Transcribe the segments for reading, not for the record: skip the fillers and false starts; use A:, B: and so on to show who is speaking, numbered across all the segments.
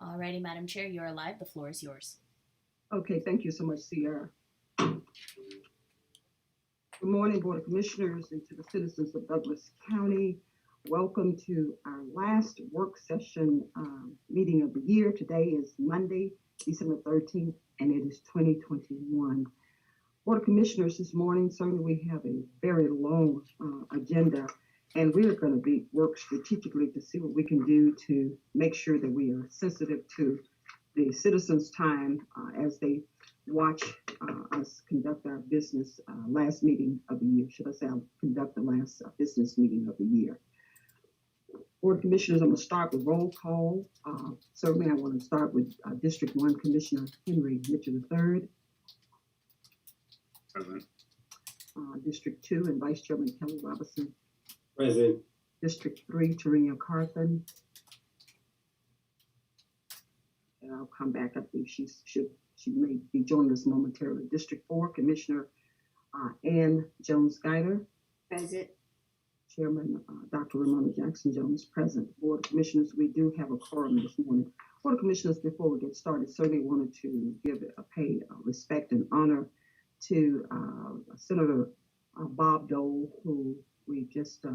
A: Alrighty, Madam Chair, you're live. The floor is yours.
B: Okay, thank you so much, Sierra. Good morning, Board of Commissioners, and to the citizens of Douglas County. Welcome to our last work session meeting of the year. Today is Monday, December 13th, and it is 2021. Board of Commissioners, this morning, certainly we have a very long agenda, and we are going to work strategically to see what we can do to make sure that we are sensitive to the citizens' time as they watch us conduct our business last meeting of the year. Should I say I'll conduct the last business meeting of the year. Board of Commissioners, I'm going to start with roll call. Certainly I want to start with District 1 Commissioner Henry Mitchell III.
C: Present.
B: District 2 and Vice Chairman Kelly Robinson.
C: Present.
B: District 3, Tarina Carthen. And I'll come back. I think she may be joining us momentarily. District 4, Commissioner Ann Jones-Guider.
A: Present.
B: Chairman Dr. Ramona Jackson-Jones, present. Board of Commissioners, we do have a quorum this morning. Board of Commissioners, before we get started, certainly wanted to give pay respect and honor to Senator Bob Dole, who we just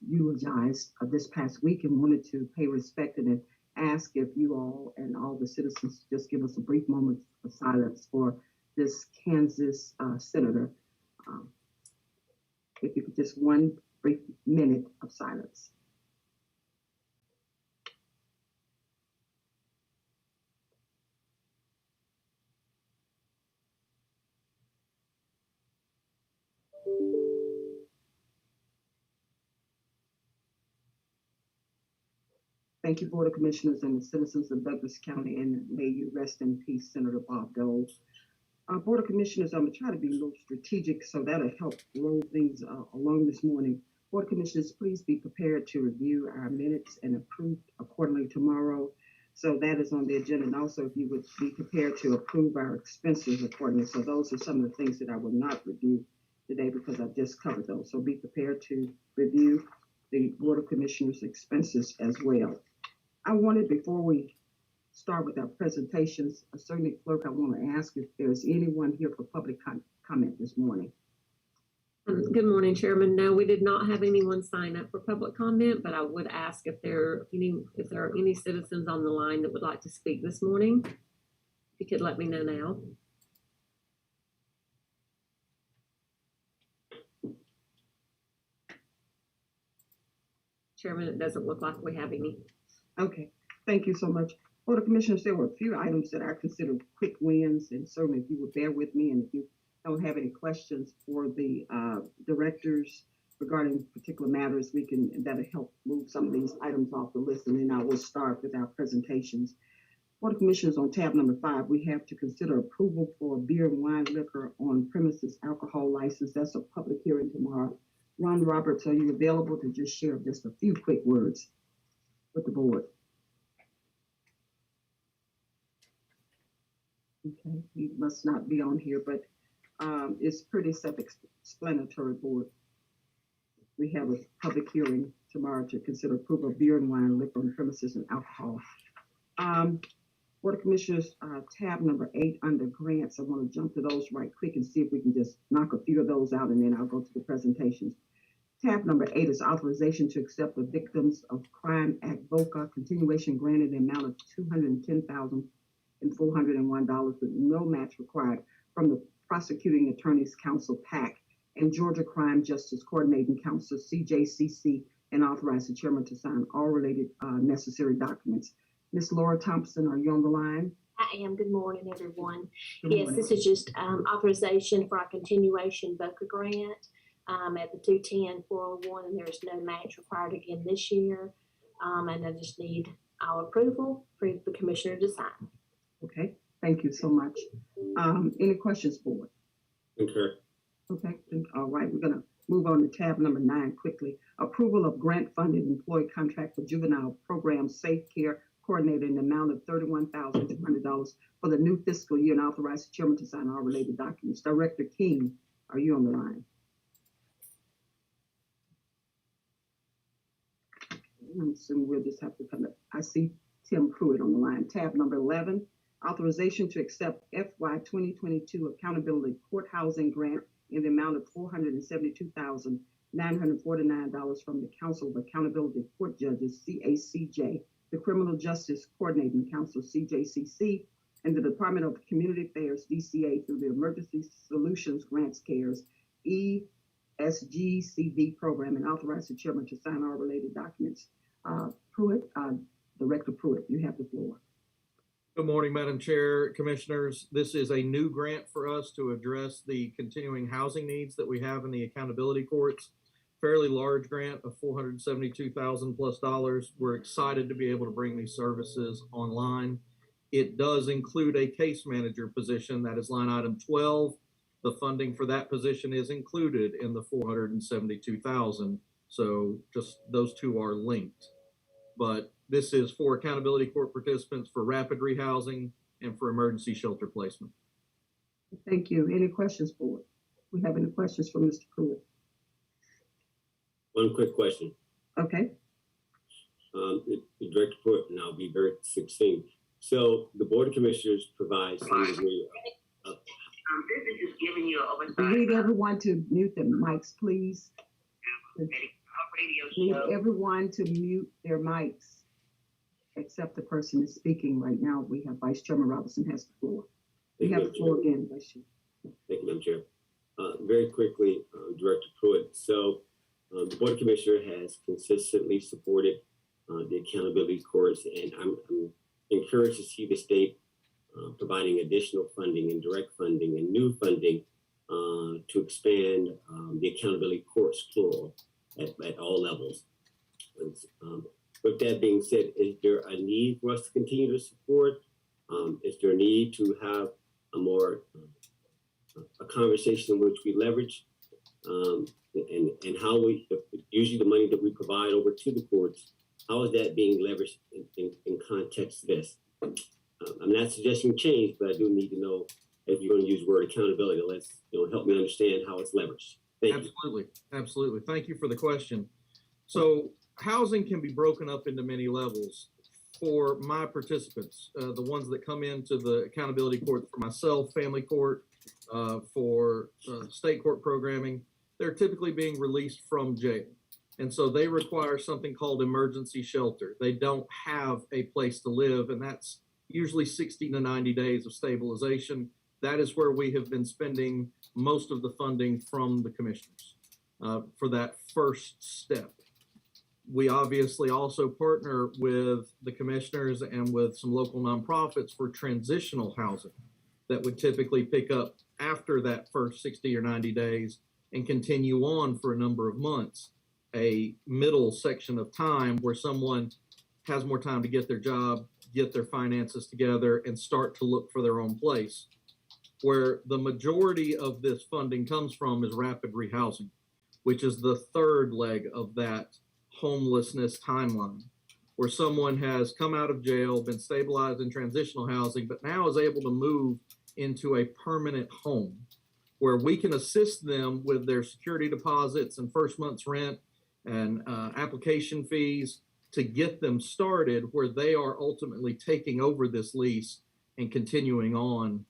B: eulogized this past week, and wanted to pay respect and ask if you all and all the citizens just give us a brief moment of silence for this Kansas senator. If you could just one brief minute of silence. Thank you, Board of Commissioners and the citizens of Douglas County, and may you rest in peace, Senator Bob Dole. Board of Commissioners, I'm going to try to be a little strategic, so that'll help roll things along this morning. Board of Commissioners, please be prepared to review our minutes and approve accordingly tomorrow. So that is on the agenda. And also, if you would be prepared to approve our expenses accordingly. So those are some of the things that I will not review today because I've just covered those. So be prepared to review the Board of Commissioners expenses as well. I wanted, before we start with our presentations, certainly, Clerk, I want to ask if there's anyone here for public comment this morning.
D: Good morning, Chairman. No, we did not have anyone sign up for public comment, but I would ask if there are any citizens on the line that would like to speak this morning. If you could let me know now. Chairman, it doesn't look like we have any.
B: Okay, thank you so much. Board of Commissioners, there were a few items that I considered quick wins, and certainly if you would bear with me, and if you don't have any questions for the directors regarding particular matters, that'll help move some of these items off the list, and then I will start with our presentations. Board of Commissioners, on tab number 5, we have to consider approval for beer and wine liquor on premises alcohol license. That's a public hearing tomorrow. Ron Roberts, are you available to just share just a few quick words with the board? Okay, he must not be on here, but it's pretty self-explanatory, board. We have a public hearing tomorrow to consider approval of beer and wine, liquor on premises, and alcohol. Board of Commissioners, tab number 8 under grants. I want to jump to those right quick and see if we can just knock a few of those out, and then I'll go to the presentations. Tab number 8 is authorization to accept the Victims of Crime Act BOCA continuation granted in the amount of $210,401 with no match required from the Prosecuting Attorneys Council PAC and Georgia Crime Justice Coordinating Council CJCC, and authorize the chairman to sign all related necessary documents. Ms. Laura Thompson, are you on the line?
E: I am. Good morning, everyone.
B: Good
E: Yes,
B: morning.
E: this is just authorization for our continuation BOCA grant at the 210-401, and there's no match required again this year. And I just need our approval for the commissioner to sign.
B: Okay, thank you so much. Any questions, board?
C: Concur.
B: Okay, all right, we're going to move on to tab number 9 quickly. Approval of grant-funded employee contract for juvenile program safe care coordinator in the amount of $31,200 for the new fiscal year, and authorize the chairman to sign all related documents. Director King, are you on the line? I'm assuming we'll just have to come up. I see Tim Pruitt on the line. Tab number 11, authorization to accept FY 2022 Accountability Court Housing Grant in the amount of $472,949 from the Council of Accountability Court Judges, CACJ, the Criminal Justice Coordinating Council, CJCC, and the Department of Community Affairs, DCA, through the Emergency Solutions Grants CARES ESGCV program, and authorize the chairman to sign all related documents. Director Pruitt, you have the floor.
F: Good morning, Madam Chair, Commissioners. This is a new grant for us to address the continuing housing needs that we have in the accountability courts. Fairly large grant of $472,000 plus. We're excited to be able to bring these services online. It does include a case manager position. That is line item 12. The funding for that position is included in the $472,000. So just those two are linked. But this is for accountability court participants, for rapid rehousing, and for emergency shelter placement.
B: Thank you. Any questions for it? We have any questions for Mr. Pruitt?
C: One quick question.
B: Okay.
C: Director Pruitt, and I'll be very succinct. So the Board of Commissioners provides some degree of
G: This is giving you
B: We
G: oversight.
B: need everyone to mute their mics, please. Need
G: Radio show.
B: everyone to mute their mics, except the person is speaking right now. We have Vice Chairman Robinson has the floor. You have the floor again, Vice Chair.
C: Thank you, Madam Chair. Very quickly, Director Pruitt. So the Board of Commissioners has consistently supported the accountability courts, and I'm encouraged to see the state providing additional funding and direct funding and new funding to expand the accountability courts, plural, at all levels. With that being said, is there a need for us to continue to support? Is there a need to have a more a conversation in which we leverage and how we usually the money that we provide over to the courts, how is that being leveraged in context of this? I'm not suggesting change, but I do need to know if you're going to use the word accountability. Let's help me understand how it's leveraged. Thank
F: Absolutely. Absolutely. Thank you for the question. So housing can be broken up into many levels. For my participants, the ones that come into the accountability court, for myself, family court, for state court programming, they're typically being released from jail. And so they require something called emergency shelter. They don't have a place to live, and that's usually 60 to 90 days of stabilization. That is where we have been spending most of the funding from the commissioners for that first step. We obviously also partner with the commissioners and with some local nonprofits for transitional housing that would typically pick up after that first 60 or 90 days and continue on for a number of months, a middle section of time where someone has more time to get their job, get their finances together, and start to look for their own place. Where the majority of this funding comes from is rapid rehousing, which is the third leg of that homelessness timeline, where someone has come out of jail, been stabilized in transitional housing, but now is able to move into a permanent home where we can assist them with their security deposits and first month's rent and application fees to get them started where they are ultimately taking over this lease and continuing on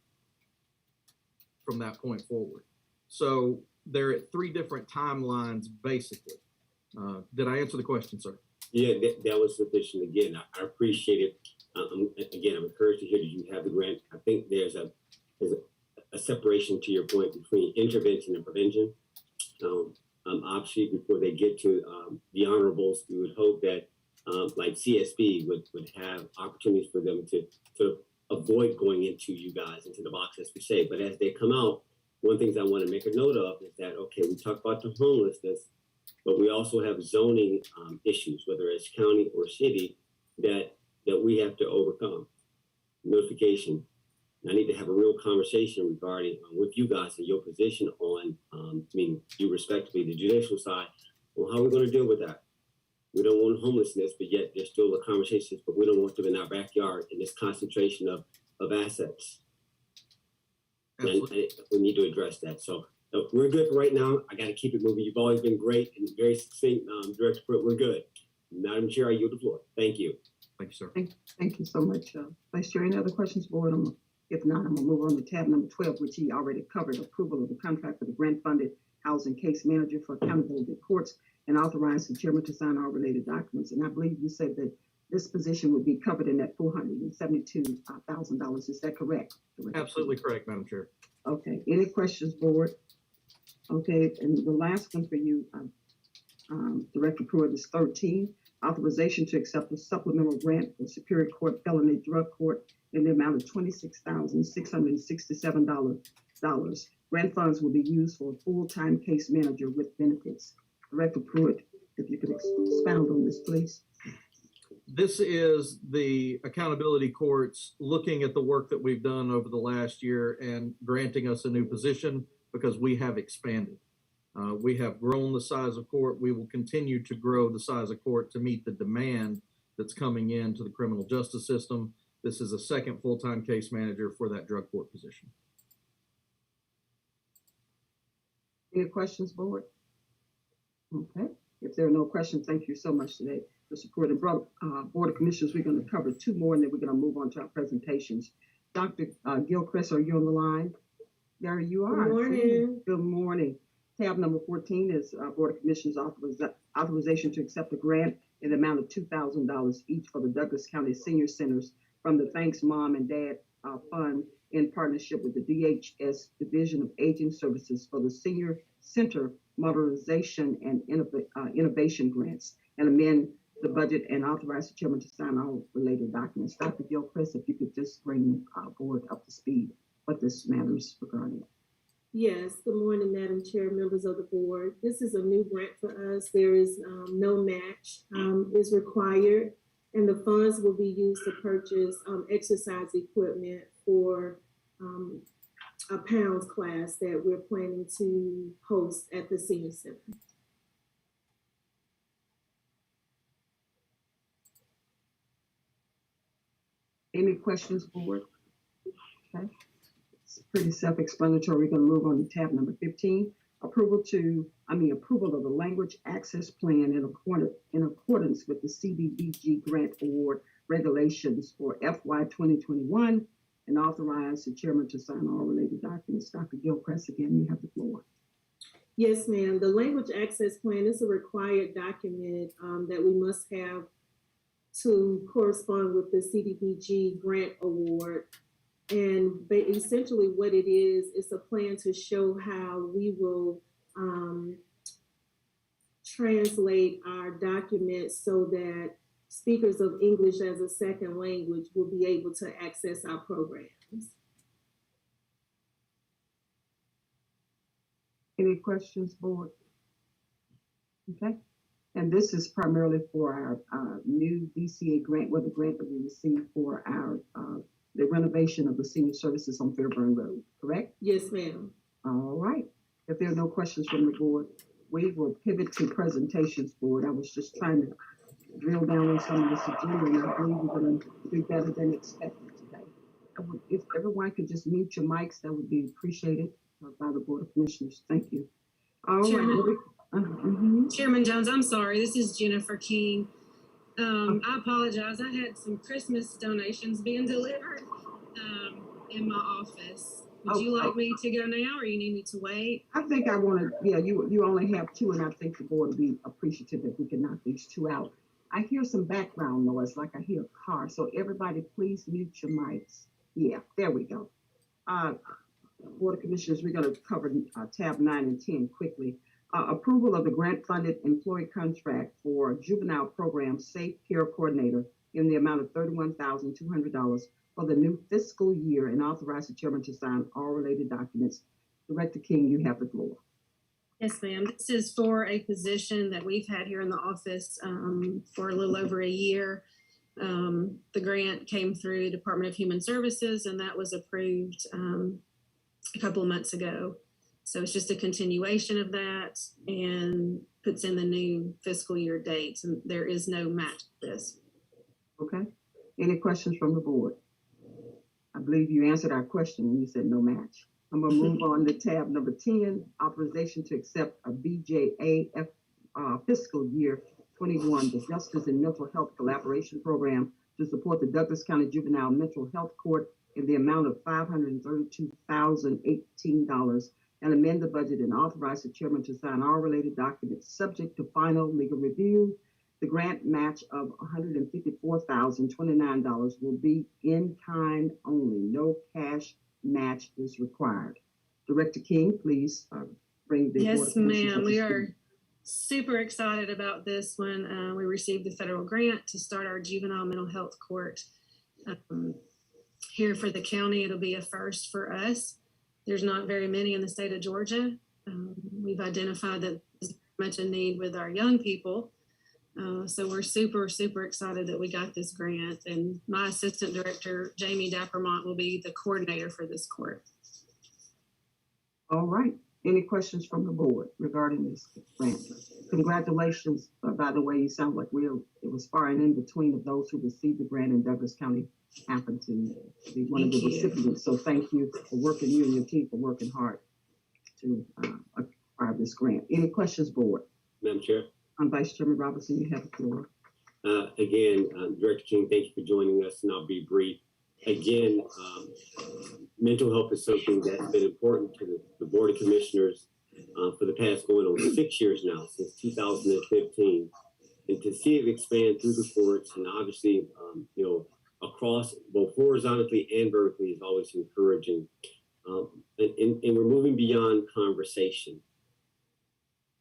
F: from that point forward. So they're at three different timelines, basically. Did I answer the question, sir?
C: Yeah, that was sufficient. Again, I appreciate it. I'm encouraged to hear that you have the grant. I think there's a separation, to your point, between intervention and prevention. Obviously, before they get to the honorables, we would hope that like CSB would have opportunities for them to avoid going into you guys, into the box, as we say. But as they come out, one thing I want to make a note of is that, okay, we talk about the homelessness, but we also have zoning issues, whether it's county or city, that we have to overcome. Notification. I need to have a real conversation regarding with you guys and your position on, you respectively, the judicial side. Well, how are we going to deal with that? We don't want homelessness, but yet there's still a conversation, but we don't want them in our backyard in this concentration of assets. And we need to address that. So we're good for right now. I got to keep it moving. You've always been great and very succinct, Director Pruitt. We're good. Madam Chair, I yield the floor. Thank you.
F: Thank you, sir.
B: Thank you so much. Vice Chair, any other questions, board? If not, I'm gonna move on to tab number 12, which he already covered, approval of the contract for the grant-funded housing case manager for accountability courts, and authorize the chairman to sign all related documents. And I believe you said that this position would be covered in that $472,000. Is that correct?
F: Absolutely correct, Madam Chair.
B: Okay, any questions, board? Okay, and the last one for you, Director Pruitt, is 13, authorization to accept a supplemental grant for Superior Court Felony Drug Court in the amount of $26,667. Grant funds will be used for a full-time case manager with benefits. Director Pruitt, if you could expound on this, please.
F: This is the accountability courts looking at the work that we've done over the last year and granting us a new position because we have expanded. We have grown the size of court. We will continue to grow the size of court to meet the demand that's coming into the criminal justice system. This is a second full-time case manager for that drug court position.
B: Any questions, board? Okay, if there are no questions, thank you so much today for supporting. Board of Commissioners, we're going to cover two more and then we're going to move on to our presentations. Dr. Gilchrist, are you on the line? There you are.
H: Good morning.
B: Good morning. Tab number 14 is Board of Commissioners authorization to accept a grant in the amount of $2,000 each for the Douglas County Senior Centers from the Thanks Mom and Dad Fund in partnership with the DHS Division of Aging Services for the Senior Center Modernization and Innovation Grants, and amend the budget and authorize the chairman to sign all related documents. Dr. Gilchrist, if you could just bring board up to speed what this matters regarding.
H: Yes, good morning, Madam Chair, members of the board. This is a new grant for us. There is no match is required, and the funds will be used to purchase exercise equipment for a pounds class that we're planning to host at the senior center.
B: Any questions, board? Okay. It's pretty self-explanatory. We're going to move on to tab number 15. Approval of the language access plan in accordance with the CDBG grant award regulations for FY 2021, and authorize the chairman to sign all related documents. Dr. Gilchrist, again, you have the floor.
H: Yes, ma'am. The language access plan is a required document that we must have to correspond with the CDBG grant award. And essentially what it is a plan to show how we will translate our documents so that speakers of English as a second language will be able to access our programs.
B: Any questions, board? Okay. And this is primarily for our new DCA grant, the grant that we received for our the renovation of the senior services on Fairburn Road, correct?
H: Yes, ma'am.
B: All right. If there are no questions from the board, we will pivot to presentations, board. I was just trying to drill down on some of this agenda, and I believe we're going to do better than expected today. If everyone could just mute your mics, that would be appreciated by the Board of Commissioners. Thank you. All
I: Chairman,
B: right.
I: Chairman Jones, I'm sorry. This is Jennifer King. I apologize. I had some Christmas donations being delivered in my office. Would you like me to go now, or you need me to wait?
B: I think I want to, yeah, you only have two, and I think the board will be appreciative if we can knock these two out. I hear some background noise, like I hear a car, so everybody please mute your mics. Yeah, there we go. Board of Commissioners, we're going to cover tab 9 and 10 quickly. Approval of the grant-funded employee contract for juvenile program safe care coordinator in the amount of $31,200 for the new fiscal year, and authorize the chairman to sign all related documents. Director King, you have the floor.
I: Yes, ma'am. This is for a position that we've had here in the office for a little over a year. The grant came through Department of Human Services, and that was approved a couple of months ago. So it's just a continuation of that and puts in the new fiscal year dates, and there is no match to this.
B: Okay. Any questions from the board? I believe you answered our question when you said no match. I'm going to move on to tab number 10, authorization to accept a BJA fiscal year 21, the Justice and Mental Health Collaboration Program to support the Douglas County Juvenile Mental Health Court in the amount of $532,018 and amend the budget and authorize the chairman to sign all related documents subject to final legal review. The grant match of $154,029 will be in kind only. No cash match is required. Director King, please bring the Board
I: Yes,
B: of Commissioners
I: ma'am.
B: up to
I: We
B: speed.
I: are super excited about this one. We received the federal grant to start our juvenile mental health court here for the county. It'll be a first for us. There's not very many in the state of Georgia. We've identified that there's much a need with our young people. So we're super, super excited that we got this grant. And my assistant director, Jamie Dappermont, will be the coordinator for this court.
B: All right. Any questions from the board regarding this grant? Congratulations. By the way, you sound like it was far and in between of those who received the grant in Douglas County happened to be one of the recipients. So thank you for working, you and your team for working hard to acquire this grant. Any questions, board?
C: Madam Chair.
B: Vice Chairman Robinson, you have the floor.
C: Again, Director King, thank you for joining us, and I'll be brief. Again, mental health is something that's been important to the Board of Commissioners for the past going on 6 years now, since 2015. And to see it expand through the courts and obviously, across both horizontally and vertically is always encouraging. And we're moving beyond conversation.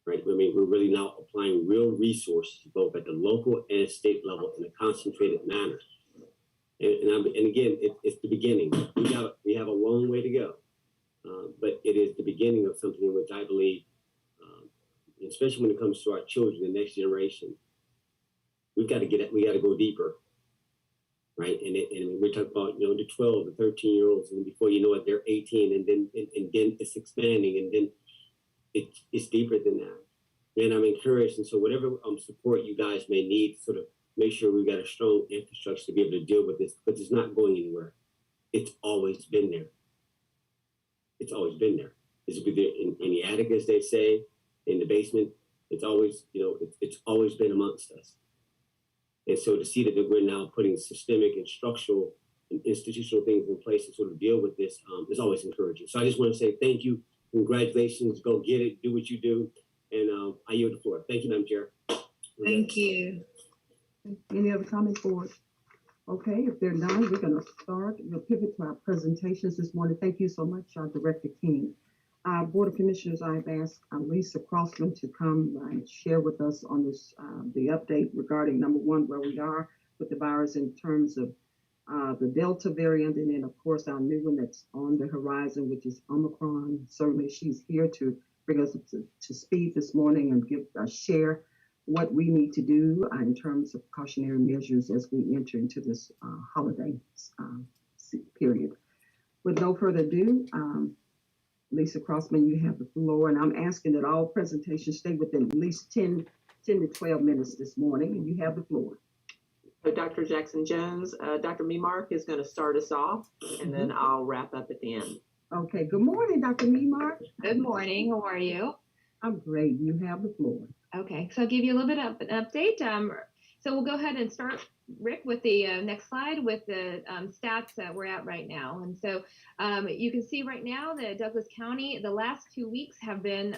C: Right? I mean, we're really now applying real resources, both at the local and state level in a concentrated manner. And again, it's the beginning. We have a long way to go, but it is the beginning of something in which I believe, especially when it comes to our children, the next generation, we got to go deeper, right? And we're talking about the 12 to 13-year-olds, and before you know it, they're 18, and then it's expanding, and then it's deeper than that. And I'm encouraged, and so whatever support you guys may need, sort of make sure we've got a strong infrastructure to be able to deal with this, because it's not going anywhere. It's always been there. It's always been there. It's been there in the attic, as they say, in the basement. It's always, it's always been amongst us. And so to see that we're now putting systemic and structural and institutional things in place to sort of deal with this is always encouraging. So I just want to say thank you. Congratulations. Go get it. Do what you do. And I yield the floor. Thank you, Madam Chair.
I: Thank you.
B: Any other comments, board? Okay, if they're none, we're going to start. We'll pivot to our presentations this morning. Thank you so much, Director King. Board of Commissioners, I've asked Lisa Crossman to come and share with us on this the update regarding, number one, where we are with the virus in terms of the Delta variant, and then, of course, our new one that's on the horizon, which is Omicron. Certainly, she's here to bring us to speed this morning and share what we need to do in terms of precautionary measures as we enter into this holiday period. With no further ado, Lisa Crossman, you have the floor, and I'm asking that all presentations stay within at least 10 to 12 minutes this morning, and you have the floor.
J: So Dr. Jackson-Jones, Dr. Memark is going to start us off, and then I'll wrap up at the end.
B: Okay, good morning, Dr. Memark.
K: Good morning, how are you?
B: I'm great, you have the floor.
K: Okay, so I'll give you a little bit of an update. So we'll go ahead and start, Rick, with the next slide with the stats that we're at right now. And so you can see right now that Douglas County, the last 2 weeks have been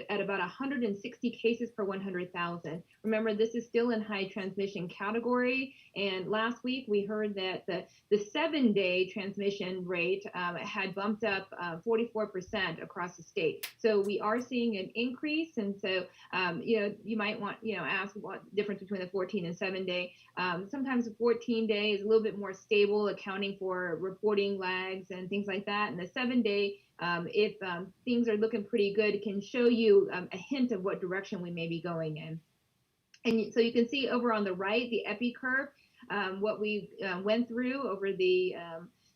K: at about 160 cases per 100,000. Remember, this is still in high transmission category. And last week we heard that the 7-day transmission rate had bumped up 44% across the state. So we are seeing an increase. And so, you might want, ask what the difference between the 14 and 7-day. Sometimes the 14-day is a little bit more stable, accounting for reporting lags and things like that. And the 7-day, if things are looking pretty good, it can show you a hint of what direction we may be going in. And so you can see over on the right, the epi curve, what we went through over the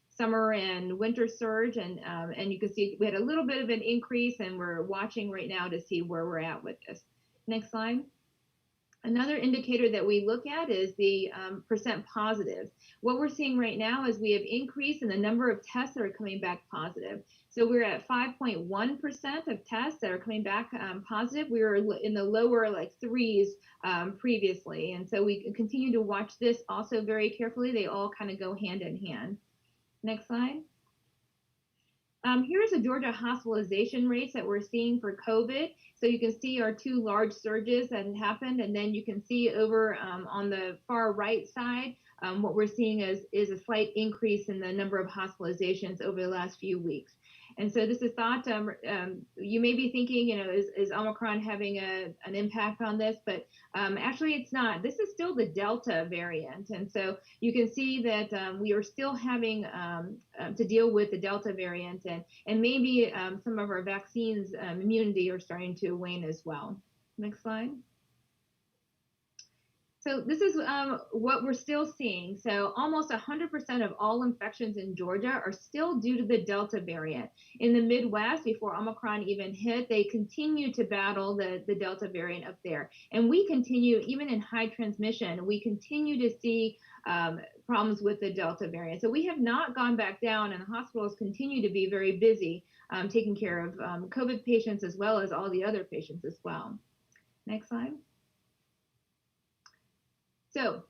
K: summer and winter surge. And you can see we had a little bit of an increase, and we're watching right now to see where we're at with this. Next slide. Another indicator that we look at is the percent positives. What we're seeing right now is we have increased in the number of tests that are coming back positive. So we're at 5.1% of tests that are coming back positive. We were in the lower like threes previously. And so we continue to watch this also very carefully. They all kind of go hand in hand. Next slide. Here's the Georgia hospitalization rates that we're seeing for COVID. So you can see our two large surges that had happened, and then you can see over on the far right side, what we're seeing is a slight increase in the number of hospitalizations over the last few weeks. And so this is thought, you may be thinking, you know, is Omicron having an impact on this? But actually it's not. This is still the Delta variant. And so you can see that we are still having to deal with the Delta variant, and maybe some of our vaccines immunity are starting to wane as well. Next slide. So this is what we're still seeing. So almost 100% of all infections in Georgia are still due to the Delta variant. In the Midwest, before Omicron even hit, they continue to battle the Delta variant up there. And we continue, even in high transmission, we continue to see problems with the Delta variant. So we have not gone back down, and the hospitals continue to be very busy taking care of COVID patients as well as all the other patients as well. Next slide. So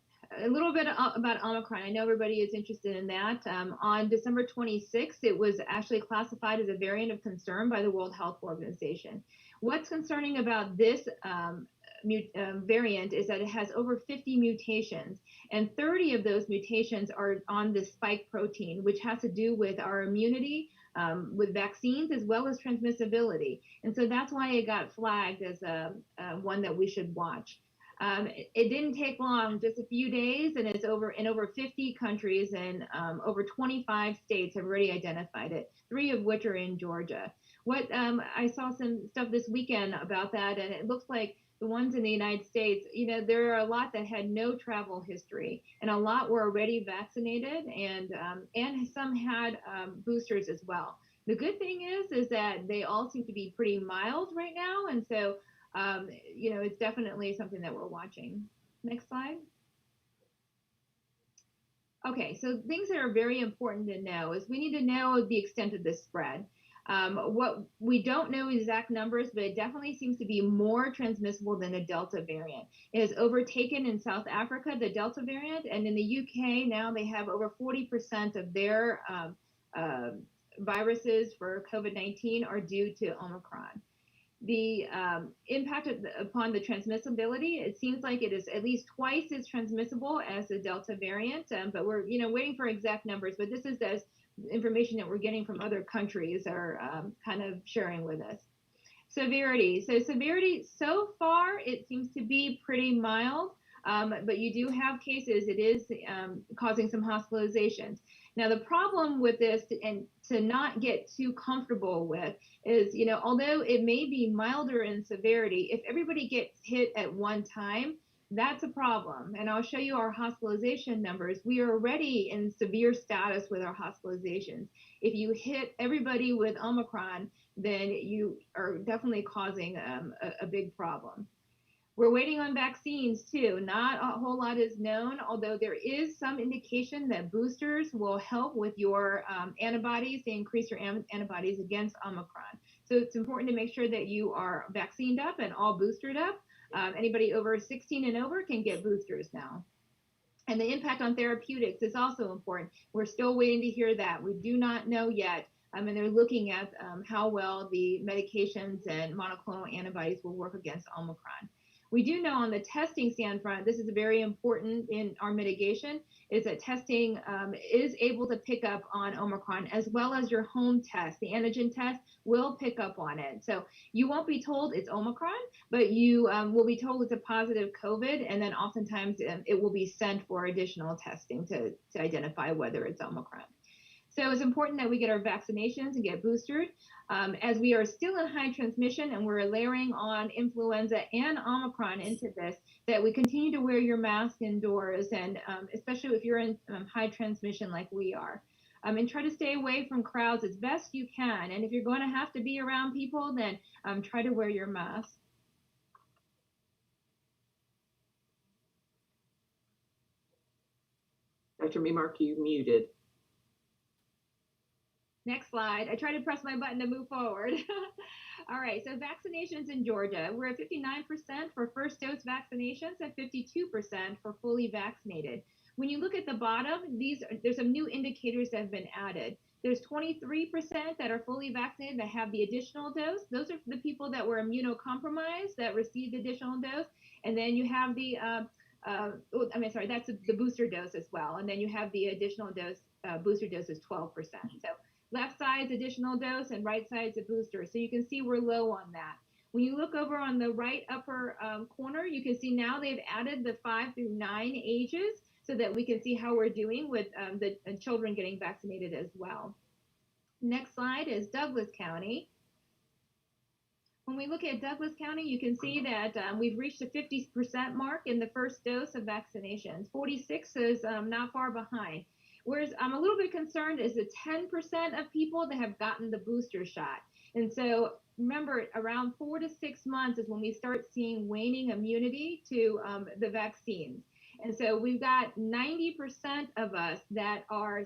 K: a little bit about Omicron. I know everybody is interested in that. On December 26th, it was actually classified as a variant of concern by the World Health Organization. What's concerning about this variant is that it has over 50 mutations, and 30 of those mutations are on the spike protein, which has to do with our immunity with vaccines as well as transmissibility. And so that's why it got flagged as one that we should watch. It didn't take long, just a few days, and it's in over 50 countries, and over 25 states have already identified it, 3 of which are in Georgia. What I saw some stuff this weekend about that, and it looks like the ones in the United States, you know, there are a lot that had no travel history, and a lot were already vaccinated, and some had boosters as well. The good thing is that they all seem to be pretty mild right now, and so you know, it's definitely something that we're watching. Next slide. Okay, so things that are very important to know is we need to know the extent of the spread. What we don't know exact numbers, but it definitely seems to be more transmissible than the Delta variant. It has overtaken in South Africa the Delta variant, and in the UK now they have over 40% of their viruses for COVID-19 are due to Omicron. The impact upon the transmissibility, it seems like it is at least twice as transmissible as the Delta variant, but we're waiting for exact numbers. But this is the information that we're getting from other countries are kind of sharing with us. Severity. So severity so far, it seems to be pretty mild, but you do have cases, it is causing some hospitalizations. Now, the problem with this, and to not get too comfortable with, is, you know, although it may be milder in severity, if everybody gets hit at one time, that's a problem. And I'll show you our hospitalization numbers. We are already in severe status with our hospitalizations. If you hit everybody with Omicron, then you are definitely causing a big problem. We're waiting on vaccines too. Not a whole lot is known, although there is some indication that boosters will help with your antibodies. They increase your antibodies against Omicron. So it's important to make sure that you are vaccinated up and all boosted up. Anybody over 16 and over can get boosters now. And the impact on therapeutics is also important. We're still waiting to hear that. We do not know yet. And they're looking at how well the medications and monoclonal antibodies will work against Omicron. We do know on the testing standpoint, this is very important in our mitigation, is that testing is able to pick up on Omicron as well as your home test. The antigen test will pick up on it. So you won't be told it's Omicron, but you will be told it's a positive COVID, and then oftentimes it will be sent for additional testing to identify whether it's Omicron. So it's important that we get our vaccinations and get boosted. As we are still in high transmission and we're layering on influenza and Omicron into this, that we continue to wear your mask indoors, and especially if you're in high transmission like we are. And try to stay away from crowds as best you can. And if you're going to have to be around people, then try to wear your mask.
J: Dr. Memark, you muted.
K: Next slide. I tried to press my button to move forward. All right, so vaccinations in Georgia. We're at 59% for first dose vaccinations and 52% for fully vaccinated. When you look at the bottom, there's some new indicators that have been added. There's 23% that are fully vaccinated that have the additional dose. Those are the people that were immunocompromised that received the additional dose. And then you have that's the booster dose as well. And then you have the additional dose, booster dose is 12%. So left side's additional dose and right side's a booster. So you can see we're low on that. When you look over on the right upper corner, you can see now they've added the 5 through 9 ages so that we can see how we're doing with the children getting vaccinated as well. Next slide is Douglas County. When we look at Douglas County, you can see that we've reached the 50% mark in the first dose of vaccinations. 46 is not far behind. Whereas I'm a little bit concerned is the 10% of people that have gotten the booster shot. And so remember, around 4 to 6 months is when we start seeing waning immunity to the vaccines. And so we've got 90% of us that are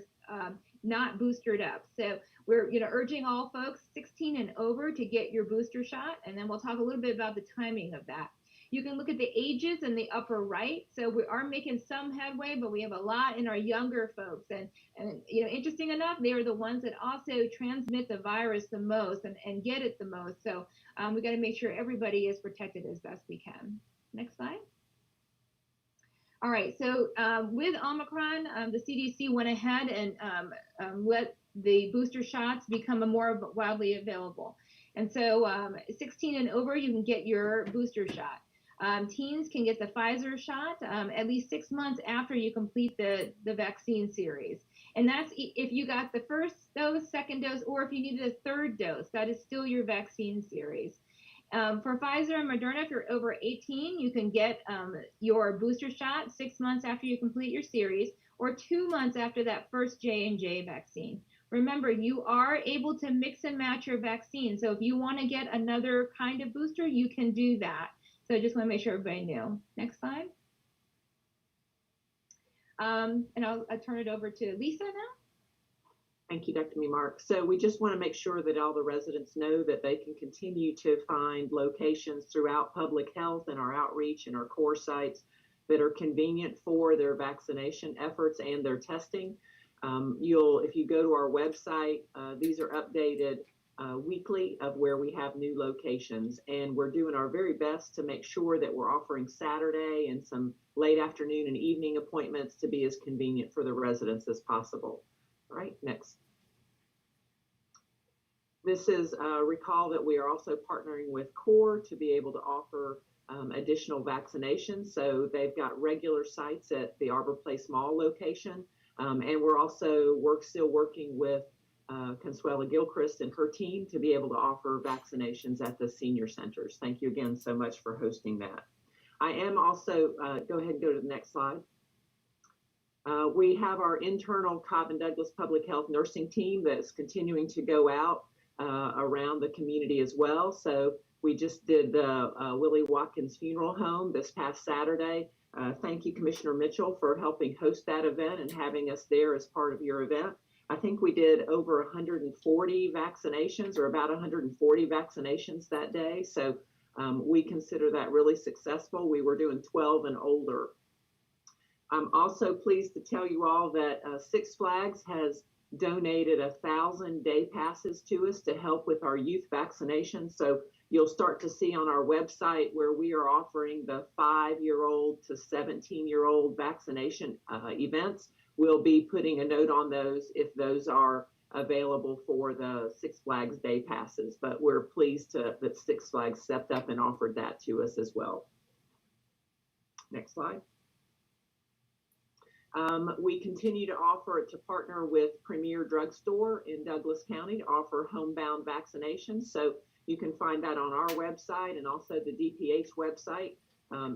K: not boosted up. So we're urging all folks 16 and over to get your booster shot. And then we'll talk a little bit about the timing of that. You can look at the ages in the upper right. So we are making some headway, but we have a lot in our younger folks. And interesting enough, they are the ones that also transmit the virus the most and get it the most. So we got to make sure everybody is protected as best we can. Next slide. All right, so with Omicron, the CDC went ahead and let the booster shots become more widely available. And so 16 and over, you can get your booster shot. Teens can get the Pfizer shot at least 6 months after you complete the vaccine series. And that's if you got the first dose, second dose, or if you needed a third dose, that is still your vaccine series. For Pfizer and Moderna, if you're over 18, you can get your booster shot 6 months after you complete your series, or 2 months after that first J&J vaccine. Remember, you are able to mix and match your vaccine. So if you want to get another kind of booster, you can do that. So I just want to make sure everybody knew. Next slide. And I'll turn it over to Lisa now.
J: Thank you, Dr. Memark. So we just want to make sure that all the residents know that they can continue to find locations throughout public health and our outreach and our core sites that are convenient for their vaccination efforts and their testing. If you go to our website, these are updated weekly of where we have new locations, and we're doing our very best to make sure that we're offering Saturday and some late afternoon and evening appointments to be as convenient for the residents as possible. All right, next. This is recall that we are also partnering with CORE to be able to offer additional vaccinations. So they've got regular sites at the Arbor Place Mall location, and we're also still working with Consuela Gilchrist and her team to be able to offer vaccinations at the senior centers. Thank you again so much for hosting that. I am also, go ahead and go to the next slide. We have our internal Cobb and Douglas Public Health nursing team that's continuing to go out around the community as well. So we just did the Willie Watkins Funeral Home this past Saturday. Thank you, Commissioner Mitchell, for helping host that event and having us there as part of your event. I think we did over 140 vaccinations, or about 140 vaccinations that day. So we consider that really successful. We were doing 12 and older. I'm also pleased to tell you all that Six Flags has donated 1,000 day passes to us to help with our youth vaccination. So you'll start to see on our website where we are offering the 5-year-old to 17-year-old vaccination events. We'll be putting a note on those if those are available for the Six Flags day passes. But we're pleased that Six Flags stepped up and offered that to us as well. Next slide. We continue to partner with Premier Drugstore in Douglas County to offer homebound vaccinations. So you can find that on our website and also the DPH website.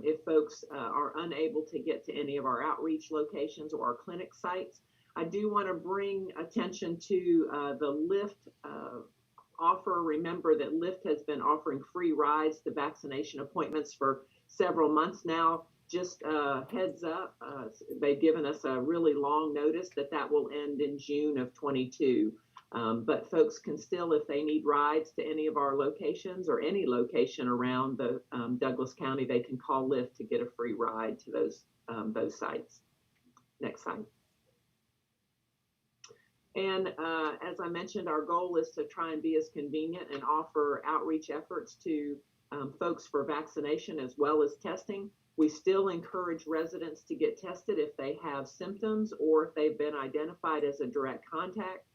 J: If folks are unable to get to any of our outreach locations or our clinic sites, I do want to bring attention to the Lyft offer. Remember that Lyft has been offering free rides to vaccination appointments for several months now. just heads up, they've given us a really long notice that will end in June of 22. But folks can still, if they need rides to any of our locations or any location around the Douglas County, they can call Lyft to get a free ride to those sites. Next slide. And as I mentioned, our goal is to try and be as convenient and offer outreach efforts to folks for vaccination as well as testing. We still encourage residents to get tested if they have symptoms or if they've been identified as a direct contact.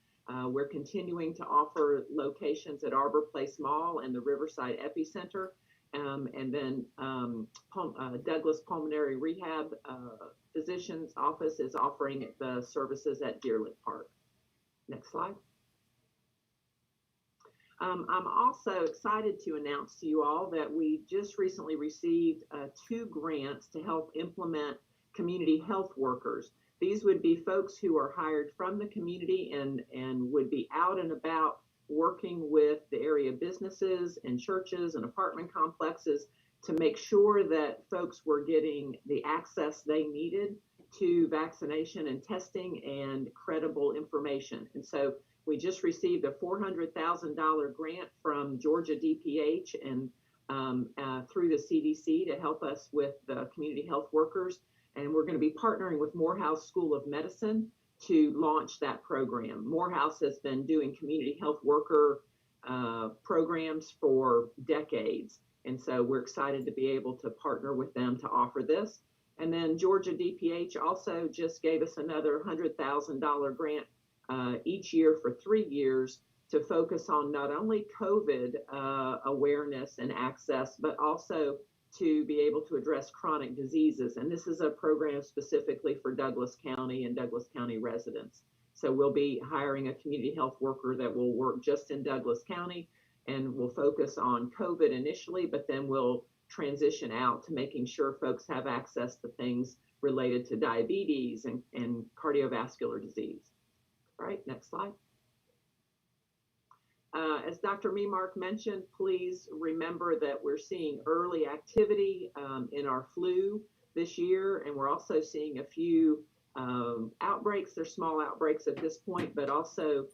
J: We're continuing to offer locations at Arbor Place Mall and the Riverside Epicenter, and then Douglas Pulmonary Rehab Physician's Office is offering the services at Deerlick Park. Next slide. I'm also excited to announce to you all that we just recently received 2 grants to help implement community health workers. These would be folks who are hired from the community and would be out and about working with the area businesses and churches and apartment complexes to make sure that folks were getting the access they needed to vaccination and testing and credible information. And so we just received a $400,000 grant from Georgia DPH and through the CDC to help us with the community health workers. And we're going to be partnering with Morehouse School of Medicine to launch that program. Morehouse has been doing community health worker programs for decades. And so we're excited to be able to partner with them to offer this. And then Georgia DPH also just gave us another $100,000 grant each year for 3 years to focus on not only COVID awareness and access, but also to be able to address chronic diseases. And this is a program specifically for Douglas County and Douglas County residents. So we'll be hiring a community health worker that will work just in Douglas County and will focus on COVID initially, but then we'll transition out to making sure folks have access to things related to diabetes and cardiovascular disease. All right, next slide. As Dr. Memark mentioned, please remember that we're seeing early activity in our flu this year, and we're also seeing a few outbreaks. They're small outbreaks at this point, but also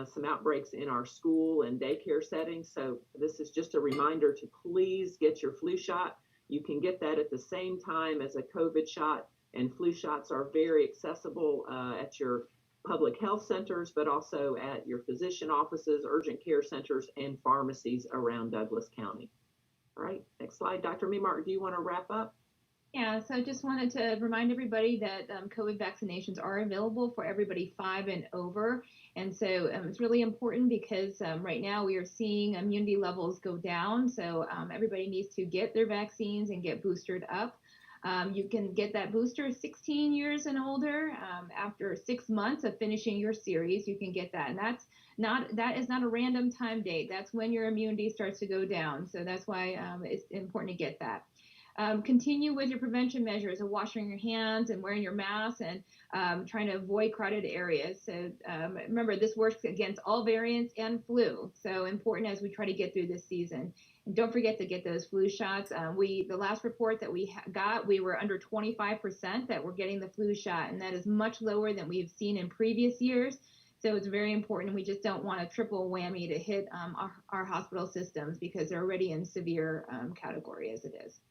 J: some outbreaks in our school and daycare settings. So this is just a reminder to please get your flu shot. You can get that at the same time as a COVID shot, and flu shots are very accessible at your public health centers, but also at your physician offices, urgent care centers, and pharmacies around Douglas County. All right, next slide. Dr. Memark, do you want to wrap up?
K: Yeah, so I just wanted to remind everybody that COVID vaccinations are available for everybody 5 and over. And so it's really important because right now we are seeing immunity levels go down. So everybody needs to get their vaccines and get boosted up. You can get that booster 16 years and older. After 6 months of finishing your series, you can get that. And that is not a random time date. That's when your immunity starts to go down. So that's why it's important to get that. Continue with your prevention measures of washing your hands and wearing your mask and trying to avoid crowded areas. So remember, this works against all variants and flu. So important as we try to get through this season. And don't forget to get those flu shots. The last report that we got, we were under 25% that were getting the flu shot, and that is much lower than we've seen in previous years. So it's very important. We just don't want a triple whammy to hit our hospital systems because they're already in severe category as it is.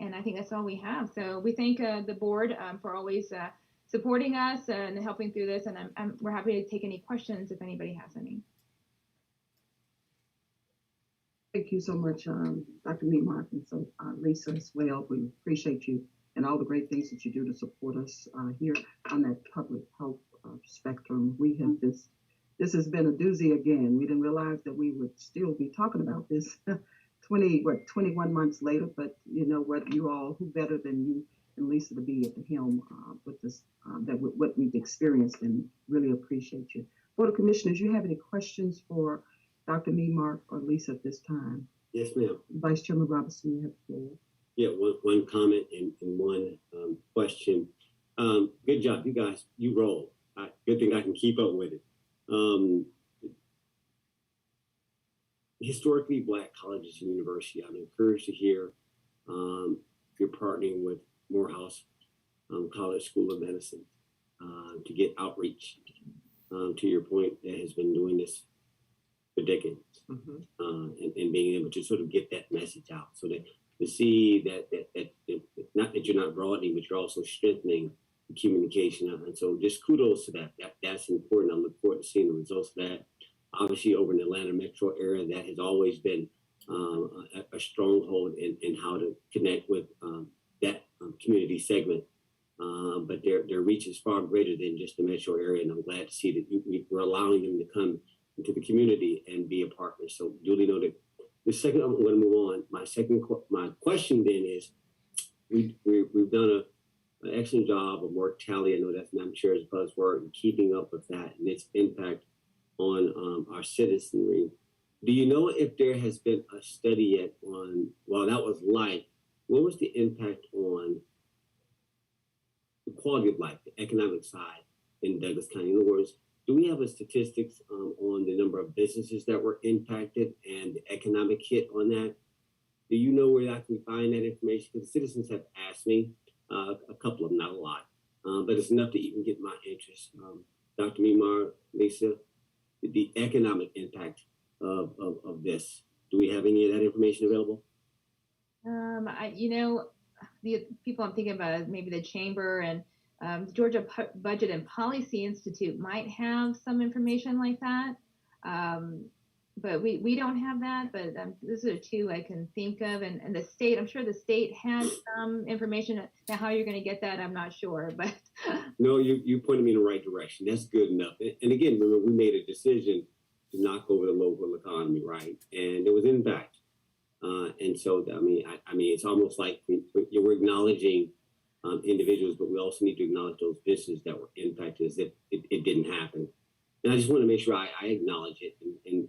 K: And I think that's all we have. So we thank the board for always supporting us and helping through this. And we're happy to take any questions if anybody has any.
B: Thank you so much, Dr. Memark, and so Lisa as well. We appreciate you and all the great things that you do to support us here on that public health spectrum. We have this has been a doozy again. We didn't realize that we would still be talking about this 21 months later, but you know what, you all, who better than you and Lisa to be at the helm with this, what we've experienced, and really appreciate you. Board of Commissioners, you have any questions for Dr. Memark or Lisa at this time?
C: Yes, ma'am.
B: Vice Chairman Robinson, you have the floor.
C: Yeah, one comment and one question. Good job, you guys. You roll. Good thing I can keep up with it. Historically Black colleges and universities, I'm encouraged to hear you're partnering with Morehouse College School of Medicine to get outreach. To your point, that has been doing this for decades, and being able to sort of get that message out, so that to see that not that you're not broadening, but you're also strengthening the communication. And so just kudos to that. That's important. I look forward to seeing the results of that. Obviously, over in the Atlanta metro area, that has always been a stronghold in how to connect with that community segment. But their reach is far greater than just the metro area, and I'm glad to see that we're allowing them to come into the community and be a partner. So duly noted. The second, I'm going to move on. My question then is, we've done an excellent job of work tally. I know that's Madam Chair's buzzword, and keeping up with that and its impact on our citizenry. Do you know if there has been a study yet on, well, that was life, what was the impact on the quality of life, the economic side in Douglas County? In other words, do we have a statistics on the number of businesses that were impacted and the economic hit on that? Do you know where I can find that information? Because the citizens have asked me, a couple of them, not a lot, but it's enough to even get my interest. Dr. Mimar, Lisa, the economic impact of this. Do we have any of that information available?
K: The people I'm thinking about is maybe the chamber and Georgia Budget and Policy Institute might have some information like that. But we don't have that, but those are two I can think of. And the state, I'm sure the state has some information. Now, how you're going to get that, I'm not sure. But
C: no, you pointed me in the right direction. That's good enough. And again, remember, we made a decision to knock over the local economy, right? And there was impact. And so, I mean, it's almost like we're acknowledging individuals, but we also need to acknowledge those businesses that were impacted as if it didn't happen. And I just want to make sure I acknowledge it. And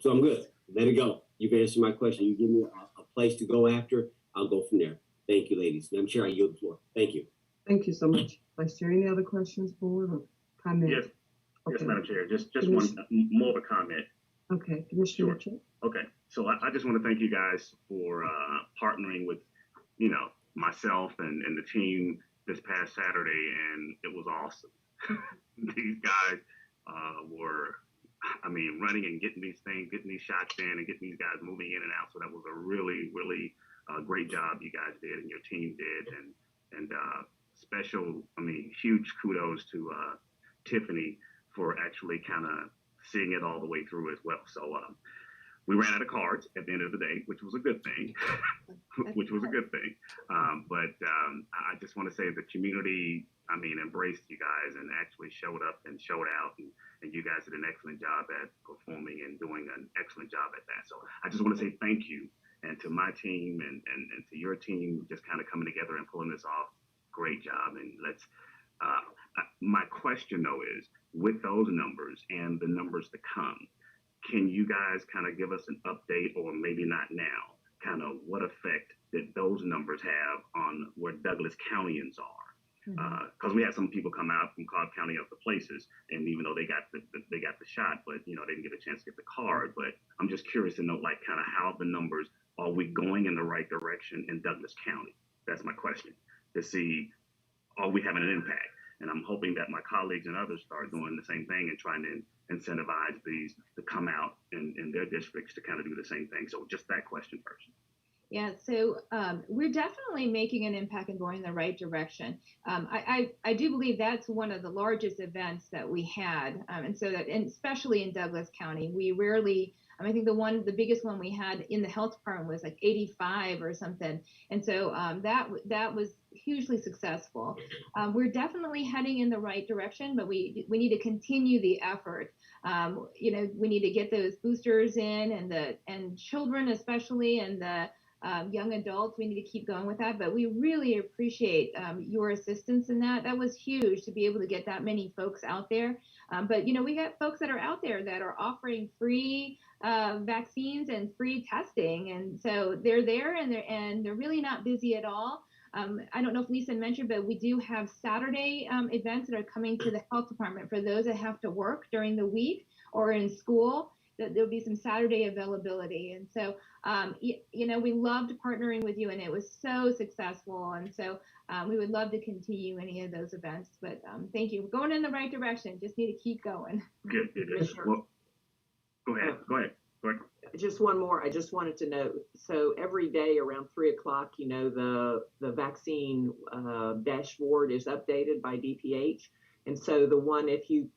C: so I'm good. Let it go. You've answered my question. You give me a place to go after, I'll go from there. Thank you, ladies. Madam Chair, I yield the floor. Thank you.
B: Thank you so much. Vice Chair, any other questions, board, or comments?
G: Yes,
B: Okay.
G: yes, Madam Chair. Just one more of a comment.
B: Okay, Commissioner
G: Sure.
B: Mitchell.
G: Okay, so I just want to thank you guys for partnering with, myself and the team this past Saturday, and it was awesome. These guys were, running and getting these shots in and getting these guys moving in and out. So that was a really, really great job you guys did and your team did. And special, huge kudos to Tiffany for actually kind of seeing it all the way through as well. So we ran out of cards at the end of the day, which was a good thing, But I just want to say the community, embraced you guys and actually showed up and showed out. And you guys did an excellent job at performing and doing an excellent job at that. So I just want to say thank you. And to my team and to your team, just kind of coming together and pulling this off. Great job. And my question though is, with those numbers and the numbers to come, can you guys kind of give us an update, or maybe not now, kind of what effect did those numbers have on where Douglas Countyans are? Because we had some people come out from Cobb County other places, and even though they got the shot, but they didn't get a chance to get the card. But I'm just curious to know, like, kind of how the numbers, are we going in the right direction in Douglas County? That's my question, to see, are we having an impact? And I'm hoping that my colleagues and others start doing the same thing and trying to incentivize these to come out in their districts to kind of do the same thing. So just that question first.
K: yeah, so we're definitely making an impact and going in the right direction. I do believe that's one of the largest events that we had, and especially in Douglas County, we rarely. I think the biggest one we had in the health department was like 85 or something, and so that was hugely successful. We're definitely heading in the right direction, but we need to continue the effort. We need to get those boosters in, and children especially, and the young adults. We need to keep going with that, but we really appreciate your assistance in that. That was huge to be able to get that many folks out there. But we got folks that are out there that are offering free vaccines and free testing, and so they're there, and they're really not busy at all. I don't know if Lisa mentioned, but we do have Saturday events that are coming to the health department for those that have to work during the week or in school. that there'll be some Saturday availability. And so, you know, we loved partnering with you, and it was so successful. And so we would love to continue any of those events. But thank you. We're going in the right direction. Just need to keep going.
G: Good. Well, go ahead.
J: Just one more. I just wanted to note. So every day around 3 o'clock, you know, the vaccine dashboard is updated by DPH, and so the one if you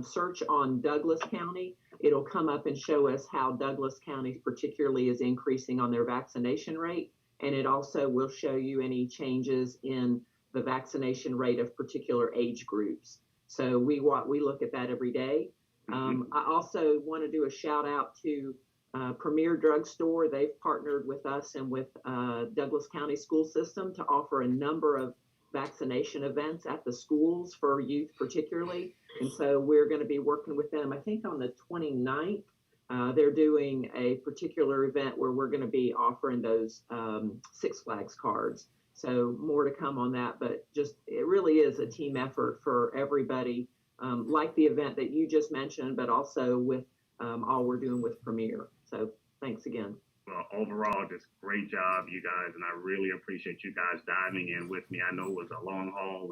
J: search on Douglas County, it'll come up and show us how Douglas County particularly is increasing on their vaccination rate, and it also will show you any changes in the vaccination rate of particular age groups. So we look at that every day. I also want to do a shout out to Premier Drugstore. They've partnered with us and with Douglas County School System to offer a number of vaccination events at the schools for youth particularly. And so we're going to be working with them, I think on the 29th. They're doing a particular event where we're going to be offering those Six Flags cards. So more to come on that, but just it really is a team effort for everybody. Like the event that you just mentioned, but also with all we're doing with Premier. So thanks again.
G: Well, overall, just great job, you guys, and I really appreciate you guys diving in with me. I know it was a long haul,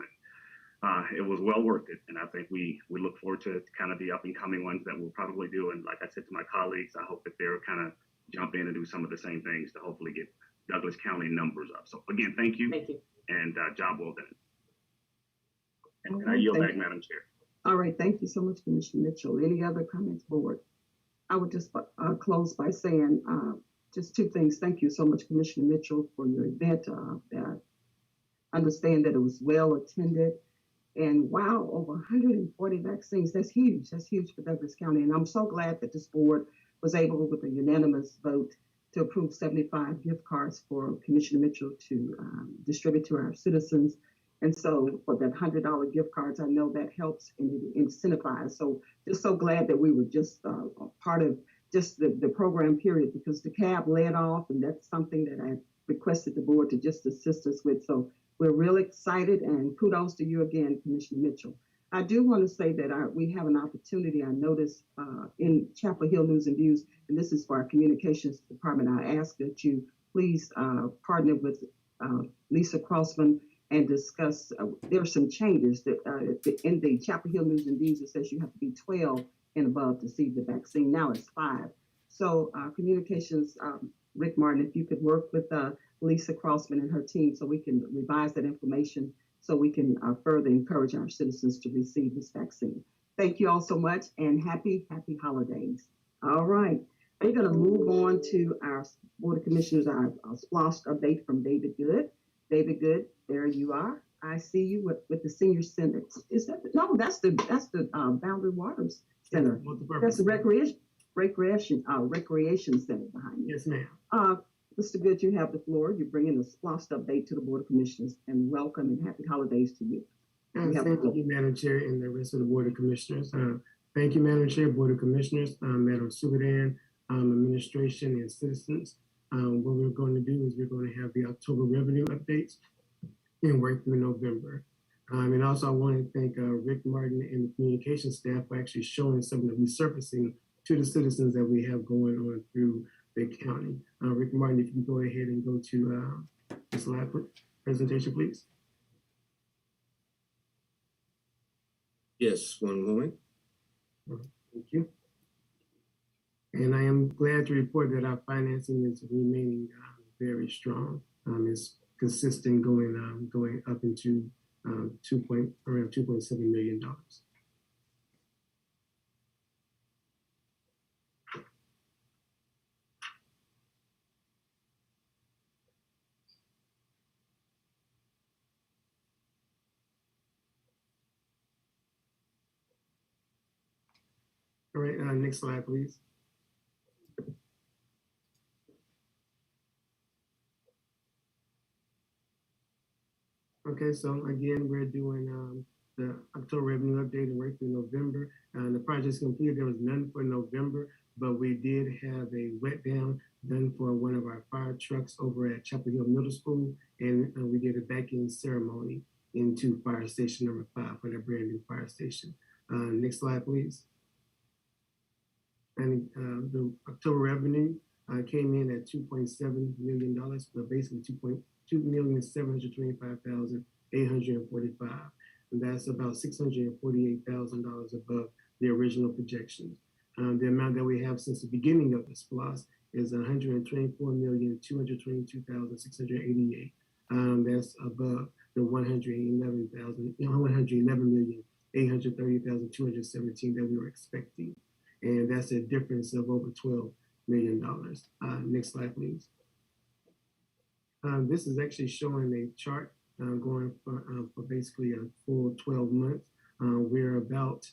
G: and it was well worth it. And I think we look forward to kind of the up and coming ones that we'll probably do. And like I said to my colleagues, I hope that they'll kind of jump in and do some of the same things to hopefully get Douglas County numbers up. So again, thank you.
J: Thank you.
G: And job well done. And
B: Okay,
G: I yield
B: thank
G: back,
B: you.
G: Madam Chair.
B: All right, thank you so much, Commissioner Mitchell. Any other comments, board? I would just close by saying just two things. Thank you so much, Commissioner Mitchell, for your event. I understand that it was well attended. And wow, over 140 vaccines. That's huge. That's huge for Douglas County. And I'm so glad that this board was able, with a unanimous vote, to approve 75 gift cards for Commissioner Mitchell to distribute to our citizens. And so for that $100 gift cards, I know that helps and it incentivizes. So just so glad that we were just part of just the program period, because the CAB led off, and that's something that I requested the board to just assist us with. So we're really excited, and kudos to you again, Commissioner Mitchell. I do want to say that we have an opportunity. I noticed in Chapel Hill News and Views, and this is for our communications department, I ask that you please partner with Lisa Crossman and discuss, there are some changes that in the Chapel Hill News and Views, it says you have to be 12 and above to receive the vaccine. Now it's 5. So communications, Rick Martin, if you could work with Lisa Crossman and her team so we can revise that information so we can further encourage our citizens to receive this vaccine. Thank you all so much, and happy holidays. All right, we're going to move on to our Board of Commissioners, our SPLOST update from David Good. David Good, there you are. I see you with the senior center. Is that no? That's the Boundary Waters Center. That's the recreation center behind you.
L: Yes, ma'am.
B: Mr. Good, you have the floor. You're bringing the SPLOST update to the Board of Commissioners, and welcome and happy holidays to you.
L: Thank you, Madam Chair, and the rest of the Board of Commissioners. Thank you, Madam Chair, Board of Commissioners, Madam Subadan, administration, and citizens. What we're going to do is we're going to have the October revenue updates and work through November. And also I want to thank Rick Martin and the communications staff for actually showing some of the resurfacing to the citizens that we have going on through the county. Rick Martin, if you can go ahead and go to the slide presentation, please.
M: Yes, one moment.
L: Thank you. And I am glad to report that our financing is remaining very strong. It's consistent going up into around $2.7 million. All right, next slide, please. Okay, so again, we're doing the October revenue update and work through November. The project's completed. There was none for November, but we did have a wet down done for one of our fire trucks over at Chapel Hill Middle School, and we did a back-end ceremony into fire station number 5 for the brand new fire station. Next slide, please. And the October revenue came in at $2.7 million, but basically $2,725,845. And that's about $648,000 above the original projections. The amount that we have since the beginning of the SPLOS is $124,222,688. That's above the $111,830,217 that we were expecting. And that's a difference of over $12 million. Next slide, please. This is actually showing a chart going for basically a full 12 months. We're about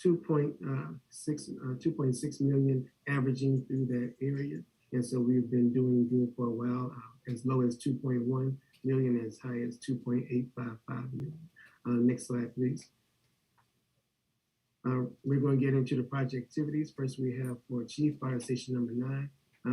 L: 2.6 million averaging through that area. And so we've been doing good for a while, as low as 2.1 million, as high as 2.855 million. Next slide, please. We're going to get into the project activities. First, we have for Chief Fire Station number 9.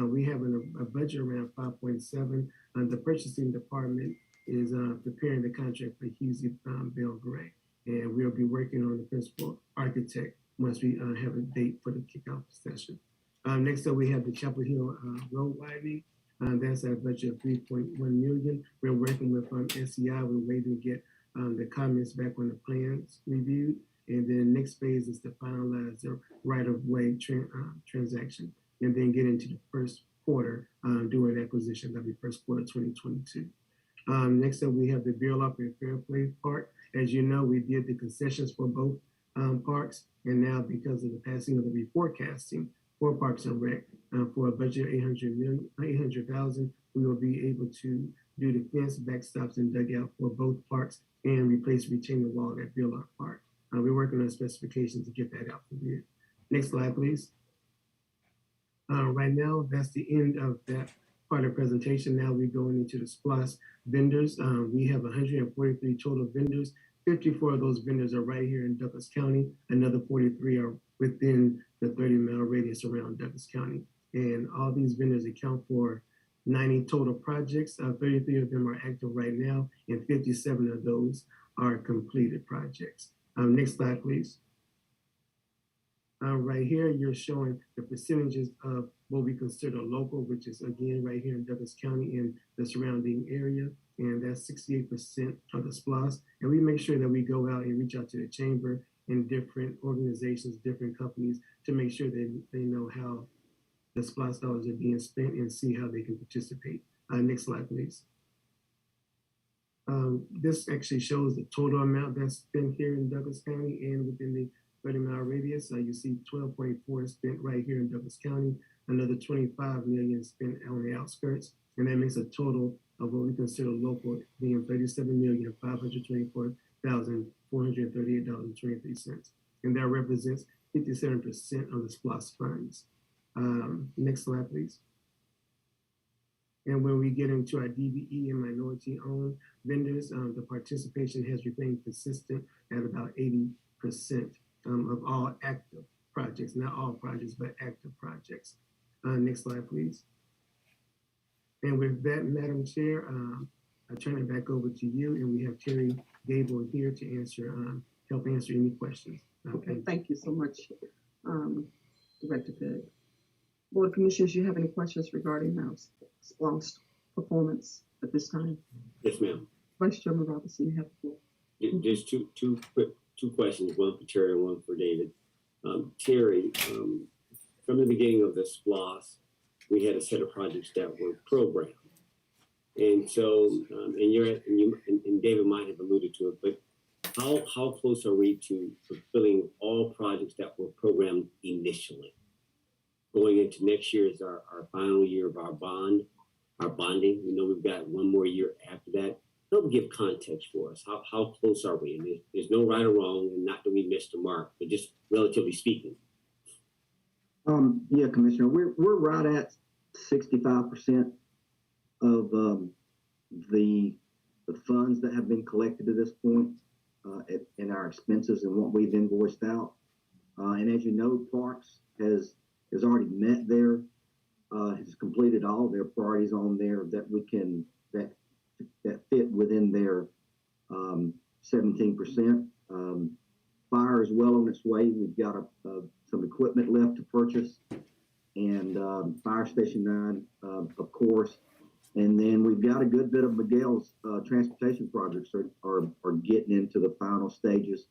L: We have a budget around 5.7. The purchasing department is preparing the contract for Husey Bell Gray, and we'll be working on the principal architect once we have a date for the kickoff session. Next up, we have the Chapel Hill road widening. That's our budget of 3.1 million. We're working with SEI. We're waiting to get the comments back on the plans reviewed. And then the next phase is to finalize the right-of-way transaction, and then get into the first quarter doing acquisition. That'll be first quarter 2022. Next up, we have the Beerlock and Fairplay Park. As you know, we did the concessions for both parks, and now because of the passing of the reforecasting for Parks and Rec, for a budget of $800,000, we will be able to do the fence backstops and dugout for both parks and replace retaining wall at Beerlock Park. We're working on specifications to get that out for bid. Next slide, please. Right now, that's the end of that part of the presentation. Now we're going into the SPLOS vendors. We have 143 total vendors. 54 of those vendors are right here in Douglas County. Another 43 are within the 30-mile radius around Douglas County. And all these vendors account for 90 total projects. 33 of them are active right now, and 57 of those are completed projects. Next slide, please. Right here, you're showing the percentages of what we consider local, which is again right here in Douglas County and the surrounding area, and that's 68% of the SPLOS. And we make sure that we go out and reach out to the chamber and different organizations, different companies, to make sure that they know how the SPLOS dollars are being spent and see how they can participate. Next slide, please. This actually shows the total amount that's spent here in Douglas County and within the 30-mile radius. You see 12.4 spent right here in Douglas County, another 25 million spent on the outskirts, and that makes a total of what we consider local being $37,524,438.23. And that represents 57% of the SPLOS funds. Next slide, please. And when we get into our DBE and minority-owned vendors, the participation has remained consistent at about 80% of all active projects, not all projects, but active projects. Next slide, please. And with that, Madam Chair, I turn it back over to you, and we have Terry Gable here to answer, help answer any questions.
B: Okay, thank you so much, Director Pegg. Board of Commissioners, you have any questions regarding SPLOS performance at this time?
C: Yes, ma'am.
B: Vice Chairman Robinson, you have the floor.
C: There's two questions, one for Terry and one for David. Terry, from the beginning of the SPLOS, we had a set of projects that were programmed. And so, and David might have alluded to it, but how close are we to fulfilling all projects that were programmed initially? Going into next year is our final year of our bonding. We know we've got one more year after that. Help give context for us. How close are we? And there's no right or wrong, and not that we missed the mark, but just relatively speaking.
M: Yeah, Commissioner, we're right at 65% of the funds that have been collected to this point in our expenses and what we've invoiced out. And as you know, Parks has already met has completed all their priorities on there that we can that fit within their 17%. Fire is well on its way. We've got some equipment left to purchase, and Fire Station 9, of course. And then we've got a good bit of Miguel's transportation projects are getting into the final stages.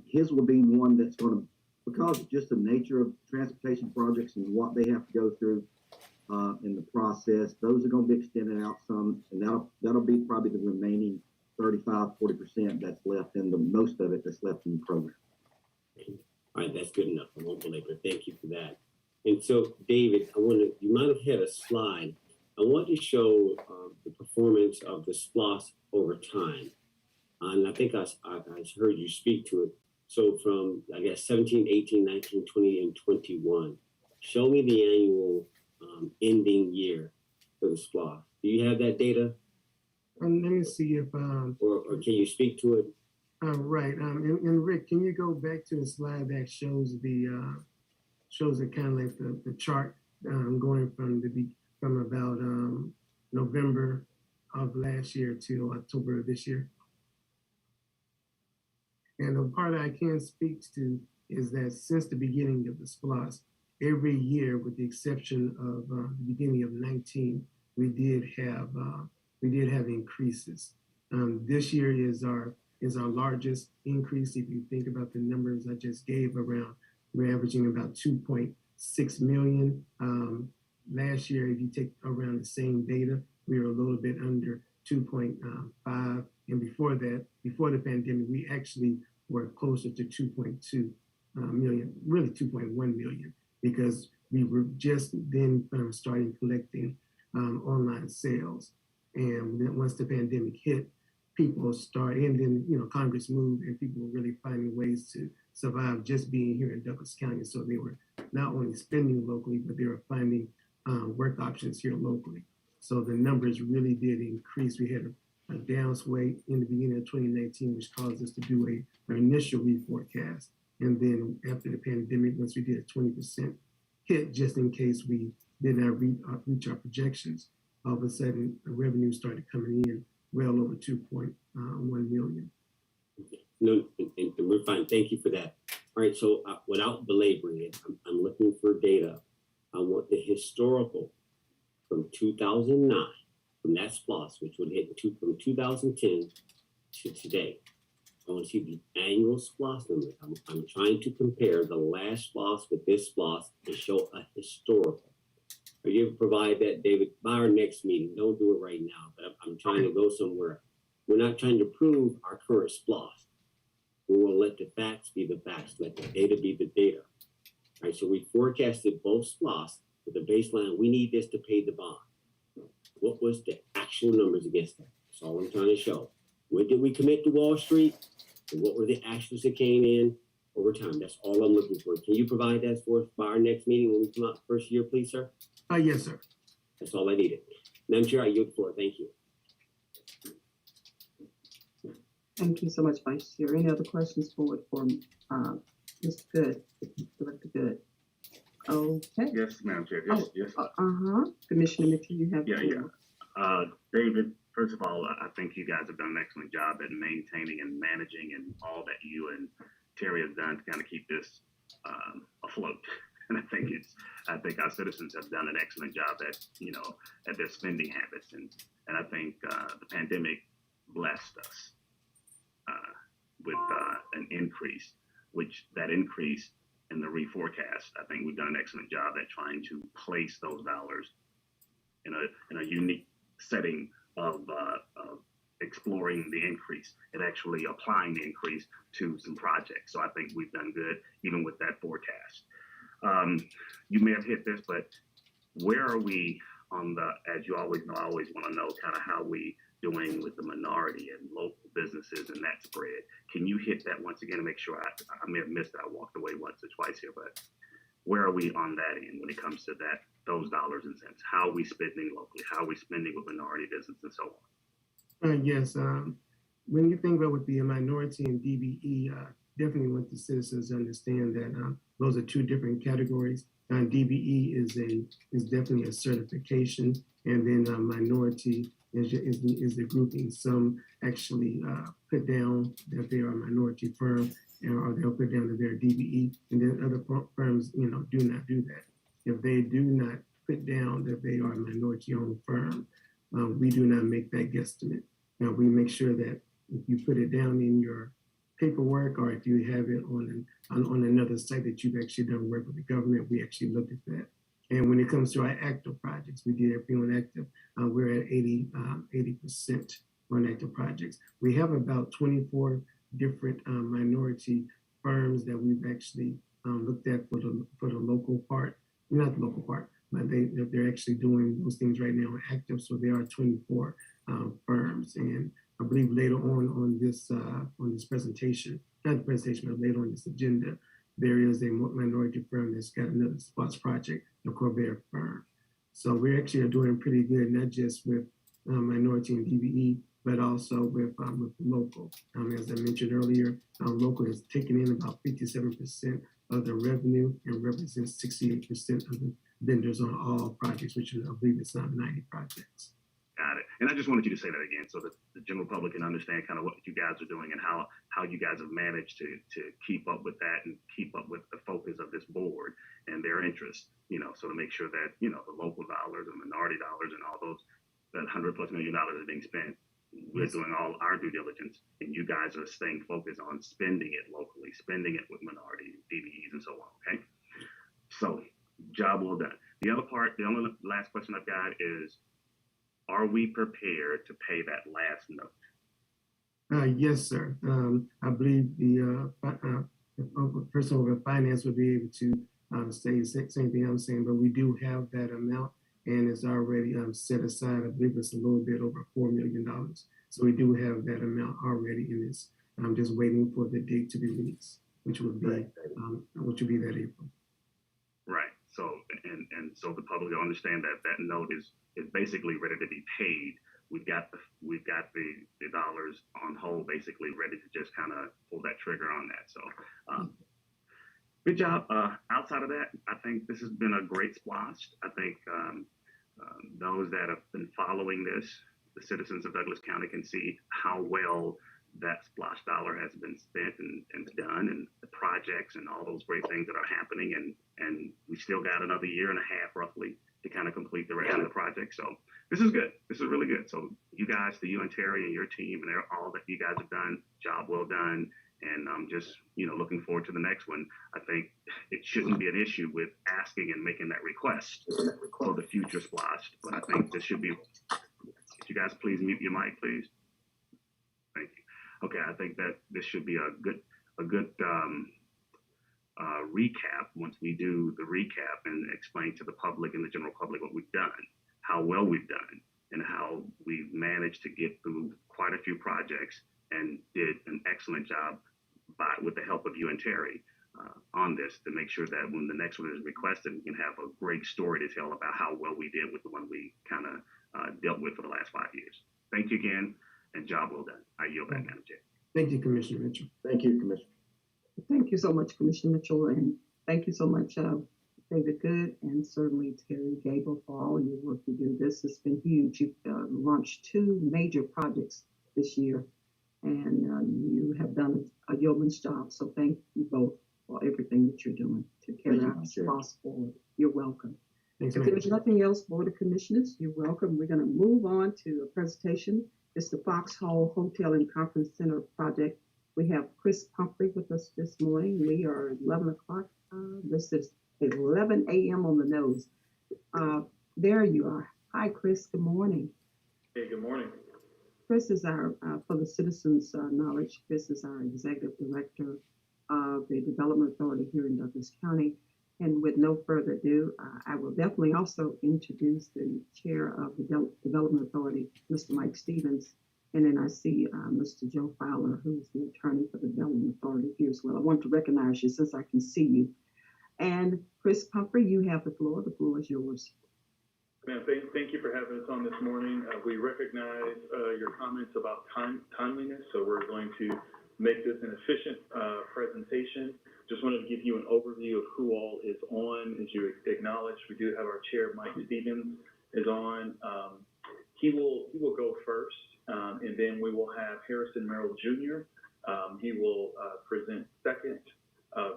M: His will be one that's going to, because of just the nature of transportation projects and what they have to go through in the process, those are going to be extended out some, and that'll be probably the remaining 35-40% that's left in most of it that's left in the program.
C: All right, that's good enough. I won't belabor. Thank you for that. And so, David, you might have had a slide. I want to show the performance of the SPLOS over time. And I think I heard you speak to it. So from, I guess, 17, 18, 19, 20, and 21, show me the annual ending year for the SPLOS. Do you have that data?
L: Let me see if
C: or can you speak to it?
L: Right. And Rick, can you go back to the slide that shows it kind of like the chart going from about November of last year to October of this year? And the part I can speak to is that since the beginning of the SPLOS, every year, with the exception of the beginning of 19, we did have increases. This year is our largest increase. If you think about the numbers I just gave, we're averaging about 2.6 million. Last year, if you take around the same data, we were a little bit under 2.5. And before that, before the pandemic, we actually were closer to 2.2 million, really 2.1 million, because we were just then starting collecting online sales. And then once the pandemic hit, people started, and then Congress moved, and people were really finding ways to survive just being here in Douglas County. So they were not only spending locally, but they were finding work options here locally. So the numbers really did increase. We had a downswing in the beginning of 2019, which caused us to do an initial reforecast. And then after the pandemic, once we did a 20% hit, just in case we did not reach our projections, all of a sudden the revenue started coming in well over 2.1 million.
C: No, and we're fine. Thank you for that. All right, so without belaboring it, I'm looking for data. I want the historical from 2009, from that SPLOS, which would hit from 2010 to today. I want to see the annual SPLOS numbers. I'm trying to compare the last SPLOS with this SPLOS to show a historical. Are you able to provide that, David, by our next meeting? Don't do it right now, but I'm trying to go somewhere. We're not trying to prove our current SPLOS. We will let the facts be the facts, let the data be the data. All right, so we forecasted both SPLOS with the baseline. We need this to pay the bond. What was the actual numbers against that? That's all I'm trying to show. When did we commit to Wall Street? And what were the actuals that came in over time? That's all I'm looking for. Can you provide that for us by our next meeting when we come out the first year, please, sir?
L: Yes, sir.
C: That's all I needed. Madam Chair, I yield the floor. Thank you.
B: Thank you so much, Vice Chair. Any other questions for Mr. Good, Director Good? Okay.
G: Yes, Madam Chair. Yes.
B: Commissioner Mitchell, you have.
G: Yeah. David, first of all, I think you guys have done an excellent job at maintaining and managing and all that you and Terry have done to kind of keep this afloat. And I think our citizens have done an excellent job at their spending habits. And I think the pandemic blessed us with an increase, which that increase in the reforecast, I think we've done an excellent job at trying to place those dollars in a unique setting of exploring the increase and actually applying the increase to some projects. So I think we've done good even with that forecast. You may have hit this, but where are we on as you always know, I always want to know kind of how we doing with the minority and local businesses and that spread. Can you hit that once again to make sure I may have missed it. I walked away once or twice here, but where are we on that end when it comes to those dollars and cents? How are we spending locally? How are we spending with minority business and so on?
L: Yes. When you think about with the minority and DBE, definitely want the citizens to understand that those are two different categories. DBE is definitely a certification, and then minority is the grouping. Some actually put down that they are a minority firm, or they'll put down to their DBE, and then other firms, do not do that. If they do not put down that they are a minority-owned firm, we do not make that guesstimate. Now, we make sure that if you put it down in your paperwork, or if you have it on another site that you've actually done work with the government, we actually look at that. And when it comes to our active projects, we did everything on active. We're at 80% on active projects. We have about 24 different minority firms that we've actually looked at for the local part, not the local part, but they're actually doing those things right now active. So there are 24 firms, and I believe later on this presentation, not the presentation, but later on this agenda, there is a minority firm that's got another spots project, the Corvair firm. So we actually are doing pretty good, not just with minority and DBE, but also with local. As I mentioned earlier, local has taken in about 57% of the revenue and represents 68% of the vendors on all projects, which is, I believe it's 90 projects.
G: Got it. And I just wanted you to say that again so that the general public can understand kind of what you guys are doing and how you guys have managed to keep up with that and keep up with the focus of this board and their interests, so to make sure that, the local dollars and minority dollars and all those, that $100+ million is being spent. We're doing all our due diligence, and you guys are staying focused on spending it locally, spending it with minority DBEs and so on, okay? So, job well done. The only last question I've got is, are we prepared to pay that last note?
L: Yes, sir. I believe the person over finance will be able to say the same thing I'm saying, but we do have that amount, and it's already set aside. I believe it's a little bit over $4 million. So we do have that amount already in this. I'm just waiting for the date to be released, which would be that April.
G: Right. So and so the public will understand that that note is basically ready to be paid. We've got the dollars on hold, basically ready to just kind of pull that trigger on that. So good job. Outside of that, I think this has been a great splosh. I think those that have been following this, the citizens of Douglas County, can see how well that splosh dollar has been spent and done, and the projects and all those great things that are happening. And we still got another year and a half roughly to kind of complete the rest of the project. So this is good. This is really good. So you guys, to you and Terry and your team and all that you guys have done, job well done. And I'm just, looking forward to the next one. I think it shouldn't be an issue with asking and making that request for the future splosh. But I think this should be, could you guys please mute your mic, please? Thank you. Okay, I think that this should be a good recap once we do the recap and explain to the public and the general public what we've done, how well we've done, and how we've managed to get through quite a few projects and did an excellent job with the help of you and Terry on this, to make sure that when the next one is requested, we can have a great story to tell about how well we did with the one we kind of dealt with for the last 5 years. Thank you again, and job well done. I yield back, Madam Chair.
L: Thank you, Commissioner Mitchell.
M: Thank you, Commissioner.
B: Thank you so much, Commissioner Mitchell, and thank you so much, David Good, and certainly Terry Gable, for all your work you do. This has been huge. You've launched 2 major projects this year, and you have done a yeoman's job. So thank you both for everything that you're doing to carry out this process forward. You're welcome.
L: Thanks,
B: if there's nothing else, Board of Commissioners, you're welcome. We're going to move on to a presentation. It's the Foxhall Hotel and Conference Center project. We have Chris Pumphrey with us this morning. We are at 11 o'clock. This is 11 a.m. on the nose. There you are. Hi, Chris. Good morning.
N: Hey, good morning.
B: Chris is our, for the citizens' knowledge, Chris is our Executive Director of the Development Authority here in Douglas County. And with no further ado, I will definitely also introduce the Chair of the Development Authority, Mr. Mike Stevens. And then I see Mr. Joe Fowler, who is the attorney for the Development Authority here as well. I want to recognize you since I can see you. And Chris Pumphrey, you have the floor. The floor is yours.
N: Ma'am, thank you for having us on this morning. We recognize your comments about timeliness, so we're going to make this an efficient presentation. Just wanted to give you an overview of who all is on. As you acknowledged, we do have our chair, Mike Stevens, is on. He will go first, and then we will have Harrison Merrill Jr., He will present second.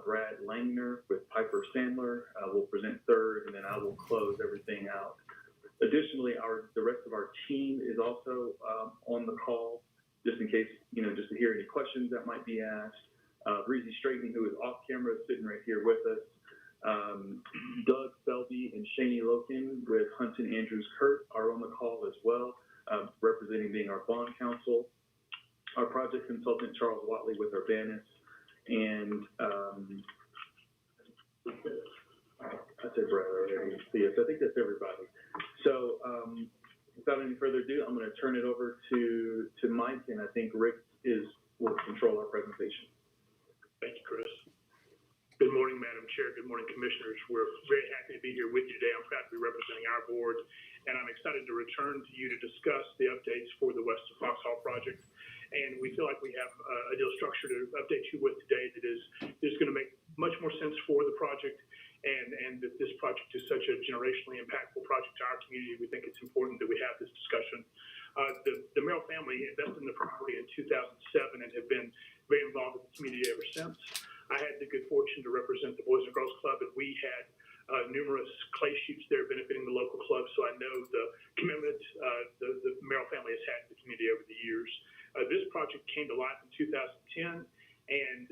N: Brad Langner with Piper Sandler will present third, and then I will close everything out. Additionally, the rest of our team is also on the call, just in case, just to hear any questions that might be asked. Breezy Straighten, who is off camera, is sitting right here with us. Doug Selby and Shani Loken with Hunton Andrews Kurt are on the call as well, representing being our bond counsel. Our project consultant, Charles Watley, with Urbanus. And I said Brad already. So yes, I think that's everybody. So without any further ado, I'm going to turn it over to Mike, and I think Rick will control our presentation.
O: Thank you, Chris. Good morning, Madam Chair. Good morning, Commissioners. We're very happy to be here with you today. I'm proud to be representing our board, and I'm excited to return to you to discuss the updates for the West of Foxhall project. And we feel like we have a deal structure to update you with today that is going to make much more sense for the project, and that this project is such a generationally impactful project to our community. We think it's important that we have this discussion. The Merrill family invested in the property in 2007 and have been very involved with the community ever since. I had the good fortune to represent the Boys and Girls Club, and we had numerous clay shoots there benefiting the local club, so I know the commitment the Merrill family has had to the community over the years. This project came to life in 2010, and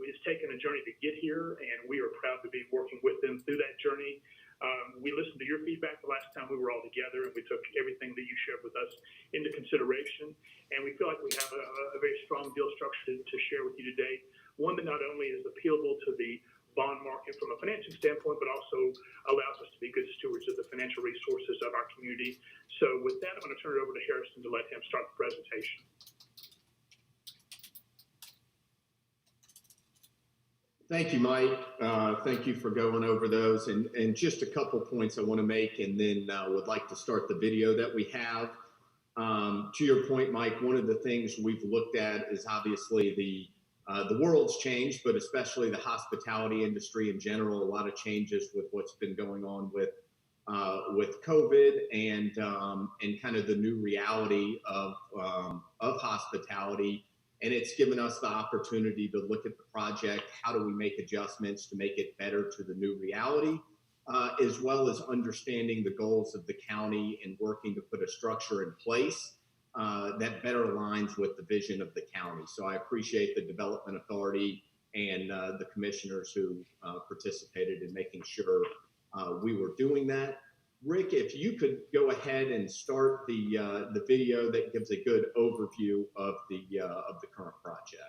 O: it's taken a journey to get here, and we are proud to be working with them through that journey. We listened to your feedback the last time we were all together, and we took everything that you shared with us into consideration, and we feel like we have a very strong deal structure to share with you today. One that not only is appealable to the bond market from a financing standpoint, but also allows us to be good stewards of the financial resources of our community. So with that, I'm going to turn it over to Harrison to let him start the presentation.
P: Thank you, Mike. Thank you for going over those. And just a couple points I want to make, and then would like to start the video that we have. To your point, Mike, one of the things we've looked at is obviously the world's changed, but especially the hospitality industry in general. A lot of changes with what's been going on with COVID and kind of the new reality of hospitality. And it's given us the opportunity to look at the project. How do we make adjustments to make it better to the new reality, as well as understanding the goals of the county and working to put a structure in place that better aligns with the vision of the county. So I appreciate the Development Authority and the commissioners who participated in making sure we were doing that. Rick, if you could go ahead and start the video that gives a good overview of the current project.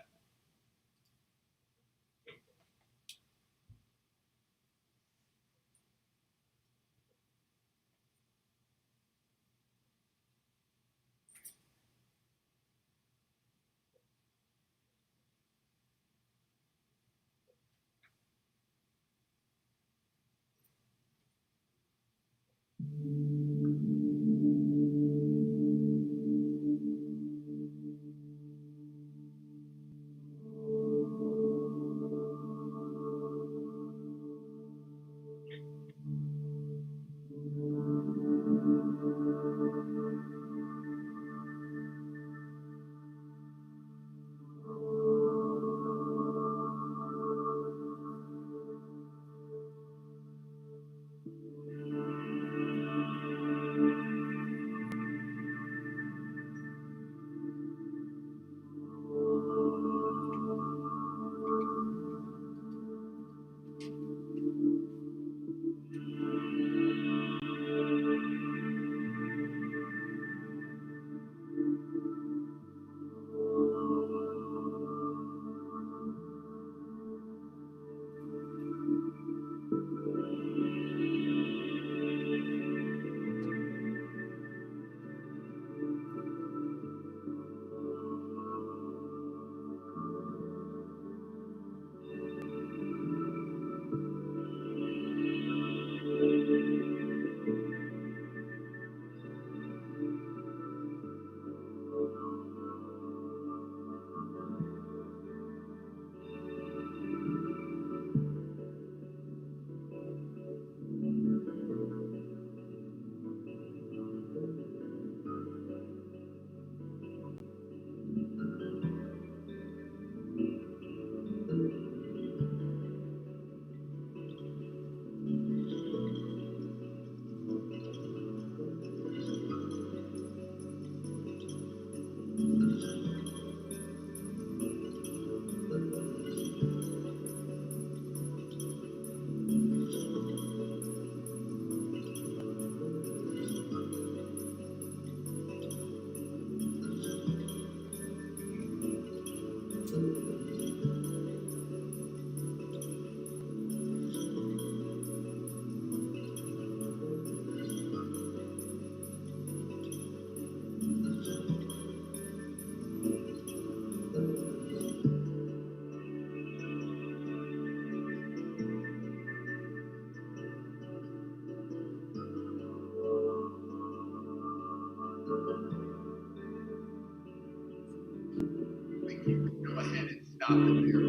P: dotted there.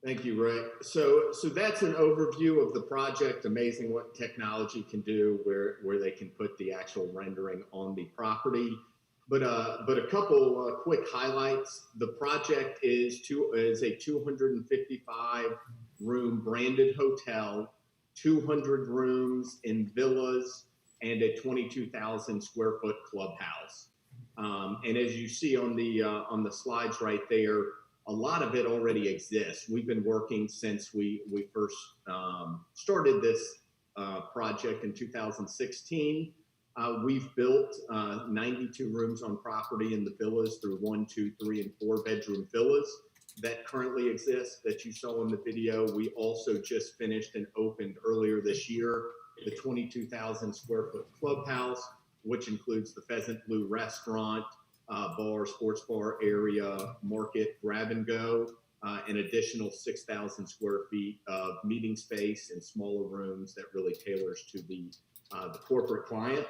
P: Thank you, Rick. So that's an overview of the project. Amazing what technology can do, where they can put the actual rendering on the property. But a couple quick highlights. The project is a 255 room branded hotel, 200 rooms in villas, and a 22,000 square foot clubhouse. And as you see on the slides right there, a lot of it already exists. We've been working since we first started this project in 2016. We've built 92 rooms on property in the villas through 1, 2, 3, and 4 bedroom villas that currently exist that you saw in the video. We also just finished and opened earlier this year the 22,000 square foot clubhouse, which includes the Pheasant Blue restaurant, bar, sports bar area, market, grab and go, an additional 6,000 square feet of meeting space and smaller rooms that really tailors to the corporate client.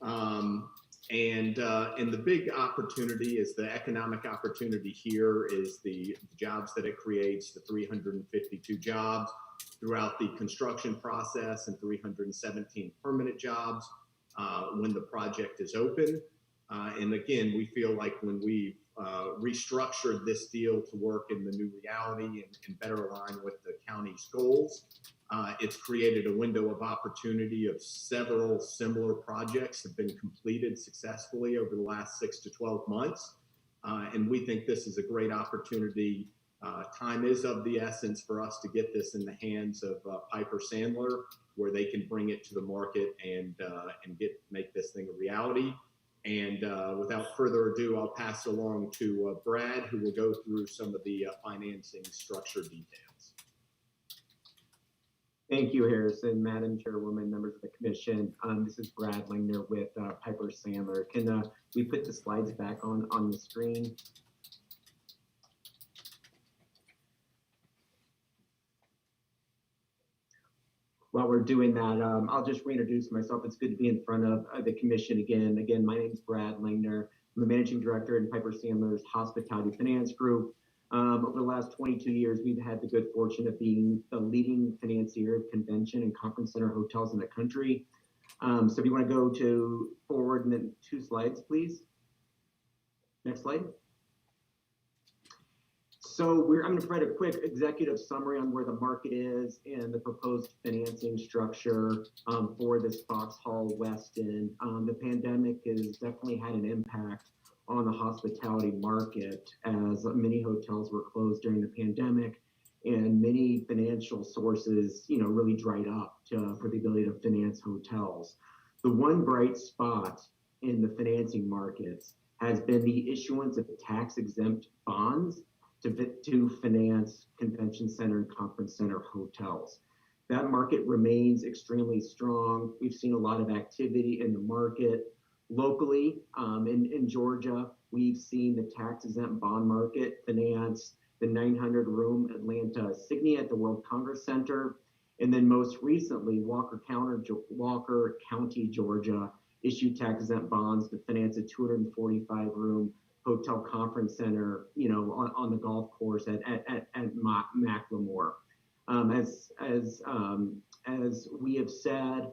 P: And the big opportunity is the economic opportunity here is the jobs that it creates, the 352 jobs throughout the construction process and 317 permanent jobs when the project is open. And again, we feel like when we restructured this deal to work in the new reality and better align with the county's goals, it's created a window of opportunity of several similar projects have been completed successfully over the last 6 to 12 months. And we think this is a great opportunity. Time is of the essence for us to get this in the hands of Piper Sandler, where they can bring it to the market and make this thing a reality. And without further ado, I'll pass along to Brad, who will go through some of the financing structure details.
Q: Thank you, Harrison, Madam Chairwoman, members of the commission. This is Brad Lingner with Piper Sandler. Can we put the slides back on the screen? While we're doing that, I'll just reintroduce myself. It's good to be in front of the commission again. Again, my name is Brad Lingner. I'm a managing director in Piper Sandler's Hospitality Finance Group. Over the last 22 years, we've had the good fortune of being the leading financier of convention and conference center hotels in the country. So if you want to go forward and then 2 slides, please. Next slide. So I'm going to provide a quick executive summary on where the market is and the proposed financing structure for this Foxhall Westin. The pandemic has definitely had an impact on the hospitality market as many hotels were closed during the pandemic and many financial sources, really dried up for the ability to finance hotels. The one bright spot in the financing markets has been the issuance of tax-exempt bonds to finance convention center and conference center hotels. That market remains extremely strong. We've seen a lot of activity in the market. Locally, in Georgia, we've seen the tax-exempt bond market finance the 900-room Atlanta Signia at the World Congress Center. And then most recently, Walker County, Georgia, issued tax-exempt bonds to finance a 245-room hotel conference center, on the golf course at Macklemore. As we have said,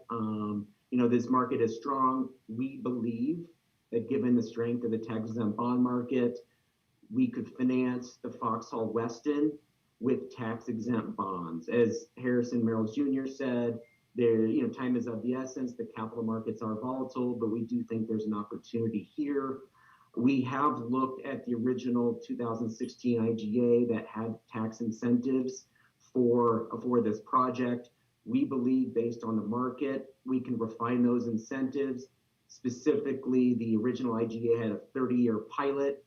Q: this market is strong. We believe that given the strength of the tax-exempt bond market, we could finance the Foxhall Westin with tax-exempt bonds. As Harrison Merrill Jr. said, time is of the essence. The capital markets are volatile, but we do think there's an opportunity here. We have looked at the original 2016 IGA that had tax incentives for this project. We believe based on the market, we can refine those incentives. Specifically, the original IGA had a 30-year pilot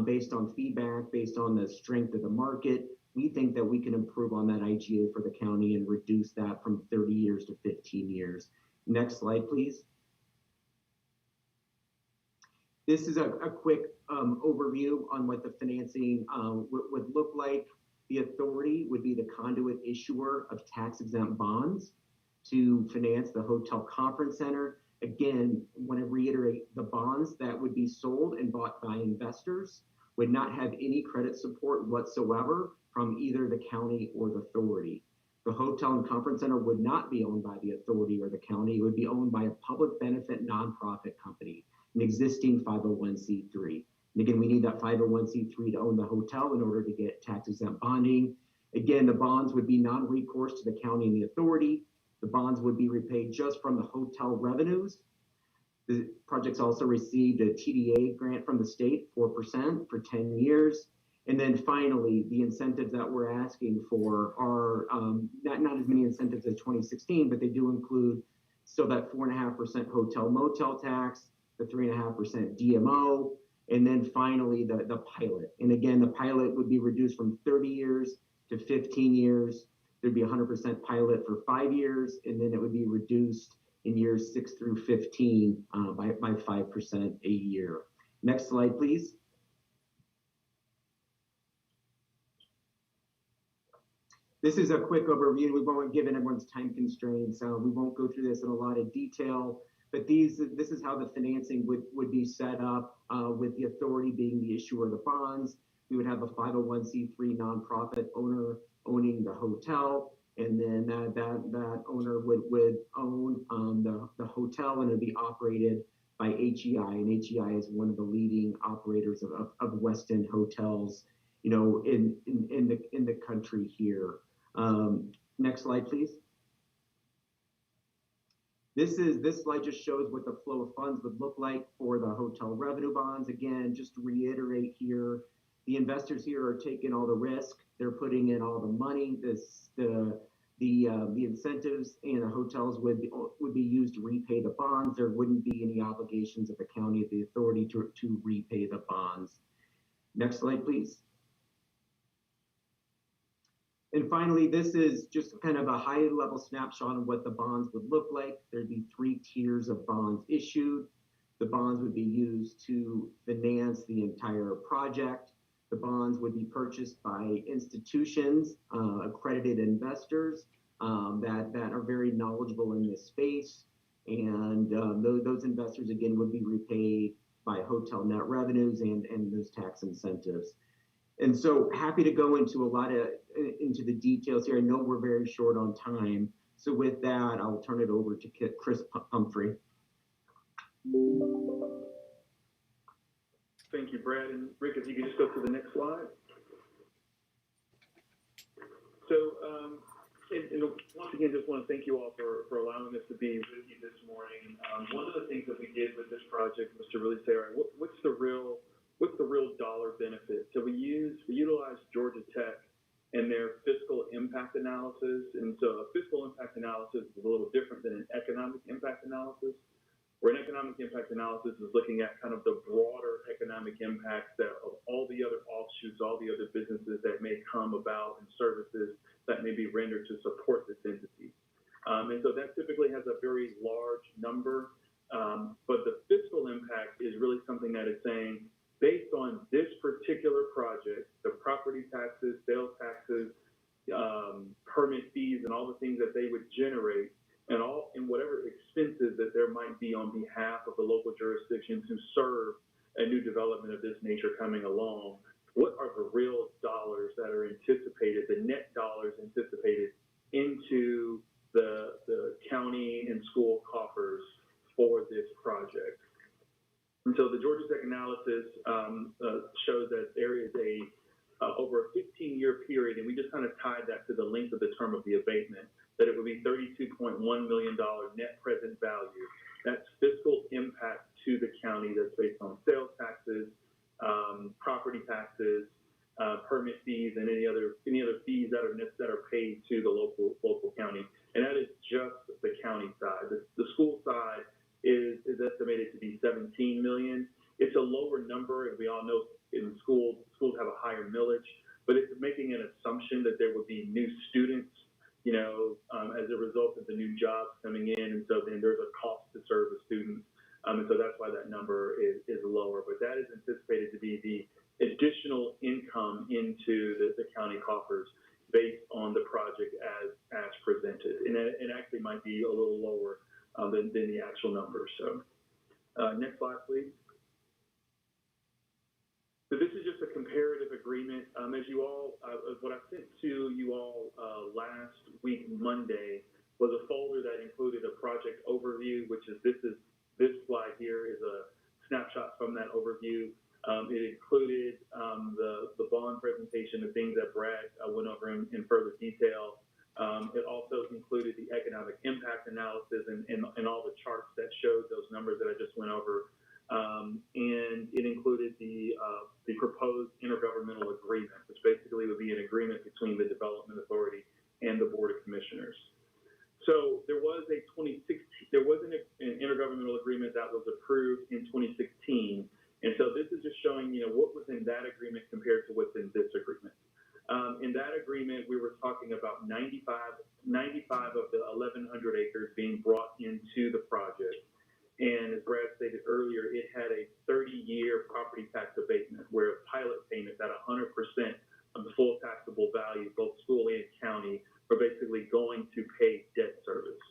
Q: based on feedback, based on the strength of the market. We think that we can improve on that IGA for the county and reduce that from 30 years to 15 years. Next slide, please. This is a quick overview on what the financing would look like. The authority would be the conduit issuer of tax-exempt bonds to finance the hotel conference center. Again, I want to reiterate, the bonds that would be sold and bought by investors would not have any credit support whatsoever from either the county or the authority. The hotel and conference center would not be owned by the authority or the county. It would be owned by a public benefit nonprofit company, an existing 501c3. And again, we need that 501c3 to own the hotel in order to get tax-exempt bonding. Again, the bonds would be non-recourse to the county and the authority. The bonds would be repaid just from the hotel revenues. The project's also received a TDA grant from the state, 4% for 10 years. And then finally, the incentives that we're asking for are not as many incentives as 2016, but they do include still that 4.5% hotel motel tax, the 3.5% DMO, and then finally the pilot. And again, the pilot would be reduced from 30 years to 15 years. There'd be 100% pilot for 5 years, and then it would be reduced in years 6 through 15 by 5% a year. Next slide, please. This is a quick overview. We won't, given everyone's time constraints, we won't go through this in a lot of detail, but this is how the financing would be set up with the authority being the issuer of the bonds. We would have a 501c3 nonprofit owner owning the hotel, and then that owner would own the hotel, and it would be operated by HEI, and HEI is one of the leading operators of West End hotels, you know, in the country here. Next slide, please. This slide just shows what the flow of funds would look like for the hotel revenue bonds. Again, just to reiterate here, the investors here are taking all the risk. They're putting in all the money. The incentives and the hotels would be used to repay the bonds. There wouldn't be any obligations of the county or the authority to repay the bonds. Next slide, please. And finally, this is just kind of a high-level snapshot of what the bonds would look like. There'd be 3 tiers of bonds issued. The bonds would be used to finance the entire project. The bonds would be purchased by institutions, accredited investors that are very knowledgeable in this space. And those investors, again, would be repaid by hotel net revenues and those tax incentives. And so happy to go into into the details here. I know we're very short on time. So with that, I'll turn it over to Chris Humphrey.
N: Thank you, Brad. And Rick, if you could just go to the next slide. So, and once again, just want to thank you all for allowing us to be with you this morning. One of the things that we did with this project was to really say, all right, what's the real dollar benefit? So we utilized Georgia Tech and their fiscal impact analysis. And so a fiscal impact analysis is a little different than an economic impact analysis, where an economic impact analysis is looking at kind of the broader economic impacts of all the other offshoots, all the other businesses that may come about and services that may be rendered to support this entity. And so that typically has a very large number, but the fiscal impact is really something that is saying, based on this particular project, the property taxes, sales taxes, permit fees, and all the things that they would generate, and whatever expenses that there might be on behalf of the local jurisdictions who serve a new development of this nature coming along, what are the real dollars that are anticipated, the net dollars anticipated into the county and school coffers for this project? And so the Georgia Tech analysis shows that there is over a 15-year period, and we just kind of tied that to the length of the term of the abatement, that it would be $32.1 million net present value. That's fiscal impact to the county that's based on sales taxes, property taxes, permit fees, and any other fees that are paid to the local county. And that is just the county side. The school side is estimated to be 17 million. It's a lower number, and we all know in schools have a higher millage, but it's making an assumption that there would be new students, as a result of the new jobs coming in, and so then there's a cost to serve a student, and so that's why that number is lower. But that is anticipated to be the additional income into the county coffers based on the project as presented, and it actually might be a little lower than the actual numbers. So, next slide, please. So this is just a comparative agreement. As you all, what I sent to you all last week, Monday, was a folder that included a project overview, which is this slide here is a snapshot from that overview. It included the bond presentation, the things that Brad went over in further detail. It also included the economic impact analysis and all the charts that showed those numbers that I just went over. And it included the proposed intergovernmental agreement, which basically would be an agreement between the Development Authority and the Board of Commissioners. So there was an intergovernmental agreement that was approved in 2016, and so this is just showing what was in that agreement compared to what's in this agreement. In that agreement, we were talking about 95 of the 1,100 acres being brought into the project. And as Brad stated earlier, it had a 30-year property tax abatement where pilot payments at 100% of the full taxable value, both school and county, were basically going to pay debt service.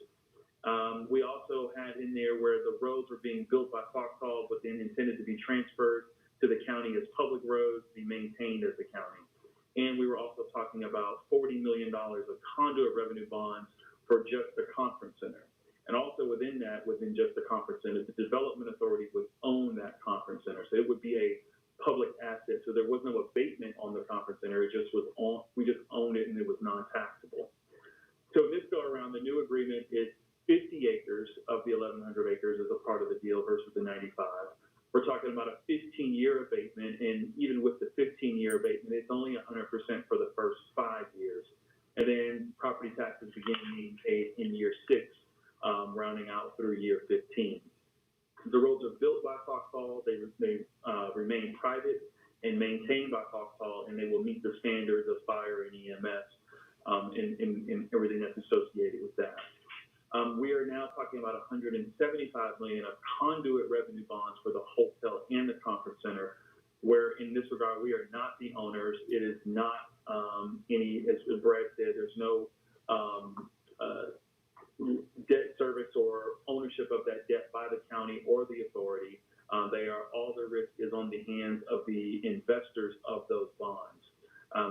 N: We also had in there where the roads were being built by Foxhall, but then intended to be transferred to the county as public roads, be maintained as the county. And we were also talking about $40 million of conduit revenue bonds for just the conference center. And also within just the conference center, the Development Authority would own that conference center. So it would be a public asset. So there was no abatement on the conference center. It just was we just owned it and it was non-taxable. So this go around, the new agreement is 50 acres of the 1,100 acres as a part of the deal versus the 95. We're talking about a 15-year abatement, and even with the 15-year abatement, it's only 100% for the first 5 years. And then property taxes begin being paid in year 6. Rounding out through year 15. The roads are built by Foxhall. They remain private and maintained by Foxhall, and they will meet the standards of fire and EMS and everything that's associated with that. We are now talking about $175 million of conduit revenue bonds for the hotel and the conference center, where in this regard, we are not the owners. It is not as Brad said, there's no debt service or ownership of that debt by the county or the authority. All the risk is on the hands of the investors of those bonds.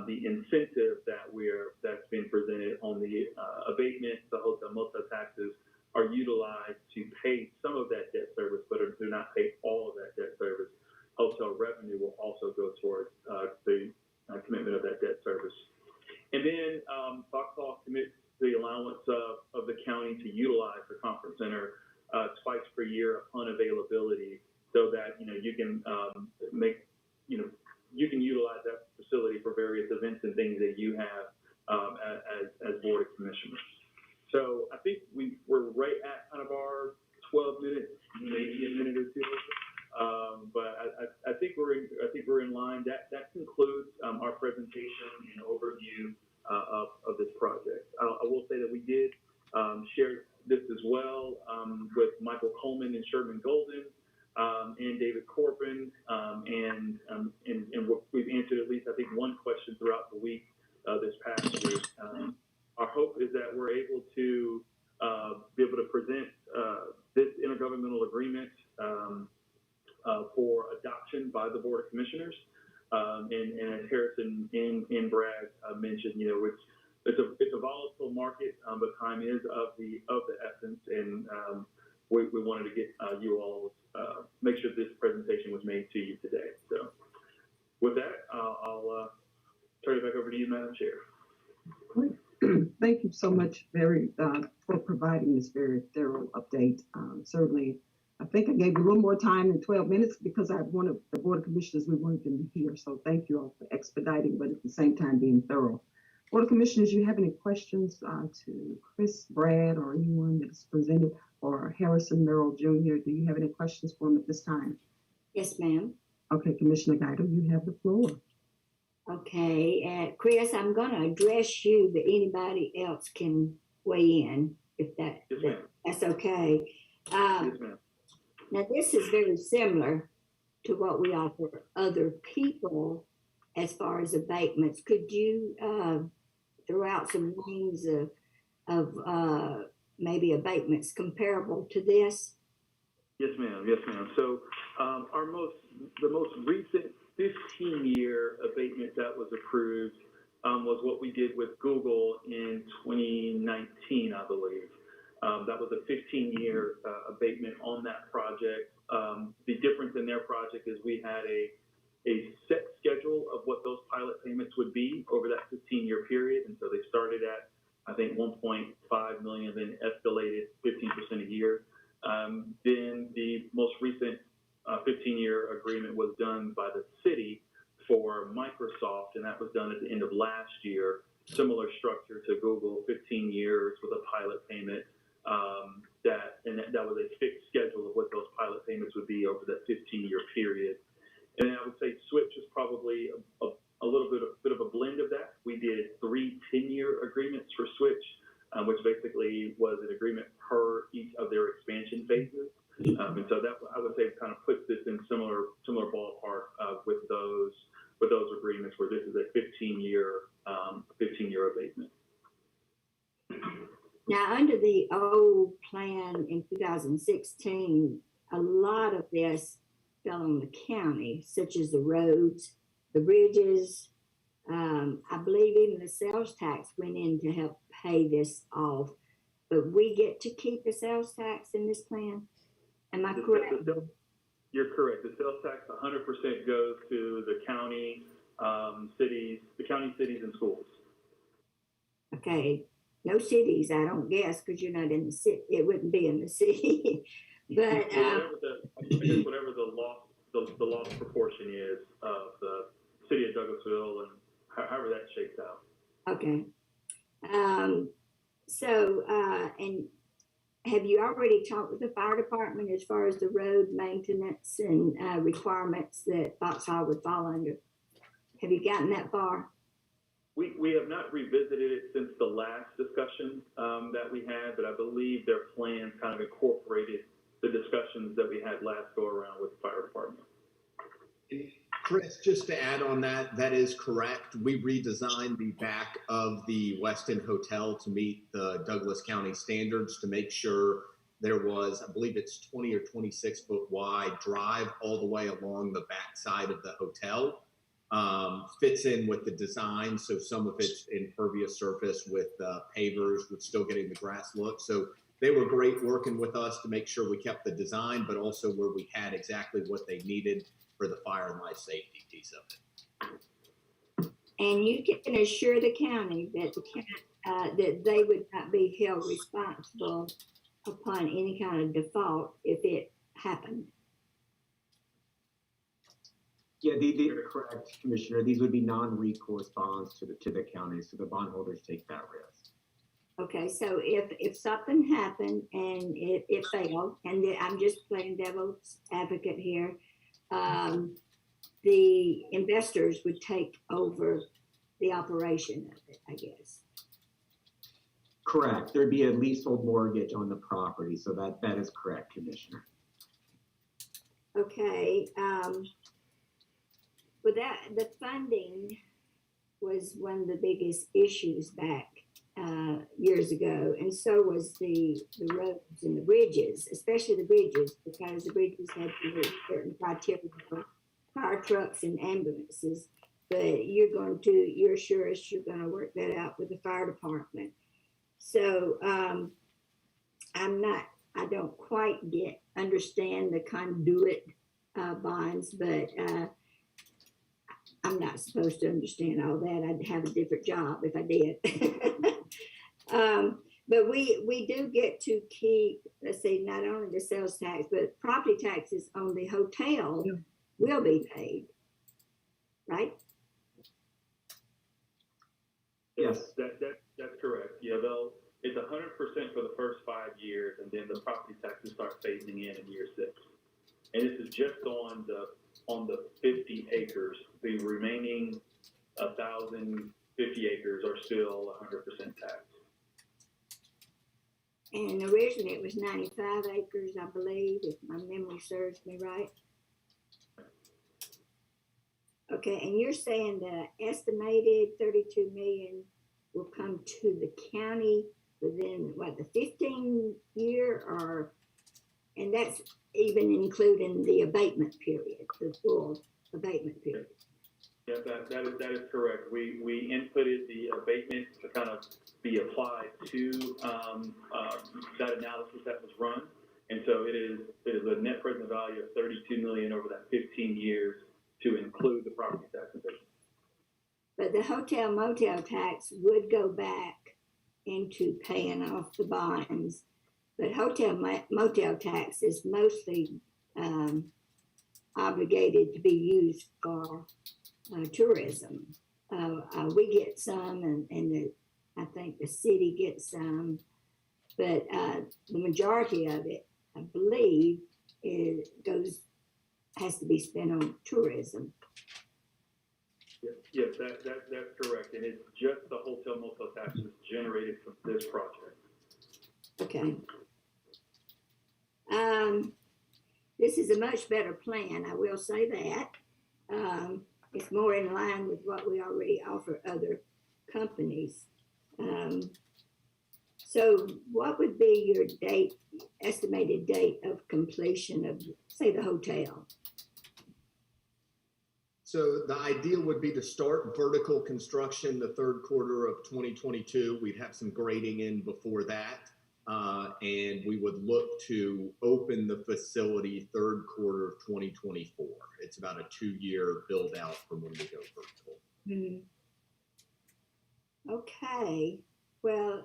N: The incentive that's been presented on the abatement, the hotel motel taxes are utilized to pay some of that debt service, but do not pay all of that debt service. Hotel revenue will also go towards the commitment of that debt service. And then Foxhall commits the allowance of the county to utilize the conference center twice per year upon availability, so that you can you can utilize that facility for various events and things that you have as Board of Commissioners. So I think we're right at kind of our 12 minutes, maybe a minute or two. But I think we're in line. That concludes our presentation and overview of this project. I will say that we did share this as well with Michael Coleman and Sherman Golden and David Corbin, and we've answered at least I think one question throughout the week this past week. Our hope is that we're able to be able to present this intergovernmental agreement for adoption by the Board of Commissioners. And as Harrison and Brad mentioned, it's a volatile market, but time is of the essence, and we wanted to get you all make sure this presentation was made to you today. So with that, I'll turn it back over to you, Madam Chair.
B: Great. Thank you so much, for providing this very thorough update. Certainly I think I gave you a little more time than 12 minutes because I wanted the Board of Commissioners, we wanted them to hear. So thank you all for expediting, but at the same time being thorough. Board of Commissioners, you have any questions to Chris, Brad, or anyone that is presented, or Harrison Merrill Jr.? Do you have any questions for him at this time?
R: Yes, ma'am.
B: Okay, Commissioner Guido, you have the floor.
R: Okay, Chris, I'm going to address you, but anybody else can weigh in if that's okay.
N: Yes, ma'am.
R: Now, this is very similar to what we offer other people as far as abatements. Could you throw out some names of maybe abatements comparable to this?
N: Yes, ma'am. Yes, ma'am. So the most recent 15-year abatement that was approved was what we did with Google in 2019, I believe. That was a 15-year abatement on that project. The difference in their project is we had a set schedule of what those pilot payments would be over that 15-year period. And so they started at, I think, 1.5 million, then escalated 15% a year. Then the most recent 15-year agreement was done by the city for Microsoft, and that was done at the end of last year. Similar structure to Google, 15 years with a pilot payment. That was a fixed schedule of what those pilot payments would be over that 15-year period. And I would say Switch is probably a little bit of a blend of that. We did 3 10-year agreements for Switch, which basically was an agreement per each of their expansion phases. And so that, I would say, kind of puts this in similar ballpark with those agreements, where this is a 15-year abatement.
R: Now, under the old plan in 2016, a lot of this fell on the county, such as the roads, the bridges. I believe even the sales tax went in to help pay this off. But we get to keep the sales tax in this plan? Am I correct?
N: You're correct. The sales tax 100% goes to the county, cities, and schools.
R: Okay. No cities, I don't guess, because you're not in the city. It wouldn't be in the city. But
N: whatever the loss proportion is of the city of Douglasville, and however that shakes out.
R: Okay. And have you already talked with the fire department as far as the road maintenance and requirements that Foxhall would fall under? Have you gotten that far?
N: We have not revisited it since the last discussion that we had, but I believe their plan kind of incorporated the discussions that we had last go around with the fire department.
P: Chris, just to add on that, that is correct. We redesigned the back of the Westin Hotel to meet the Douglas County standards to make sure there was, I believe it's 20 or 26 foot wide drive all the way along the back side of the hotel. Fits in with the design, so some of it's impervious surface with pavers, with still getting the grass look. So they were great working with us to make sure we kept the design, but also where we had exactly what they needed for the fire and life safety piece of it.
R: And you can assure the county that that they would not be held responsible upon any kind of default if it happened.
Q: Yeah, you're correct, Commissioner. These would be non-recourse bonds to the county, so the bondholders take that risk.
R: Okay, so if something happened and it failed, and I'm just playing devil's advocate here, the investors would take over the operation of it, I guess.
Q: Correct. Thered be a leasehold mortgage on the property, so that is correct, Commissioner.
R: Okay. With that, the funding was one of the biggest issues back years ago, and so was the roads and the bridges, especially the bridges, because the bridges had to meet certain criteria for fire trucks and ambulances. But you're sure as you're going to work that out with the fire department. So I don't quite understand the conduit bonds, but I'm not supposed to understand all that. I'd have a different job if I did. But we do get to keep, let's see, not only the sales tax, but property taxes on the hotel will be paid, right?
N: Yes, that's correct. Yeah, it's 100% for the first 5 years, and then the property taxes start phasing in year 6. And this is just on the 50 acres. The remaining 1,050 acres are still 100% tax.
R: And originally it was 95 acres, I believe, if my memory serves me right. Okay, and you're saying the estimated 32 million will come to the county within what, the 15-year, or, and that's even including the abatement period, the full abatement period.
N: Yeah, that is correct. We inputted the abatement to kind of be applied to that analysis that was run, and so it is a net present value of 32 million over that 15 years to include the property tax abatement.
R: But the hotel motel tax would go back into paying off the bonds. But hotel motel tax is mostly obligated to be used for tourism. We get some, and I think the city gets some, but the majority of it, I believe, has to be spent on tourism.
N: Yes, that's correct, and it's just the hotel motel taxes generated from this project.
R: Okay. This is a much better plan, I will say that. It's more in line with what we already offer other companies. So what would be your estimated date of completion of, say, the hotel?
P: So the idea would be to start vertical construction the third quarter of 2022. We'd have some grading in before that. And we would look to open the facility third quarter of 2024. It's about a 2-year build out from when we go vertical.
R: Mm-hmm. Okay. Well,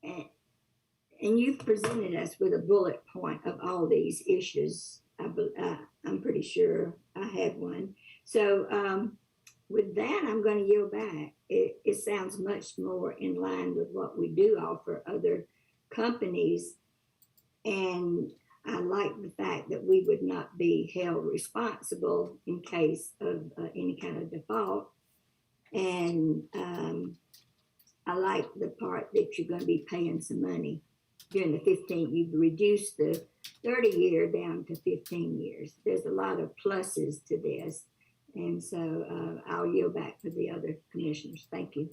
R: and you've presented us with a bullet point of all these issues. I'm pretty sure I had one. So with that, I'm going to yield back. It sounds much more in line with what we do offer other companies. And I like the fact that we would not be held responsible in case of any kind of default. And I like the part that you're going to be paying some money during the 15. You've reduced the 30-year down to 15 years. There's a lot of pluses to this. And so I'll yield back to the other commissioners. Thank you.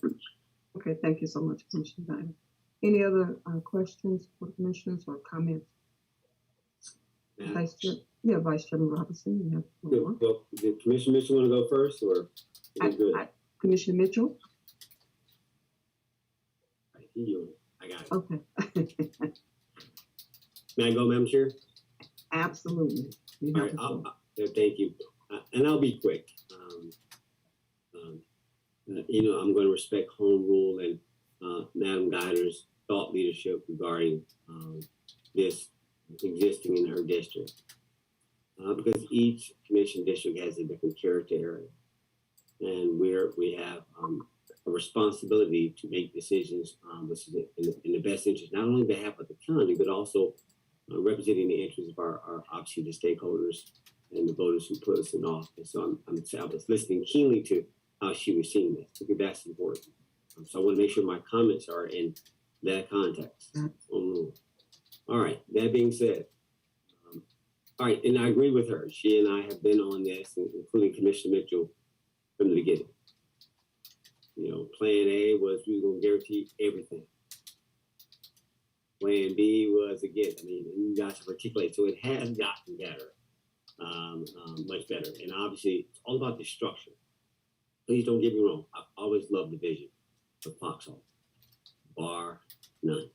B: Okay, thank you so much, Commissioner Bynum. Any other questions for commissioners or comments? Vice Chairman Robinson, you have the floor.
C: Well, did Commissioner Mitchell want to go first, or
B: Commissioner Mitchell?
C: I got it.
B: Okay.
C: May I go, Madam Chair?
B: Absolutely.
C: All right, thank you. And I'll be quick. I'm going to respect home rule and Madam Guider's thought leadership regarding this existing in her district. Because each commission district has a different character area. And we have a responsibility to make decisions which is in the best interest, not only on behalf of the county, but also representing the interests of our obviously the stakeholders and the voters who put us in office. So I was listening keenly to how she was seeing this, because that's important. So I want to make sure my comments are in that context. All right, that being said, all right, and I agree with her. She and I have been on this, including Commissioner Mitchell, from the beginning. Plan A was we were going to guarantee everything. Plan B was, again, you guys have articulated, so it has gotten better, much better. And obviously, it's all about the structure. Please don't get me wrong. I've always loved the vision of Foxhall, bar none.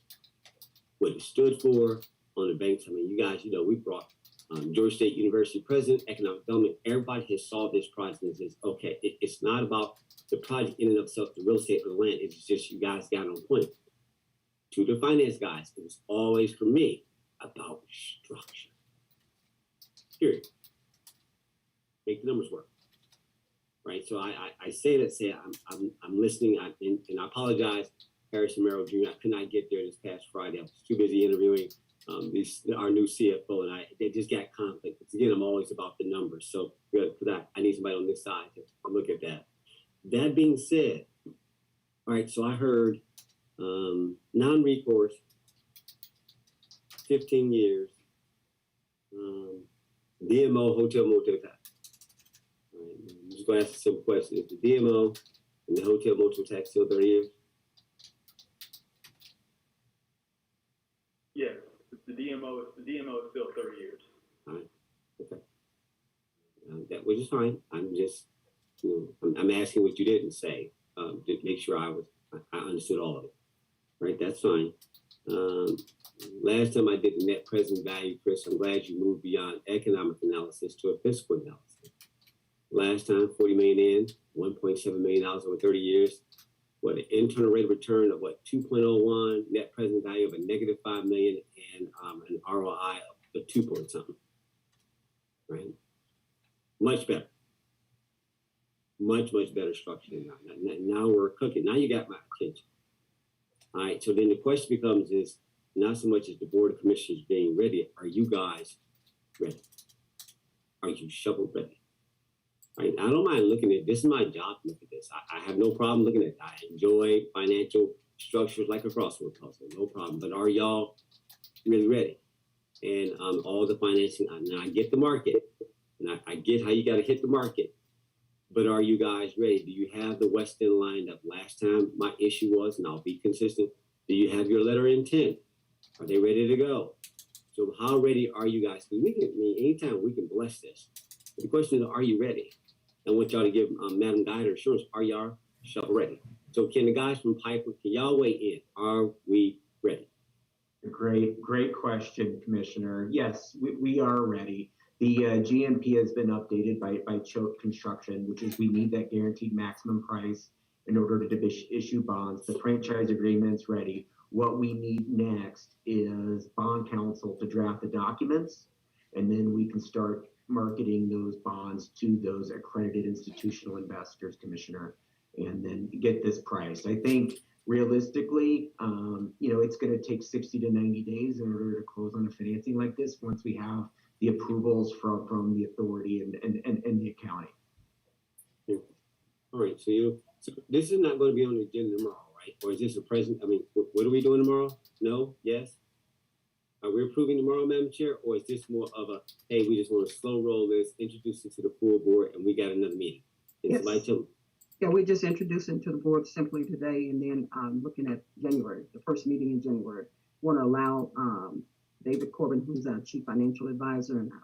C: What it stood for on the banks, you guys, we brought Georgia State University president, economic development. Everybody has saw this project and says, okay, it's not about the project in and of itself, the real estate or the land, it's just you guys got on point. To the finance guys, it was always for me about structure. Period. Make the numbers work. Right. So I say I'm listening. And I apologize, Harrison Merrill Jr. I could not get there this past Friday. I was too busy interviewing our new CFO, and they just got conflict. Because again, I'm always about the numbers. So good for that. I need somebody on this side to look at that. That being said, all right. So I heard non-recourse, 15 years, DMO, hotel, motel tax. I'm just going to ask a simple question. Is the DMO and the hotel motel tax still 30 years?
N: Yes, the DMO is still 30 years.
C: All right. Okay. That which is fine. I'm just, I'm asking what you didn't say to make sure I understood all of it. Right. That's fine. Last time I did the net present value, Chris, I'm glad you moved beyond economic analysis to a fiscal analysis. Last time, 40 million in, $1.7 million over 30 years. What an internal rate of return of 2.01, net present value of a negative 5 million, and an ROI of 2 point something. Right? Much better. Much better structure than that. Now we're cooking. Now you got my attention. All right. So then the question becomes is not so much as the Board of Commissioners being ready. Are you guys ready? Are you shovel ready? Right? I don't mind looking at this. Is my job to look at this. I have no problem looking at it. I enjoy financial structures like a crossword puzzle. No problem. But are y'all really ready? And all the financing, and I get the market, and I get how you got to hit the market. But are you guys ready? Do you have the West End lined up? Last time my issue was, and I'll be consistent, do you have your letter of intent? Are they ready to go? So how ready are you guys? Because anytime we can bless this. But the question is, are you ready? I want y'all to give Madam Guide assurance, are y'all shovel ready? So can the guys from Piper, can y'all weigh in? Are we ready?
Q: Great question, Commissioner. Yes, we are ready. The GMP has been updated by Choate Construction, which is we need that guaranteed maximum price in order to issue bonds. The franchise agreement's ready. What we need next is bond counsel to draft the documents, and then we can start marketing those bonds to those accredited institutional investors, Commissioner, and then get this priced. I think realistically, it's going to take 60 to 90 days in order to close on a financing like this once we have the approvals from the authority and the accounting.
C: Yeah. All right, so this is not going to be on the agenda tomorrow, right? Or is this a present? I mean, what are we doing tomorrow? No? Yes? Are we approving tomorrow, Madam Chair? Or is this more of a, hey, we just want to slow roll this, introduce it to the full board, and we got another meeting?
B: Yes.
C: Somebody
B: Yeah, we're just introducing to the board simply today, and then looking at January, the first meeting in January. Want to allow David Corbin, who's our chief financial advisor, and our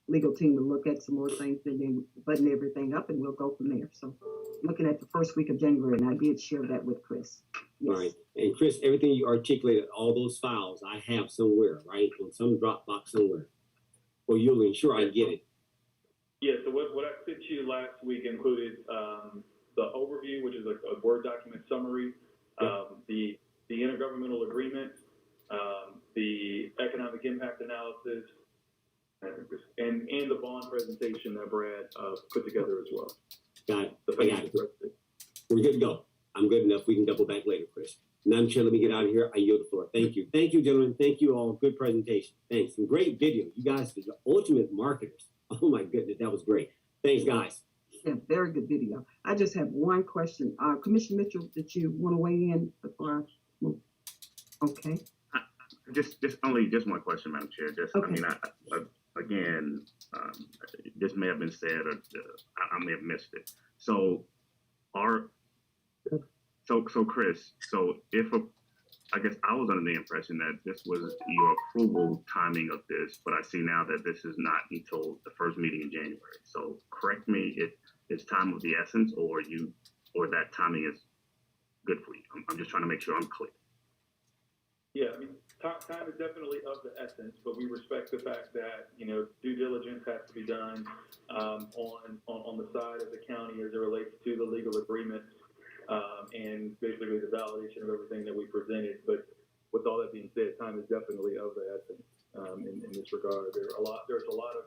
B: legal team to look at some more things, and then button everything up, and we'll go from there. So looking at the first week of January, and I did share that with Chris. Yes.
C: All right. And Chris, everything you articulated, all those files I have somewhere, right? On some Dropbox somewhere. Or you'll ensure I get it.
N: Yeah, so what I sent you last week included the overview, which is a Word document summary, the intergovernmental agreement, the economic impact analysis, and the bond presentation that Brad put together as well.
C: Got it. I got it. We're good to go. I'm good enough. We can double back later, Chris. Madam Chair, let me get out of here. I yield the floor. Thank you. Thank you, gentlemen. Thank you all. Good presentation. Thanks. Some great video. You guys are the ultimate marketers. Oh my goodness, that was great. Thanks, guys.
B: Yeah, very good video. I just have one question. Commissioner Mitchell, did you want to weigh in before I move? Okay.
G: Just one question, Madam Chair.
B: Okay.
G: Again, this may have been said, or I may have missed it. So Chris, I guess I was under the impression that this was your approval timing of this, but I see now that this is not until the first meeting in January. So correct me if it's time of the essence, or that timing is good for you. I'm just trying to make sure I'm clear.
N: Yeah, I mean, Time is definitely of the essence, but we respect the fact that, you know, due diligence has to be done on the side of the county as it relates to the legal agreements and basically the validation of everything that we presented. But with all that being said, time is definitely of the essence in this regard. There's a lot of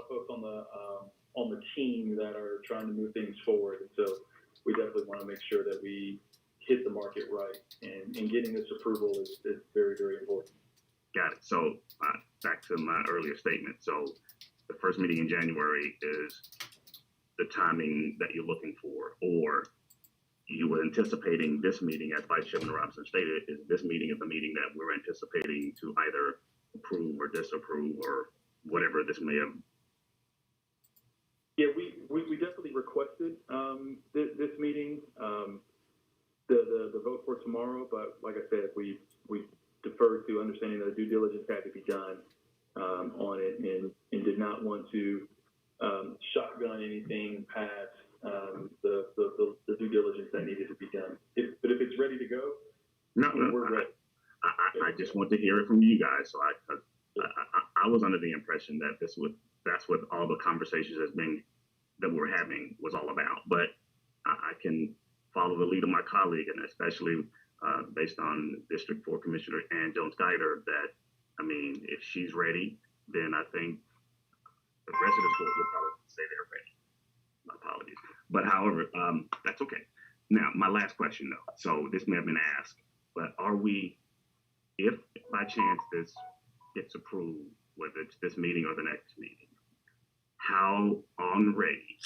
N: folks on the team that are trying to move things forward, and so we definitely want to make sure that we hit the market right, and getting this approval is very, very important.
G: Got it. So back to my earlier statement. So the first meeting in January is the timing that you're looking for, or you were anticipating this meeting, as Vice Chairman Robinson stated, is this meeting is the meeting that we're anticipating to either approve or disapprove or whatever this may have.
N: Yeah, we definitely requested this meeting. The vote for tomorrow, but like I said, we deferred to understanding that due diligence had to be done on it, and did not want to shotgun anything past the due diligence that needed to be done. But if it's ready to go, we're ready.
G: I just want to hear it from you guys. So I was under the impression that that's what all the conversations that we're having was all about. But I can follow the lead of my colleague, and especially based on District 4 Commissioner Ann Jones-Geider, that, I mean, if she's ready, then I think the residents will probably say they're ready. My apologies. But however, that's okay. Now, my last question though, so this may have been asked, but are we, if by chance this gets approved, whether it's this meeting or the next meeting, how on ready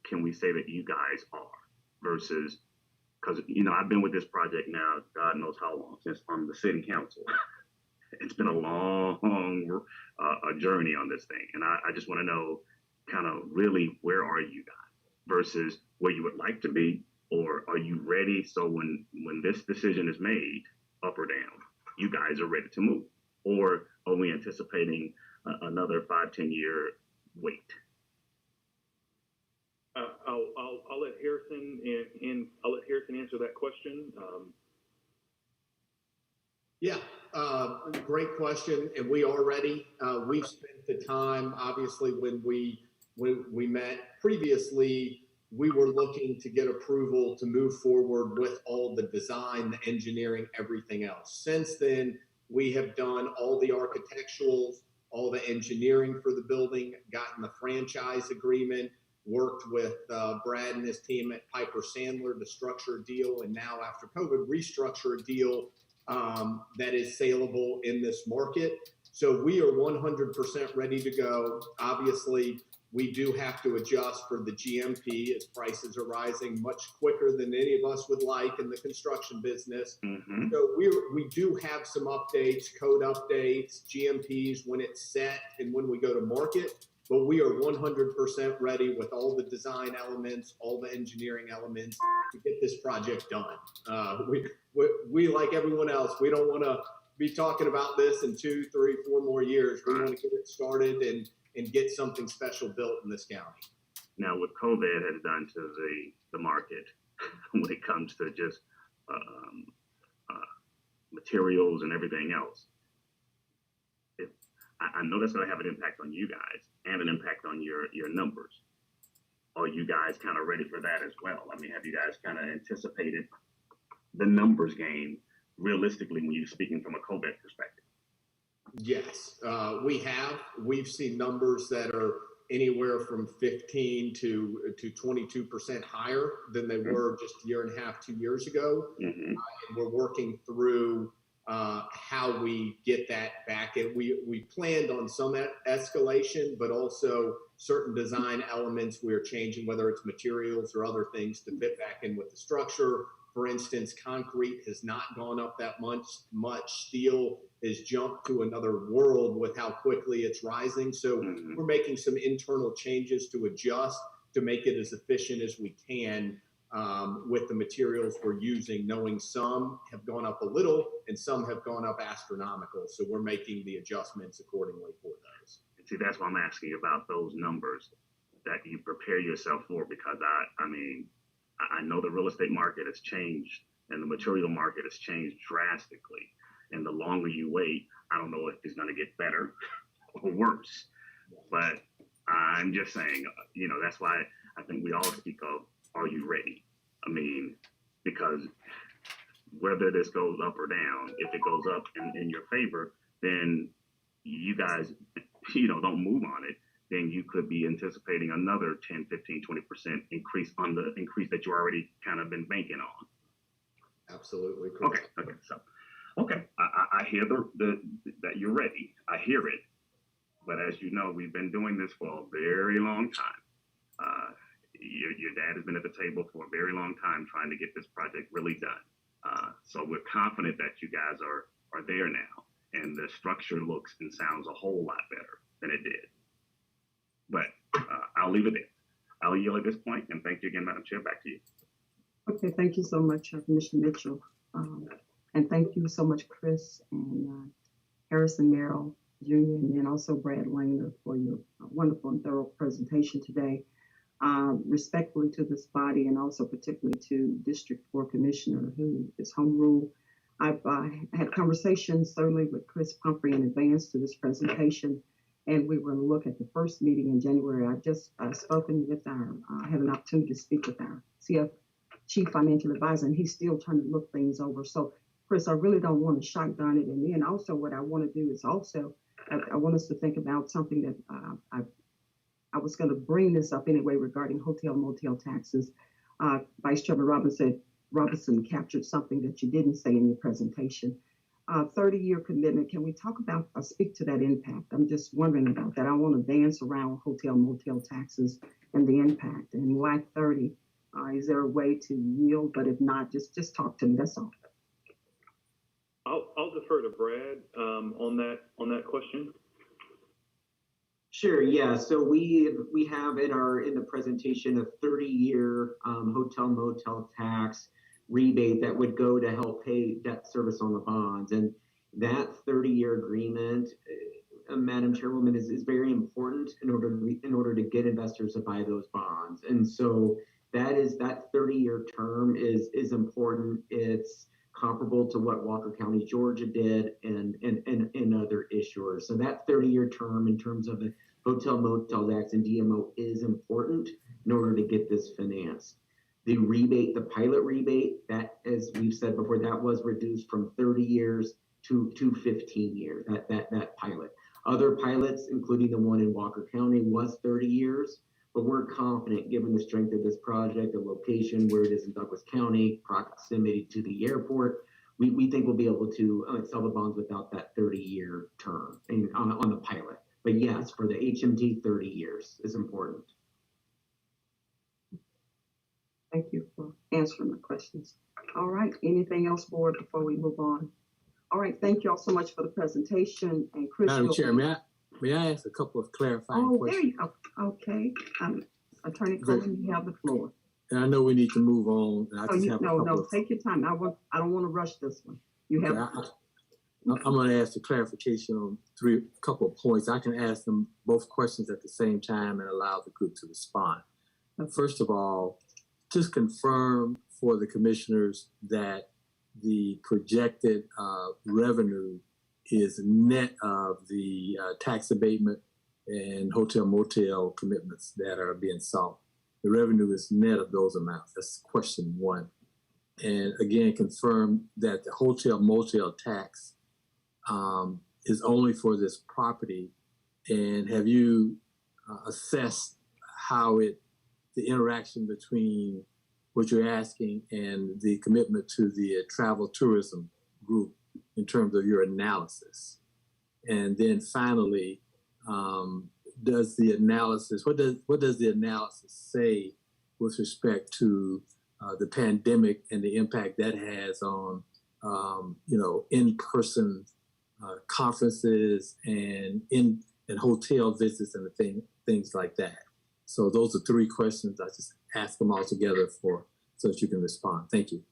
G: can we say that you guys are? Versus, because, you know, I've been with this project now, God knows how long, since I'm the city council. It's been a long journey on this thing. And I just want to know kind of really, where are you guys versus where you would like to be, or are you ready? So when this decision is made, up or down, you guys are ready to move, or are we anticipating another 5-10 year wait?
N: I'll let Harrison and I'll let Harrison answer that question.
P: Yeah, great question, and we are ready. We've spent the time, obviously, when we met previously, we were looking to get approval to move forward with all the design, the engineering, everything else. Since then, we have done all the architecturals, all the engineering for the building, gotten the franchise agreement, worked with Brad and his team at Piper Sandler to structure a deal, and now after COVID, restructure a deal that is saleable in this market. So we are 100% ready to go. Obviously, we do have to adjust for the GMP as prices are rising much quicker than any of us would like in the construction business. Mm-hmm. So we do have some updates, code updates, GMPs when it's set and when we go to market. But we are 100% ready with all the design elements, all the engineering elements to get this project done. We like everyone else, we don't want to be talking about this in 2, 3, 4 more years. We want to get it started and get something special built in this county.
G: Now, what COVID has done to the market when it comes to just materials and everything else, I know that's going to have an impact on you guys and an impact on your numbers. Are you guys kind of ready for that as well? I mean, have you guys kind of anticipated the numbers game realistically when you're speaking from a COVID perspective?
P: Yes, we have. We've seen numbers that are anywhere from 15 to 22% higher than they were just a year and a half, 2 years ago. Mm-hmm. And we're working through how we get that back. And we planned on some escalation, but also certain design elements we're changing, whether it's materials or other things to fit back in with the structure. For instance, concrete has not gone up that much. Steel has jumped to another world with how quickly it's rising. So we're making some internal changes to adjust to make it as efficient as we can with the materials we're using, knowing some have gone up a little and some have gone up astronomical. So we're making the adjustments accordingly for those.
G: And see, that's why I'm asking about those numbers that you prepare yourself for, because I mean, I know the real estate market has changed and the material market has changed drastically. And the longer you wait, I don't know if it's going to get better or worse. But I'm just saying, you know, that's why I think we all speak of, are you ready? I mean, because whether this goes up or down, if it goes up in your favor, then you guys, you know, don't move on it, then you could be anticipating another 10, 15, 20% increase on the increase that you already kind of been banking on.
P: Absolutely. Correct.
G: Okay. So, I hear that you're ready. I hear it. But as you know, we've been doing this for a very long time. Your dad has been at the table for a very long time trying to get this project really done. So we're confident that you guys are there now, and the structure looks and sounds a whole lot better than it did. But I'll leave it there. I'll yield at this point, and thank you again, Madam Chair. Back to you.
B: Okay, thank you so much, Commissioner Mitchell. And thank you so much, Chris and Harrison Merrill Jr., and then also Brad Wayner for your wonderful and thorough presentation today. Respectfully to this body, and also particularly to District 4 Commissioner, who is home rule. I've had conversations certainly with Chris Pumphrey in advance to this presentation, and we were going to look at the first meeting in January. I've just spoken with had an opportunity to speak with our Chief Financial Advisor, and he's still trying to look things over. So, Chris, I really don't want to shotgun it. And then also what I want to do is also, I want us to think about something that I was going to bring this up anyway regarding hotel motel taxes. Vice Chairman Robinson captured something that you didn't say in your presentation. 30-year commitment. Can we talk about, speak to that impact? I'm just wondering about that. I want to dance around hotel motel taxes and the impact, and why 30? Is there a way to yield? But if not, just talk to me. That's all.
N: I'll defer to Brad on that question.
Q: Sure. Yeah. So we have in the presentation a 30-year hotel motel tax rebate that would go to help pay debt service on the bonds, and that 30-year agreement, Madam Chairwoman, is very important in order to get investors to buy those bonds. And so that 30-year term is important. It's comparable to what Walker County, Georgia did and other issuers. So that 30-year term in terms of the hotel motel tax and DMO is important in order to get this financed. The rebate, the pilot rebate, that, as we've said before, that was reduced from 30 years to 15 years, that pilot. Other pilots, including the one in Walker County, was 30 years. But we're confident, given the strength of this project, the location where it is in Douglas County, proximity to the airport, we think we'll be able to sell the bonds without that 30-year term on the pilot. But yes, for the HMT, 30 years is important.
B: Thank you for answering my questions. All right, anything else, board, before we move on? All right, thank you all so much for the presentation. And Chris,
S: Madam Chair, may I ask a couple of clarifying questions?
B: There you go. Okay. Attorney Coleman, you have the floor.
S: And I know we need to move on. And I just have
B: take your time. I don't want to rush this one. You have.
S: I'm going to ask a clarification on a couple of points. I can ask them both questions at the same time and allow the group to respond. First of all, just confirm for the commissioners that the projected revenue is net of the tax abatement and hotel motel commitments that are being sought. The revenue is net of those amounts. That's question one. And again, confirm that the hotel motel tax is only for this property. And have you assessed how the interaction between what you're asking and the commitment to the travel tourism group in terms of your analysis? And then finally, does the analysis, what does the analysis say with respect to the pandemic and the impact that has on, in-person conferences and hotel visits and things like that? So those are three questions. I just ask them all together so that you can respond. Thank you.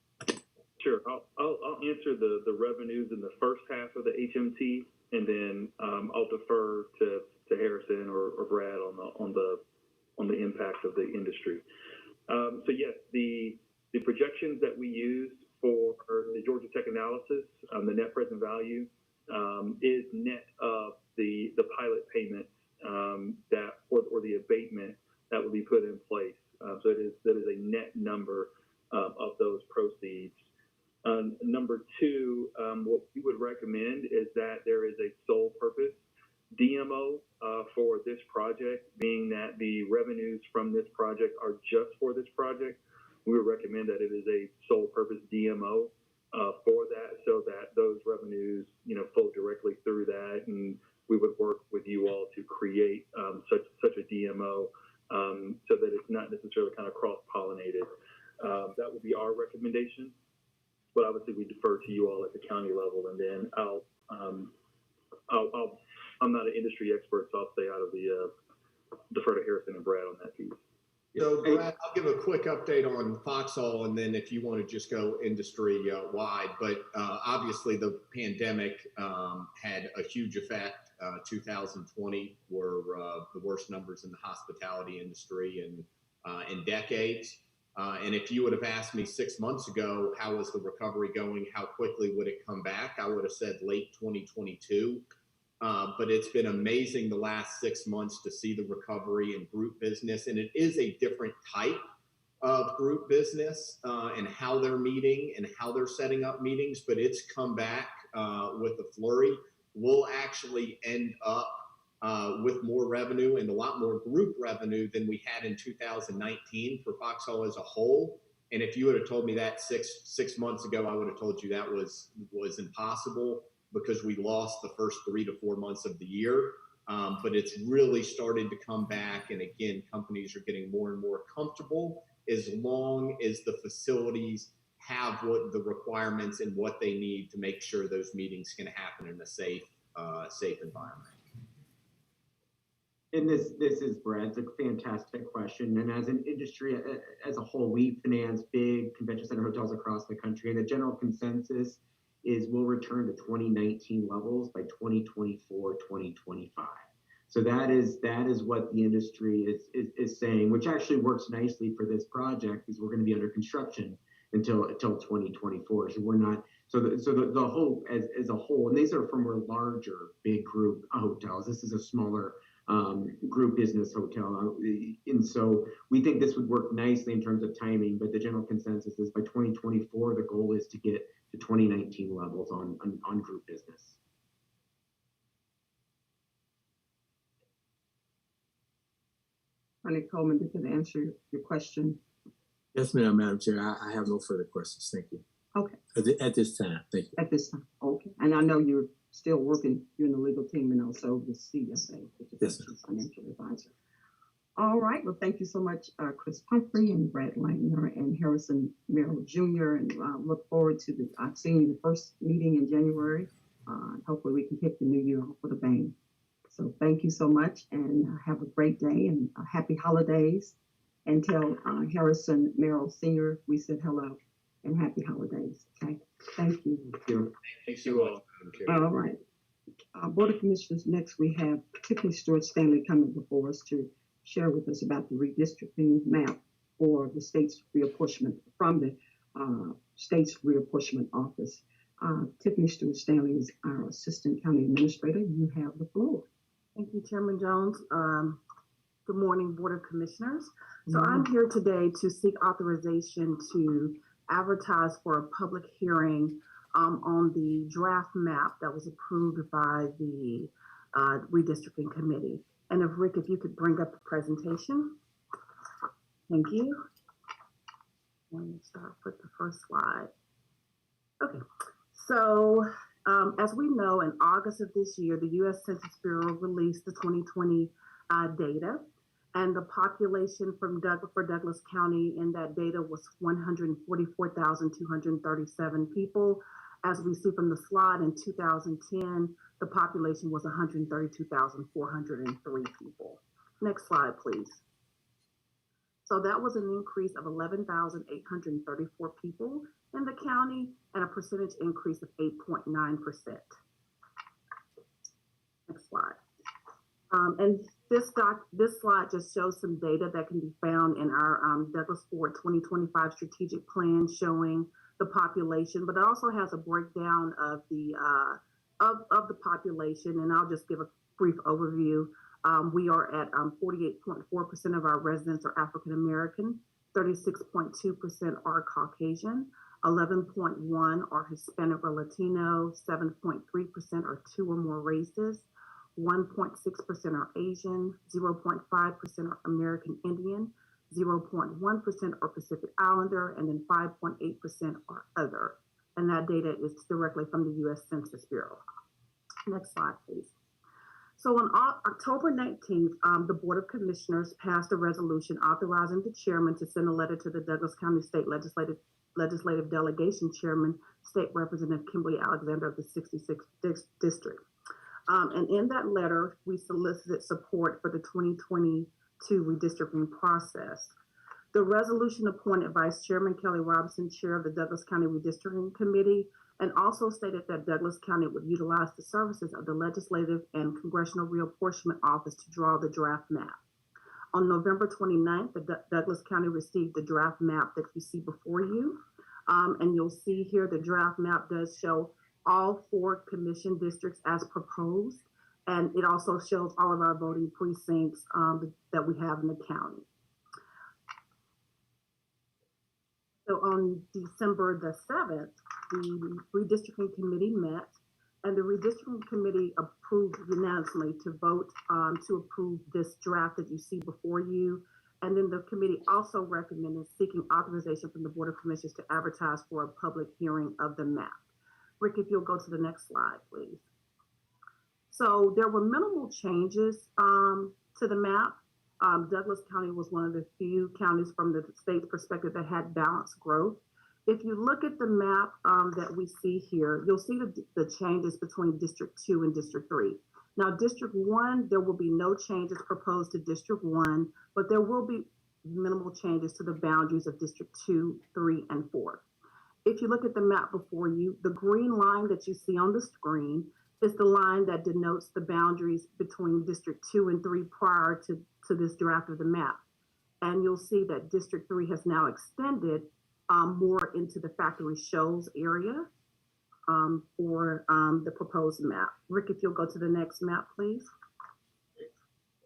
N: Sure. I'll answer the revenues in the first half of the HMT, and then I'll defer to Harrison or Brad on the impact of the industry. So yes, the projections that we used for the Georgia Tech analysis, the net present value is net of the pilot payment that or the abatement that will be put in place. So that is a net number of those proceeds. Number two, what we would recommend is that there is a sole purpose DMO for this project, being that the revenues from this project are just for this project. We would recommend that it is a sole purpose DMO for that, so that those revenues, flow directly through that, and we would work with you all to create such a DMO so that it's not necessarily kind of cross-pollinated. That would be our recommendation, but obviously we defer to you all at the county level, and then I'm not an industry expert, so I'll stay out of the defer to Harrison and Brad on that piece.
P: So Brad, I'll give a quick update on Foxhall, and then if you want to just go industry wide, but obviously the pandemic had a huge effect. 2020 were the worst numbers in the hospitality industry in decades. And if you would have asked me 6 months ago, how was the recovery going? How quickly would it come back? I would have said late 2022. But it's been amazing the last 6 months to see the recovery in group business. And it is a different type of group business and how they're meeting and how they're setting up meetings, but it's come back with a flurry. We'll actually end up with more revenue and a lot more group revenue than we had in 2019 for Foxhall as a whole. And if you would have told me that six months ago, I would have told you that was impossible, because we lost the first 3 to 4 months of the year. But it's really started to come back. And again, companies are getting more and more comfortable as long as the facilities have what the requirements and what they need to make sure those meetings can happen in a safe environment.
Q: And this is Brad. It's a fantastic question. And as an industry as a whole, we finance big convention center hotels across the country. And the general consensus is we'll return to 2019 levels by 2024, 2025. So that is what the industry is saying, which actually works nicely for this project, because we're going to be under construction until 2024. So we're not, the whole as a whole, and these are from our larger big group hotels. This is a smaller group business hotel. And so we think this would work nicely in terms of timing, but the general consensus is by 2024, the goal is to get to 2019 levels on group business.
B: Connie Coleman, did that answer your question?
S: Yes, ma'am, Madam Chair. I have no further questions. Thank you.
B: Okay.
S: At this time, thank you.
B: At this time, okay. And I know you're still working, you're in the legal team and also the CFA, which is
S: Yes,
B: the financial advisor. All right. Well, thank you so much, Chris Pumphrey and Brad Langner and Harrison Merrill Jr. And look forward to seeing you the first meeting in January. Hopefully we can kick the new year off with a bang. So thank you so much, and have a great day and happy holidays. And tell Harrison Merrill Sr. we said hello and happy holidays. Okay. Thank you.
P: Thank you all.
B: All right. Board of Commissioners, next we have Tiffany Stewart Stanley coming before us to share with us about the redistricting map for the state's reapportionment from the state's reapportionment office. Tiffany Stewart Stanley is our Assistant County Administrator. You have the floor.
T: Thank you, Chairman Jones. Good morning, Board of Commissioners. So I'm here today to seek authorization to advertise for a public hearing on the draft map that was approved by the redistricting committee. And if Rick, if you could bring up the presentation. Thank you. Let me start with the first slide. Okay, so as we know, in August of this year, the U.S. Census Bureau released the 2020 data, and the population for Douglas County in that data was 144,237 people. As we see from the slide, in 2010, the population was 132,403 people. Next slide, please. So that was an increase of 11,834 people in the county and a percentage increase of 8.9%. Next slide. And this slide just shows some data that can be found in our Douglas Ford 2025 strategic plan, showing the population, but it also has a breakdown of the population, and I'll just give a brief overview. We are at 48.4% of our residents are African American, 36.2% are Caucasian, 11.1% are Hispanic or Latino, 7.3% are 2 or more races, 1.6% are Asian, 0.5% are American Indian, 0.1% are Pacific Islander, and then 5.8% are other. And that data is directly from the U.S. Census Bureau. Next slide, please. So on October 19th, the Board of Commissioners passed a resolution authorizing the chairman to send a letter to the Douglas County State Legislative Delegation Chairman, State Representative Kimberly Alexander of the 66th District. And in that letter, we solicited support for the 2022 redistricting process. The resolution appointed Vice Chairman Kelly Robinson, Chair of the Douglas County Redistricting Committee, and also stated that Douglas County would utilize the services of the Legislative and Congressional Reapportionment Office to draw the draft map. On November 29th, the Douglas County received the draft map that you see before you. And you'll see here the draft map does show all 4 commission districts as proposed. And it also shows all of our voting precincts that we have in the county. So on December the 7th, the redistricting committee met, and the redistricting committee approved unanimously to vote to approve this draft that you see before you. And then the committee also recommended seeking authorization from the Board of Commissioners to advertise for a public hearing of the map. Rick, if you'll go to the next slide, please. So there were minimal changes to the map. Douglas County was one of the few counties from the state's perspective that had balanced growth. If you look at the map that we see here, you'll see the changes between District 2 and District 3. Now, District 1, there will be no changes proposed to District 1, but there will be minimal changes to the boundaries of District 2, 3, and 4. If you look at the map before you, the green line that you see on the screen is the line that denotes the boundaries between District 2 and 3 prior to this draft of the map. And you'll see that District 3 has now extended more into the Factory Shoals area for the proposed map. Rick, if you'll go to the next map, please.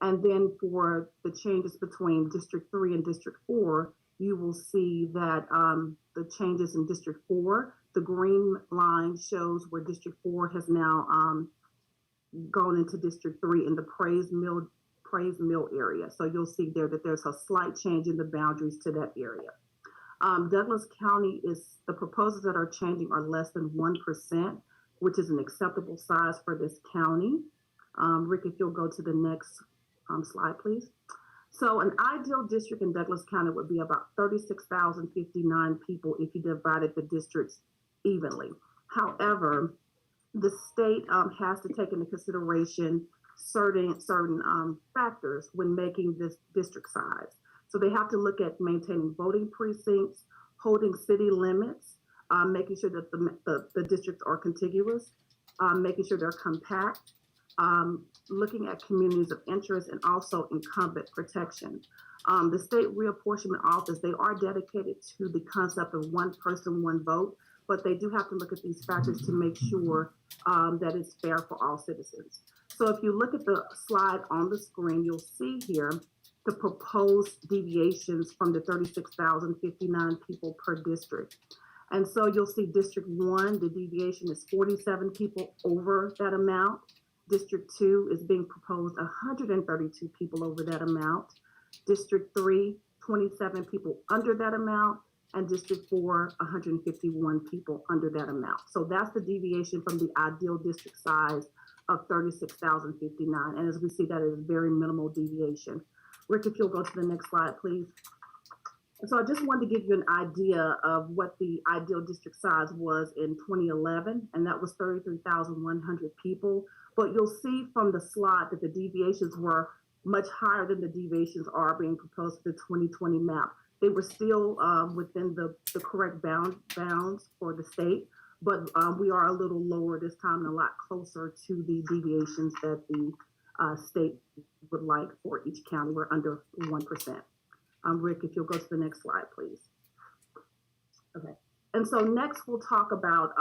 T: And then for the changes between District 3 and District 4, you will see that the changes in District 4, the green line shows where District 4 has now gone into District 3 in the Praise Mill area. So you'll see there that there's a slight change in the boundaries to that area. Douglas County the proposals that are changing are less than 1%, which is an acceptable size for this county. Rick, if you'll go to the next slide, please. So an ideal district in Douglas County would be about 36,059 people if you divided the districts evenly. However, the state has to take into consideration certain factors when making this district size. So they have to look at maintaining voting precincts, holding city limits, making sure that the districts are contiguous, making sure they're compact, looking at communities of interest, and also incumbent protection. The State Reapportionment Office, they are dedicated to the concept of one person, one vote, but they do have to look at these factors to make sure that it's fair for all citizens. So if you look at the slide on the screen, you'll see here the proposed deviations from the 36,059 people per district. And so you'll see District 1, the deviation is 47 people over that amount. District 2 is being proposed 132 people over that amount. District 3, 27 people under that amount. And District 4, 151 people under that amount. So that's the deviation from the ideal district size of 36,059. And as we see, that is very minimal deviation. Rick, if you'll go to the next slide, please. And so I just wanted to give you an idea of what the ideal district size was in 2011, and that was 33,100 people. But you'll see from the slide that the deviations were much higher than the deviations are being proposed for the 2020 map. They were still within the correct bounds for the state, but we are a little lower this time and a lot closer to the deviations that the state would like for each county. We're under 1%. Rick, if you'll go to the next slide, please. Okay. And so next we'll talk about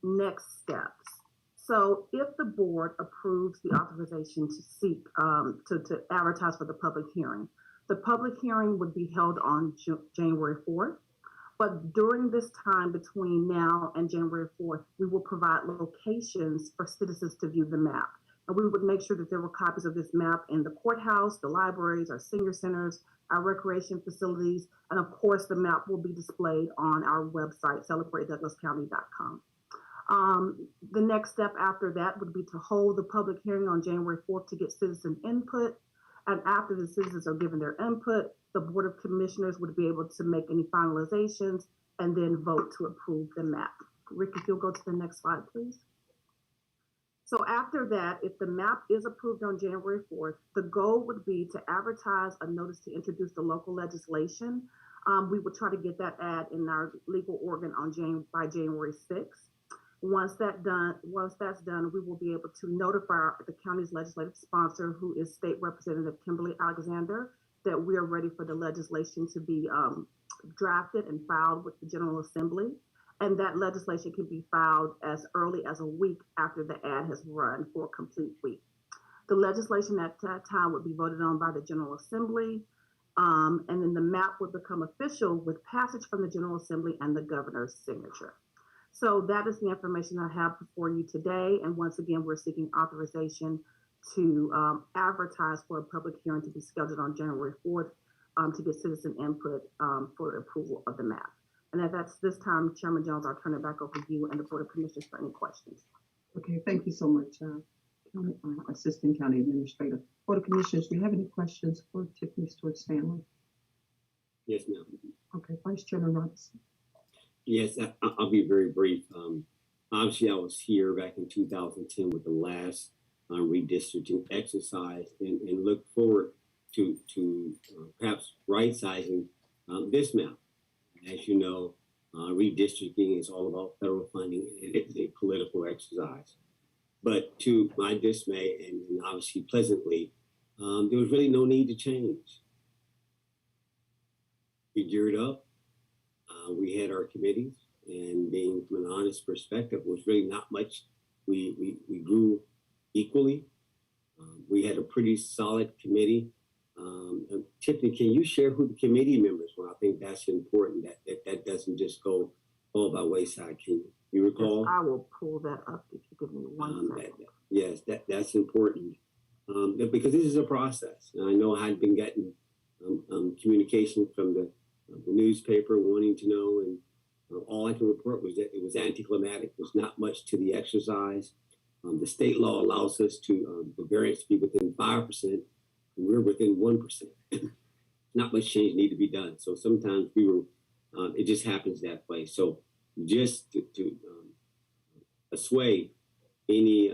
T: next steps. So if the board approves the authorization to seek, to advertise for the public hearing, the public hearing would be held on January 4th. But during this time between now and January 4th, we will provide locations for citizens to view the map. And we would make sure that there were copies of this map in the courthouse, the libraries, our senior centers, our recreation facilities, and of course the map will be displayed on our website, celebratedouglascounty.com. The next step after that would be to hold the public hearing on January 4th to get citizen input. And after the citizens are given their input, the Board of Commissioners would be able to make any finalizations and then vote to approve the map. Rick, if you'll go to the next slide, please. So after that, if the map is approved on January 4th, the goal would be to advertise a notice to introduce the local legislation. We would try to get that ad in our legal organ on by January 6th. Once that's done, we will be able to notify the county's legislative sponsor, who is State Representative Kimberly Alexander, that we are ready for the legislation to be drafted and filed with the General Assembly. And that legislation can be filed as early as a week after the ad has run for a complete week. The legislation at that time would be voted on by the General Assembly, and then the map would become official with passage from the General Assembly and the governor's signature. So that is the information I have before you today. And once again, we're seeking authorization to advertise for a public hearing to be scheduled on January 4th to get citizen input for approval of the map. And if that's this time, Chairman Jones, I'll turn it back over to you and the Board of Commissioners for any questions.
B: Okay, thank you so much, Assistant County Administrator. Board of Commissioners, do you have any questions for Tiffany Stewart-Stanley?
C: Yes, ma'am.
B: Okay, Vice Chairman Robinson.
C: Yes, I'll be very brief. Obviously, I was here back in 2010 with the last redistricting exercise and look forward to perhaps right-sizing this map. As you know, redistricting is all about federal funding. It's a political exercise. But to my dismay and obviously pleasantly, there was really no need to change. We geared up. We had our committees, and being from an honest perspective, was really not much. We grew equally. We had a pretty solid committee. Tiffany, can you share who the committee members were? I think that's important, that doesn't just go all by wayside. Can you recall?
T: Yes, I will pull that up if you give me one second.
C: Yes, that's important because this is a process. And I know I had been getting communication from the newspaper wanting to know, and all I can report was that it was anticlimactic. There was not much to the exercise. The state law allows us to the variance to be within 5%, and we're within 1%. Not much change need to be done. So sometimes we were, it just happens that way. So just to assuage any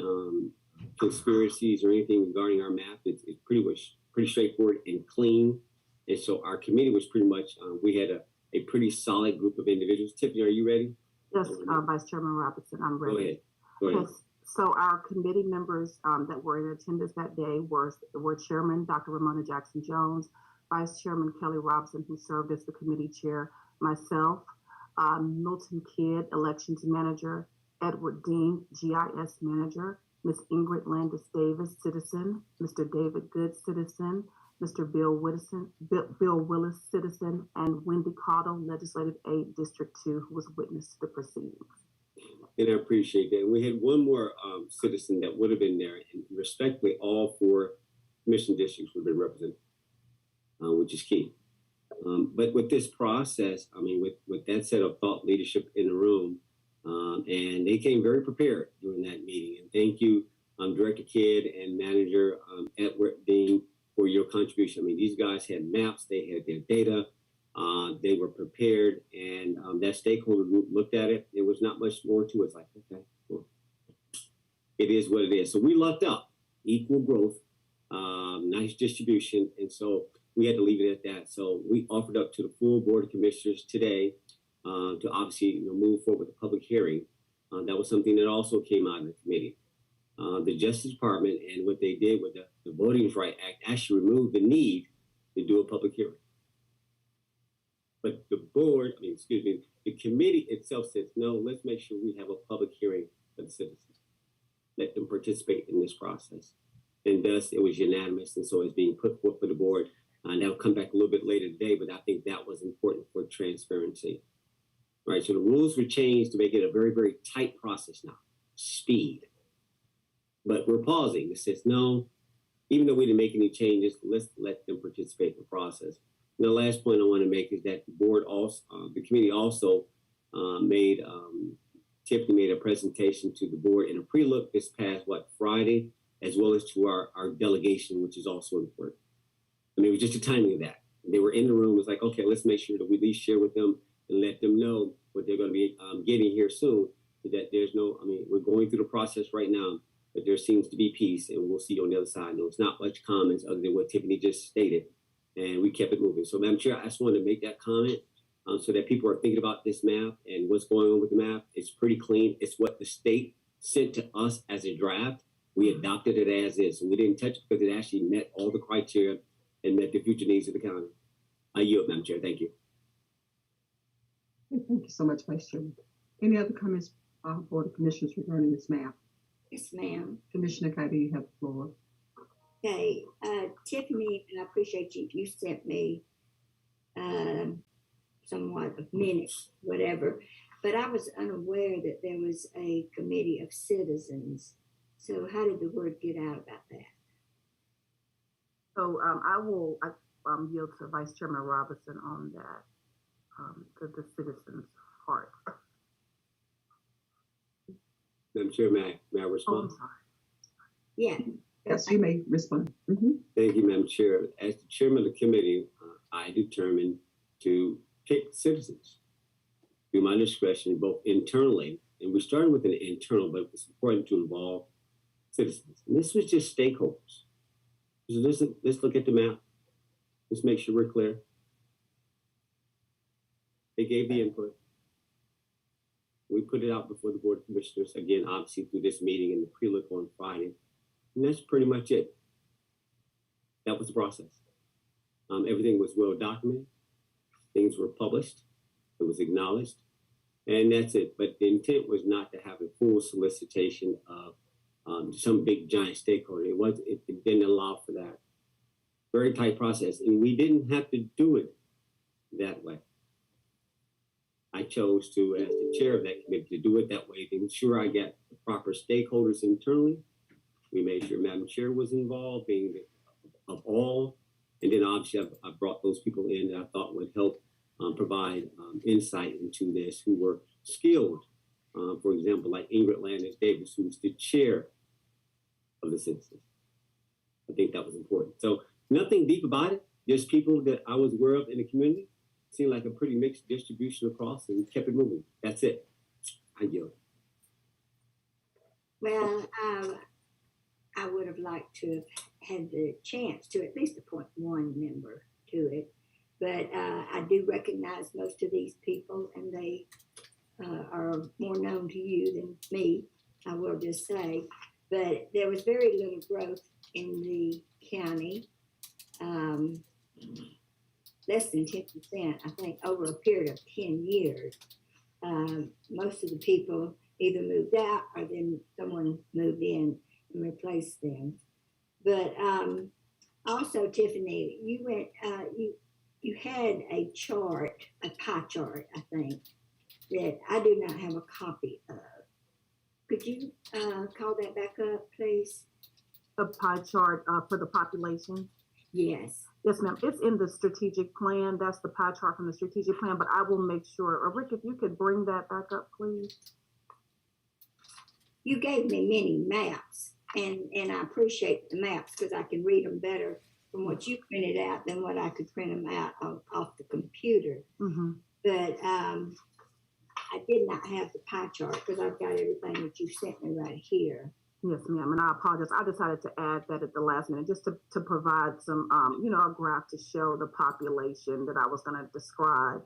C: conspiracies or anything regarding our map, it's pretty straightforward and clean. And so our committee was pretty much, we had a pretty solid group of individuals. Tiffany, are you ready?
T: Yes, Vice Chairman Robinson, I'm ready.
C: Go ahead.
T: Yes. So our committee members that were in attendance that day were Chairman Dr. Ramona Jackson-Jones, Vice Chairman Kelly Robinson, who served as the committee chair, myself, Milton Kidd, Elections Manager, Edward Dean, GIS Manager, Ms. Ingrid Landis Davis, Citizen, Mr. David Good, Citizen, Mr. Bill Willis, Citizen, and Wendy Cottle, Legislative Aide, District 2, who was witness to the proceedings.
C: And I appreciate that. And we had one more citizen that would have been there, and respectfully, all 4 commission districts would have been represented, which is key. But with this process, I mean, with that set of thought leadership in the room, and they came very prepared during that meeting. And thank you, Director Kidd and Manager Edward Dean, for your contribution. I mean, these guys had maps, they had their data, they were prepared, and that stakeholder group looked at it. There was not much more to it. It's like, okay, well, it is what it is. So we lucked up, equal growth, nice distribution, and so we had to leave it at that. So we offered up to the full Board of Commissioners today to obviously move forward with the public hearing. That was something that also came out of the committee. The Justice Department and what they did with the Voting Rights Act actually removed the need to do a public hearing. But the The committee itself says, no, let's make sure we have a public hearing for the citizens. Let them participate in this process. And thus, it was unanimous, and so it's being put forth for the board. And that'll come back a little bit later today, but I think that was important for transparency. All right, so the rules were changed to make it a very, very tight process now. Speed. But we're pausing. It says, no, even though we didn't make any changes, let's let them participate in the process. And the last point I want to make is that the board also, the committee also Tiffany made a presentation to the board in a pre-look this past, Friday, as well as to our delegation, which is also important. I mean, it was just the timing of that. They were in the room. It was like, okay, let's make sure that we at least share with them and let them know what they're going to be getting here soon. So that there's no, I mean, we're going through the process right now, but there seems to be peace, and we'll see on the other side. No, it's not much comments other than what Tiffany just stated, and we kept it moving. So, Madam Chair, I just wanted to make that comment so that people are thinking about this map and what's going on with the map. It's pretty clean. It's what the state sent to us as a draft. We adopted it as is, so we didn't touch it because it actually met all the criteria and met the future needs of the county. I yield, Madam Chair. Thank you.
B: Thank you so much, Vice Chairman. Any other comments, Board of Commissioners, regarding this map?
R: Yes, ma'am.
B: Commissioner Kaiser, you have the floor.
R: Okay, Tiffany, and I appreciate you. You sent me somewhat of minutes, whatever, but I was unaware that there was a committee of citizens. So how did the word get out about that?
T: So I will yield to Vice Chairman Robinson on that, the citizens part.
C: Madam Chair, may I respond?
T: I'm sorry.
R: Yeah.
B: Yes, you may respond.
C: Thank you, Madam Chair. As the chairman of the committee, I determined to pick citizens through my discretion, both internally, and we started with an internal, but it was important to involve citizens. And this was just stakeholders. So let's look at the map. Let's make sure we're clear. They gave the input. We put it out before the Board of Commissioners, again, obviously through this meeting and the pre-look on Friday. And that's pretty much it. That was the process. Everything was well documented. Things were published. It was acknowledged. And that's it. But the intent was not to have a full solicitation of some big giant stakeholder. It didn't allow for that. Very tight process. And we didn't have to do it that way. I chose to, as the chair of that committee, to do it that way to ensure I get the proper stakeholders internally. We made sure Madam Chair was involved, being of all. And then obviously I brought those people in that I thought would help provide insight into this, who were skilled. For example, like Ingrid Landis Davis, who's the chair of the citizens. I think that was important. So nothing deep about it, just people that I was aware of in the community. Seemed like a pretty mixed distribution across, and kept it moving. That's it. I yield.
R: Well, I would have liked to have had the chance to at least appoint one member to it, but I do recognize most of these people, and they are more known to you than me, I will just say. But there was very little growth in the county. Less than 10%, I think, over a period of 10 years. Most of the people either moved out or then someone moved in and replaced them. But also, Tiffany, you went, you had a chart, a pie chart, I think, that I do not have a copy of. Could you call that back up, please?
T: The pie chart for the population?
R: Yes.
T: Yes, ma'am. It's in the strategic plan. That's the pie chart from the strategic plan, but I will make sure. Rick, if you could bring that back up, please.
R: You gave me many maps, and I appreciate the maps because I can read them better from what you printed out than what I could print them out off the computer. But I did not have the pie chart because I've got everything that you sent me right here.
T: Yes, ma'am, and I apologize. I decided to add that at the last minute just to provide some, a graph to show the population that I was going to describe.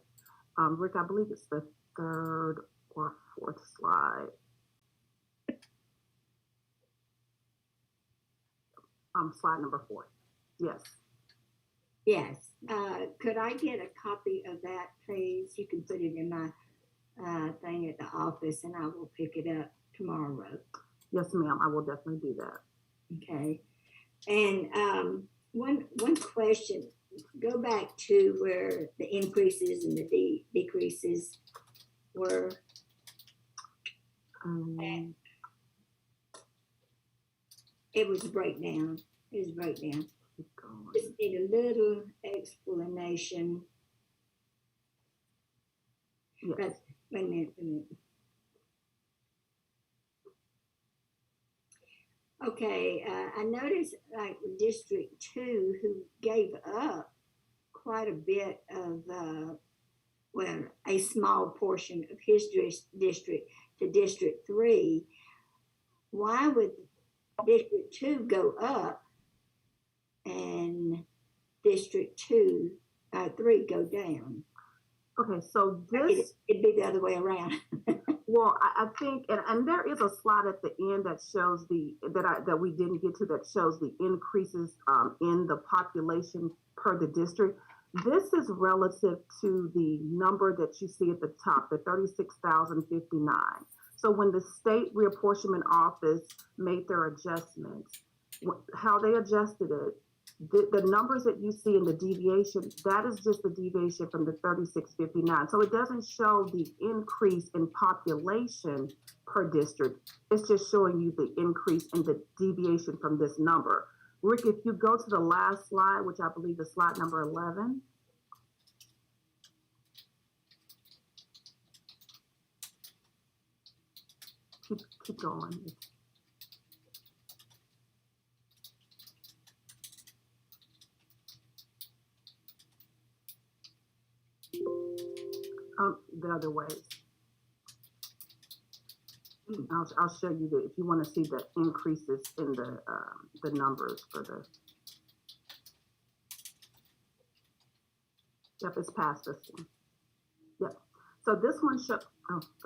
T: Rick, I believe it's the third or fourth slide. Slide number 4. Yes.
R: Yes. Could I get a copy of that, please? You can put it in my thing at the office, and I will pick it up tomorrow.
T: Yes, ma'am, I will definitely do that.
R: Okay. And one question, go back to where the increases and the decreases were. It was a breakdown. It was a breakdown. Just need a little explanation.
T: Yes.
R: But, wait a minute. Okay, I noticed like District 2, who gave up quite a bit of, well, a small portion of his district to District 3. Why would District 2 go up and District 3 go down?
T: Okay, so this
R: it'd be the other way around.
T: Well, I think, and there is a slide at the end that shows that we didn't get to, that shows the increases in the population per the district. This is relative to the number that you see at the top, the 36,059. So when the state reapportionment office made their adjustments, how they adjusted it, the numbers that you see in the deviation, that is just the deviation from the 3659. So it doesn't show the increase in population per district. It's just showing you the increase in the deviation from this number. Rick, if you go to the last slide, which I believe is slide number 11. Keep going. The other way. I'll show you if you want to see the increases in the numbers for the. Yep, it's past this one. Yep. So this one shows.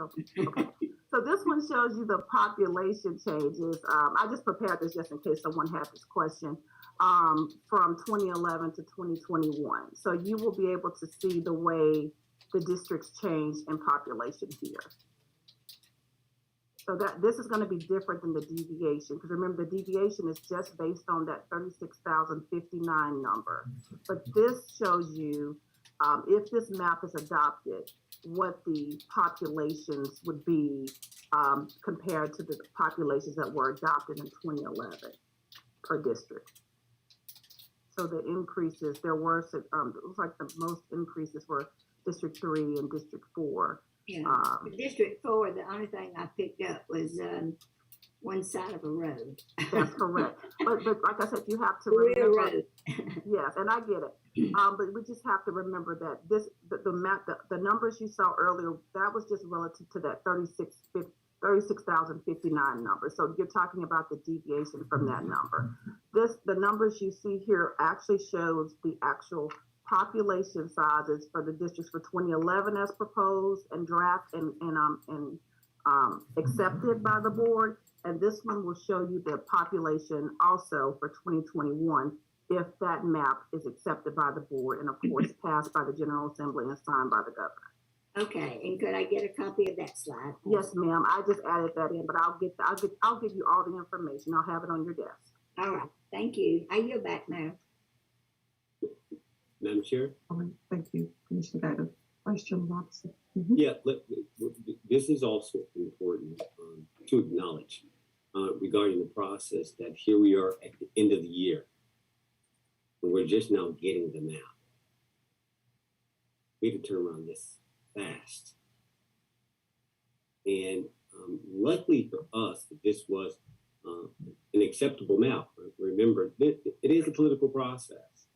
T: Okay. So this one shows you the population changes. I just prepared this just in case someone had this question. From 2011 to 2021. So you will be able to see the way the districts change in population here. So that this is going to be different than the deviation, because remember the deviation is just based on that 36,059 number. But this shows you if this map is adopted, what the populations would be compared to the populations that were adopted in 2011 per district. So the increases, there were, it looks like the most increases were District 3 and District 4.
R: Yeah, District 4, the only thing I picked up was one side of a road.
T: That's correct. But like I said, you have to remember. Yes, and I get it. But we just have to remember that the numbers you saw earlier, that was just relative to that 36,059 number. So you're talking about the deviation from that number. The numbers you see here actually shows the actual population sizes for the districts for 2011 as proposed and draft and accepted by the board. And this one will show you the population also for 2021 if that map is accepted by the board and of course passed by the General Assembly and signed by the governor.
R: Okay, and could I get a copy of that slide?
T: Yes, ma'am. I just added that in, but I'll give you all the information. I'll have it on your desk.
R: All right, thank you. I yield back now.
C: Madam Chair?
B: Thank you, Commissioner Guida. Question, Robinson.
C: Yeah, this is also important to acknowledge regarding the process that here we are at the end of the year, and we're just now getting the map. We had to turn around this fast. And luckily for us, this was an acceptable map. Remember, it is a political process.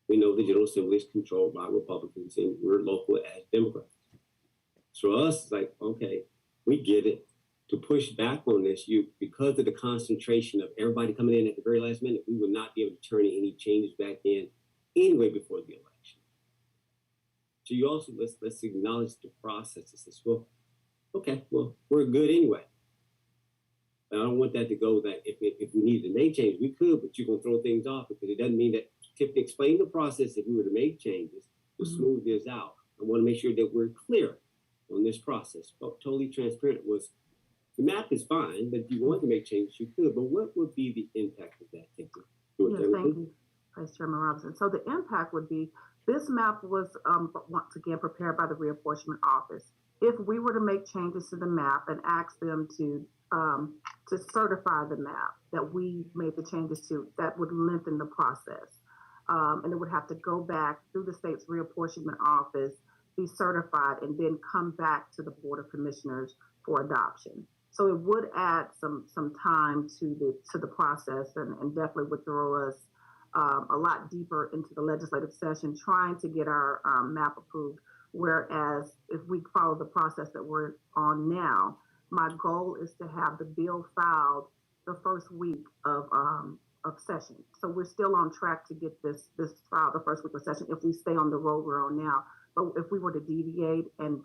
C: We know the General Assembly is controlled by Republicans and we're local as Democrats. So us, it's like, okay, we get it. To push back on this, because of the concentration of everybody coming in at the very last minute, we would not be able to turn any changes back in anyway before the election. So you also, let's acknowledge the process. It says, well, okay, well, we're good anyway. But I don't want that to go that if we needed to make changes, we could, but you're going to throw things off because it doesn't mean that Tiffany explained the process if we were to make changes to smooth this out. I want to make sure that we're clear on this process, totally transparent, was the map is fine, but if you want to make changes, you could. But what would be the impact of that? Thank you.
T: Yes, thank you, Vice Chairman Robinson. So the impact would be, this map was once again prepared by the reapportionment office. If we were to make changes to the map and ask them to certify the map that we made the changes to, that would lengthen the process. And it would have to go back through the state's reapportionment office, be certified, and then come back to the Board of Commissioners for adoption. So it would add some time to the process, and definitely would throw us a lot deeper into the legislative session trying to get our map approved. Whereas if we follow the process that we're on now, my goal is to have the bill filed the first week of session. So we're still on track to get this filed the first week of session if we stay on the road we're on now. But if we were to deviate and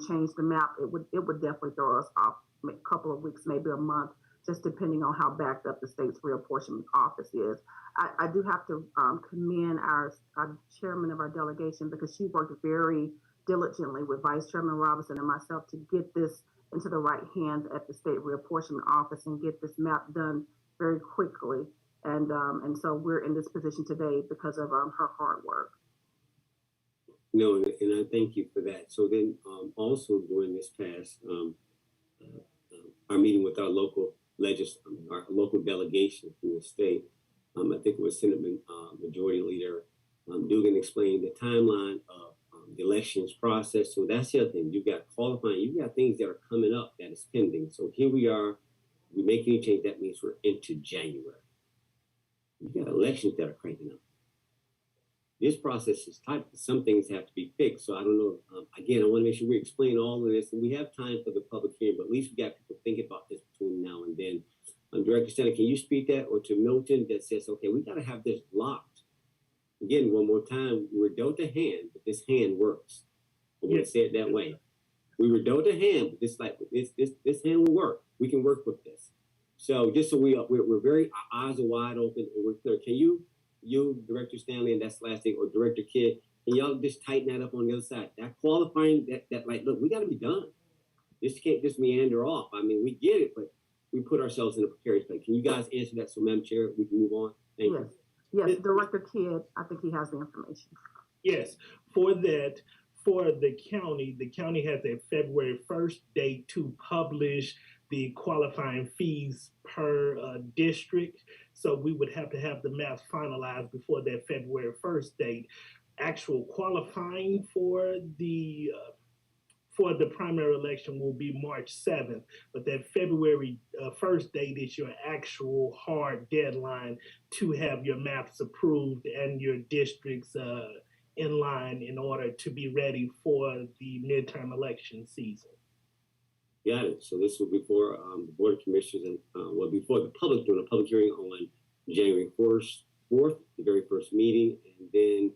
T: change the map, it would definitely throw us off a couple of weeks, maybe a month, just depending on how backed up the state's reapportionment office is. I do have to commend our chairman of our delegation, because she worked very diligently with Vice Chairman Robinson and myself to get this into the right hands at the state reapportionment office and get this map done very quickly. And so we're in this position today because of her hard work.
C: No, and I thank you for that. So then also during this past, our meeting with our local our local delegation from the state, I think it was Senate Majority Leader Dugan explained the timeline of the elections process. So that's the other thing. You've got qualifying, you've got things that are coming up that is pending. So here we are, we make any change, that means we're into January. You've got elections that are cranking up. This process is tight. Some things have to be fixed. So I don't know. Again, I want to make sure we explain all of this, and we have time for the public hearing, but at least we got people thinking about this between now and then. Director Stanley, can you speak that, or to Milton that says, okay, we got to have this locked. Again, one more time, we were dealt a hand, but this hand works. I'm going to say it that way. We were dealt a hand, but this hand will work. We can work with this. So just so we're very, our eyes are wide open and we're clear. Can you, Director Stanley, and that's the last thing, or Director Kidd, can y'all just tighten that up on the other side? That qualifying, that like, look, we got to be done. This can't just meander off. I mean, we get it, but we put ourselves in a precarious place. Can you guys answer that? So, Madam Chair, we can move on. Thank you.
T: Yes, Director Kidd, I think he has the information.
O: Yes, for that, for the county has a February 1st date to publish the qualifying fees per district. So we would have to have the maps finalized before that February 1st date. Actual qualifying for the primary election will be March 7th, but that February 1st date is your actual hard deadline to have your maps approved and your districts in line in order to be ready for the midterm election season.
C: Got it. So this will be before the Board of Commissioners and before the public, doing a public hearing on January 4th, the very first meeting, and then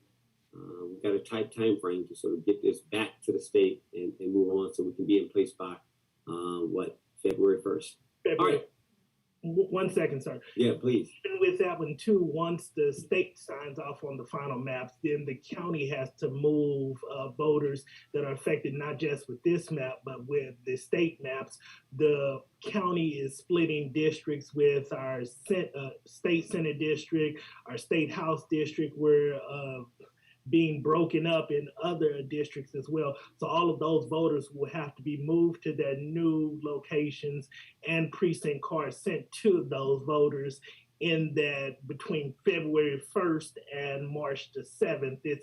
C: we've got a tight time frame to sort of get this back to the state and move on so we can be in place by February 1st. All right.
O: 1 second, sir.
C: Yeah, please.
O: Even with that one too, once the state signs off on the final maps, then the county has to move voters that are affected not just with this map, but with the state maps. The county is splitting districts with our state Senate district, our state House district. We're being broken up in other districts as well. So all of those voters will have to be moved to their new locations and precinct cards sent to those voters in that between February 1st and March the 7th, this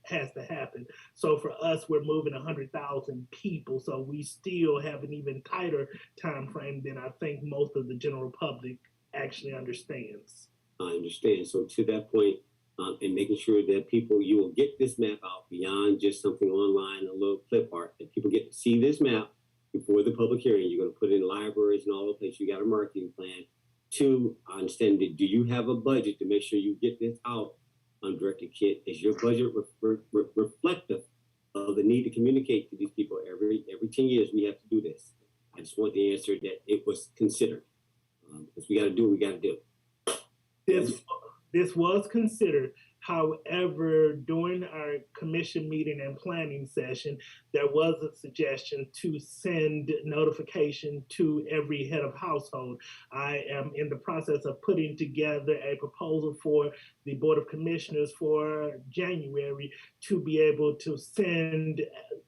O: has to happen. So for us, we're moving 100,000 people. So we still have an even tighter time frame than I think most of the general public actually understands.
C: I understand. So to that point, and making sure that you will get this map out beyond just something online, a little clip art, that people get to see this map before the public hearing. You're going to put it in libraries and all the places. You got a marketing plan. 2, I understand that, do you have a budget to make sure you get this out, Director Kidd? Is your budget reflective of the need to communicate to these people every 10 years? We have to do this. I just want the answer that it was considered. Because we got to do what we got to do.
O: This was considered. However, during our commission meeting and planning session, there was a suggestion to send notification to every head of household. I am in the process of putting together a proposal for the Board of Commissioners for January to be able to send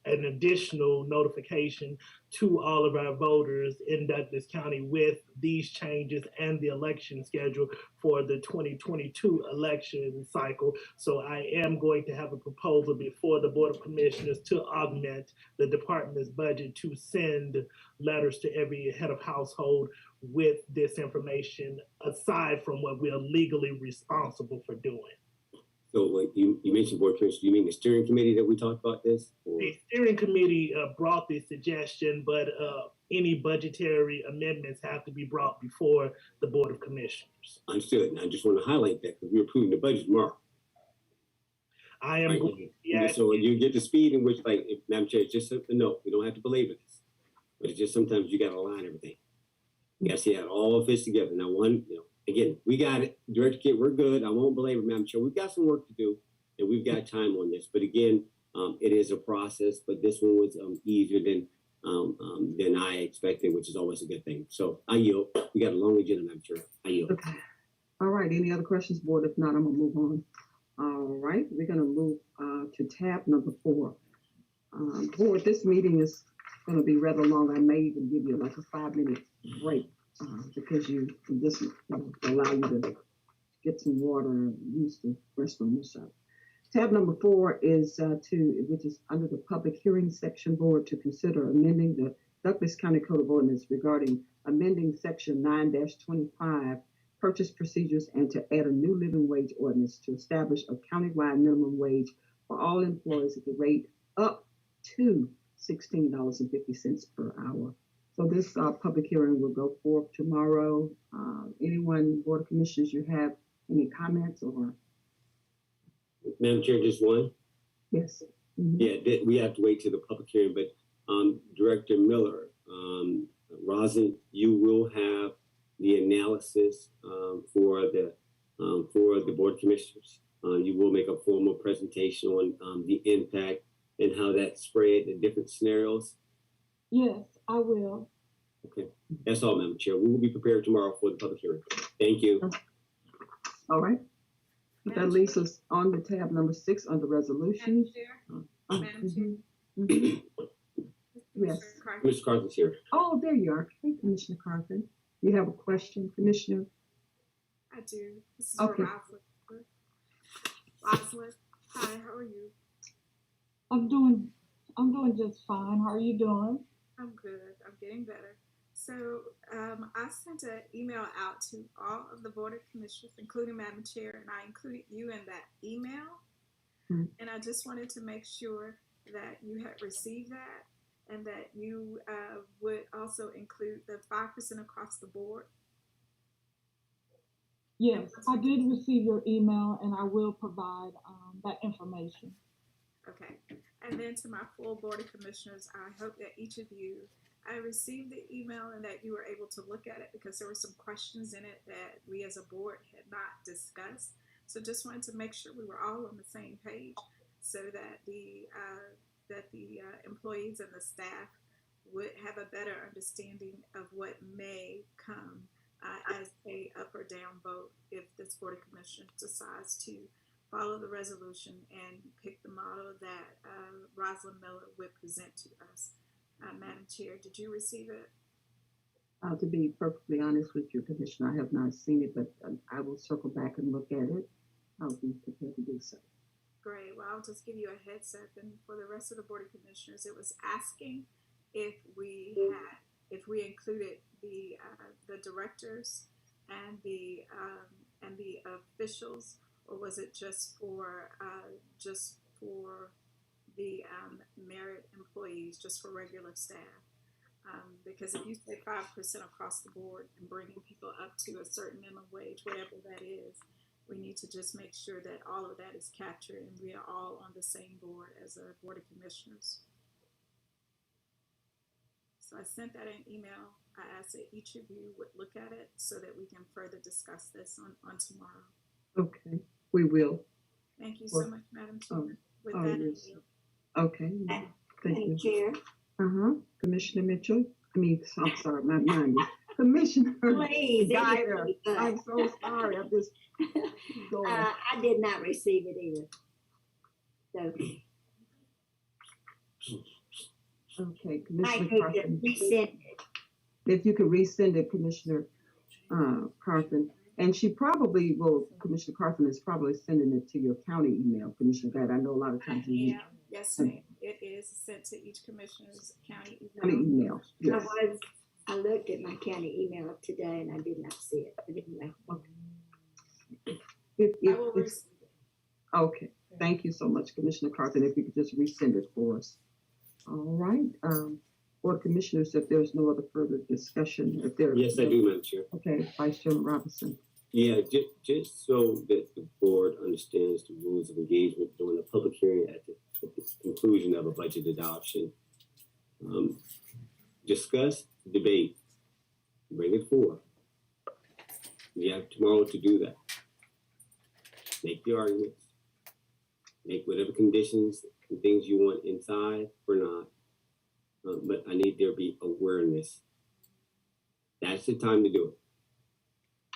O: an additional notification to all of our voters in Douglas County with these changes and the election schedule for the 2022 election cycle. So I am going to have a proposal before the Board of Commissioners to augment the department's budget to send letters to every head of household with this information, aside from what we are legally responsible for doing.
C: So like you mentioned Board of Commissioners, do you mean the steering committee that we talked about this? Or?
O: The steering committee brought this suggestion, but any budgetary amendments have to be brought before the Board of Commissioners.
C: Understood. And I just want to highlight that because we're approving the budget tomorrow.
O: I am going to
C: so you get the speed in which, like, if, Madam Chair, it's just a note. We don't have to belabor this, but it's just sometimes you got to align everything. You got to see how it all fits together. Now, again, we got it. Director Kit, we're good. I won't belabor, Madam Chair. We've got some work to do, and we've got time on this. But again, it is a process. But this one was easier than I expected, which is always a good thing. So I yield. We got a long agenda, Madam Chair. I yield.
B: Okay. All right. Any other questions, Board? If not, I'm gonna move on. All right. We're gonna move to tab number 4. Board, this meeting is gonna be rather long. I may even give you like a 5-minute break. Because this allow you to get some water and use the restroom and stuff. Tab number 4 is which is under the public hearing section, Board, to consider amending the Douglas County Code of Ordinance regarding amending section 9-25 purchase procedures and to add a new living wage ordinance to establish a countywide minimum wage for all employees at the rate up to $16.50 per hour. So this public hearing will go forth tomorrow. Anyone, Board of Commissioners, you have any comments or?
C: Madam Chair, just one?
B: Yes. Mm-hmm.
C: Yeah, we have to wait till the public hearing, but Director Miller, Rosin, you will have the analysis for the Board of Commissioners. You will make a formal presentation on the impact and how that spread the different scenarios.
U: Yes, I will.
C: Okay, that's all, Madam Chair. We will be prepared tomorrow for the public hearing. Thank you.
B: All right. That leaves us on the tab number 6 under resolutions.
V: Madam Chair.
B: Mm-hmm. Yes.
C: Mr. Carthen's here.
B: Oh, there you are. Hey, Commissioner Carthen. You have a question, Commissioner?
V: I do. This is
B: okay.
V: for Rosalind. Hi, how are you?
U: I'm doing just fine. How are you doing?
V: I'm good. I'm getting better. So I sent an email out to all of the Board of Commissioners, including Madam Chair, and I included you in that email. Mm-hmm. And I just wanted to make sure that you had received that and that you would also include the 5% across the board.
U: Yes, I did receive your email and I will provide that information.
V: Okay. And then to my full Board of Commissioners, I hope that each of you, I received the email and that you were able to look at it because there were some questions in it that we as a board had not discussed. So just wanted to make sure we were all on the same page so that the employees and the staff would have a better understanding of what may come as a up or down vote if this Board of Commissioners decides to follow the resolution and pick the model that Rosalind Miller would present to us. Madam Chair, did you receive it?
B: To be perfectly honest with you, Commissioner, I have not seen it, but I will circle back and look at it. I'll be prepared to do so.
V: Great. Well, I'll just give you a heads up. And for the rest of the Board of Commissioners, it was asking if we included the directors and the officials, or was it just for the merit employees, just for regular staff? Because if you say 5% across the board and bringing people up to a certain minimum wage, whatever that is, we need to just make sure that all of that is captured and we are all on the same board as a Board of Commissioners. So I sent that in email. I asked that each of you would look at it so that we can further discuss this on tomorrow.
B: Okay, we will.
V: Thank you so much, Madam Chair. With that,
B: yes. Okay. Thank
R: Madam
B: you.
R: Chair,
B: Commissioner Mitchell. I'm sorry, my mind is Commissioner
R: please,
B: Geiger.
R: anybody but.
B: I'm so sorry. I'm just going.
R: I did not receive it either. So
B: Okay,
R: I
B: Commissioner
R: could
B: Carthen.
R: resend it.
B: If you could resend it, Commissioner Carthen. And she probably will, Commissioner Carthen is probably sending it to your county email, Commissioner Guide. I know a lot of times you use
V: yes, ma'am. It is sent to each commissioner's county
B: county email. Yes.
R: I looked at my county email today and I did not see it. But anyway.
B: Okay. Thank you so much, Commissioner Carthen. If you could just resend it for us. All right. Board Commissioners, if there's no other further discussion, if there.
C: Yes, I do, Madam Chair.
B: Okay, Vice Chairman Robinson.
C: Yeah, just so that the board understands the rules of engagement during a public hearing at the conclusion of a budget adoption. Discuss, debate, bring it forward. We have tomorrow to do that. Make the arguments, make whatever conditions and things you want inside or not. But I need there be awareness. That's the time to do it.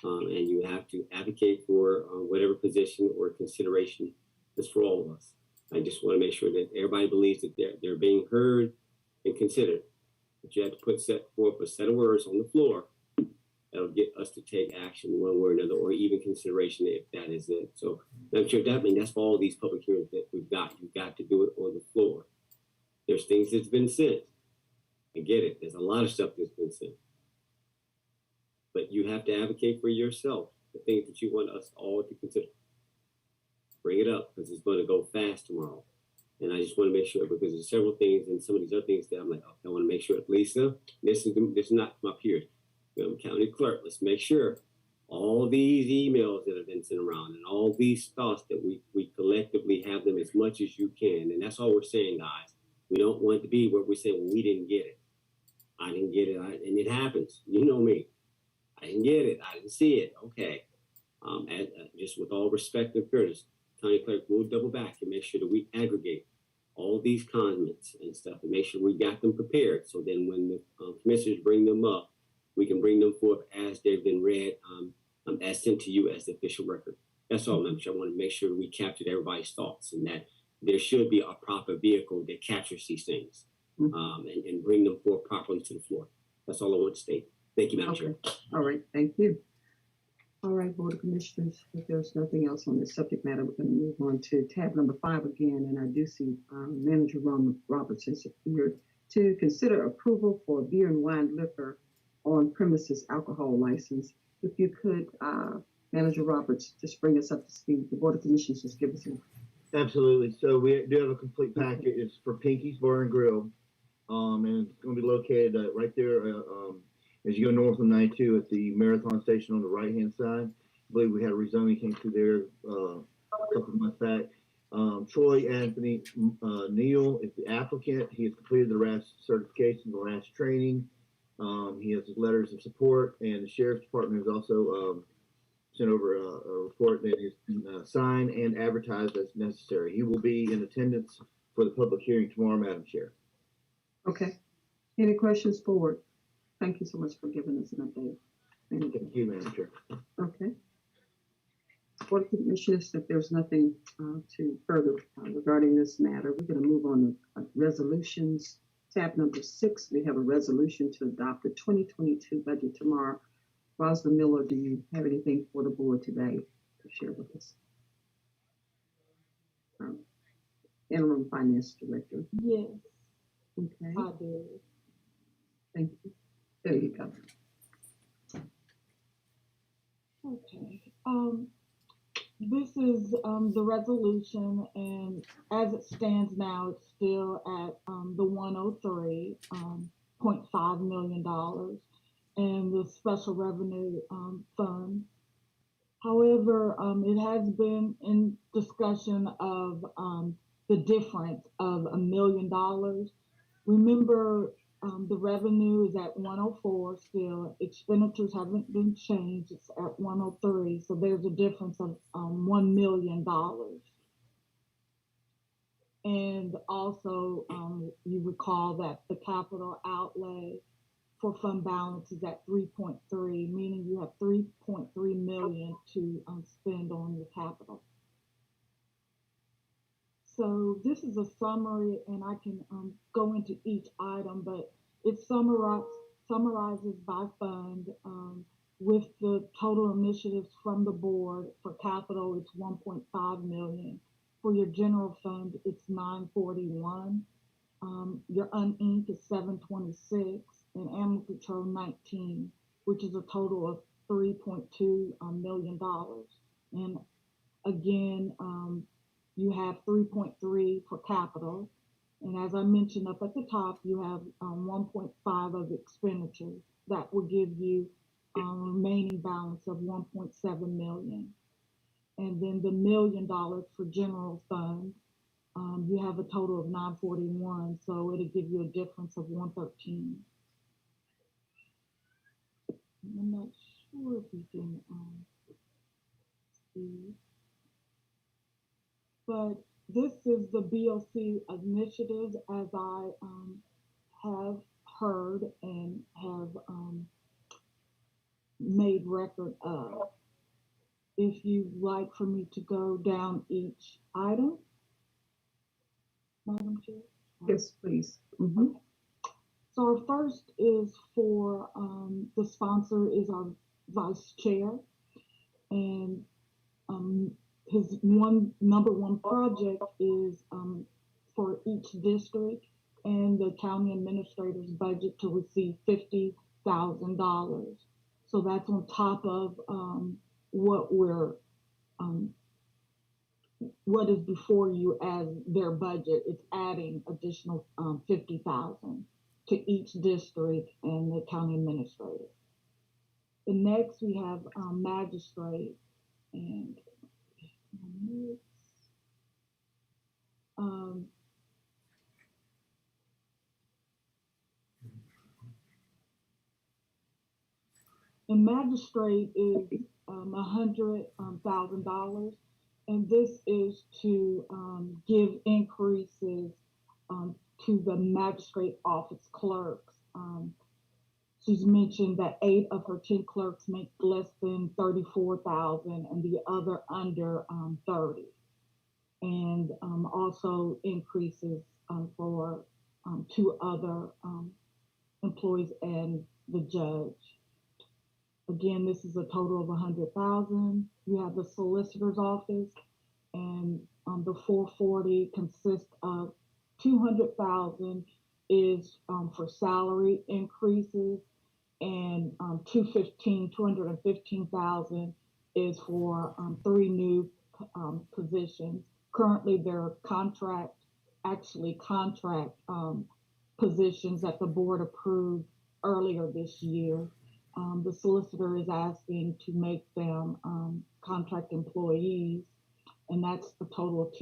C: And you have to advocate for whatever position or consideration is for all of us. I just want to make sure that everybody believes that they're being heard and considered. But you have to set forth a set of words on the floor that'll get us to take action one way or another, or even consideration if that is it. So I'm sure that's for all these public hearings that we've got. You've got to do it on the floor. There's things that's been sent. I get it. There's a lot of stuff that's been sent. But you have to advocate for yourself, the things that you want us all to consider. Bring it up, because it's going to go fast tomorrow. And I just want to make sure, because there's several things and some of these other things that I'm like, okay, I want to make sure, Lisa, this is not my peers. County clerk, let's make sure all these emails that have been sent around and all these thoughts that we collectively have them as much as you can. And that's all we're saying, guys. We don't want it to be where we're saying, well, we didn't get it. I didn't get it. And it happens. You know me. I didn't get it. I didn't see it. Okay. Just with all respect and fairness, county clerk will double back and make sure that we aggregate all these comments and stuff and make sure we got them prepared. So then when the commissioners bring them up, we can bring them forth as they've been read, as sent to you as the official record. That's all, Madam Chair. I want to make sure we captured everybody's thoughts and that there should be a proper vehicle that captures these things and bring them forth properly to the floor. That's all I want to state. Thank you, Madam Chair.
B: All right, thank you. All right, Board of Commissioners, if there's nothing else on this subject matter, we're going to move on to tab number 5 again. And I do see Manager Ron Roberts has appeared to consider approval for beer and wine liquor on premises alcohol license. If you could, Manager Roberts, just bring us up to speed. The Board of Commissioners just give us a.
A: Absolutely. So we do have a complete package. It's for Pinky's Bar and Grill. And it's going to be located right there as you go north of 92 at the Marathon Station on the right-hand side. I believe we had a rezoning came through there a couple of months back. Troy Anthony Neal is the applicant. He has completed the RAS certification, the RAS training. He has letters of support, and the Sheriff's Department has also sent over a report that is signed and advertised as necessary. He will be in attendance for the public hearing tomorrow, Madam Chair.
B: Okay. Any questions forward? Thank you so much for giving us an update.
A: Thank you, Madam Chair.
B: Okay. Board of Commissioners, if there's nothing to further regarding this matter, we're going to move on to resolutions. Tab number 6, we have a resolution to adopt the 2022 budget tomorrow. Rosalind Miller, do you have anything for the board today to share with us? Interim Finance Director.
U: Yes.
B: Okay.
U: I do.
B: Thank you. There you go.
U: Okay. This is the resolution, and as it stands now, it's still at the 103.5 million dollars in the special revenue fund. However, it has been in discussion of the difference of $1 million. Remember, the revenue is at 104 still. Expenditures haven't been changed. It's at 103. So there's a difference of $1 million. And also, you recall that the capital outlay for fund balance is at 3.3, meaning you have 3.3 million to spend on your capital. So this is a summary, and I can go into each item, but it summarizes by fund with the total initiatives from the board. For capital, it's 1.5 million. For your general fund, it's 941. Your uninked is 726, and animal control 19, which is a total of $3.2 million. And again, you have 3.3 for capital. And as I mentioned up at the top, you have 1.5 of expenditures. That will give you remaining balance of 1.7 million. And then the $1 million for general fund, you have a total of 941, so it'll give you a difference of 113. I'm not sure if you can see, but this is the BOC initiatives as I have heard and have made record of. If you'd like for me to go down each item, Madam Chair?
B: Yes, please.
U: So our first is for, the sponsor is our vice chair, and his number one project is for each district and the county administrator's budget to receive $50,000. So that's on top of what we're what is before you as their budget. It's adding additional 50,000 to each district and the county administrator. The next we have magistrate, and and magistrate is $100,000, and this is to give increases to the magistrate office clerks. She's mentioned that 8 of her 10 clerks make less than 34,000, and the other under 30, and also increases for 2 other employees and the judge. Again, this is a total of 100,000. You have the solicitor's office, and the 440 consists of 200,000 is for salary increases, and 215,000 is for 3 new positions. Currently, they're contract positions that the board approved earlier this year. The solicitor is asking to make them contract employees, and that's a total of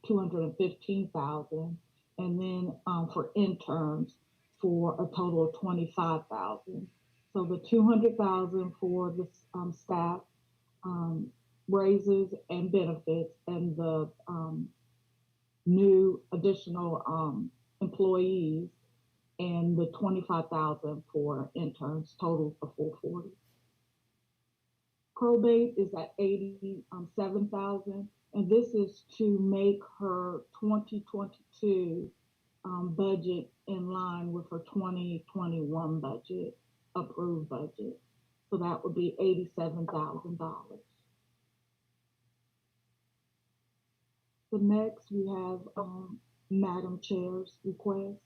U: 215,000. And then for interns, for a total of 25,000. So the 200,000 for the staff raises and benefits, and the new additional employees, and the 25,000 for interns, totals the 440. Probate is at 87,000, and this is to make her 2022 budget in line with her 2021 budget, approved budget. So that would be $87,000. The next we have Madam Chair's request.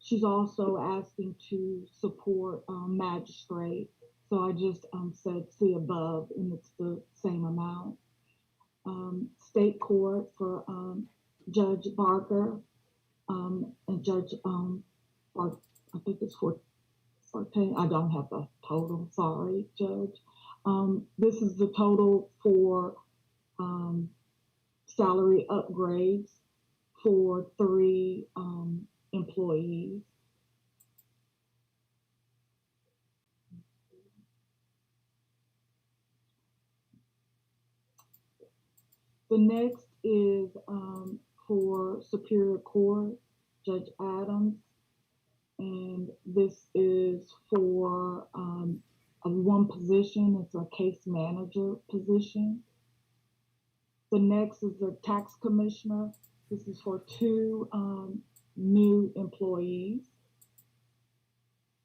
U: She's also asking to support magistrate. So I just said see above, and it's the same amount. State court for Judge Barker and Judge I think it's 14. I don't have the total. Sorry, Judge. This is the total for salary upgrades for 3 employees. The next is for Superior Court, Judge Adams, and this is for one position. It's a case manager position. The next is the tax commissioner. This is for 2 new employees.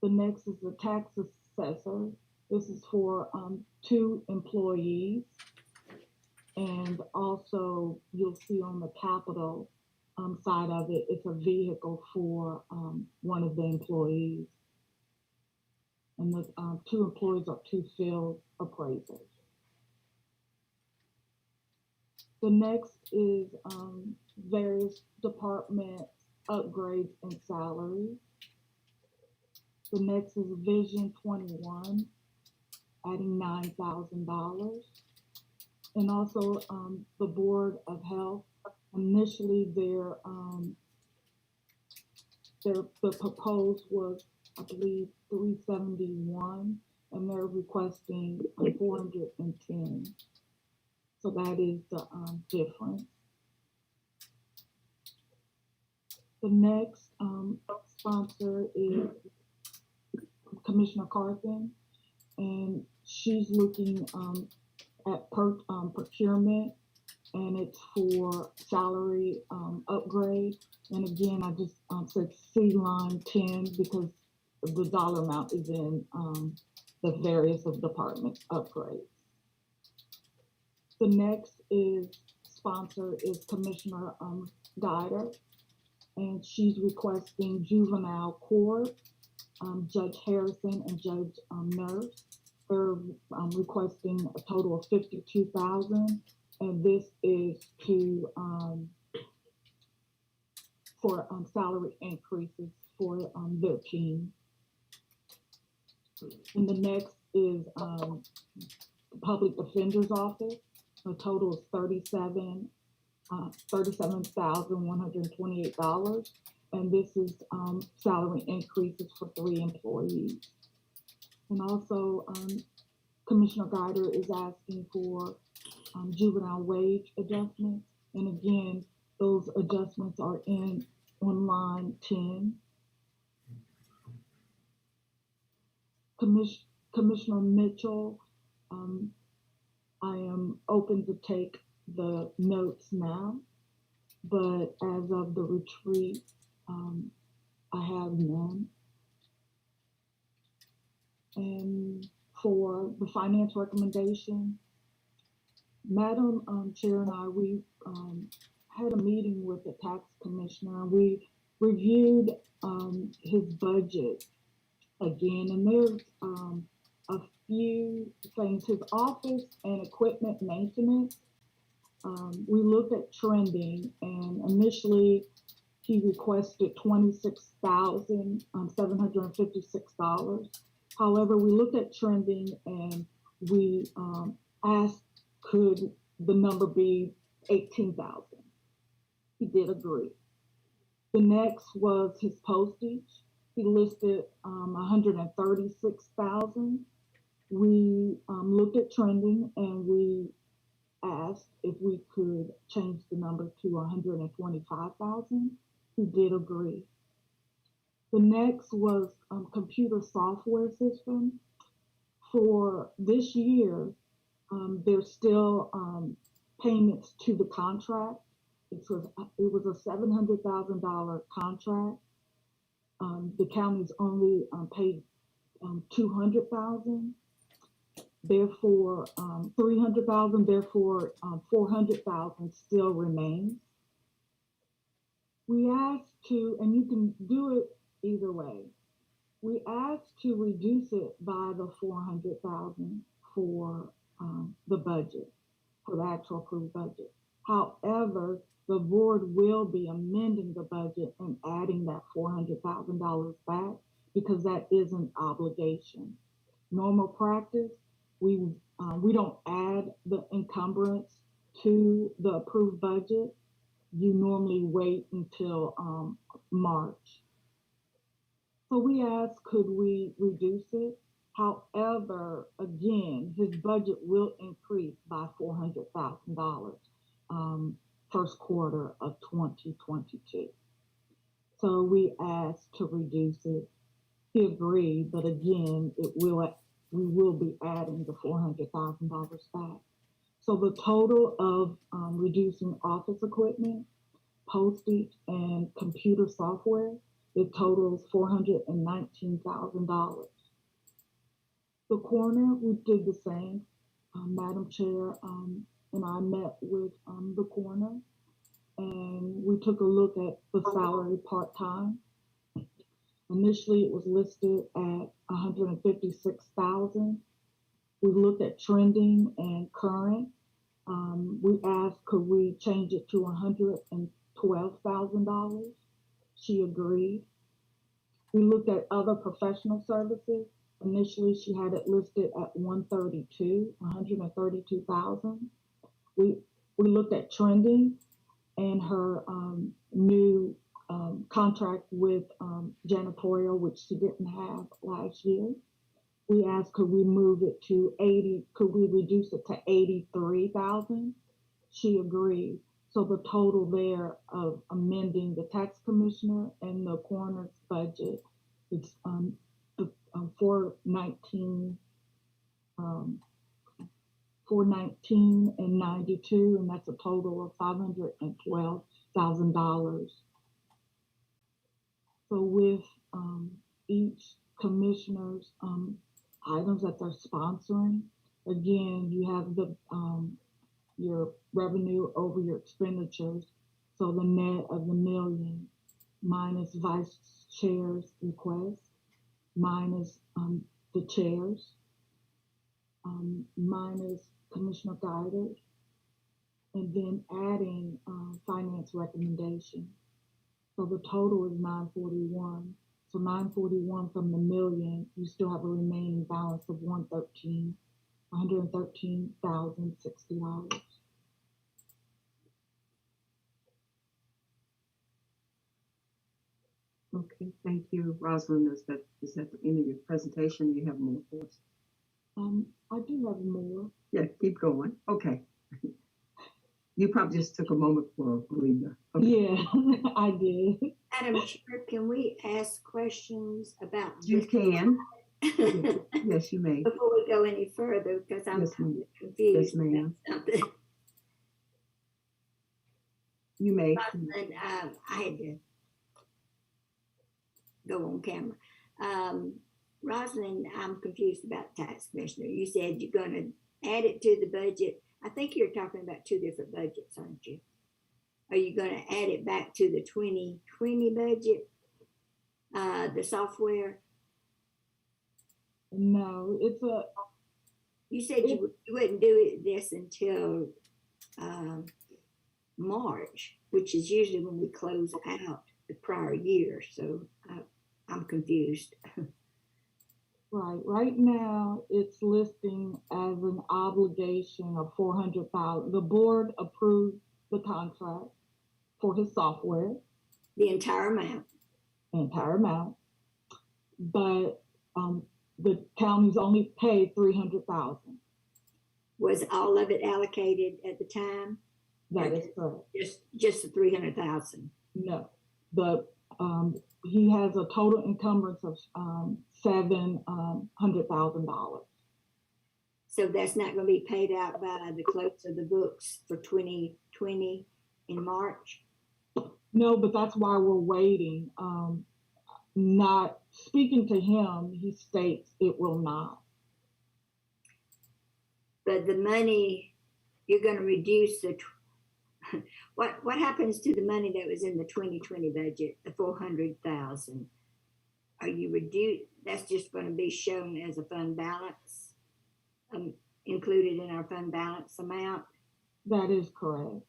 U: The next is the tax assessor. This is for 2 employees. And also you'll see on the capital side of it, it's a vehicle for one of the employees. And the 2 employees are 2 field appraisers. The next is various department upgrades and salaries. The next is Vision 21, adding $9,000. And also the Board of Health, initially the proposed was, I believe, 371, and they're requesting 410. So that is the difference. The next sponsor is Commissioner Carthen, and she's looking at procurement, and it's for salary upgrade. And again, I just said see line 10 because the dollar amount is in the various of department upgrades. The next sponsor is Commissioner Guider, and she's requesting juvenile court, Judge Harrison and Judge Nurse. They're requesting a total of $52,000, and this is for salary increases for their team. And the next is the Public Defender's Office. The total is $37,128, and this is salary increases for 3 employees. And also, Commissioner Guider is asking for juvenile wage adjustments, and again, those adjustments are on line 10. Commissioner Mitchell, I am open to take the notes now, but as of the retreat, I have none. And for the finance recommendation, Madam Chair and I, we had a meeting with the tax commissioner, and we reviewed his budget again, and there's a few things. His office and equipment maintenance, we looked at trending, and initially he requested $26,756. However, we looked at trending, and we asked, could the number be 18,000? He did agree. The next was his postage. He listed 136,000. We looked at trending, and we asked if we could change the number to 125,000. He did agree. The next was computer software system. For this year, there's still payments to the contract. It was a $700,000 contract. The county's only paid $200,000. Therefore, $300,000. Therefore, $400,000 still remains. We asked to, and you can do it either way. We asked to reduce it by the $400,000 for the budget, for the actual approved budget. However, the board will be amending the budget and adding that $400,000 back because that is an obligation. Normal practice, we don't add the encumbrance to the approved budget. You normally wait until March. So we asked, could we reduce it? However, again, his budget will increase by $400,000 first quarter of 2022. So we asked to reduce it. He agreed, but again, we will be adding the $400,000 back. So the total of reducing office equipment, postage, and computer software, it totals $419,000. The coroner, we did the same. Madam Chair and I met with the coroner, and we took a look at the salary part-time. Initially, it was listed at $156,000. We looked at trending and current. We asked, could we change it to $112,000? She agreed. We looked at other professional services. Initially, she had it listed at $132,000. We looked at trending and her new contract with janitorial, which she didn't have last year. We asked, could we move it to 80? Could we reduce it to 83,000? She agreed. So the total there of amending the tax commissioner and the coroner's budget is 419 and 92, and that's a total of $512,000. So with each commissioner's items that they're sponsoring, again, you have the your revenue over your expenditures. So the net of the million minus vice chair's request, minus the chairs, minus Commissioner Guided, and then adding finance recommendation. So the total is 941. So 941 from the million, you still have a remaining balance of $113,060.
B: Okay, thank you, Rosalind. Is that the end of your presentation? You have more for us?
U: I do have more.
B: Yeah, keep going. Okay. You probably just took a moment for a breather. Okay.
U: Yeah, I did.
R: Madam Chair, can we ask questions about
B: You
R: this?
B: can. Yes, you may.
R: Before we go any further, because I'm
B: Yes,
R: kind of
B: Yes,
R: confused
B: ma'am.
R: about something.
B: You may.
R: And I had to go on camera. Rosalind, I'm confused about tax commissioner. You said you're going to add it to the budget. I think you're talking about two different budgets, aren't you? Are you going to add it back to the 2020 budget, the software?
U: No, it's a.
R: You said you wouldn't do this until March, which is usually when we close out the prior year. So I'm confused.
U: Right. Right now, it's listing as an obligation of $400,000. The board approved the contract for his software.
R: The entire amount.
U: The entire amount. But the county's only paid $300,000.
R: Was all of it allocated at the time?
U: That is correct.
R: Just the 300,000.
U: No, but he has a total encumbrance of $700,000.
R: So that's not going to be paid out by the close of the books for 2020 in March?
U: No, but that's why we're waiting. Not speaking to him, he states it will not.
R: But the money, you're going to reduce the, what happens to the money that was in the 2020 budget, the 400,000? Are you that's just going to be shown as a fund balance, included in our fund balance amount?
U: That is correct.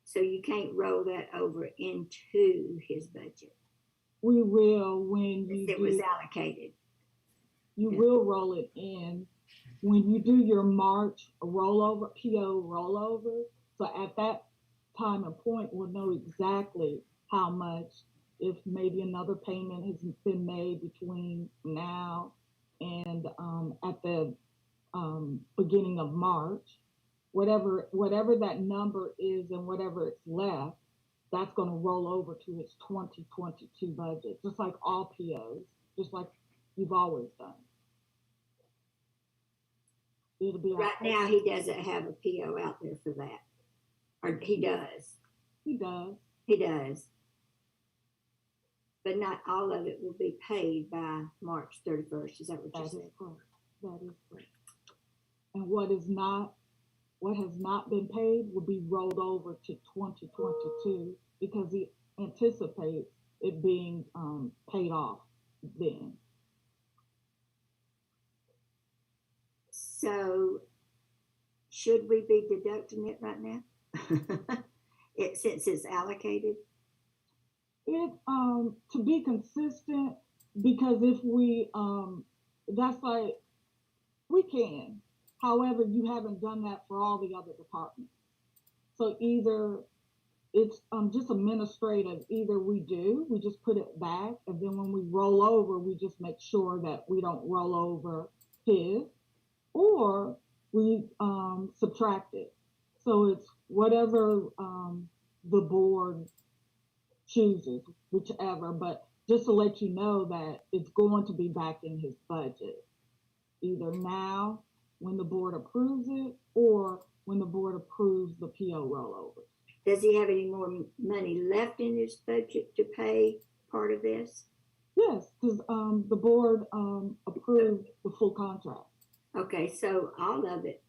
R: So you can't roll that over into his budget?
U: We will when
R: it was allocated.
U: You will roll it in when you do your March rollover, PO rollover. So at that time and point, we'll know exactly how much, if maybe another payment has been made between now and at the beginning of March. whatever that number is and whatever it's left, that's going to roll over to its 2022 budget, just like all POs, just like you've always done. It'll be
R: right now. He doesn't have a PO out there for that, or he does.
U: He does.
R: He does. But not all of it will be paid by March 31st. Is that what you said?
U: Correct. That is correct. And what has not been paid will be rolled over to 2022 because he anticipates it being paid off then.
R: So should we be deducting it right now? Since it's allocated?
U: It to be consistent, because if we that's like we can. However, you haven't done that for all the other departments. So either it's just administrative, either we just put it back, and then when we roll over, we just make sure that we don't roll over his, or we subtract it. So it's whatever the board chooses, whichever, but just to let you know that it's going to be back in his budget, either now when the board approves it or when the board approves the PO rollover.
R: Does he have any more money left in his budget to pay part of this?
U: Yes, because the board approved the full contract.
R: Okay, so all of it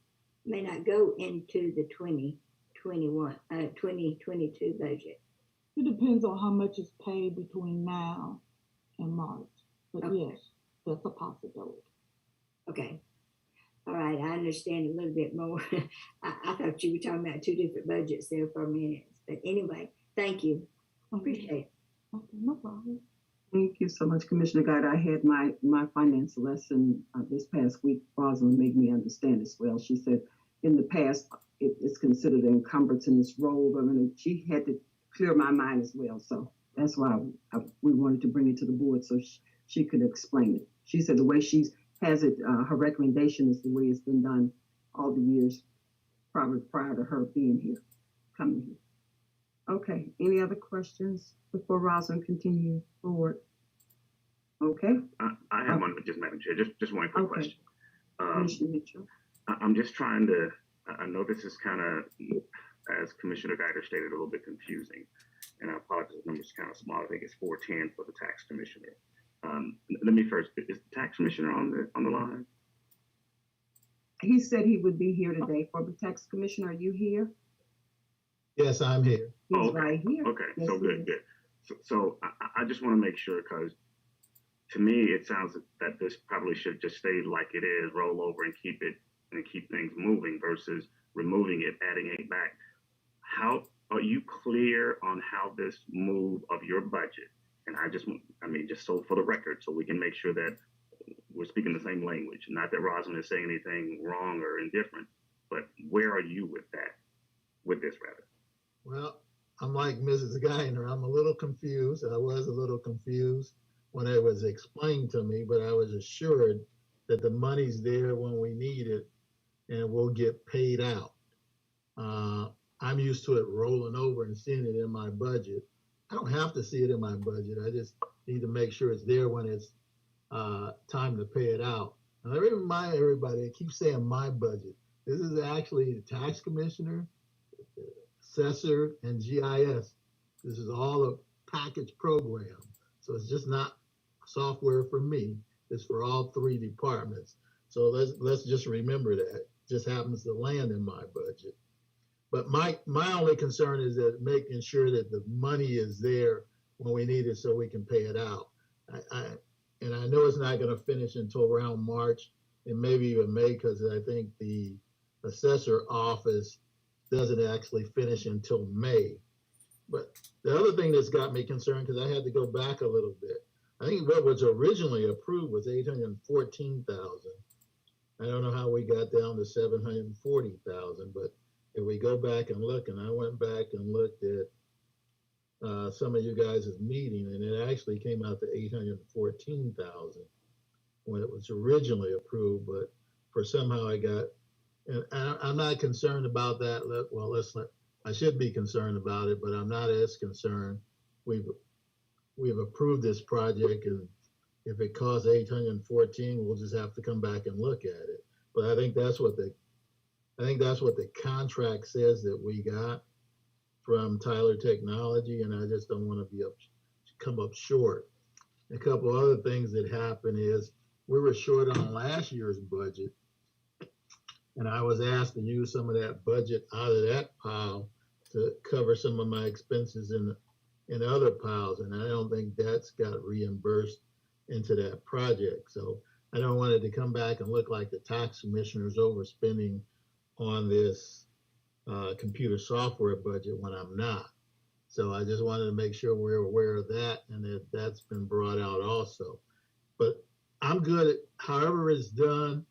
R: may not go into the 2022 budget.
U: It depends on how much is paid between now and March. But okay. Yes, that's a possibility.
R: Okay. All right, I understand a little bit more. I thought you were talking about two different budgets there for a minute. But anyway, thank you. Appreciate it.
U: Okay, no problem.
B: Thank you so much, Commissioner Guide. I had my finance lesson this past week. Rosalind made me understand as well. She said in the past, it's considered an encumbrance and it's rolled. I mean, she had to clear my mind as well. So that's why we wanted to bring it to the board so she could explain it. She said the way she has it, her recommendation is the way it's been done all the years probably prior to her being here, coming here. Okay, any other questions before Rosalind continue forward? Okay.
G: I have one, just Madam Chair, just one quick question.
B: Commissioner Mitchell.
G: I'm just trying to, I know this is kind of, as Commissioner Geiger stated, a little bit confusing, and I apologize, the number's kind of small. I think it's 410 for the tax commissioner. Let me first, is the tax commissioner on the line?
B: He said he would be here today. For the tax commissioner, are you here?
D: Yes, I'm here.
B: He's right here.
G: Okay,
B: yes,
G: so good. So I just want to make sure, because to me it sounds that this probably should just stay like it is, roll over and keep things moving versus removing it, adding it back. How are you clear on how this move of your budget? And just so for the record, so we can make sure that we're speaking the same language. Not that Rosalind is saying anything wrong or indifferent, but where are you with this rather?
D: Well, I'm like Mrs. Geiner. I'm a little confused. I was a little confused when it was explained to me, but I was assured that the money's there when we need it and we'll get paid out. I'm used to it rolling over and seeing it in my budget. I don't have to see it in my budget. I just need to make sure it's there when it's time to pay it out. And let me remind everybody, I keep saying my budget. This is actually the tax commissioner, assessor, and GIS. This is all a package program. So it's just not software for me. It's for all three departments. So let's just remember that. It just happens to land in my budget. But my only concern is that making sure that the money is there when we need it so we can pay it out. And I know it's not going to finish until around March and maybe even May, because I think the assessor office doesn't actually finish until May. But the other thing that's got me concerned, because I had to go back a little bit, I think what was originally approved was $814,000. I don't know how we got down to $740,000, but if we go back and look, and I went back and looked at some of you guys' meeting, and it actually came out to $814,000 when it was originally approved, but for somehow I got And I'm not concerned about that. I should be concerned about it, but I'm not as concerned. We've approved this project, and if it costs 814, we'll just have to come back and look at it. But I think that's what the contract says that we got from Tyler Technology, and I just don't want to come up short. A couple other things that happened is we were short on last year's budget, and I was asked to use some of that budget out of that pile to cover some of my expenses in other piles, and I don't think that's got reimbursed into that project. So I don't want it to come back and look like the tax commissioner's overspending on this computer software budget when I'm not. So I just wanted to make sure we're aware of that, and that that's been brought out also. But I'm good at however it's done.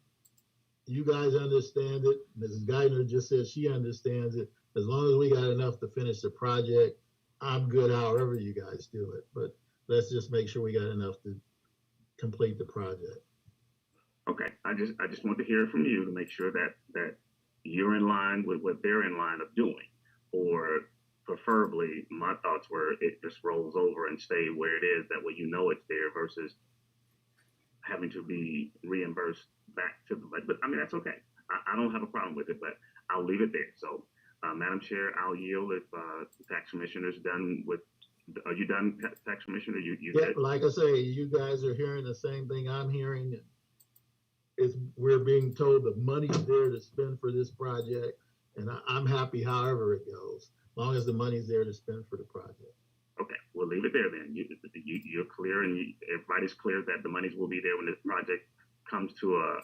D: You guys understand it. Mrs. Geithner just said she understands it. As long as we got enough to finish the project, I'm good however you guys do it. But let's just make sure we got enough to complete the project.
G: Okay, I just want to hear from you to make sure that you're in line with what they're in line of doing, or preferably my thoughts were it just rolls over and stay where it is. That way you know it's there versus having to be reimbursed back to the budget. But I mean, that's okay. I don't have a problem with it, but I'll leave it there. So, Madam Chair, I'll yield if the tax commissioner's done with. Are you done, tax commissioner? You
D: yeah, like I say, you guys are hearing the same thing I'm hearing. We're being told the money's there to spend for this project, and I'm happy however it goes, as long as the money's there to spend for the project.
G: Okay, we'll leave it there then. You're clear, and everybody's clear that the monies will be there when this project comes to a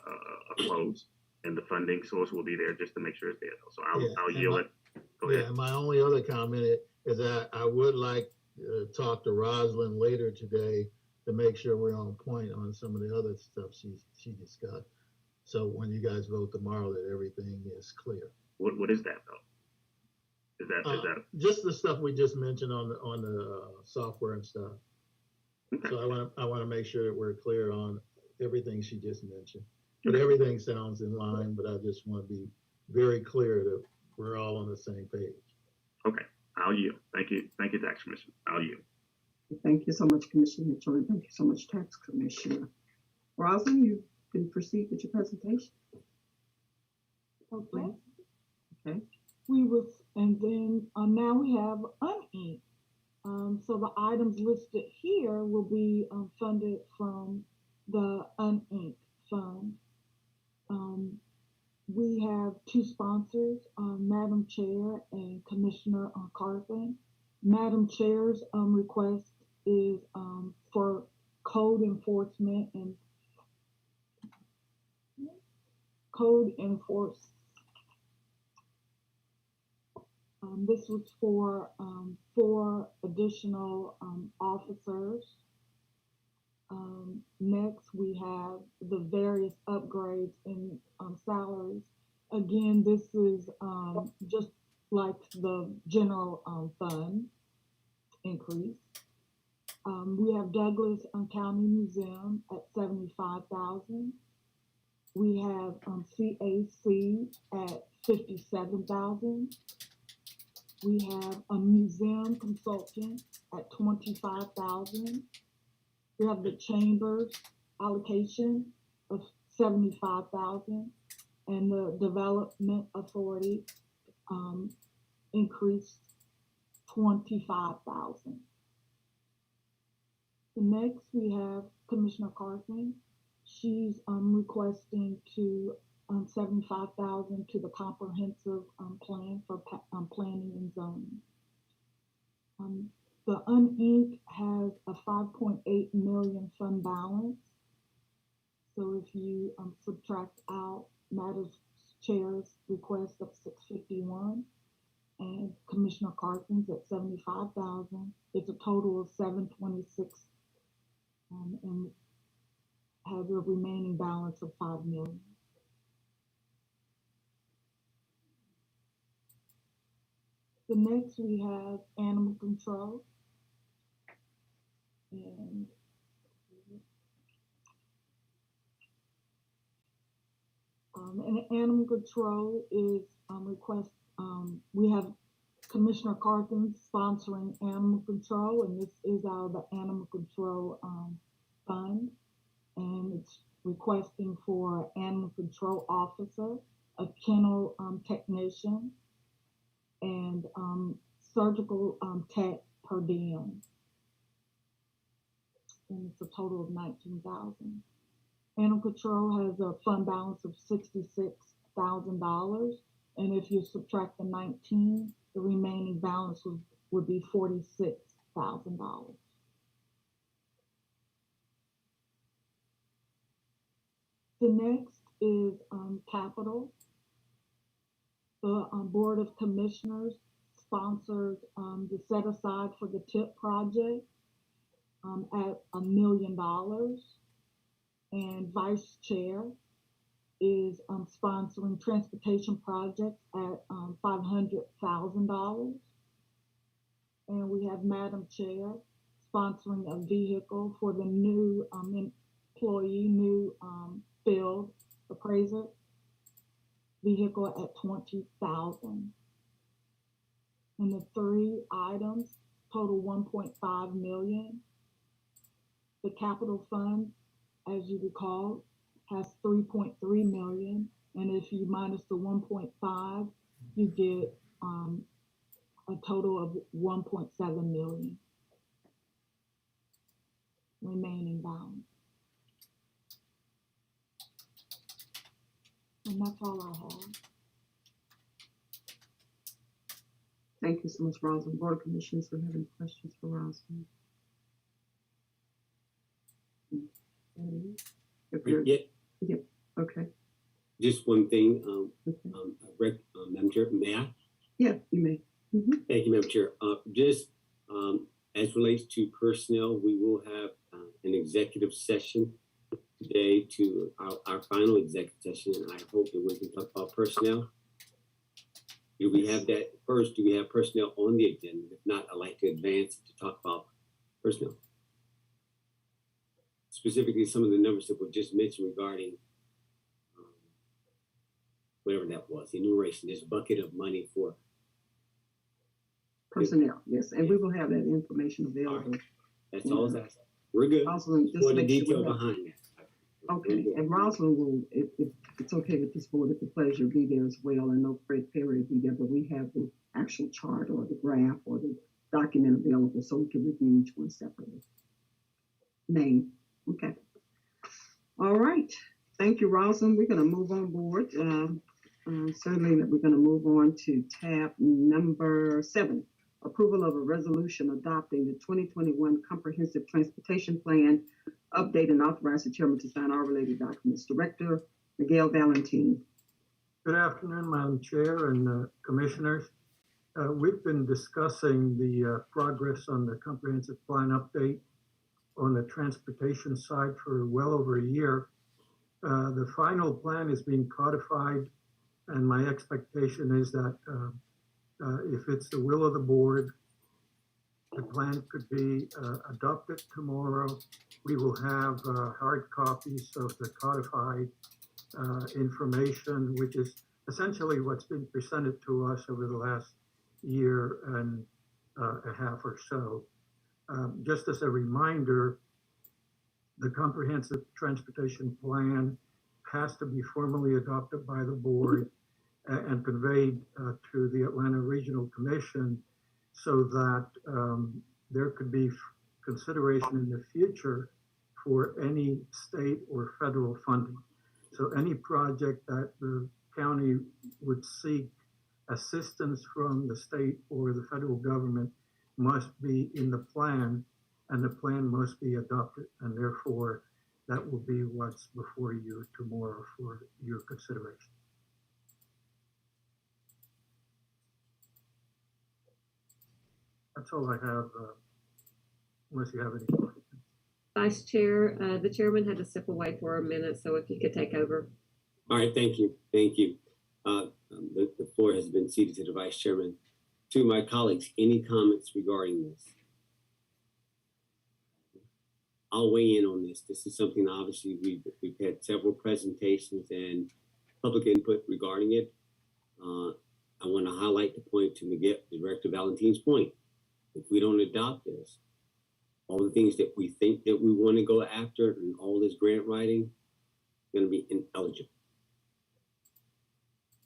G: close, and the funding source will be there just to make sure it's there. So I'll yield it. Go ahead.
D: And my only other comment is that I would like to talk to Rosalind later today to make sure we're on point on some of the other stuff she discussed. So when you guys vote tomorrow, that everything is clear.
G: What is that though? Is that
D: just the stuff we just mentioned on the software and stuff? Okay. So I want to make sure that we're clear on everything she just mentioned. But everything sounds in line. But I just want to be very clear that we're all on the same page.
G: Okay, I'll yield. Thank you, Tax Commissioner. I'll yield.
B: Thank you so much, Commissioner Mitchell, and thank you so much, Tax Commissioner. Rosalind, you can proceed with your presentation.
U: Okay.
B: Okay.
U: And then now we have UNINC. So the items listed here will be funded from the UNINC fund. We have two sponsors, Madam Chair and Commissioner Carthen. Madam Chair's request is for code enforcement and this was for 4 additional officers. Next, we have the various upgrades in salaries. Again, this is just like the general fund increase. We have Douglas County Museum at $75,000. We have CAC at $57,000. We have a museum consultant at $25,000. We have the chamber's allocation of $75,000, and the development authority increased $25,000. Next, we have Commissioner Carthen. She's requesting to $75,000 to the comprehensive plan for planning and zoning. The UNINC has a $5.8 million fund balance. So if you subtract out Madam Chair's request of $651 and Commissioner Carthen's at $75,000, it's a total of $726, and have a remaining balance of $5 million. The next we have animal control. And And animal control is we have Commissioner Carthen sponsoring animal control, and this is out of the animal control fund, and it's requesting for animal control officer, a kennel technician, and surgical tech per diem. And it's a total of $19,000. Animal control has a fund balance of $66,000, and if you subtract the 19, the remaining balance would be $46,000. The next is capital. The Board of Commissioners sponsored the set aside for the TIP project at $1 million, and Vice Chair is sponsoring transportation projects at $500,000, and we have Madam Chair sponsoring a vehicle for the new employee, new field appraiser vehicle at $20,000. And the three items total $1.5 million. The capital fund, as you recall, has $3.3 million, and if you minus the 1.5, you get a total of $1.7 million remaining balance. And that's all I have.
B: Thank you so much, Rosalyn. Board of Commissioners, do you have any questions for Rosalyn?
C: Yeah.
B: Okay.
C: Just one thing, Madam Chair, may I?
B: Yeah, you may.
C: Thank you, Madam Chair. Just as relates to personnel, we will have an executive session today to our final executive session, and I hope that we can talk about personnel. Do we have that first? Do we have personnel on the agenda? If not, I'd like to advance to talk about personnel. Specifically, some of the numbers that were just mentioned regarding whatever that was, enumeration. There's a bucket of money for
B: personnel, yes, and we will have that information available.
C: Right. That's all I was. We're good.
B: Rosalyn, just
C: for the
B: make
C: detail
B: sure
C: behind that.
B: Okay, and Rosalyn will, if it's okay with this board, it's a pleasure, be there as well. I know Fred Perry will be there, but we have the actual chart or the graph or the document available so we can review each one separately. Name. Okay. All right. Thank you, Rosalyn. We're going to move on board. Certainly that we're going to move on to tab number 7, approval of a resolution adopting the 2021 Comprehensive Transportation Plan, update and authorize the chairman to sign all related documents. Director Miguel Valentin.
E: Good afternoon, Madam Chair and commissioners. We've been discussing the progress on the comprehensive plan update on the transportation side for well over a year. The final plan is being codified, and my expectation is that if it's the will of the board, the plan could be adopted tomorrow. We will have hard copies of the codified information, which is essentially what's been presented to us over the last year and a half or so. Just as a reminder, the comprehensive transportation plan has to be formally adopted by the board and conveyed to the Atlanta Regional Commission so that there could be consideration in the future for any state or federal funding. So any project that the county would seek assistance from the state or the federal government must be in the plan, and the plan must be adopted, and therefore that will be what's before you tomorrow for your consideration. That's all I have, unless you have any questions.
F: Vice Chair, the chairman had to step away for a minute, so if you could take over.
C: All right, thank you. Thank you. The floor has been ceded to the Vice Chairman. To my colleagues, any comments regarding this? I'll weigh in on this. This is something obviously we've had several presentations, and public input regarding it. I want to highlight the point to Miguel, Director Valentine's point. If we don't adopt this, all the things that we think that we want to go after and all this grant writing, going to be ineligible.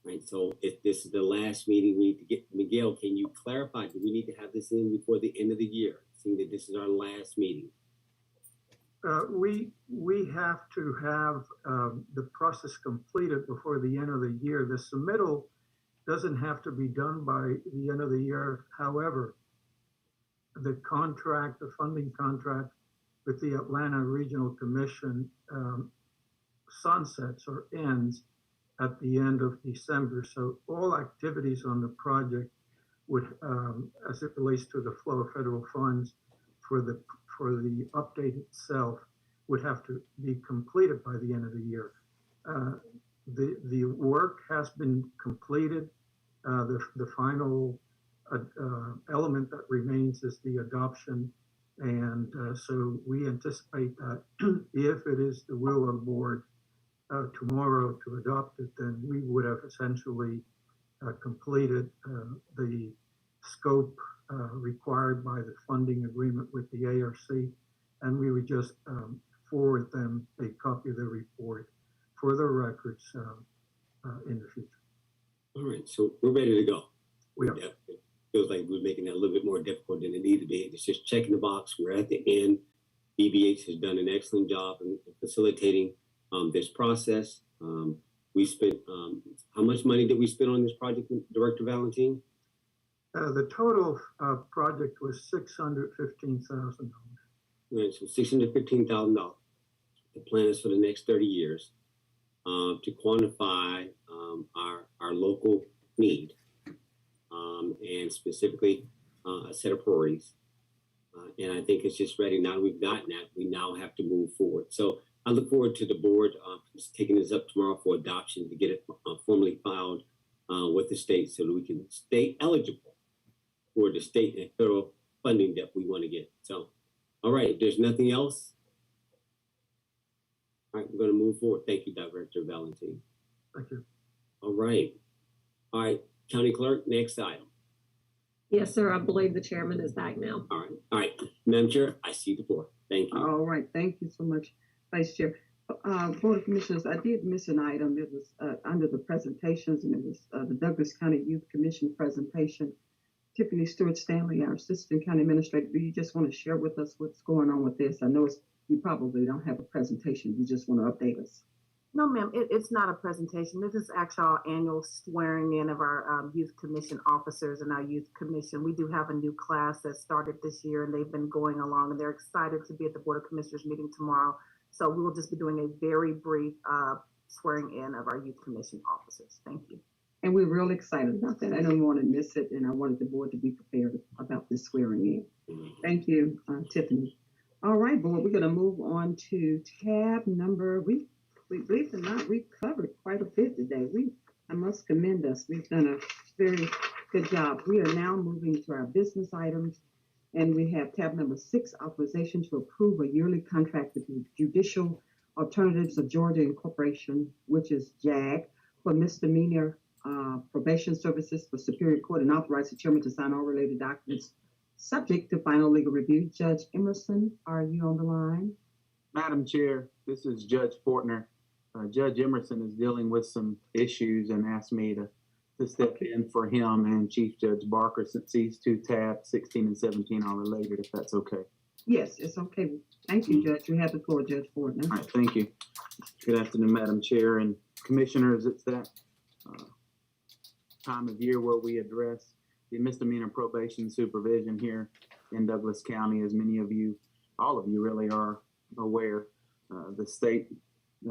C: Right. So if this is the last meeting, we need to get Miguel. Can you clarify? Do we need to have this in before the end of the year, seeing that this is our last meeting?
E: We have to have the process completed before the end of the year. The submittal doesn't have to be done by the end of the year. However, the contract, the funding contract with the Atlanta Regional Commission sunsets or ends at the end of December. So all activities on the project would, as it relates to the flow of federal funds for the update itself, would have to be completed by the end of the year. The work has been completed. The final element that remains is the adoption. And so we anticipate that if it is the will of the board tomorrow to adopt it, then we would have essentially completed the scope required by the funding agreement with the ARC, and we would just forward them a copy of the report for their records in the future.
C: All right, so we're ready to go.
E: We
C: are. It feels like we're making that a little bit more difficult than it needed to be. It's just checking the box. We're at the end. BBH has done an excellent job in facilitating this process. We spent, how much money did we spend on this project, Director Valentine?
E: The total project was $615,000.
C: Right, so $615,000. The plan is for the next 30 years to quantify our local need and specifically a set of priorities. And I think it's just ready. Now that we've gotten that, we now have to move forward. So I look forward to the board taking this up tomorrow for adoption to get it formally filed with the state so that we can stay eligible for the state and federal funding that we want to get. So, all right, if there's nothing else, all right, we're going to move forward. Thank you, Director Valentine.
E: Thank you.
C: All right. All right, County Clerk, next item.
F: Yes, sir. I believe the chairman is back now.
C: All right. All right. Madam Chair, I see the floor. Thank you.
B: All right. Thank you so much, Vice Chair. Board of Commissioners, I did miss an item. It was under the presentations, and it was the Douglas County Youth Commission presentation. Tiffany Stewart Stanley, our Assistant County Administrator, do you just want to share with us what's going on with this? I know you probably don't have a presentation. You just want to update us.
T: No, ma'am, it's not a presentation. This is actually our annual swearing in of our Youth Commission officers and our Youth Commission. We do have a new class that started this year, and they've been going along, and they're excited to be at the Board of Commissioners meeting tomorrow. So we will just be doing a very brief swearing in of our Youth Commission officers. Thank you.
B: And we're real excited about that. I don't want to miss it, and I wanted the board to be prepared about this swearing in. Thank you, Tiffany. All right, board, we're going to move on to tab number, we believe it or not, we covered quite a bit today. I must commend us. We've done a very good job. We are now moving to our business items, and we have tab number 6, authorization to approve a yearly contract with the Judicial Alternatives of Georgia Incorporation, which is JAG, for misdemeanor probation services for Superior Court, and authorize the chairman to sign all related documents subject to final legal review. Judge Emerson, are you on the line?
H: Madam Chair, this is Judge Fortner. Judge Emerson is dealing with some issues and asked me to step in for him and Chief Judge Barker, since these two tabs, 16 and 17, are related, if that's okay.
B: Yes, it's okay. Thank you, Judge. You have the floor, Judge Fortner.
H: All right, thank you. Good afternoon, Madam Chair and Commissioners. It's that time of year where we address the misdemeanor probation supervision here in Douglas County. As many of you, all of you really are aware, the state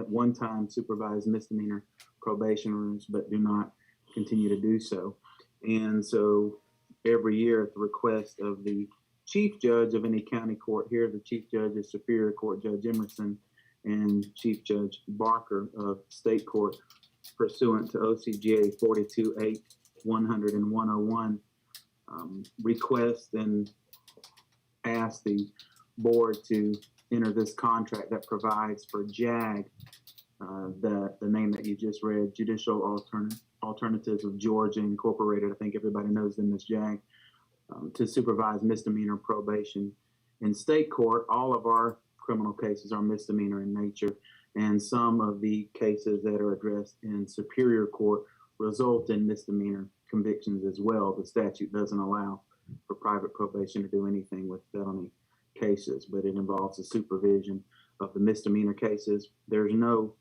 H: at one time supervised misdemeanor probationers, but do not continue to do so. And so every year at the request of the chief judge of any county court here, the chief judge of Superior Court, Judge Emerson, and Chief Judge Barker of State Court, pursuant to OCGA 42.8, 100 and 101, request and ask the board to enter this contract that provides for JAG the name that you just read, Judicial Alternatives of Georgia Incorporated. I think everybody knows them as JAG, to supervise misdemeanor probation. In state court, all of our criminal cases are misdemeanor in nature, and some of the cases that are addressed in Superior Court result in misdemeanor convictions as well. The statute doesn't allow for private probation to do anything with felony cases, but it involves the supervision of the misdemeanor cases. There's no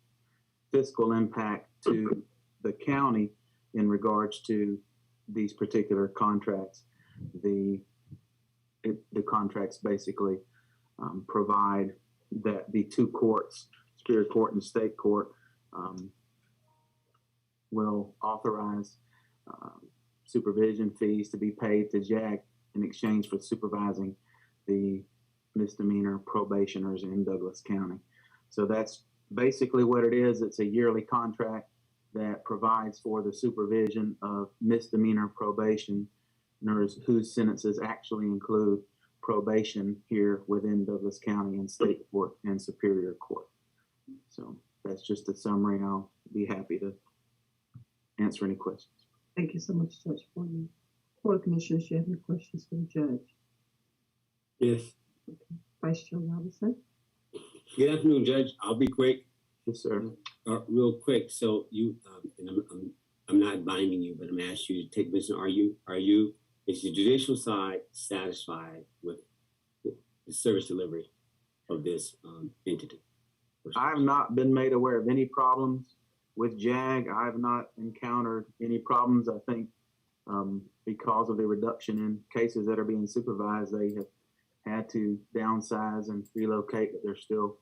H: fiscal impact to the county in regards to these particular contracts. The contracts basically provide that the two courts, Superior Court and State Court, will authorize supervision fees to be paid to JAG in exchange for supervising the misdemeanor probationers in Douglas County. So that's basically what it is. It's a yearly contract that provides for the supervision of misdemeanor probationers whose sentences actually include probation here within Douglas County and State Court and Superior Court. So that's just a summary. I'll be happy to answer any questions.
B: Thank you so much, Judge Foreman. Board of Commissioners, do you have any questions for the judge?
C: Yes.
B: Okay. Vice Chair Robinson.
C: Good afternoon, Judge. I'll be quick.
H: Yes, sir.
C: Real quick. So you, and I'm not binding you, but I'm asking you to take this. Are you? Is the judicial side satisfied with the service delivery of this entity?
H: I have not been made aware of any problems with JAG. I have not encountered any problems. I think because of the reduction in cases that are being supervised, they have had to downsize and relocate, but they're still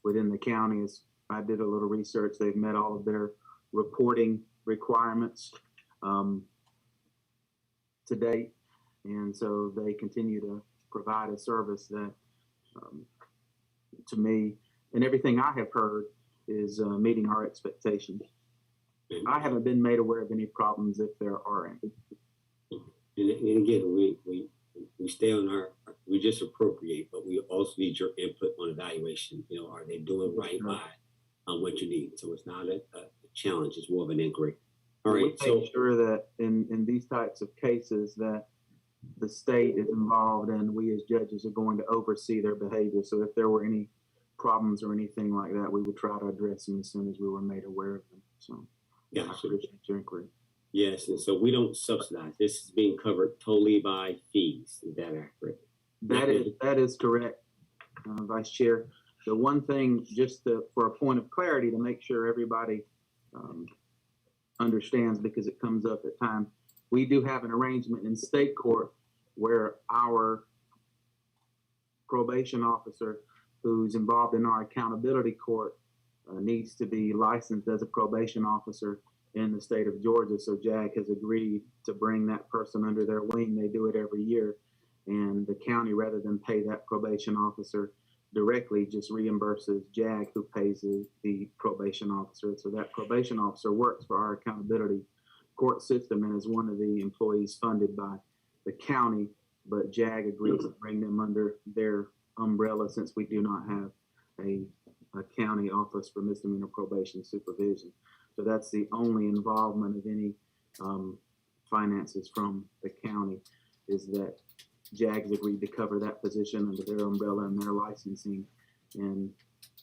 H: within the county. As I did a little research, they've met all of their reporting requirements to date, and so they continue to provide a service that, to me, and everything I have heard, is meeting our expectations. I haven't been made aware of any problems if there are any.
C: And again, we stay on we just appropriate, but we also need your input on evaluation. You know, are they doing right by what you need? So it's not a challenge; it's more of an inquiry. All right.
H: We make sure that in these types of cases that the state is involved, and we as judges are going to oversee their behavior. So if there were any problems or anything like that, we would try to address them as soon as we were made aware of them. So
C: yeah,
H: I appreciate your inquiry.
C: Yes, and so we don't subsidize. This is being covered totally by fees. Is that accurate?
H: That is correct, Vice Chair. The one thing, just for a point of clarity, to make sure everybody understands, because it comes up at times, we do have an arrangement in state court where our probation officer who's involved in our accountability court needs to be licensed as a probation officer in the state of Georgia. So JAG has agreed to bring that person under their wing. They do it every year. And the county, rather than pay that probation officer directly, just reimburses JAG, who pays the probation officer. So that probation officer works for our accountability court system and is one of the employees funded by the county, but JAG agrees to bring them under their umbrella since we do not have a county office for misdemeanor probation supervision. So that's the only involvement of any finances from the county, is that JAG's agreed to cover that position under their umbrella and their licensing and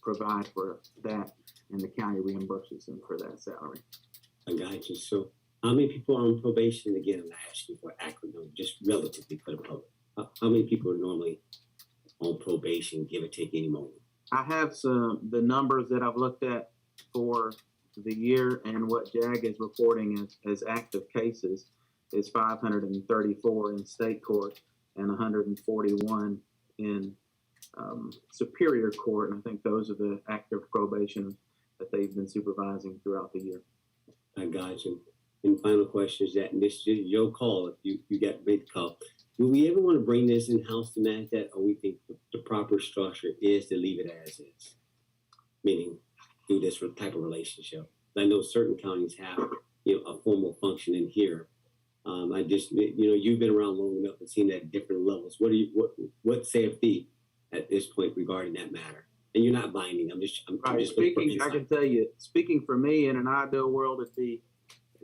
H: provide for that, and the county reimburses them for that salary.
C: I got you. So how many people are on probation? Again, I'm not asking for accurate numbers, just relatively for the public. How many people are normally on probation, give or take any moment?
H: I have the numbers that I've looked at for the year, and what JAG is reporting as active cases is 534 in state court and 141 in Superior Court. And I think those are the active probation that they've been supervising throughout the year.
C: I got you. And final question is that, and this is your call if you got ready to call. Do we ever want to bring this in-house to manage that, or we think the proper structure is to leave it as is? Meaning, do this type of relationship. I know certain counties have, a formal function in here. I just, you've been around long enough and seen that at different levels. What say of thee at this point regarding that matter? and you're not binding. I'm just
H: Right. Speaking, I can tell you, speaking for me, in an ideal world, it'd be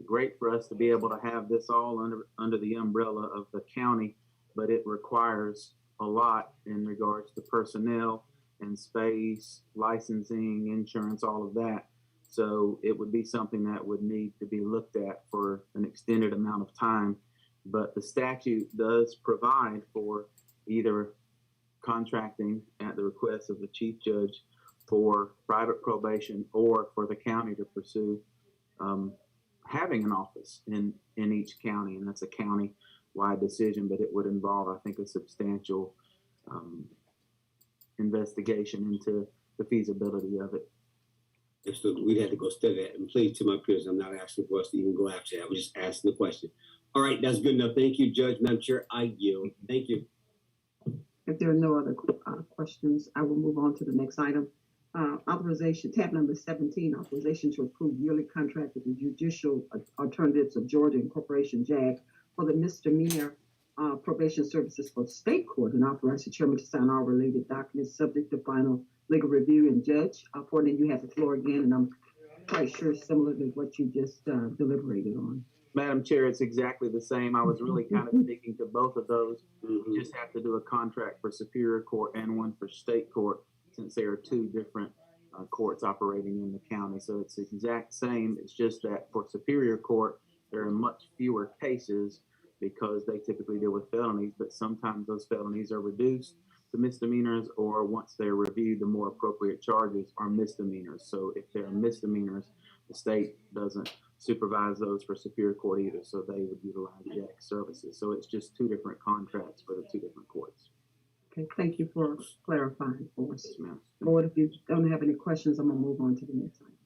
H: great for us to be able to have this all under the umbrella of the county, but it requires a lot in regards to personnel and space, licensing, insurance, all of that. So it would be something that would need to be looked at for an extended amount of time. But the statute does provide for either contracting at the request of the chief judge for private probation or for the county to pursue having an office in each county, and that's a county-wide decision, but it would involve, I think, a substantial investigation into the feasibility of it.
C: So we'd have to go study that. And please, to my peers, I'm not asking for us to even go after that. We're just asking the question. All right, that's good enough. Thank you, Judge. Madam Chair, I yield. Thank you.
B: If there are no other questions, I will move on to the next item. Authorization, tab number 17, authorization to approve yearly contract with the Judicial Alternatives of Georgia Incorporation, JAG, for the misdemeanor probation services for state court, and authorize the chairman to sign all related documents subject to final legal review. And Judge, Portland, you have the floor again, and I'm quite sure similar to what you just deliberated on.
H: Madam Chair, it's exactly the same. I was really kind of speaking to both of those. You just have to do a contract for Superior Court and one for State Court, since there are two different courts operating in the county. So it's the exact same. It's just that for Superior Court, there are much fewer cases because they typically deal with felonies, but sometimes those felonies are reduced to misdemeanors, or once they're reviewed, the more appropriate charges are misdemeanors. So if there are misdemeanors, the state doesn't supervise those for Superior Court either, so they would utilize JAG services. So it's just two different contracts for the two different courts.
B: Okay, thank you for clarifying for us.
H: Yes, ma'am.
B: Lord, if you don't have any questions, I'm gonna move on to the next item.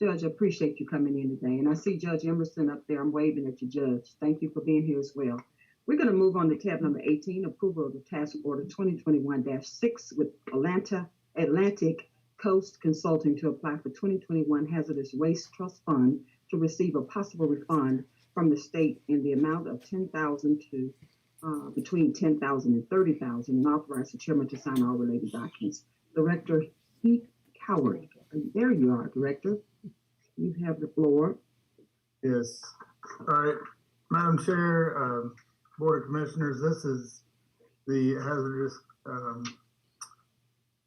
B: Judge, I appreciate you coming in today, and I see Judge Emerson up there. I'm waving at you, Judge. Thank you for being here as well. We're gonna move on to tab number 18, approval of the task order 2021-6 with Atlantic Coast Consulting to apply for 2021 Hazardous Waste Trust Fund to receive a possible refund from the state in the amount of $10,000 to between $10,000 and $30,000, and authorize the chairman to sign all related documents. Director Heath Coward, there you are, Director. You have the floor.
I: Yes. All right, Madam Chair, Board of Commissioners, this is the Hazardous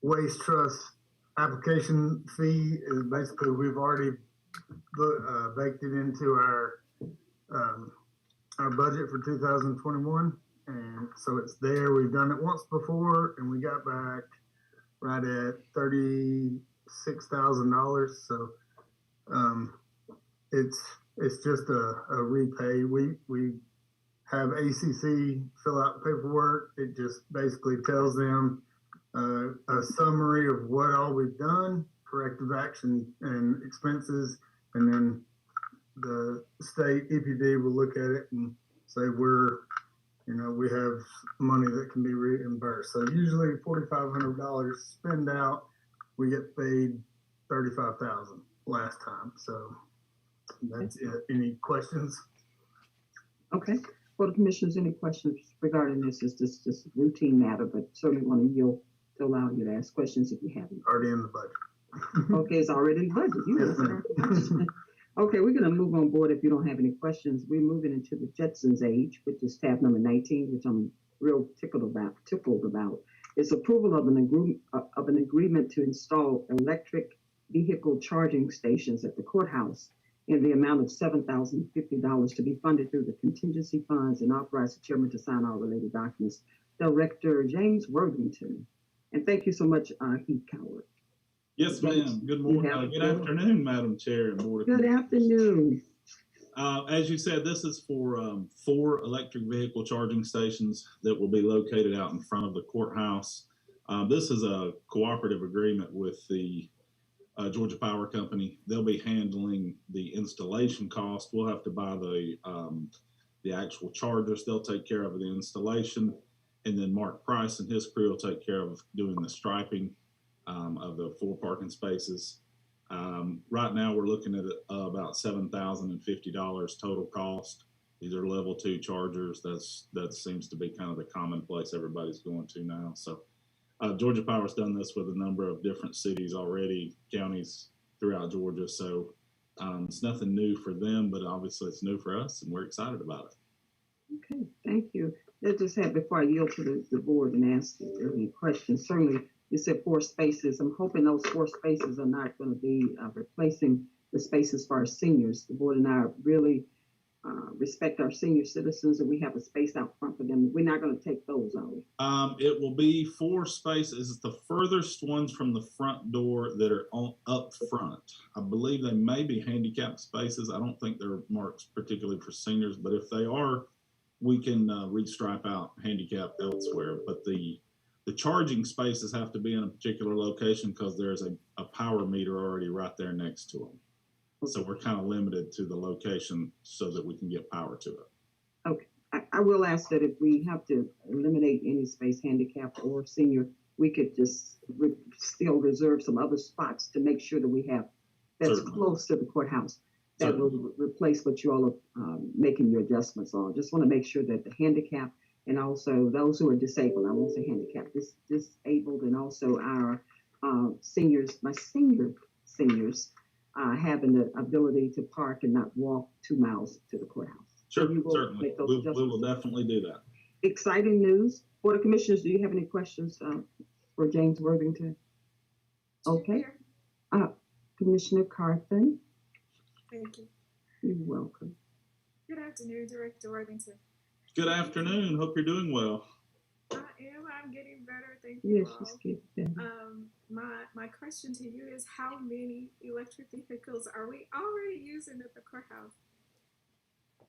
I: Waste Trust application fee. Is basically, we've already baked it into our budget for 2021, and so it's there. We've done it once before, and we got back right at $36,000. So it's just a repay. We have ACC fill out the paperwork. It just basically tells them a summary of what all we've done, corrective action and expenses, and then the state EPD will look at it and say we have money that can be reimbursed. So usually $4,500 spend out, we get paid $35,000 last time. So that's it. Any questions?
B: Okay. Board of Commissioners, any questions regarding this? Is this just a routine matter, but certainly want to yield to allow you to ask questions if you have any.
I: Already in the budget.
B: Okay, it's already in the budget. You answered. Okay, we're going to move on board if you don't have any questions. We're moving into the Jetsons age, which is tab number 19, which I'm real tickled about. It's approval of an agreement to install electric vehicle charging stations at the courthouse in the amount of $7,050 to be funded through the contingency funds, and authorize the chairman to sign all related documents. Director James Worthington. And thank you so much, Heath Coward.
K: Yes, ma'am. Good morning. Good afternoon, Madam Chair and Board of
B: Good
K: Commissioners.
B: afternoon.
K: As you said, this is for 4 electric vehicle charging stations that will be located out in front of the courthouse. This is a cooperative agreement with the Georgia Power Company. They'll be handling the installation cost. We'll have to buy the actual chargers. They'll take care of the installation, and then Mark Price and his crew will take care of doing the striping of the 4 parking spaces. Right now, we're looking at about $7,050 total cost. These are level 2 chargers. That seems to be kind of the commonplace everybody's going to now. So Georgia Power's done this with a number of different cities already, counties throughout Georgia. So it's nothing new for them, but obviously it's new for us, and we're excited about it.
B: Okay, thank you. Let's just have, before I yield to the board and ask if there are any questions, certainly you said 4 spaces. I'm hoping those 4 spaces are not going to be replacing the spaces for our seniors. The board and I really respect our senior citizens, and we have a space out front for them. We're not going to take those, are we?
K: It will be 4 spaces. It's the furthest ones from the front door that are up front. I believe they may be handicapped spaces. I don't think they're marked particularly for seniors, but if they are, we can restripe out handicap elsewhere. But the charging spaces have to be in a particular location because there's a power meter already right there next to them. So we're kind of limited to the location so that we can get power to it.
B: Okay, I will ask that if we have to eliminate any space handicap or senior, we could just still reserve some other spots to make sure that we have that's
K: Certainly.
B: close to the courthouse that
K: Certainly.
B: will replace what you all are making your adjustments on. Just want to make sure that the handicap and also those who are disabled, I won't say handicapped, disabled, and also our seniors, my seniors, having the ability to park and not walk 2 miles to the courthouse.
K: Sure,
B: So you will
K: certainly.
B: make those
K: We
B: adjustments.
K: will definitely do that.
B: Exciting news. Board of Commissioners, do you have any questions for James Worthington? Okay. Commissioner Carthen,
V: Thank you.
B: you're welcome.
V: Good afternoon, Director Worthington.
K: Good afternoon. Hope you're doing well.
V: I'm getting better. Thank you.
B: Yes,
V: all.
B: she's getting better.
V: My question to you is, how many electric vehicles are we already using at the courthouse?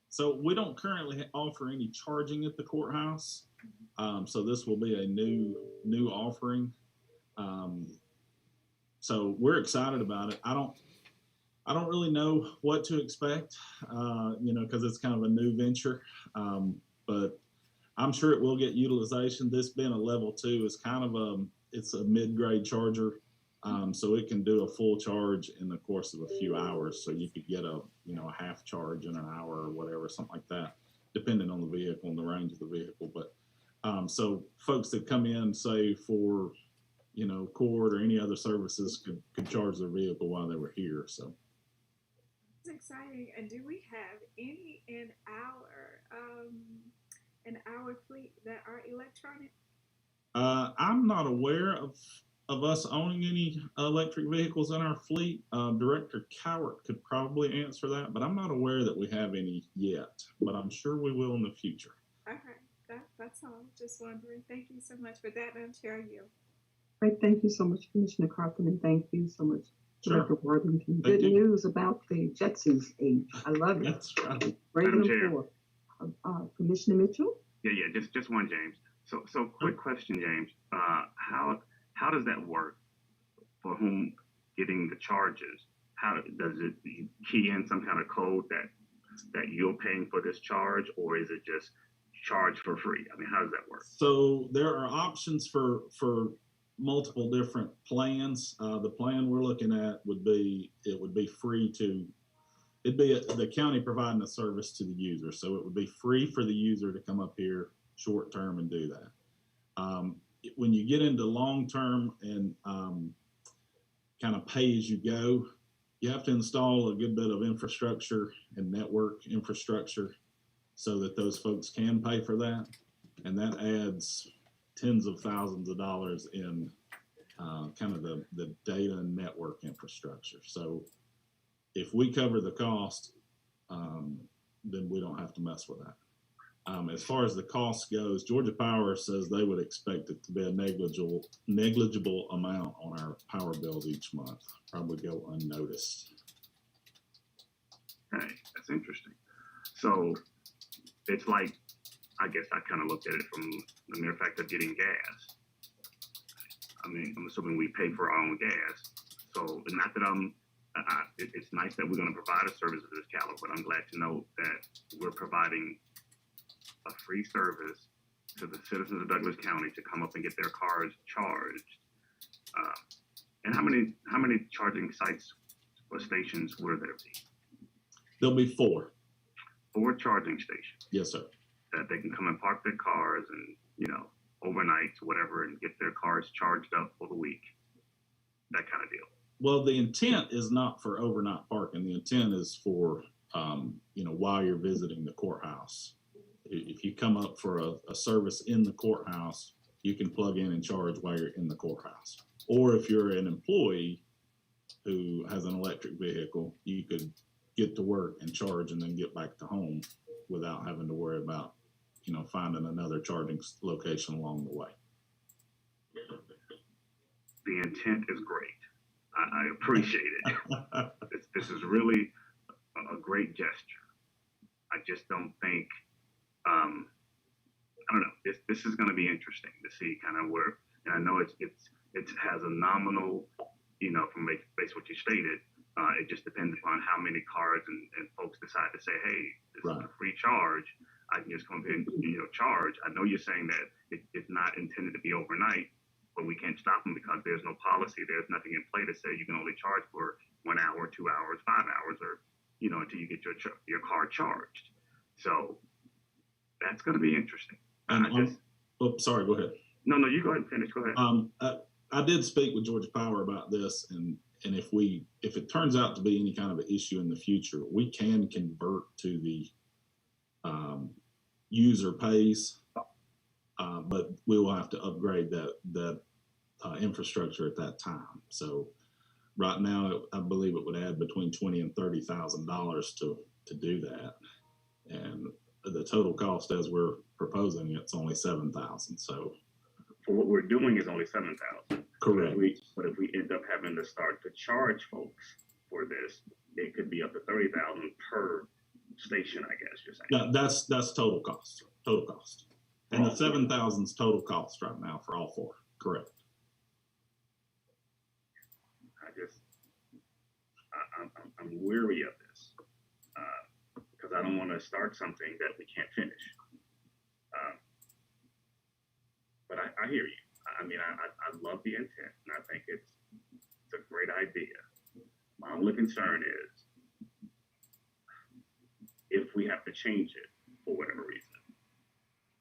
K: So we don't currently offer any charging at the courthouse. So this will be a new offering. So we're excited about it. I don't really know what to expect, because it's kind of a new venture. But I'm sure it will get utilization. This being a level 2 is kind of it's a mid-grade charger. So it can do a full charge in the course of a few hours. So you could get a half charge in an hour or whatever, something like that, depending on the vehicle and the range of the vehicle. But so folks that come in, say for, court or any other services could charge their vehicle while they were here. So
V: It's exciting. And do we have any in our fleet that are electronic?
K: I'm not aware of us owning any electric vehicles in our fleet. Director Cowart could probably answer that, but I'm not aware that we have any yet, but I'm sure we will in the future.
V: Okay, that's all. Just wondering. Thank you so much for that, Madam Chair. You.
B: Great, thank you so much, Commissioner Carthen, and thank you so much,
K: Sure.
B: Director Worthington.
K: Thank
B: Good
K: you.
B: news about the Jetsons age. I love it.
K: That's right.
B: Bringing
G: Madam
B: them
G: Chair.
B: forward. Commissioner Mitchell?
G: Yeah, just one, James. So quick question, James. How does that work? For whom getting the charges? How does it you key in some kind of code that you're paying for this charge, or is it just charged for free? I mean, how does that work?
K: So there are options for multiple different plans. The plan we're looking at would be free to. It'd be the county providing a service to the user, so it would be free for the user to come up here short term and do that. When you get into long term and kind of pay as you go, you have to install a good bit of infrastructure and network infrastructure so that those folks can pay for that, and that adds tens of thousands of dollars in kind of the data and network infrastructure. So if we cover the cost, then we don't have to mess with that. As far as the cost goes, Georgia Power says they would expect it to be a negligible amount on our power bills each month, probably go unnoticed.
G: Okay, that's interesting. So it's like, I guess I kind of looked at it from the mere fact of getting gas. I mean, I'm assuming we pay for our own gas. So not that it's nice that we're going to provide a service of this caliber, but I'm glad to know that we're providing a free service to the citizens of Douglas County to come up and get their cars charged. And how many charging sites or stations will there be?
K: There'll be 4.
G: 4 charging stations.
K: Yes, sir.
G: That they can come and park their cars and, overnights, whatever, and get their cars charged up for the week. That kind of deal.
K: Well, the intent is not for overnight parking. The intent is for, while you're visiting the courthouse. If you come up for a service in the courthouse, you can plug in and charge while you're in the courthouse. Or if you're an employee who has an electric vehicle, you could get to work and charge and then get back to home without having to worry about, finding another charging location along the way.
G: The intent is great. I appreciate it. This is really a great gesture. I just don't think, I don't know, this is going to be interesting to see kind of where, and I know it has a nominal, from based what you stated, it just depends upon how many cards and folks decide to say, hey, this is a free charge. I can just come in and, charge. I know you're saying that it's not intended to be overnight, but we can't stop them because there's no policy. There's nothing in play to say you can only charge for 1 hour, 2 hours, 5 hours, or, until you get your car charged. So that's going to be interesting.
K: Sorry, go ahead.
G: No, you go ahead and finish. Go ahead.
K: I did speak with Georgia Power about this, and if it turns out to be any kind of an issue in the future, we can convert to the user pays, but we will have to upgrade that infrastructure at that time. So right now, I believe it would add between $20,000 and $30,000 to do that, and the total cost as we're proposing it's only $7,000. So
G: for what we're doing is only $7,000.
K: Correct.
G: But if we end up having to start to charge folks for this, it could be up to $30,000 per station, I guess you're saying.
K: Yeah, that's total cost. And the $7,000 is total cost right now for all four. Correct.
G: I'm weary of this because I don't want to start something that we can't finish. But I hear you. I mean, I love the intent, and I think it's a great idea. My only concern is if we have to change it for whatever reason,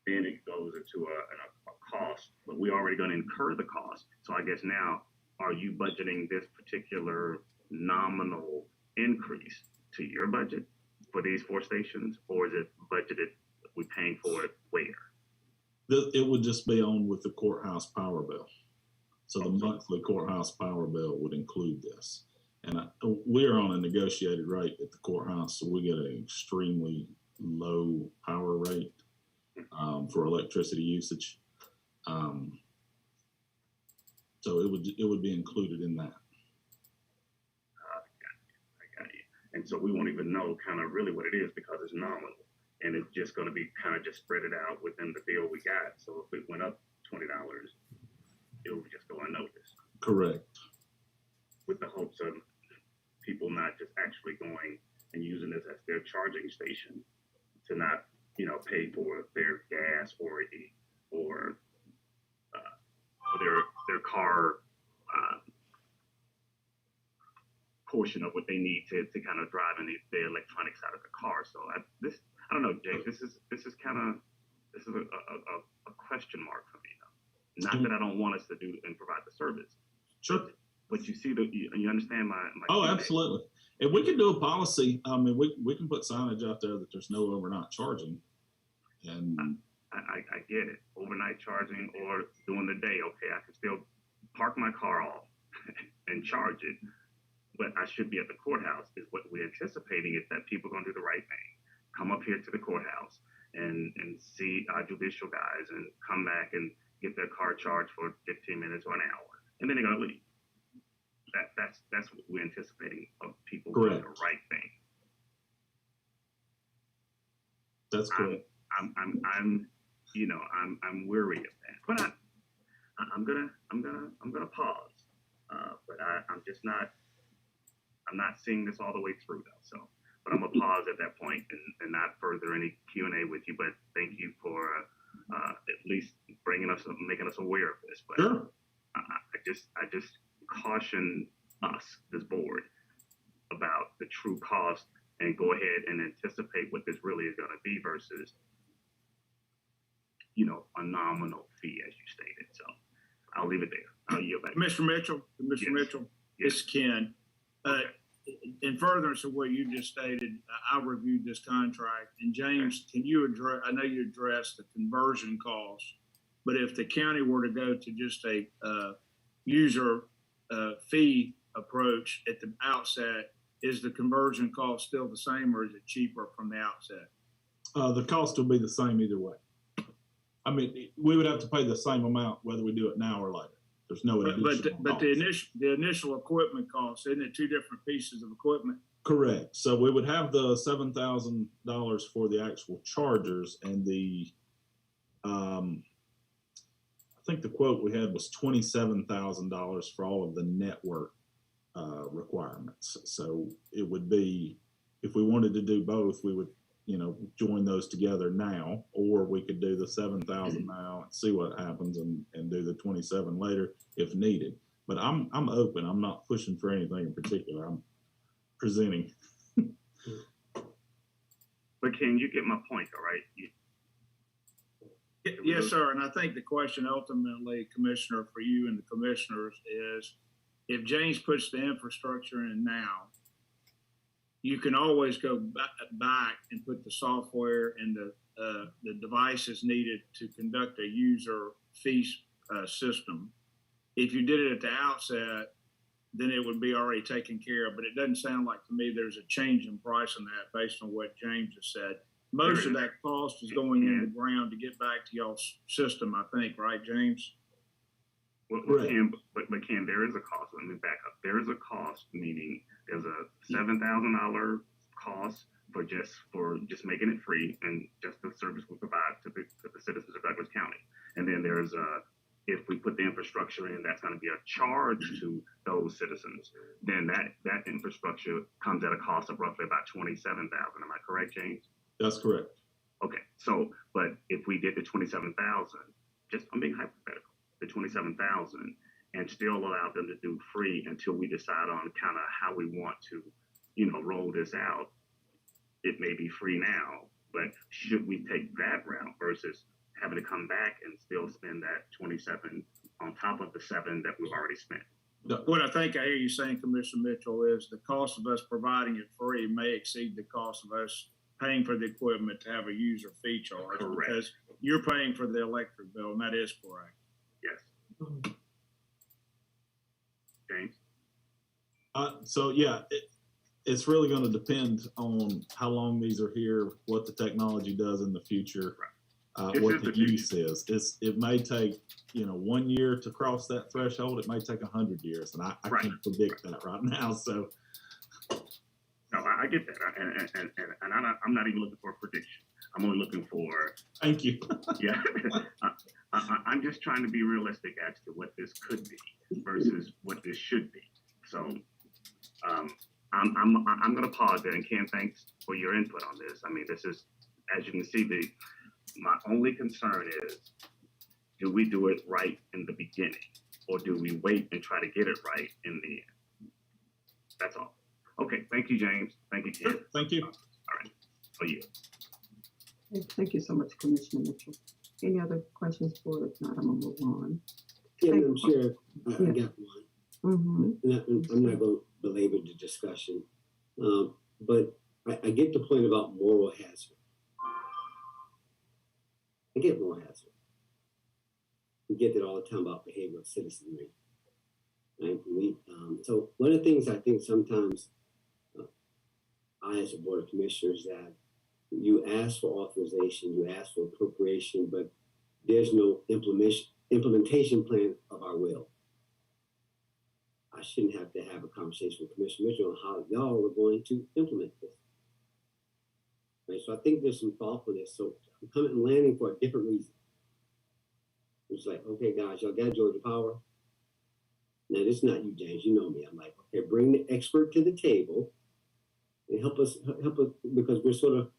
G: then it goes into a cost, but we're already going to incur the cost. So I guess now, are you budgeting this particular nominal increase to your budget for these 4 stations, or is it budgeted, we paying for it where?
K: It would just be on with the courthouse power bill. So the monthly courthouse power bill would include this. And we're on a negotiated rate at the courthouse, so we get an extremely low power rate for electricity usage. So it would be included in that.
G: I got you. And so we won't even know kind of really what it is because it's nominal. And it's just going to be kind of just spread it out within the bill we got. So if it went up $20, it would just go unnoticed.
K: Correct.
G: With the hopes of people not just actually going and using this as their charging station to not, pay for their gas or their car portion of what they need to kind of drive in the electronics out of the car. So I don't know, Jake. This is a question mark for me. Not that I don't want us to do and provide the service.
K: Sure.
G: But you see you understand my
K: Oh, absolutely. If we can do a policy, I mean, we can put signage out there that there's no overnight charging. And
G: I get it. Overnight charging or during the day, okay, I can still park my car off and charge it. But I should be at the courthouse is what we're anticipating is that people are going to do the right thing. Come up here to the courthouse and see our judicial guys and come back and get their car charged for 15 minutes or an hour. And then they're going to leave. That's what we're anticipating of people doing the right thing.
K: That's correct.
G: I'm weary of that. But I'm gonna pause. But I'm not seeing this all the way through though. So, but I'm gonna pause at that point and not further any Q&A with you. But thank you for at least making us aware of this. But
K: sure.
G: I just caution us, this board, about the true cost and go ahead and anticipate what this really is going to be versus a nominal fee, as you stated. So I'll leave it there. I'll yield back.
J: Commissioner Mitchell, Mitchell, it's Ken. In furtherance of what you just stated, I reviewed this contract, and James, can you address? I know you addressed the conversion costs, but if the county were to go to just a user fee approach at the outset, is the conversion cost still the same, or is it cheaper from the outset?
K: The cost will be the same either way. I mean, we would have to pay the same amount whether we do it now or later. There's no additional
J: But the initial equipment cost, isn't it two different pieces of equipment?
K: Correct. So we would have the $7,000 for the actual chargers, and the I think the quote we had was $27,000 for all of the network requirements. So it would be, if we wanted to do both, we would join those together now, or we could do the 7,000 now and see what happens, and do the 27 later if needed. But I'm open. I'm not pushing for anything in particular. I'm presenting.
G: But can you get my point, all right?
J: Yes, sir. And I think the question ultimately, Commissioner, for you and the commissioners is, if James puts the infrastructure in now, you can always go back and put the software and the devices needed to conduct a user fee system. If you did it at the outset, then it would be already taken care of. But it doesn't sound like to me there's a change in price on that based on what James has said. Most of that cost is going in the ground to get back to y'all's system, I think, right, James?
G: But Ken, there is a cost. Let me back up. There is a cost, meaning there's a $7,000 cost for just making it free and just the service we provide to the citizens of Douglas County. And then there's if we put the infrastructure in, that's going to be a charge to those citizens. Then that infrastructure comes at a cost of roughly about $27,000. Am I correct, James?
K: That's correct.
G: Okay. So, but if we did the 27,000, just I'm being hypothetical, the 27,000, and still allow them to do free until we decide on kind of how we want to, roll this out. It may be free now, but should we take that route versus having to come back and still spend that 27 on top of the 7 that we've already spent?
J: What I think I hear you saying, Commissioner Mitchell, is the cost of us providing it free may exceed the cost of us paying for the equipment to have a user fee charge.
G: Correct.
J: Because you're paying for the electric bill, and that is correct.
G: Yes. James?
K: So yeah, it's really going to depend on how long these are here, what the technology does in the future, what the use is. It may take 1 year to cross that threshold. It may take 100 years, and I can't predict that right now. So
G: no, I get that, and I'm not even looking for a prediction. I'm only looking for.
K: Thank you.
G: Yeah, I'm just trying to be realistic as to what this could be versus what this should be. So, I'm going to pause there, and Ken, thanks for your input on this. I mean, this is, as you can see, my only concern is, do we do it right in the beginning, or do we wait and try to get it right in the end? That's all. Okay, thank you, James. Thank you, Ken.
K: Thank you.
G: All right, for you.
B: Thank you so much, Commissioner Mitchell. Any other questions for us? Not, I'm gonna move on.
M: Yeah, Madam Chair, I got one.
B: Mm-hmm.
M: And I'm not going to belabor the discussion, but I get the point about moral hazard. I get moral hazard. We get that all the time about behavioral citizenry. Right? So one of the things I think sometimes I, as a board of commissioners, that you ask for authorization, you ask for appropriation, but there's no implementation plan of our will. I shouldn't have to have a conversation with Commissioner Mitchell on how y'all are going to implement this. Right? So I think there's some thoughtfulness. So I'm coming and landing for a different reason. It's like, okay, guys, y'all got Georgia Power. Now, this is not you, James. You know me. I'm like, okay, bring the expert to the table and help us, because we're sort of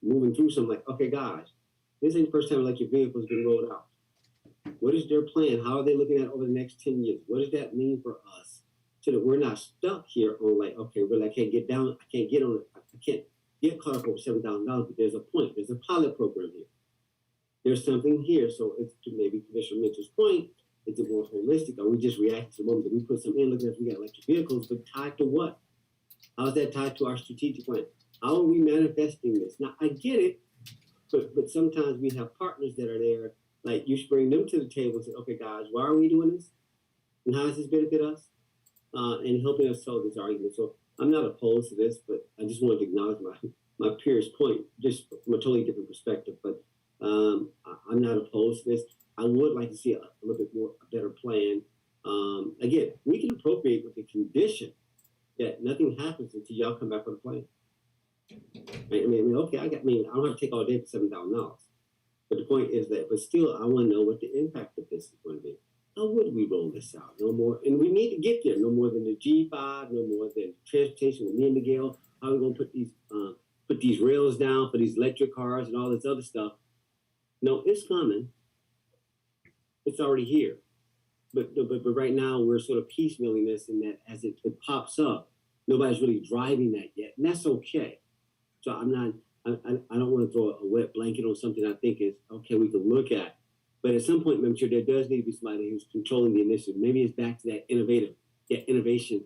M: moving through something like, okay, guys, this ain't the first time electric vehicles been rolled out. What is their plan? How are they looking at it over the next 10 years? What does that mean for us so that we're not stuck here on like, okay, well, I can't get down, I can't get on it, I can't get caught up over $7,000, but there's a point, there's a pilot program here. there's something here. So it's to maybe Commissioner Mitchell's point, is it more holistic? Are we just reacting to the moment that we put some in, looking at we got electric vehicles, but tied to what? How is that tied to our strategic plan? How are we manifesting this? Now, I get it, but sometimes we have partners that are there, like you should bring them to the table and say, okay, guys, why are we doing this? And how does this benefit us? And helping us solve this argument. So I'm not opposed to this, but I just wanted to acknowledge my peer's point, just from a totally different perspective. But I'm not opposed to this. I would like to see a little bit more, a better plan. Again, we can appropriate with the condition that nothing happens until y'all come back with a plan. Right? I mean, okay, I don't have to take all day for $7,000. But the point is that, but still, I want to know what the impact of this is going to be. How would we roll this out? No more, and we need to get there. No more than the G5, no more than transportation with me and Miguel. How are we going to put these rails down for these electric cars and all this other stuff? No, it's coming. It's already here. But right now we're sort of piecemealing this, in that as it pops up, nobody's really driving that yet, and that's okay. So I don't want to throw a wet blanket on something I think is okay, we can look at. But at some point, I'm sure there does need to be somebody who's controlling the initiative. Maybe it's back to that innovation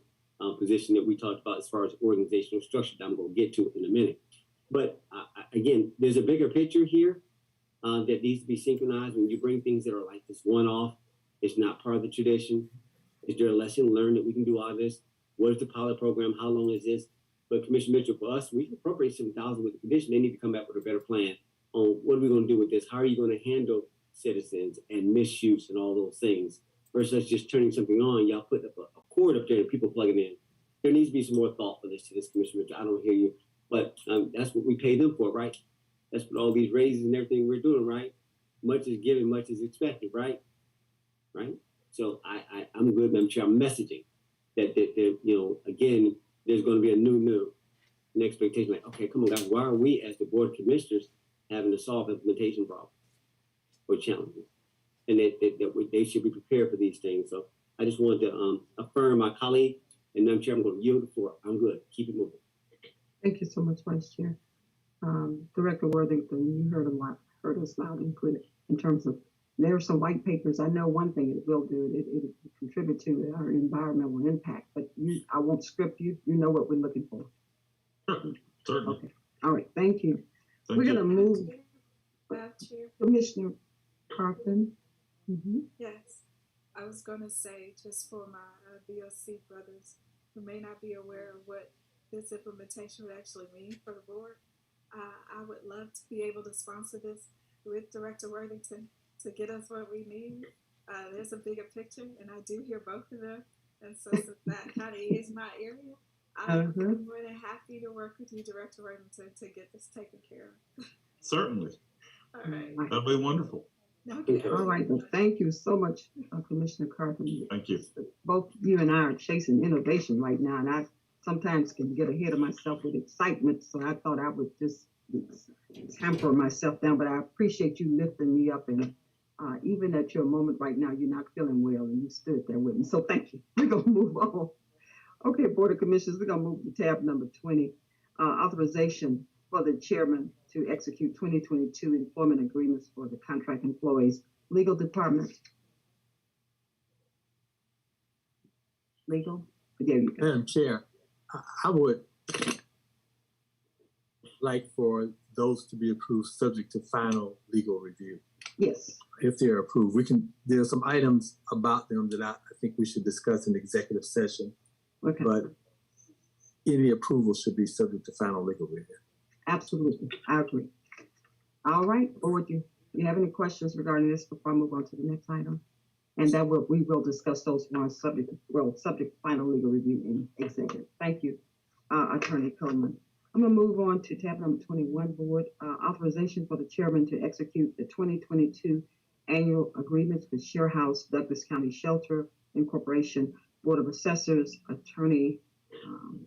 M: position that we talked about as far as organizational structure that I'm going to get to in a minute. But again, there's a bigger picture here that needs to be synchronized. When you bring things that are like this one-off, it's not part of the tradition. Is there a lesson learned that we can do out of this? What is the pilot program? How long is this? But Commissioner Mitchell, for us, we can appropriate $7,000 with the condition. They need to come back with a better plan on what are we going to do with this? How are you going to handle citizens and misuse and all those things versus just turning something on? Y'all put up a cord up there and people plugging in. There needs to be some more thoughtfulness to this, Commissioner Mitchell. I don't hear you, but that's what we pay them for, right? That's what all these raises and everything we're doing, right? Much is given, much is expected, right? Right? So I'm good, Madam Chair. I'm messaging that again, there's going to be an expectation. Like, okay, come on, guys, why are we as the Board of Commissioners having to solve implementation problems or challenges? And that they should be prepared for these things. So I just wanted to affirm my colleague, and Madam Chair, I'm going to yield the floor. I'm good. Keep it moving.
B: Thank you so much, Vice Chair. Director Worthington, you heard us loud and clear in terms of there are some white papers. I know one thing it will do, it contribute to our environmental impact, but I won't script you. You know what we're looking for.
K: Certainly.
B: Okay. All right. Thank you.
K: Thank
B: We're
K: you.
B: going to move.
V: Chair.
B: Commissioner Carpenter.
V: Yes, I was going to say, just for my BOC brothers who may not be aware of what this implementation would actually mean for the board, I would love to be able to sponsor this with Director Worthington to get us what we need. There's a bigger picture, and I do hear both of them. And so since that kind of is my area, I'm more than happy to work with you, Director Worthington, to get this taken care of.
K: Certainly.
V: All right.
K: That'd be wonderful.
B: Okay. All right. Well, thank you so much, Commissioner Carpenter.
K: Thank you.
B: Both you and I are chasing innovation right now, and I sometimes can get ahead of myself with excitement. So I thought I would just hamper myself down, but I appreciate you lifting me up, and even at your moment right now, you're not feeling well, and you stood there with me. So thank you. We're going to move on. Okay, Board of Commissioners, we're going to move to tab number 20, authorization for the chairman to execute 2022 employment agreements for the contract employees. Legal Department. Legal? There you go.
S: Madam Chair, I would like for those to be approved subject to final legal review.
B: Yes.
S: If they're approved, there are some items about them that I think we should discuss in executive session.
B: Okay.
S: But any approval should be subject to final legal review.
B: Absolutely. I agree. All right, Board, you have any questions regarding this before I move on to the next item? And that we will discuss those ones subject to final legal review in executive. Thank you, Attorney Coleman. I'm going to move on to tab number 21, Board, authorization for the chairman to execute the 2022 annual agreements with Share House, Douglas County Shelter Incorporation, Board of Assessors Attorney,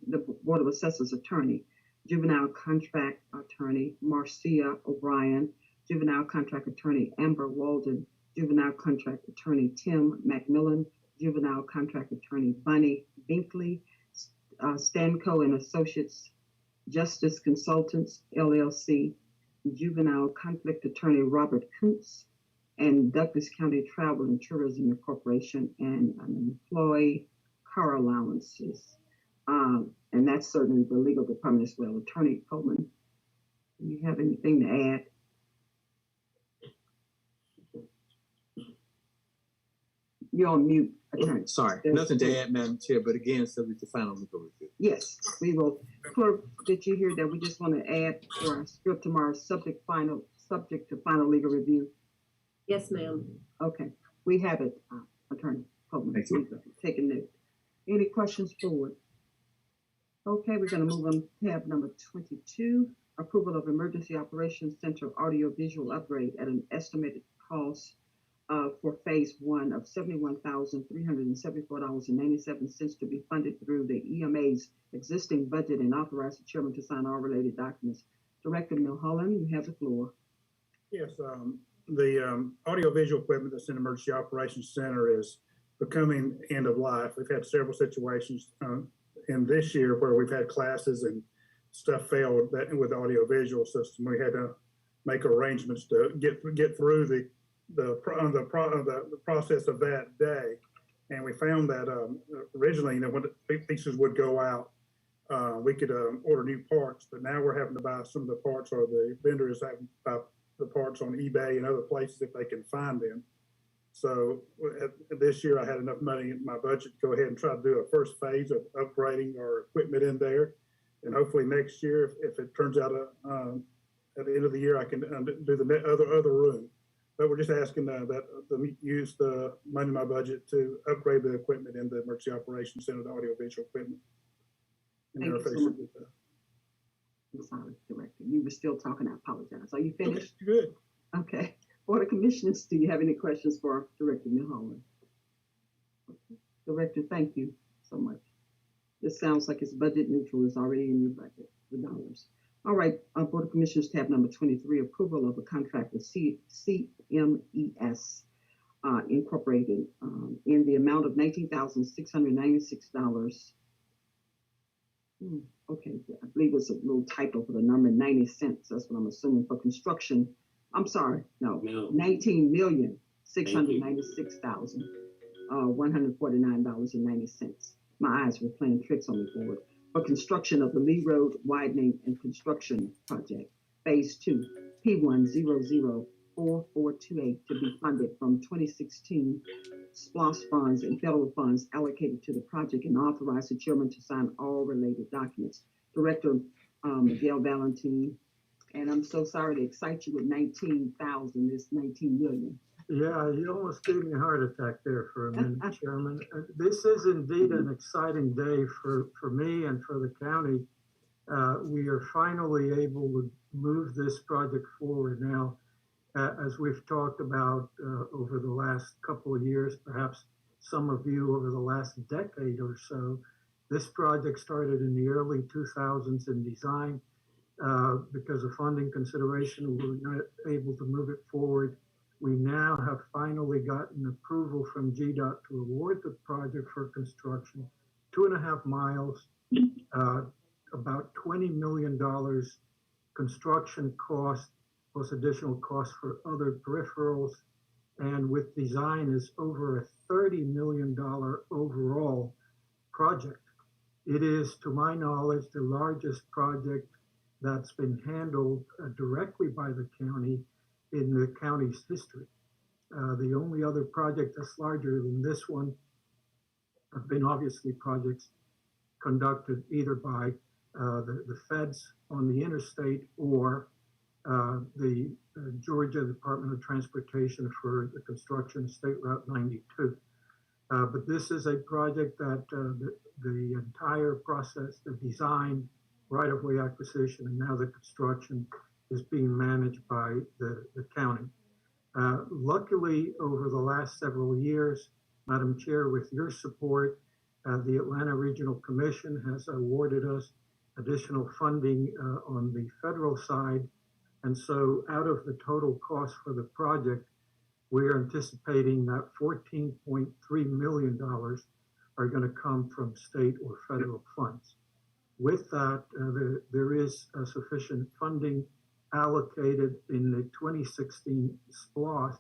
B: the Board of Assessors Attorney, Juvenile Contract Attorney Marcia O'Brien, Juvenile Contract Attorney Amber Walden, Juvenile Contract Attorney Tim McMillan, Juvenile Contract Attorney Bunny Binkley, Stanco and Associates Justice Consultants, LLC, juvenile conflict attorney Robert Kuntz, and Douglas County Travel and Tourism Corporation, and employee car allowances. And that's certainly the legal department as well. Attorney Coleman, do you have anything to add? You're on mute, attorney.
S: Sorry, nothing to add, Madam Chair, but again, subject to final legal review.
B: Yes, we will. Clerk, did you hear that? We just want to add for our script tomorrow, subject to final legal review.
F: Yes, ma'am.
B: Okay, we have it, Attorney Coleman.
S: Thank you.
B: Taking note. Any questions forward? Okay, we're going to move on to tab number 22, approval of Emergency Operations Center audio visual upgrade at an estimated cost for phase 1 of $71,374.97 to be funded through the EMA's existing budget and authorize the chairman to sign all related documents. Director Milholland, you have the floor.
L: Yes, the audiovisual equipment that's in Emergency Operations Center is becoming end of life. We've had several situations in this year where we've had classes and stuff failed that with the audiovisual system. We had to make arrangements to get through the process of that day. And we found that originally, when the pieces would go out, we could order new parts, but now we're having to buy some of the parts, or the vendors have to buy the parts on eBay and other places if they can find them. So this year I had enough money in my budget to go ahead and try to do a first phase of upgrading our equipment in there. And hopefully next year, if it turns out at the end of the year, I can do the other room. But we're just asking that use the money in my budget to upgrade the equipment in the Emergency Operations Center, the audiovisual equipment. And
B: Thank you so much. I'm sorry, Director. You were still talking. I apologize. Are you finished?
L: Okay, good.
B: Okay. Board of Commissioners, do you have any questions for Director Milholland? Director, thank you so much. This sounds like it's budget neutral. It's already in your budget, the dollars. All right, Board of Commissioners, tab number 23, approval of a contract with CMES Incorporated in the amount of $19,696. Okay, I believe it's a little typo for the number, 90 cents. That's what I'm assuming for construction. I'm sorry, no. $19,696,149.90. My eyes were playing tricks on the board. For construction of the Lee Road widening and construction project, phase 2, P1004428, to be funded from 2016 SPLOST funds and federal funds allocated to the project, and authorize the chairman to sign all related documents. Director Miguel Valentin, and I'm so sorry to excite you with 19,000, it's 19 million.
E: Yeah, you almost gave me a heart attack there for a minute, Chairman. This is indeed an exciting day for me and for the county. We are finally able to move this project forward now. As we've talked about over the last couple of years, perhaps some of you over the last decade or so, this project started in the early 2000s in design. Because of funding consideration, we were not able to move it forward. We now have finally gotten approval from GDOT to award the project for construction, 2.5 miles, about $20 million construction cost, plus additional costs for other peripherals. And with design is over a $30 million overall project. It is, to my knowledge, the largest project that's been handled directly by the county in the county's history. The only other project that's larger than this one have been obviously projects conducted either by the feds on the interstate or the Georgia Department of Transportation for the construction of State Route 92. But this is a project that the entire process, the design, right-of-way acquisition, and now the construction is being managed by the county. Luckily, over the last several years, Madam Chair, with your support, the Atlanta Regional Commission has awarded us additional funding on the federal side. And so out of the total cost for the project, we are anticipating that $14.3 million are going to come from state or federal funds. With that, there is sufficient funding allocated in the 2016 SPLOST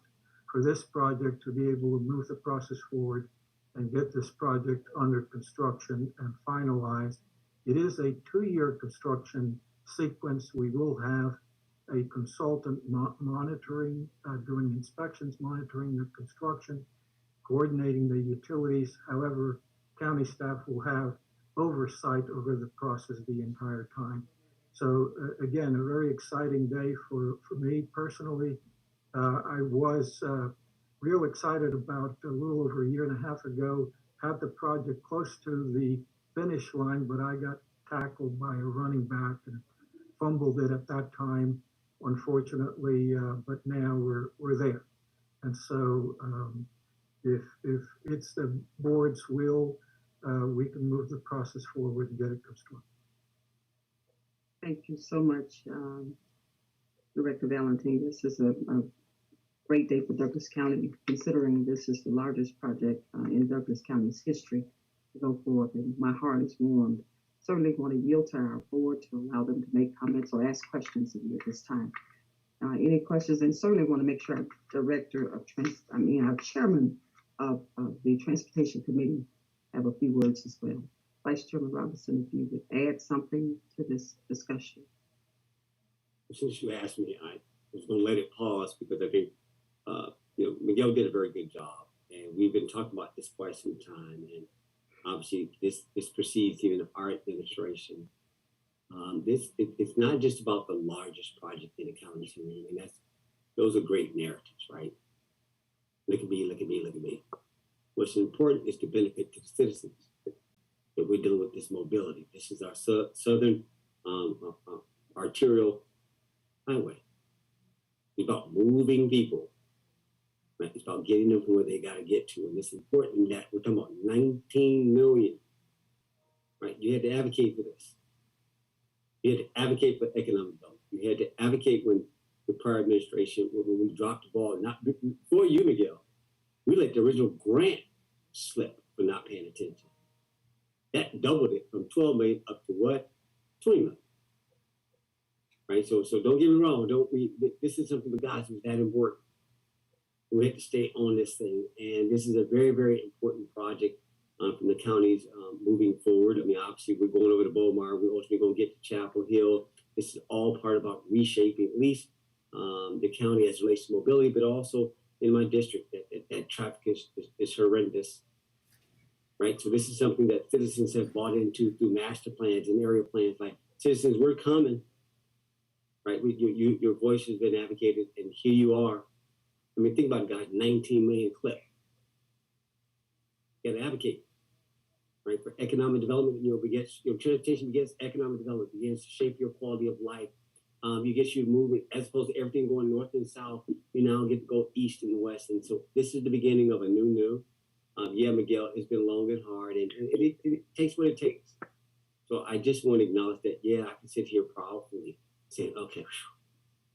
E: for this project to be able to move the process forward and get this project under construction and finalized. It is a 2-year construction sequence. We will have a consultant monitoring, doing inspections, monitoring the construction, coordinating the utilities. However, county staff will have oversight over the process the entire time. So again, a very exciting day for me personally. I was real excited about a little over a year and a half ago, had the project close to the finish line, but I got tackled by a running back and fumbled it at that time, unfortunately, but now we're there. And so if it's the board's will, we can move the process forward and get it constructed.
B: Thank you so much, Director Valentine. This is a great day for Douglas County, considering this is the largest project in Douglas County's history to go forward, and my heart is warmed. Certainly want to yield to our board to allow them to make comments or ask questions of you at this time. Any questions? And certainly want to make sure our Director of our Chairman of the Transportation Committee have a few words as well. Vice Chairman Robinson, if you would add something to this discussion.
C: Since you asked me, I was going to let it pause because I think Miguel did a very good job, and we've been talking about this quite some time. And obviously, this precedes even our administration. It's not just about the largest project in the county. I mean, those are great narratives, right? Look at me, look at me, look at me. What's important is the benefit to the citizens that we're dealing with this mobility. This is our southern arterial highway. It's about moving people. Right? It's about getting them to where they got to get to. And it's important that we're talking about 19 million. Right? You had to advocate for this. You had to advocate for economic development. You had to advocate when the prior administration, when we dropped the ball, not before you, Miguel, we let the original grant slip for not paying attention. That doubled it from 12 million up to what? 20 million. Right? So don't get me wrong. This is something for guys who's that important. We have to stay on this thing. And this is a very, very important project from the counties moving forward. I mean, obviously, we're going over to Beaumar. We're ultimately going to get to Chapel Hill. This is all part about reshaping at least the county as it relates to mobility, but also in my district, that traffic is horrendous. Right? So this is something that citizens have bought into through master plans and area plans. Like, citizens, we're coming. Right? Your voice has been advocated, and here you are. I mean, think about it, guys, 19 million clip. You got to advocate, right? For economic development, transportation begins economic development, begins to shape your quality of life. You get your movement, as opposed to everything going north and south, you now get to go east and west. And so this is the beginning of a new. Yeah, Miguel, it's been long and hard, and it takes what it takes. So I just want to acknowledge that, yeah, I can sit here proudly saying, okay,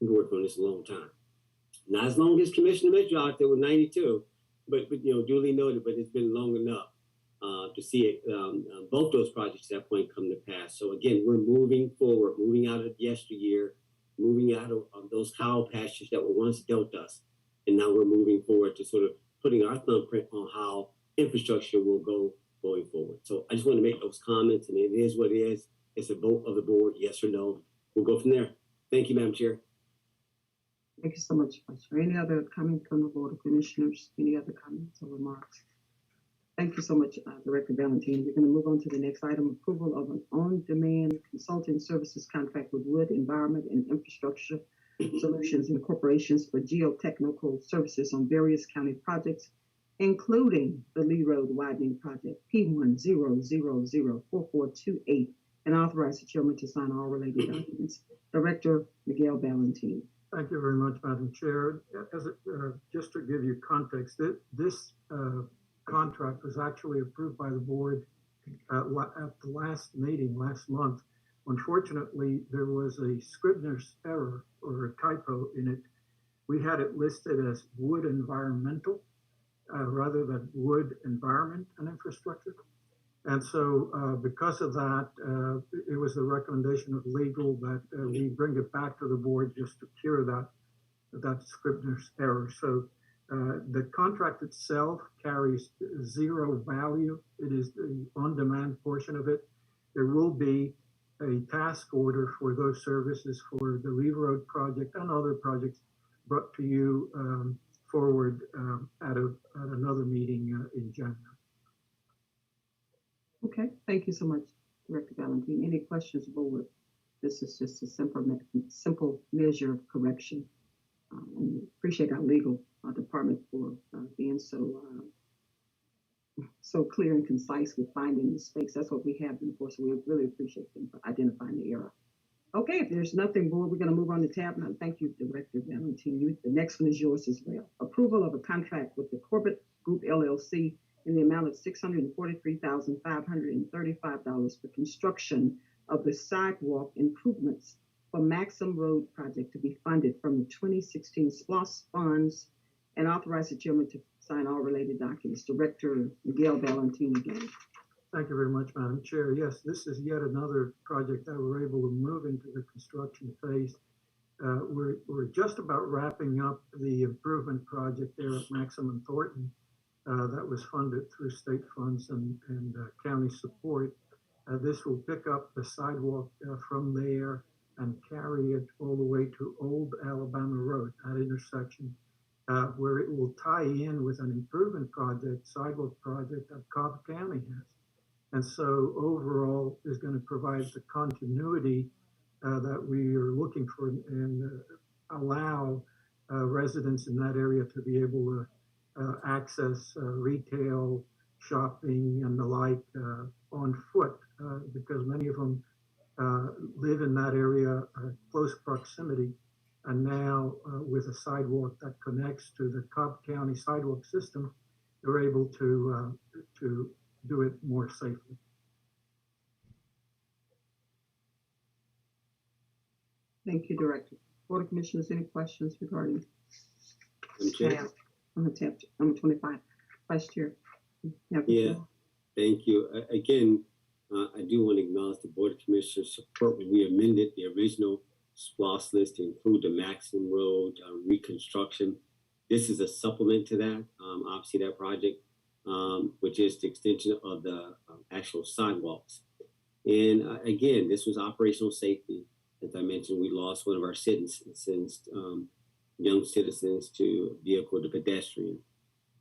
C: we've been working on this a long time. Not as long as Commissioner Mitchell out there with 92, but duly noted, but it's been long enough to see it, both those projects at that point come to pass. So again, we're moving forward, moving out of yesteryear, moving out of those cow pastures that were once dealt us. And now we're moving forward to sort of putting our thumbprint on how infrastructure will go going forward. So I just want to make those comments, and it is what it is. It's a vote of the board, yes or no. We'll go from there. Thank you, Madam Chair.
B: Thank you so much, Vice Chair. Any other comments from the Board of Commissioners? Any other comments or remarks? Thank you so much, Director Valentine. We're going to move on to the next item, approval of an on-demand consulting services contract with Wood Environment and Infrastructure Solutions Incorporations for geotechnical services on various county projects, including the Lee Road Widening Project, P100004428, and authorize the chairman to sign all related documents. Director Miguel Valentine.
E: Thank you very much, Madam Chair. Just to give you context, this contract was actually approved by the board at the last meeting last month. Unfortunately, there was a Scribner's error or a typo in it. We had it listed as Wood Environmental rather than Wood Environment and Infrastructure. And so because of that, it was the recommendation of legal that we bring it back to the board just to cure that scrivener's error. So the contract itself carries zero value. It is the on-demand portion of it. There will be a task order for those services for the Lee Road project and other projects brought to you forward at another meeting in January.
B: Okay, thank you so much, Director Valentine. Any questions, board? This is just a simple measure of correction. And appreciate our legal department for being so clear and concise with finding mistakes. That's what we have been for, so we really appreciate them for identifying the error. Okay, if there's nothing more, we're going to move on to tab 9. Thank you, Director Valentine. The next one is yours as well. Approval of a contract with the Corbett Group LLC in the amount of $643,535 for construction of the sidewalk improvements for Maxim Road project to be funded from the 2016 SPLOST funds, and authorize the chairman to sign all related documents. Director Miguel Valentine again.
E: Thank you very much, Madam Chair. Yes, this is yet another project that we're able to move into the construction phase. We're just about wrapping up the improvement project there at Maxim and Thornton that was funded through state funds and county support. This will pick up the sidewalk from there and carry it all the way to Old Alabama Road, that intersection, where it will tie in with an improvement project, sidewalk project that Cobb County has. And so overall is going to provide the continuity that we are looking for and allow residents in that area to be able to access retail, shopping, and the like on foot, because many of them live in that area, close proximity. And now with a sidewalk that connects to the Cobb County sidewalk system, they're able to do it more safely.
B: Thank you, Director. Board of Commissioners, any questions regarding tab? On the tab, number 25, Vice Chair.
C: Yeah, thank you. Again, I do want to acknowledge the Board of Commissioners' support when we amended the original SPLOST list to include the Maxim Road reconstruction. This is a supplement to that, obviously that project, which is the extension of the actual sidewalks. And again, this was operational safety. As I mentioned, we lost one of our citizens, young citizens, to vehicle to pedestrian.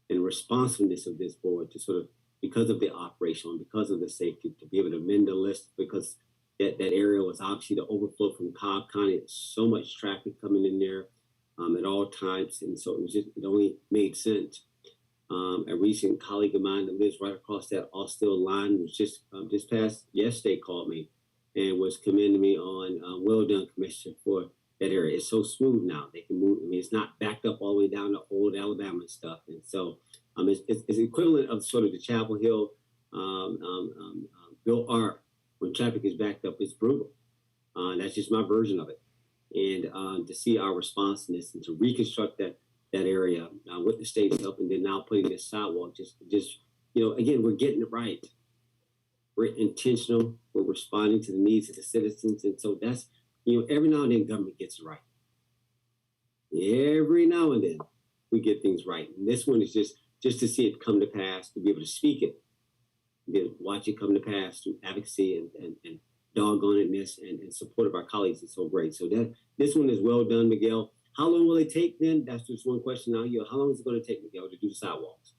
C: And responsiveness of this board to sort of, because of the operational and because of the safety, to be able to amend the list, because that area was obviously the overflow from Cobb County. So much traffic coming in there at all times. And so it only made sense. A recent colleague of mine that lives right across that Austell line was just past yesterday called me and was commending me on well done, Commissioner, for that area. It's so smooth now. They can move. I mean, it's not backed up all the way down to Old Alabama and stuff. And so it's equivalent of sort of the Chapel Hill Bill Art. When traffic is backed up, it's brutal. That's just my version of it. And to see our responsiveness and to reconstruct that area with the state's help, and then now putting this sidewalk, just again, we're getting it right. We're intentional. We're responding to the needs of the citizens, and so that's every now and then government gets it right. Every now and then we get things right, and this one is just to see it come to pass, to be able to speak it, then watch it come to pass through advocacy and doggonedness and support of our colleagues is so great. So that this one is well done, Miguel. How long will it take then? That's just one question now. How long is it going to take, Miguel, to do the sidewalks?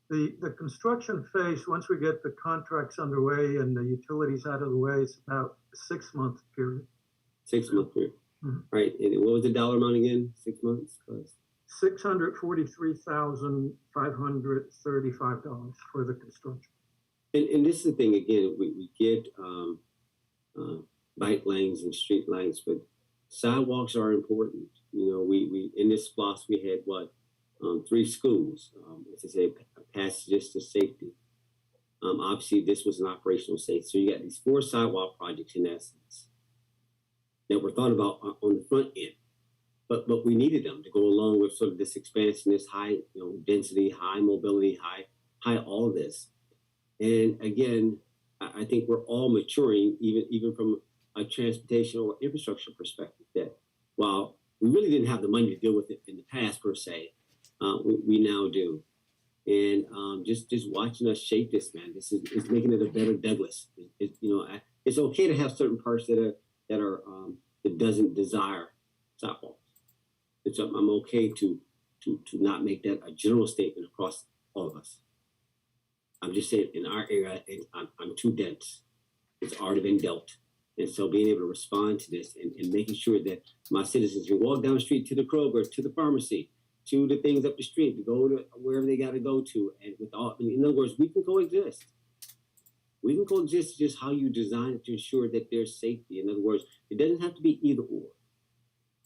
E: The construction phase, once we get the contracts underway and the utilities out of the way, it's about a 6-month period.
C: 6-month period. Mm-hmm. Right. And what was the dollar amount again? 6 months?
E: $643,535 for the construction.
C: And this is the thing, again, we get bike lanes and street lights, but sidewalks are important. We in this SPLOST, we had 3 schools, as I say, passages to safety. Obviously, this was an operational safety. So you got these 4 sidewalk projects in essence that were thought about on the front end, but we needed them to go along with sort of this expansion, this high density, high mobility, high all of this. And again, I think we're all maturing, even from a transportation or infrastructure perspective, that while we really didn't have the money to deal with it in the past per se, we now do. And just watching us shape this, man, this is making it a better Douglas. It's okay to have certain parts that doesn't desire sidewalks. I'm okay to not make that a general statement across all of us. I'm just saying, in our area, I'm too dense. It's already been dealt. And so being able to respond to this and making sure that my citizens can walk down the street to the Kroger, to the pharmacy, to the things up the street, to go to wherever they got to go to. And in other words, we can coexist. We can coexist, just how you design it to ensure that there's safety. In other words, it doesn't have to be either or.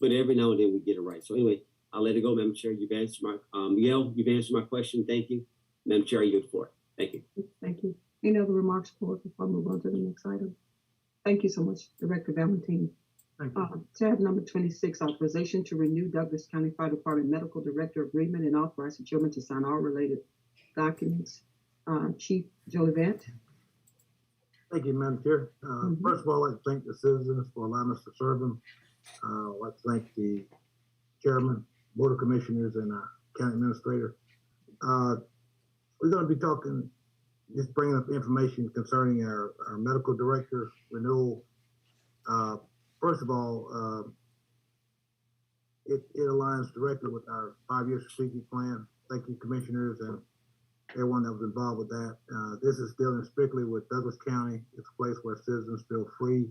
C: But every now and then we get it right. So anyway, I'll let it go, Madam Chair. You've answered my, Miguel, you've answered my question. Thank you. Madam Chair, you're good for it. Thank you.
B: Thank you. Any other remarks, board, before I move on to the next item? Thank you so much, Director Valentine. Tab number 26, authorization to renew Douglas County Fire Department Medical Director Agreement and authorize the chairman to sign all related documents. Chief Jolivant.
D: Thank you, Madam Chair. First of all, I'd like to thank the citizens for allowing us to serve them. I'd like to thank the chairman, board of commissioners, and our county administrator. We're going to be talking, just bringing up information concerning our medical director renewal. First of all, it aligns directly with our 5-year strategic plan. Thank you, commissioners, and everyone that was involved with that. This is dealing strictly with Douglas County. It's a place where citizens feel free,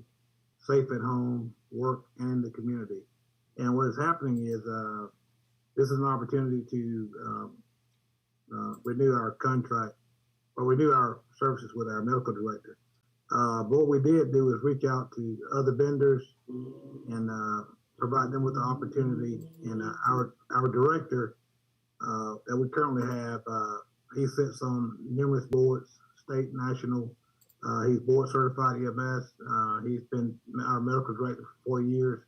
D: safe at home, work, and in the community. And what is happening is this is an opportunity to renew our contract or renew our services with our medical director. But what we did do is reach out to other vendors and provide them with the opportunity. And our director that we currently have, he sits on numerous boards, state, national. He's board certified EMS. He's been our medical director for 4 years.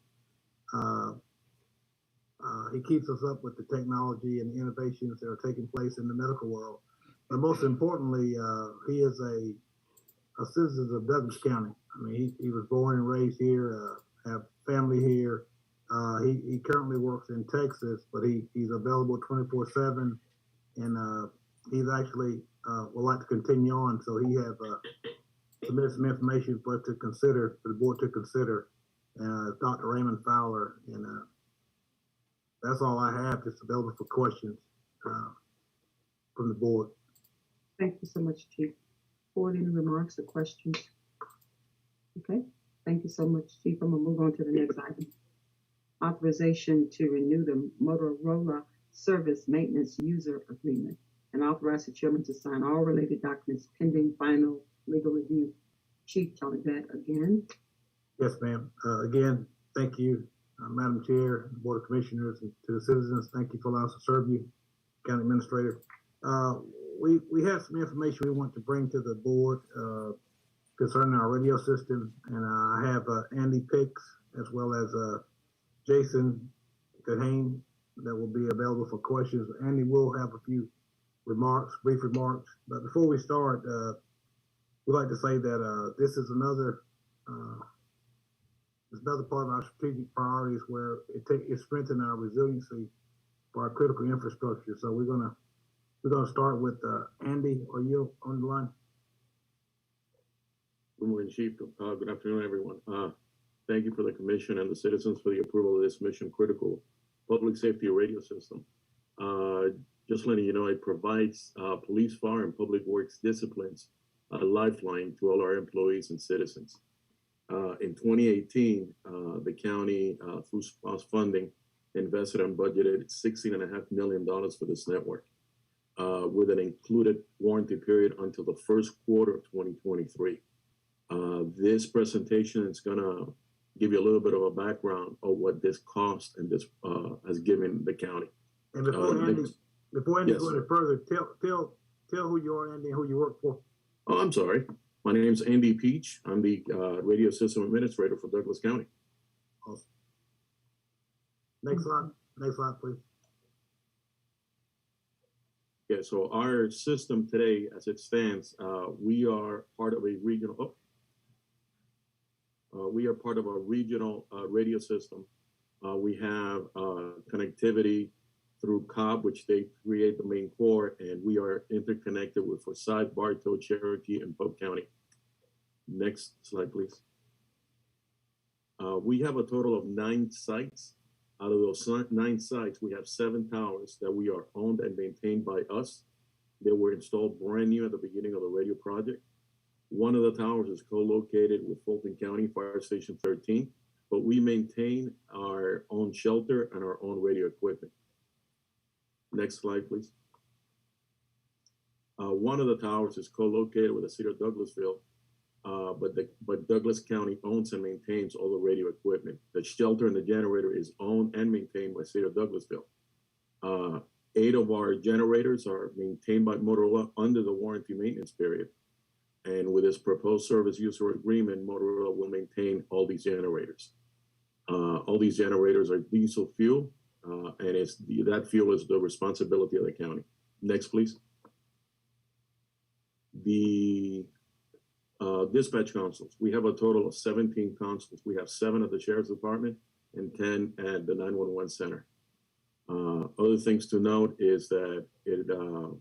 D: He keeps us up with the technology and the innovations that are taking place in the medical world. But most importantly, he is a citizen of Douglas County. I mean, he was born and raised here, have family here. He currently works in Texas, but he's available 24/7, and he's actually would like to continue on. So he have submitted some information for us to consider, for the board to consider. Dr. Raymond Fowler, and that's all I have. Just available for questions from the board.
B: Thank you so much, Chief. Board, any remarks or questions? Okay, thank you so much, Chief. I'm gonna move on to the next item. Authorization to renew the Motorola Service Maintenance User Agreement and authorize the chairman to sign all related documents pending final legal review. Chief Jolivant again.
D: Yes, ma'am. Again, thank you, Madam Chair, Board of Commissioners, and to the citizens. Thank you for allowing us to serve you, County Administrator. We have some information we want to bring to the board concerning our radio system, and I have Andy Picks as well as Jason Kahane that will be available for questions. Andy will have a few remarks, brief remarks, but before we start, we'd like to say that this is another part of our strategic priorities where it strengthens our resiliency for our critical infrastructure. So we're gonna start with Andy. Are you on the line?
N: Good morning, Chief. Good afternoon, everyone. Thank you for the commission and the citizens for the approval of this mission critical public safety radio system. Just letting you know, it provides police, fire, and public works disciplines a lifeline to all our employees and citizens. In 2018, the county, through SPOS funding, invested and budgeted $16.5 million for this network, with an included warranty period until the first quarter of 2023. This presentation is gonna give you a little bit of a background of what this cost and this has given the county.
D: And before Andy
N: yes.
D: go any further, tell who you are, Andy, and who you work for.
N: Oh, I'm sorry. My name is Andy Peach. I'm the radio system administrator for Douglas County.
D: Awesome. Next slide, please.
N: Yeah, so our system today, as it stands, we are part of a regional. We are part of a regional radio system. We have connectivity through COB, which they create the main core, and we are interconnected with Forsyth, Bartow, Cherokee, and Polk County. Next slide, please. We have a total of 9 sites. Out of those 9 sites, we have 7 towers that we are owned and maintained by us. They were installed brand new at the beginning of the radio project. One of the towers is co-located with Fulton County Fire Station 13, but we maintain our own shelter and our own radio equipment. Next slide, please. One of the towers is co-located with the city of Douglasville, but Douglas County owns and maintains all the radio equipment. The shelter and the generator is owned and maintained by the city of Douglasville. 8 of our generators are maintained by Motorola under the warranty maintenance period. And with this proposed service user agreement, Motorola will maintain all these generators. All these generators are diesel fuel, and that fuel is the responsibility of the county. Next, please. The dispatch consoles. We have a total of 17 consoles. We have 7 at the Sheriff's Department and 10 at the 911 Center. Other things to note is that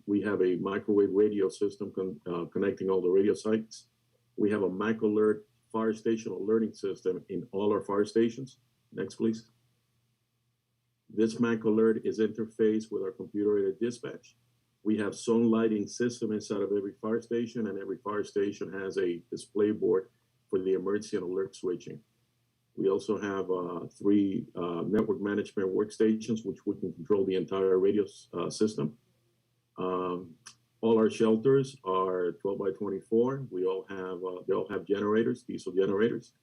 N: we have a microwave radio system connecting all the radio sites. We have a MicAlert fire station alerting system in all our fire stations. Next, please. This MicAlert is interfaced with our computer-aided dispatch. We have zone lighting system inside of every fire station, and every fire station has a display board for the emergency and alert switching. We also have 3 network management workstations, which we can control the entire radio system. All our shelters are 12 by 24. They all have generators, diesel generators,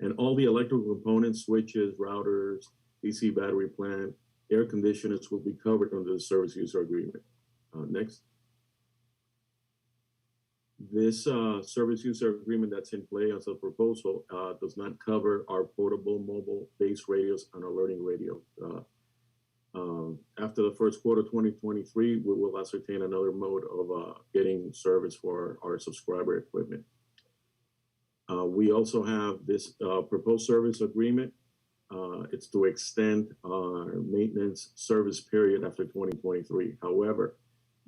N: and all the electrical components, switches, routers, DC battery plant, air conditioners will be covered under the service user agreement. Next. This service user agreement that's in play as a proposal does not cover our portable mobile base radios and alerting radio. After the first quarter 2023, we will ascertain another mode of getting service for our subscriber equipment. We also have this proposed service agreement. It's to extend our maintenance service period after 2023. However,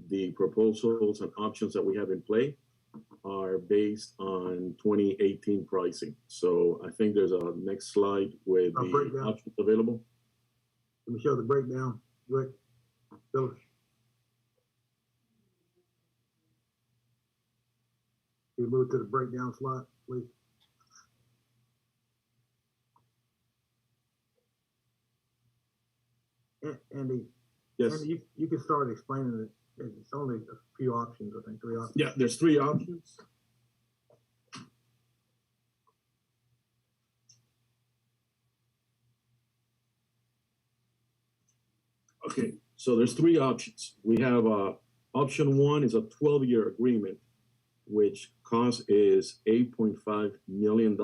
N: the proposals and options that we have in play are based on 2018 pricing. So I think there's a next slide with the options available.
D: Let me show the breakdown, Rick. Phyllis. Can you move to the breakdown slide, please? Andy,
K: yes.
D: Andy, you can start explaining it. It's only a few options, I think, 3 options.
K: Yeah, there's 3 options. Okay, so there's 3 options. We have option 1 is a 12-year agreement, which cost is $8.5 million,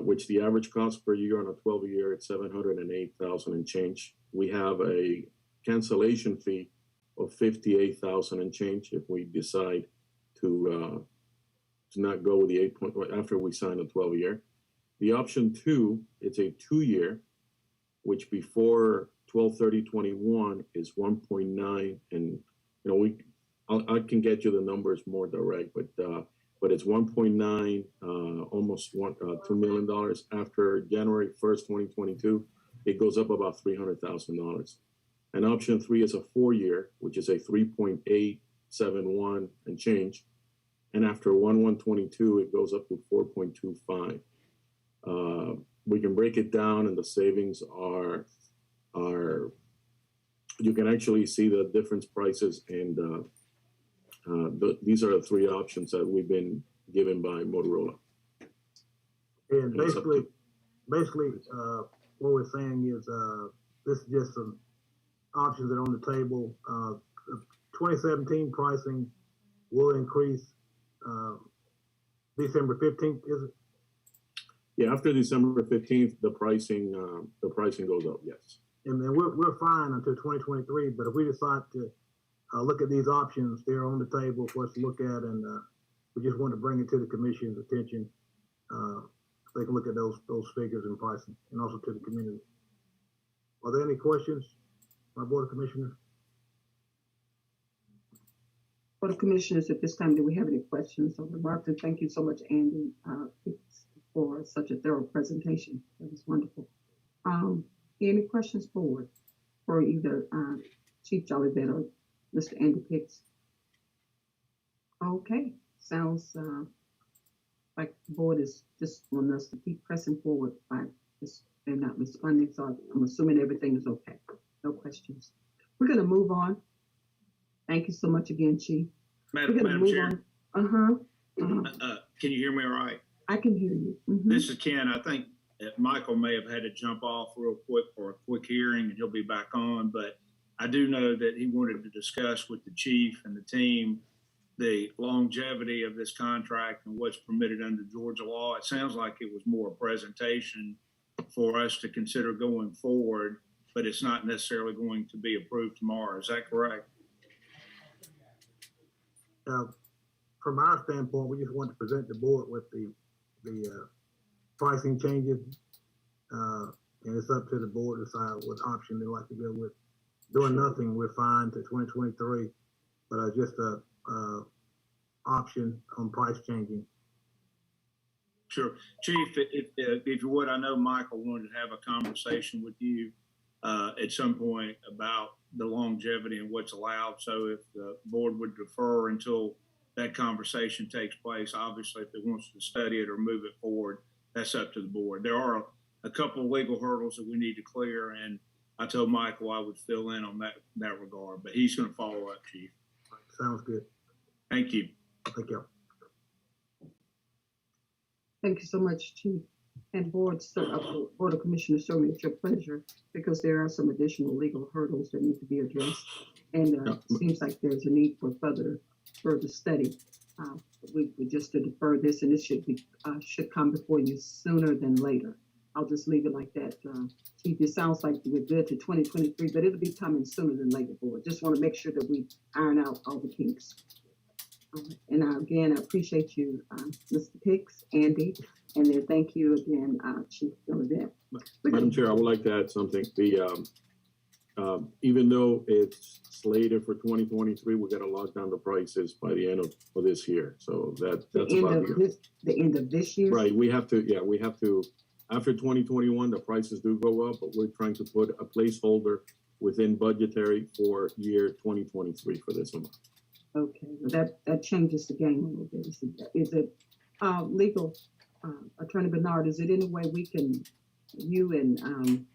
K: which the average cost per year on a 12-year is $708,000 and change. We have a cancellation fee of $58,000 and change if we decide to not go with the 8 point after we sign a 12-year. The option 2, it's a 2-year, which before 12/30/21 is 1.9, and I can get you the numbers more direct, but it's 1.9, almost $2 million. After January 1st, 2022, it goes up about $300,000. And option 3 is a 4-year, which is a 3.871 and change. And after 1/1/22, it goes up to 4.25. We can break it down, and the savings are you can actually see the difference prices, and these are the 3 options that we've been given by Motorola.
D: And basically, what we're saying is this is just some options that are on the table. 2017 pricing will increase December 15th, is it?
N: Yeah, after December 15th, the pricing goes up, yes.
D: And then we're fine until 2023, but if we decide to look at these options. They're on the table for us to look at, and we just want to bring it to the commission's attention. They can look at those figures and pricing, and also to the community. Are there any questions, my Board of Commissioners?
B: Board of Commissioners, at this time, do we have any questions or remarks? And thank you so much, Andy, for such a thorough presentation. That was wonderful. Any questions forward for either Chief Jollyvet or Mr. Andy Pitts? Okay, sounds like the board is just wanting us to keep pressing forward by just they're not responding. So I'm assuming everything is okay. No questions. We're going to move on. Thank you so much again, Chief.
J: Madam Chair. Can you hear me all right?
B: I can hear you.
J: This is Ken. I think that Michael may have had to jump off real quick for a quick hearing, and he'll be back on. But I do know that he wanted to discuss with the chief and the team the longevity of this contract and what's permitted under Georgia law. It sounds like it was more a presentation for us to consider going forward, but it's not necessarily going to be approved tomorrow. Is that correct?
D: From our standpoint, we just want to present the board with the pricing changes, and it's up to the board to decide what option they like to go with. Doing nothing, we're fine to 2023, but just a option on price changing.
J: Sure. Chief, if you would, I know Michael wanted to have a conversation with you at some point about the longevity and what's allowed. So if the board would defer until that conversation takes place, obviously if it wants to study it or move it forward, that's up to the board. There are a couple of legal hurdles that we need to clear, and I told Michael I would fill in on that regard, but he's going to follow up, Chief.
D: Sounds good.
J: Thank you.
D: Thank you.
B: Thank you so much, Chief. And Board of Commissioners, certainly it's your pleasure, because there are some additional legal hurdles that need to be addressed. And it seems like there's a need for further study. We just to defer this, and this should come before you sooner than later. I'll just leave it like that. Chief, it sounds like we're good to 2023, but it'll be coming sooner than later, Board. Just want to make sure that we iron out all the kinks. And again, I appreciate you, Mr. Pitts, Andy, and then thank you again, Chief Jollyvet.
N: Madam Chair, I would like to add something. Even though it's slated for 2023, we got to lock down the prices by the end of this year. So that's
B: the end of this year.
N: Right. We have to. After 2021, the prices do go up, but we're trying to put a placeholder within budgetary for year 2023 for this amount.
B: Okay, well, that changes the game a little bit. Is it legal, Attorney Bernard? Is it any way we can, you and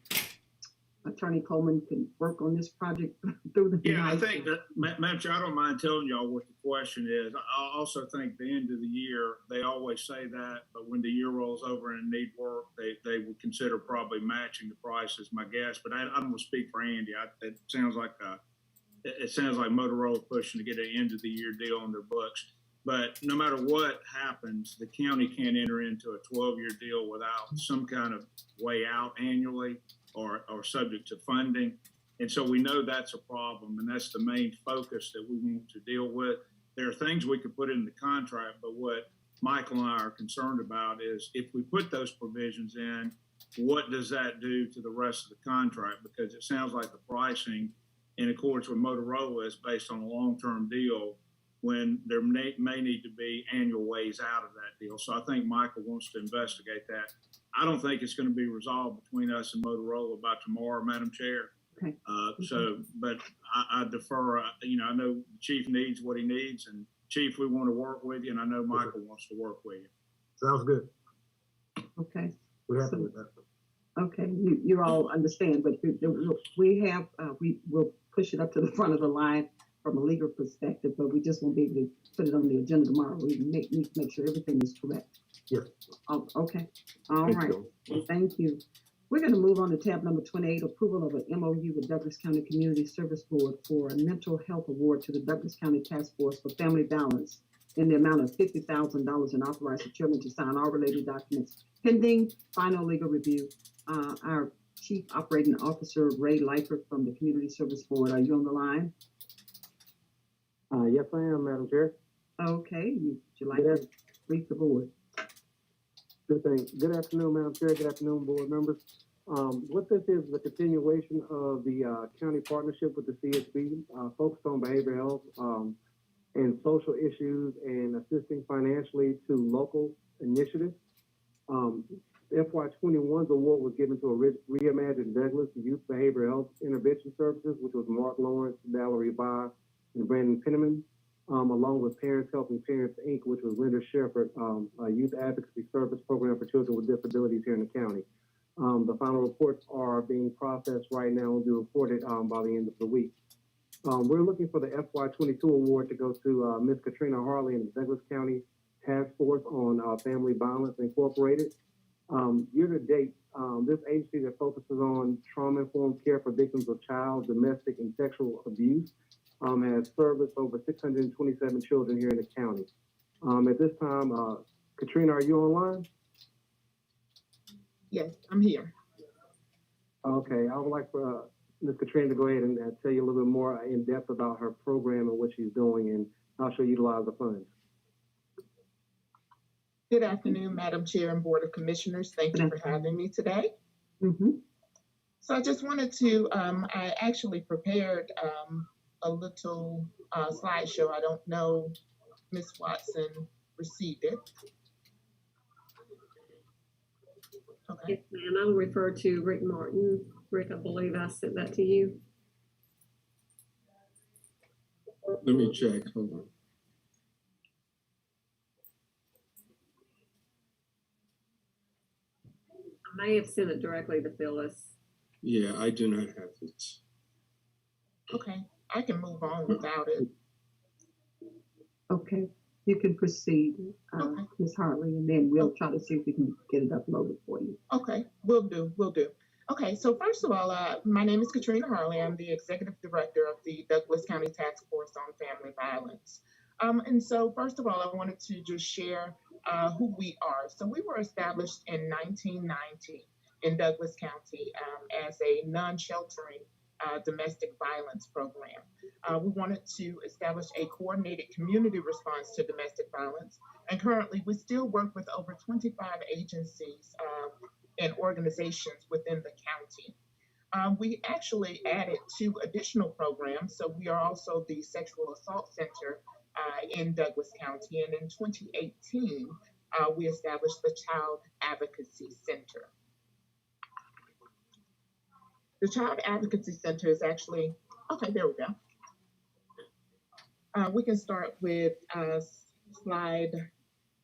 B: Attorney Coleman can work on this project through the
J: Yeah, I think that, Madam Chair, I don't mind telling y'all what the question is. I also think the end of the year, they always say that, but when the year rolls over and need work, they would consider probably matching the price, is my guess. But I don't want to speak for Andy. It sounds like Motorola pushing to get an end of the year deal on their books. But no matter what happens, the county can't enter into a 12-year deal without some kind of way out annually or subject to funding. And so we know that's a problem, and that's the main focus that we want to deal with. There are things we could put in the contract, but what Michael and I are concerned about is if we put those provisions in, what does that do to the rest of the contract? Because it sounds like the pricing in accordance with Motorola is based on a long-term deal when there may need to be annual ways out of that deal. So I think Michael wants to investigate that. I don't think it's going to be resolved between us and Motorola by tomorrow, Madam Chair.
B: Okay.
J: But I defer. I know the Chief needs what he needs, and Chief, we want to work with you, and I know Michael wants to work with you.
D: Sounds good.
B: Okay.
D: We're happy with that.
B: Okay, you all understand, but we will push it up to the front of the line from a legal perspective, but we just won't be able to put it on the agenda tomorrow. We need to make sure everything is correct.
D: Yes.
B: Okay. All right. Thank you. We're going to move on to tab number 28, approval of an MOU with Douglas County Community Service Board for a mental health award to the Douglas County Task Force for Family Balance in the amount of $50,000 and authorize the chairman to sign all related documents pending final legal review. Our Chief Operating Officer, Ray Likert from the Community Service Board, are you on the line?
P: Yes, I am, Madam Chair.
B: Okay, would you like to brief the board?
P: Good thing. Good afternoon, Madam Chair. Good afternoon, board members. What this is a continuation of the county partnership with the CSB, focused on behavioral health and social issues and assisting financially to local initiatives. FY21's award was given to Reimagine Douglas Youth Behavioral Health Intervention Services, which was Mark Lawrence, Valerie Barr, and Brandon Penniman, along with Parents Helping Parents, Inc., which was Linda Shepherd, a youth advocacy service program for children with disabilities here in the county. The final reports are being processed right now and be reported by the end of the week. We're looking for the FY22 award to go to Ms. Katrina Harley and the Douglas County Task Force on Family Violence Incorporated. Year to date, this agency that focuses on trauma-informed care for victims of child, domestic, and sexual abuse has serviced over 627 children here in the county. At this time, Katrina, are you online?
Q: Yes, I'm here.
P: Okay, I would like for Ms. Katrina to go ahead and tell you a little bit more in depth about her program and what she's doing and how she'll utilize the funds.
Q: Good afternoon, Madam Chair and Board of Commissioners. Thank you for having me today. So I just wanted to, I actually prepared a little slideshow. I don't know Ms. Watson received it. Okay.
F: Yes, ma'am. I'll refer to Rick Martin. Rick, I believe I sent that to you.
W: Let me check. Hold on.
F: I may have sent it directly to Phyllis.
W: Yeah, I do not have it.
Q: Okay, I can move on without it.
B: Okay, you can proceed, Ms. Hartley, and then we'll try to see if we can get it uploaded for you.
Q: Okay, will do. Okay, so first of all, my name is Katrina Harley. I'm the Executive Director of the Douglas County Task Force on Family Violence. And so first of all, I wanted to just share who we are. So we were established in 1990 in Douglas County as a non-sheltering domestic violence program. We wanted to establish a coordinated community response to domestic violence. And currently, we still work with over 25 agencies and organizations within the county. We actually added 2 additional programs. So we are also the Sexual Assault Center in Douglas County. And in 2018, we established the Child Advocacy Center. The Child Advocacy Center is actually, okay, there we go. We can start with slide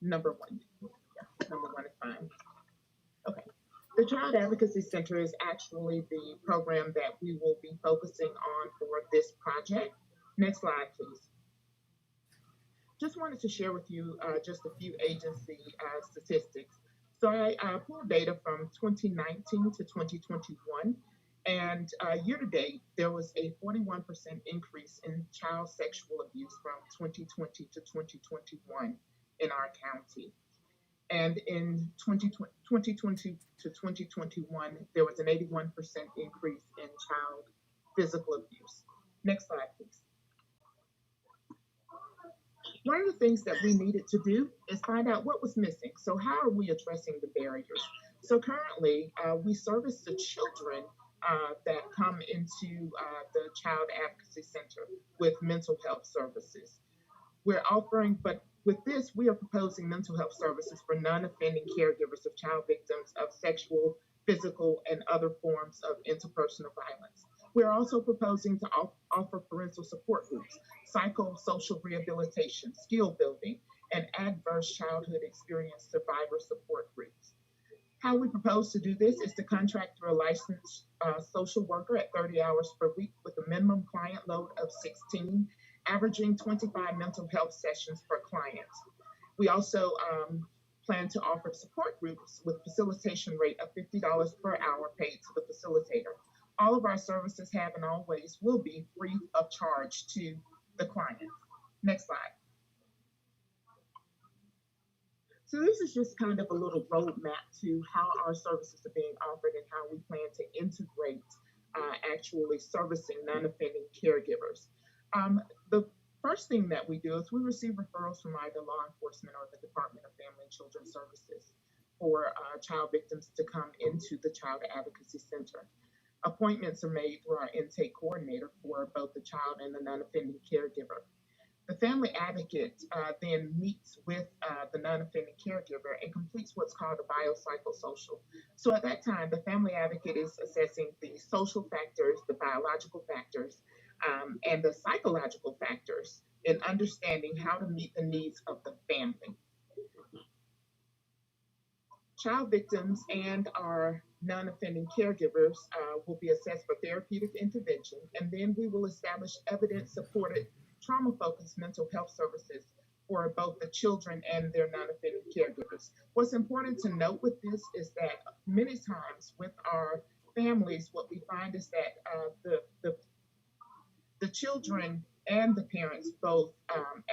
Q: number 1. Yeah, number 1 is fine. Okay. The Child Advocacy Center is actually the program that we will be focusing on for this project. Next slide, please. Just wanted to share with you just a few agency statistics. So I pulled data from 2019 to 2021. And year to date, there was a 41% increase in child sexual abuse from 2020 to 2021 in our county. And in 2020 to 2021, there was an 81% increase in child physical abuse. Next slide, please. One of the things that we needed to do is find out what was missing. So how are we addressing the barriers? So currently, we service the children that come into the Child Advocacy Center with mental health services. We're offering, but with this, we are proposing mental health services for non-offending caregivers of child victims of sexual, physical, and other forms of interpersonal violence. We're also proposing to offer parental support groups, psychosocial rehabilitation, skill building, and adverse childhood experience survivor support groups. How we propose to do this is to contract through a licensed social worker at 30 hours per week with a minimum client load of 16, averaging 25 mental health sessions per client. We also plan to offer support groups with facilitation rate of $50 per hour paid to the facilitator. All of our services have and always will be free of charge to the client. Next slide. So this is just kind of a little roadmap to how our services are being offered and how we plan to integrate actually servicing non-offending caregivers. The First thing that we do is we receive referrals from either law enforcement or the Department of Family and Children Services for child victims to come into the Child Advocacy Center. Appointments are made through our intake coordinator for both the child and the non-offending caregiver. The family advocate then meets with the non-offending caregiver and completes what's called a biopsychosocial. So at that time, the family advocate is assessing the social factors, the biological factors, and the psychological factors in understanding how to meet the needs of the family. Child victims and our non-offending caregivers will be assessed for therapeutic intervention, and then we will establish evidence-supported trauma-focused mental health services for both the children and their non-offending caregivers. What's important to note with this is that many times with our families, what we find is that the children and the parents both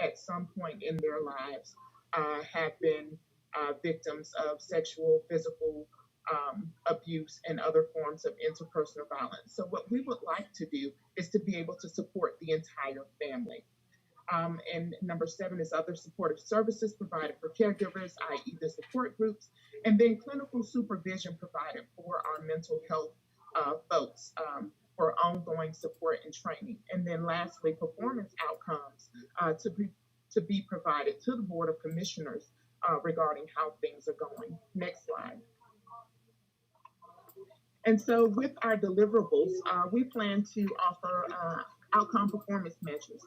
Q: at some point in their lives have been victims of sexual, physical abuse and other forms of interpersonal violence. So what we would like to do is to be able to support the entire family. And number 7 is other supportive services provided for caregivers, i.e. the support groups, and then clinical supervision provided for our mental health folks for ongoing support and training. And then lastly, performance outcomes to be provided to the Board of Commissioners regarding how things are going. Next slide. And so with our deliverables, we plan to offer outcome performance measures.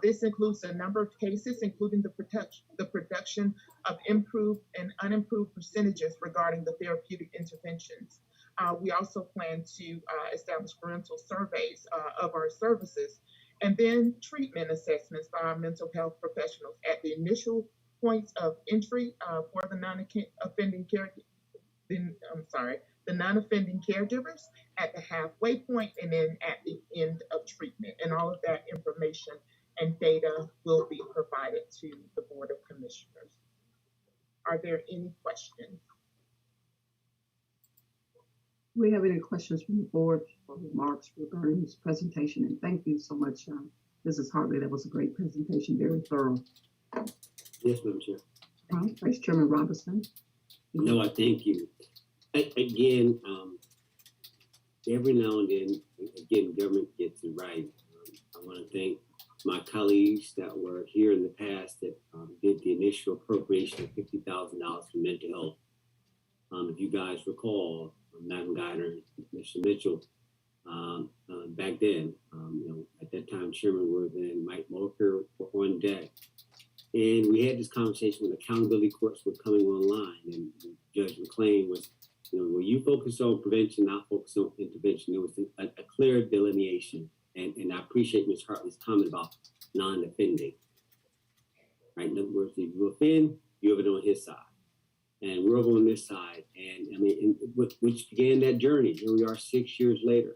Q: This includes a number of cases, including the production of improved and unimproved percentages regarding the therapeutic interventions. We also plan to establish parental surveys of our services, and then treatment assessments by our mental health professionals at the initial points of entry for the non-offending the non-offending caregivers, at the halfway point, and then at the end of treatment. And all of that information and data will be provided to the Board of Commissioners. Are there any questions?
B: Do we have any questions from the board or remarks regarding this presentation? And thank you so much, Mrs. Hartley. That was a great presentation, very thorough.
C: Yes, Madam Chair.
B: Vice Chairman Robinson.
C: No, I thank you. Again, every now and then, again, government gets it right. I want to thank my colleagues that were here in the past that did the initial appropriation of $50,000 for mental health. If you guys recall, Madam Guider and Mr. Mitchell, back then, at that time, Chairman Wood and Mike Mulker were on deck. And we had this conversation when accountability courts were coming online, and Judge McClain was, when you focus on prevention, not focus on intervention, there was a clear delineation. And I appreciate Ms. Hartley's comment about non-offending. Right? In other words, if you offend, you have it on his side. And we're over on this side. And I mean, which began that journey. Here we are 6 years later.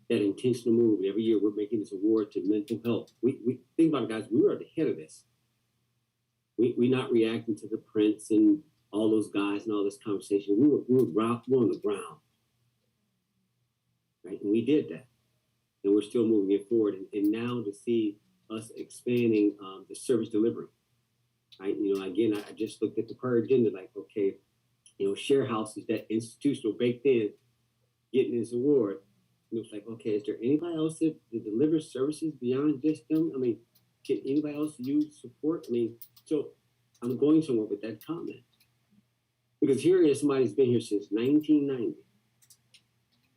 C: That intentional move. Every year we're making this award to mental health. We think about it, guys, we were at the head of this. We're not reacting to the Prince and all those guys and all this conversation. We were on the ground. Right? And we did that. And we're still moving it forward. And now to see us expanding the service delivery. Right? Again, I just looked at the prior agenda, like, okay, share houses, that institutional baked in, getting this award. And it was like, okay, is there anybody else that delivers services beyond just them? I mean, can anybody else use support? I mean, so I'm going somewhere with that comment. Because here is somebody who's been here since 1990.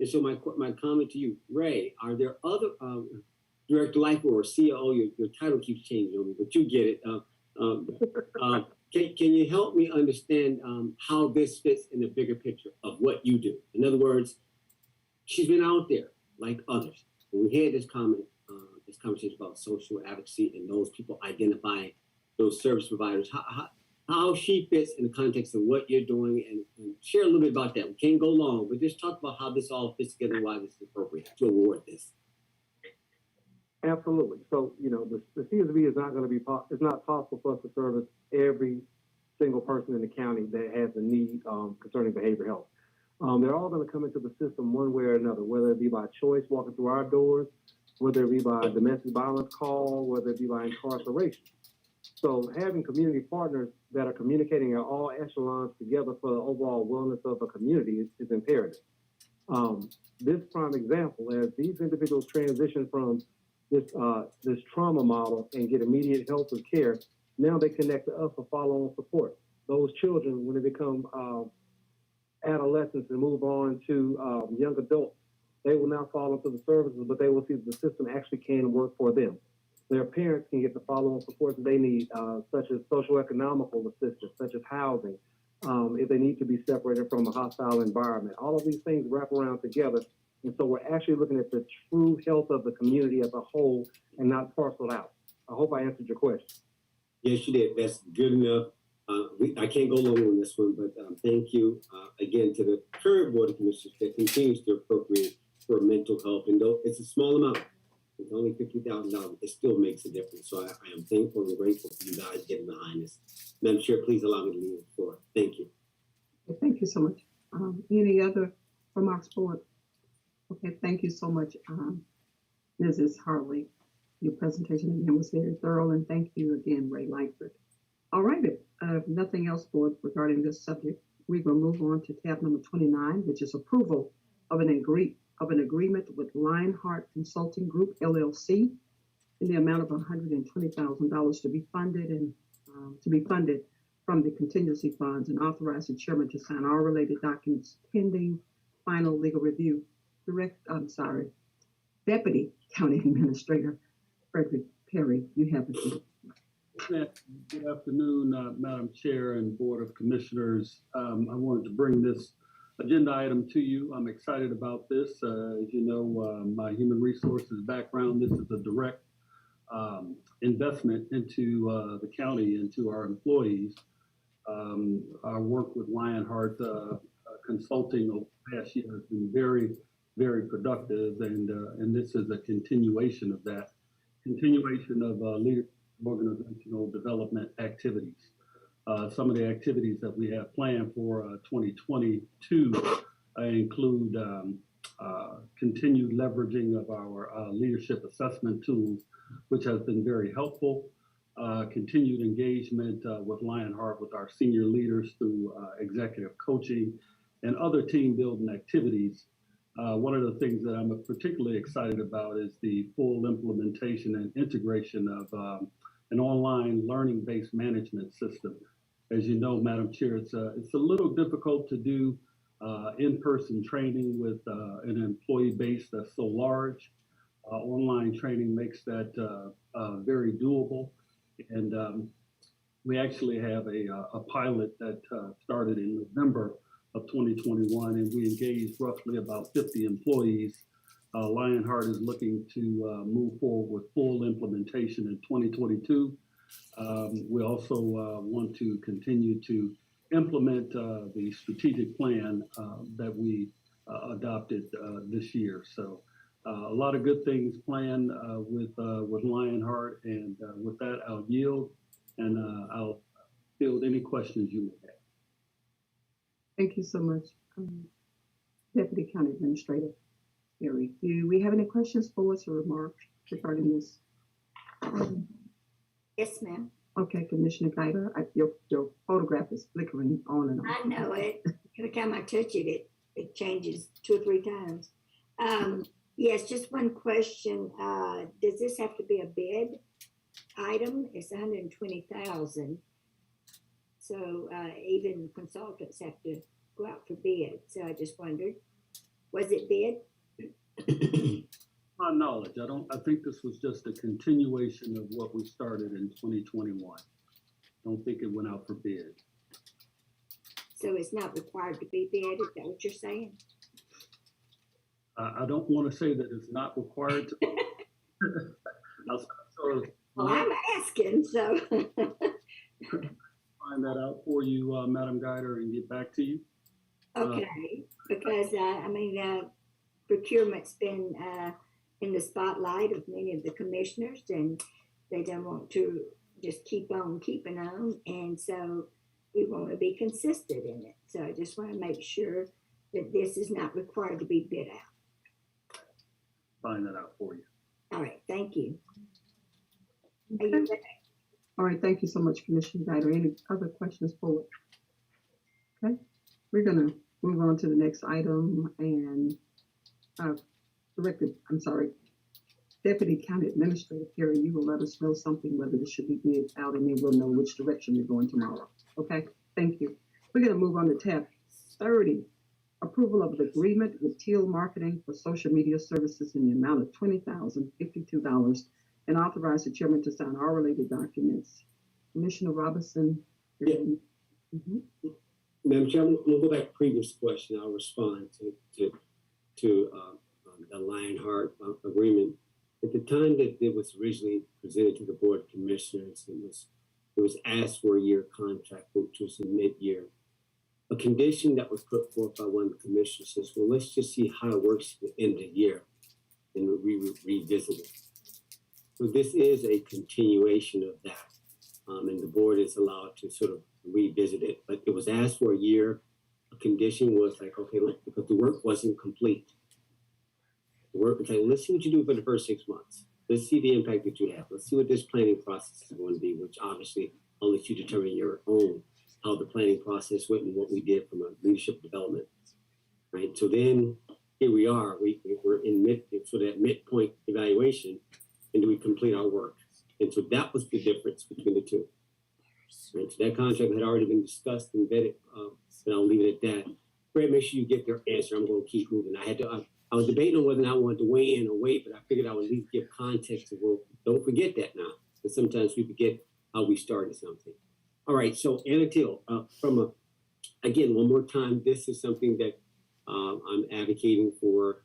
C: And so my comment to you, Ray, are there other, Director Lightfoot or COO, your title keeps changing on me, but you get it. Can you help me understand how this fits in the bigger picture of what you do? In other words, she's been out there like others. When we had this conversation about social advocacy and those people identifying those service providers, how she fits in the context of what you're doing, and share a little bit about that. We can't go long, but just talk about how this all fits together and why this is appropriate to award this.
P: Absolutely. So, the CSB is not going to be, it's not possible for us to service every single person in the county that has a need concerning behavioral health. They're all going to come into the system one way or another, whether it be by choice, walking through our doors, whether it be by domestic violence call, whether it be by incarceration. So having community partners that are communicating at all echelons together for the overall wellness of a community is imperative. This prime example, as these individuals transition from this trauma model and get immediate help and care, now they connect to us for follow-on support. Those children, when they become adolescents and move on to young adults, they will now fall into the services, but they will see that the system actually can work for them. Their parents can get the follow-on support that they need, such as socio-economical assistance, such as housing, if they need to be separated from a hostile environment. All of these things wrap around together. And so we're actually looking at the true health of the community as a whole and not parceled out. I hope I answered your question.
C: Yes, you did. That's good enough. I can't go long on this one, but thank you again to the current Board of Commissioners that continues to appropriate for mental health. And though it's a small amount, it's only $50,000, it still makes a difference. So I am thankful and grateful for you guys getting behind this. Madam Chair, please allow me to leave the floor. Thank you.
B: Thank you so much. Any other remarks, Board? Okay, thank you so much, Mrs. Hartley. Your presentation again was very thorough, and thank you again, Ray Langford. All right, if nothing else, Board, regarding this subject, we will move on to tab number 29, which is approval of an agreement with Lionheart Consulting Group, LLC, in the amount of $120,000 to be funded from the contingency funds, and authorize the chairman to sign all related documents pending final legal review. Deputy County Administrator Frederick Perry, you have the floor.
A: Good afternoon, Madam Chair and Board of Commissioners. I wanted to bring this agenda item to you. I'm excited about this. As you know, my human resources background, this is a direct investment into the county, into our employees. Our work with Lionheart Consulting over the past year has been very, very productive, and this is a continuation of that, continuation of leadership organizational development activities. Some of the activities that we have planned for 2022 include continued leveraging of our leadership assessment tools, which has been very helpful. Continued engagement with Lionheart, with our senior leaders through executive coaching and other team building activities. One of the things that I'm particularly excited about is the full implementation and integration of an online learning-based management system. As you know, Madam Chair, it's a little difficult to do in-person training with an employee base that's so large. Online training makes that very doable. And we actually have a pilot that started in November of 2021, and we engaged roughly about 50 employees. Lionheart is looking to move forward with full implementation in 2022. We also want to continue to implement the strategic plan that we adopted this year. So a lot of good things planned with Lionheart, and with that, I'll yield and I'll field any questions you may have.
B: Thank you so much, Deputy County Administrator Perry. Do we have any questions for us or remarks regarding this?
O: Yes, ma'am.
B: Okay, Commissioner Geiger, your photograph is flickering on and on.
O: I know it. Every time I touch it, it changes 2 or 3 times. Yes, just one question. Does this have to be a bid item? It's $120,000. So even consultants have to go out for bid. So I just wondered, was it bid?
A: My knowledge, I think this was just a continuation of what we started in 2021. Don't think it went out for bid.
O: So it's not required to be bid, is that what you're saying?
A: I don't want to say that it's not required to.
O: Well, I'm asking, so.
A: Find that out for you, Madam Guider, and get back to you.
O: Okay, because I mean, procurement's been in the spotlight of many of the commissioners, and they don't want to just keep on keeping on, and so we want to be consistent in it. So I just want to make sure that this is not required to be bid out.
A: Find that out for you.
O: All right, thank you. Are
B: Okay.
O: you ready?
B: All right, thank you so much, Commissioner Guider. Any other questions for it? Okay, we're gonna move on to the next item and Deputy County Administrator Perry, you will let us know something, whether this should be bid out, and then we'll know which direction we're going tomorrow. Okay, thank you. We're gonna move on to tab 30, approval of the agreement with Teal Marketing for social media services in the amount of $20,052 and authorize the chairman to sign all related documents. Commissioner Robinson.
M: Yeah.
B: Mhm.
M: Madam Chair, I'm gonna go back to previous question. I'll respond to the Lionheart agreement. At the time that it was originally presented to the Board of Commissioners, it was asked for a year contract, which was a mid-year. A condition that was put forth by one of the commissioners says, well, let's just see how it works at the end of the year and revisit it. So this is a continuation of that. And the board is allowed to sort of revisit it, but it was asked for a year. A condition was like, okay, look, because the work wasn't complete. The work was like, let's see what you do for the first 6 months. Let's see the impact that you have. Let's see what this planning process is going to be, which obviously I'll let you determine your own, how the planning process went and what we did from a leadership development, right? So then here we are, we're in that midpoint evaluation, and do we complete our work? And so that was the difference between the two. Right? So that contract had already been discussed and vetted, and I'll leave it at that. Brad, make sure you get their answer. I'm going to keep moving. I was debating on whether or not I wanted to weigh in or wait, but I figured I would at least give context to, well, don't forget that now, because sometimes we forget how we started something. All right, so Anna Teal, again, one more time, this is something that I'm advocating for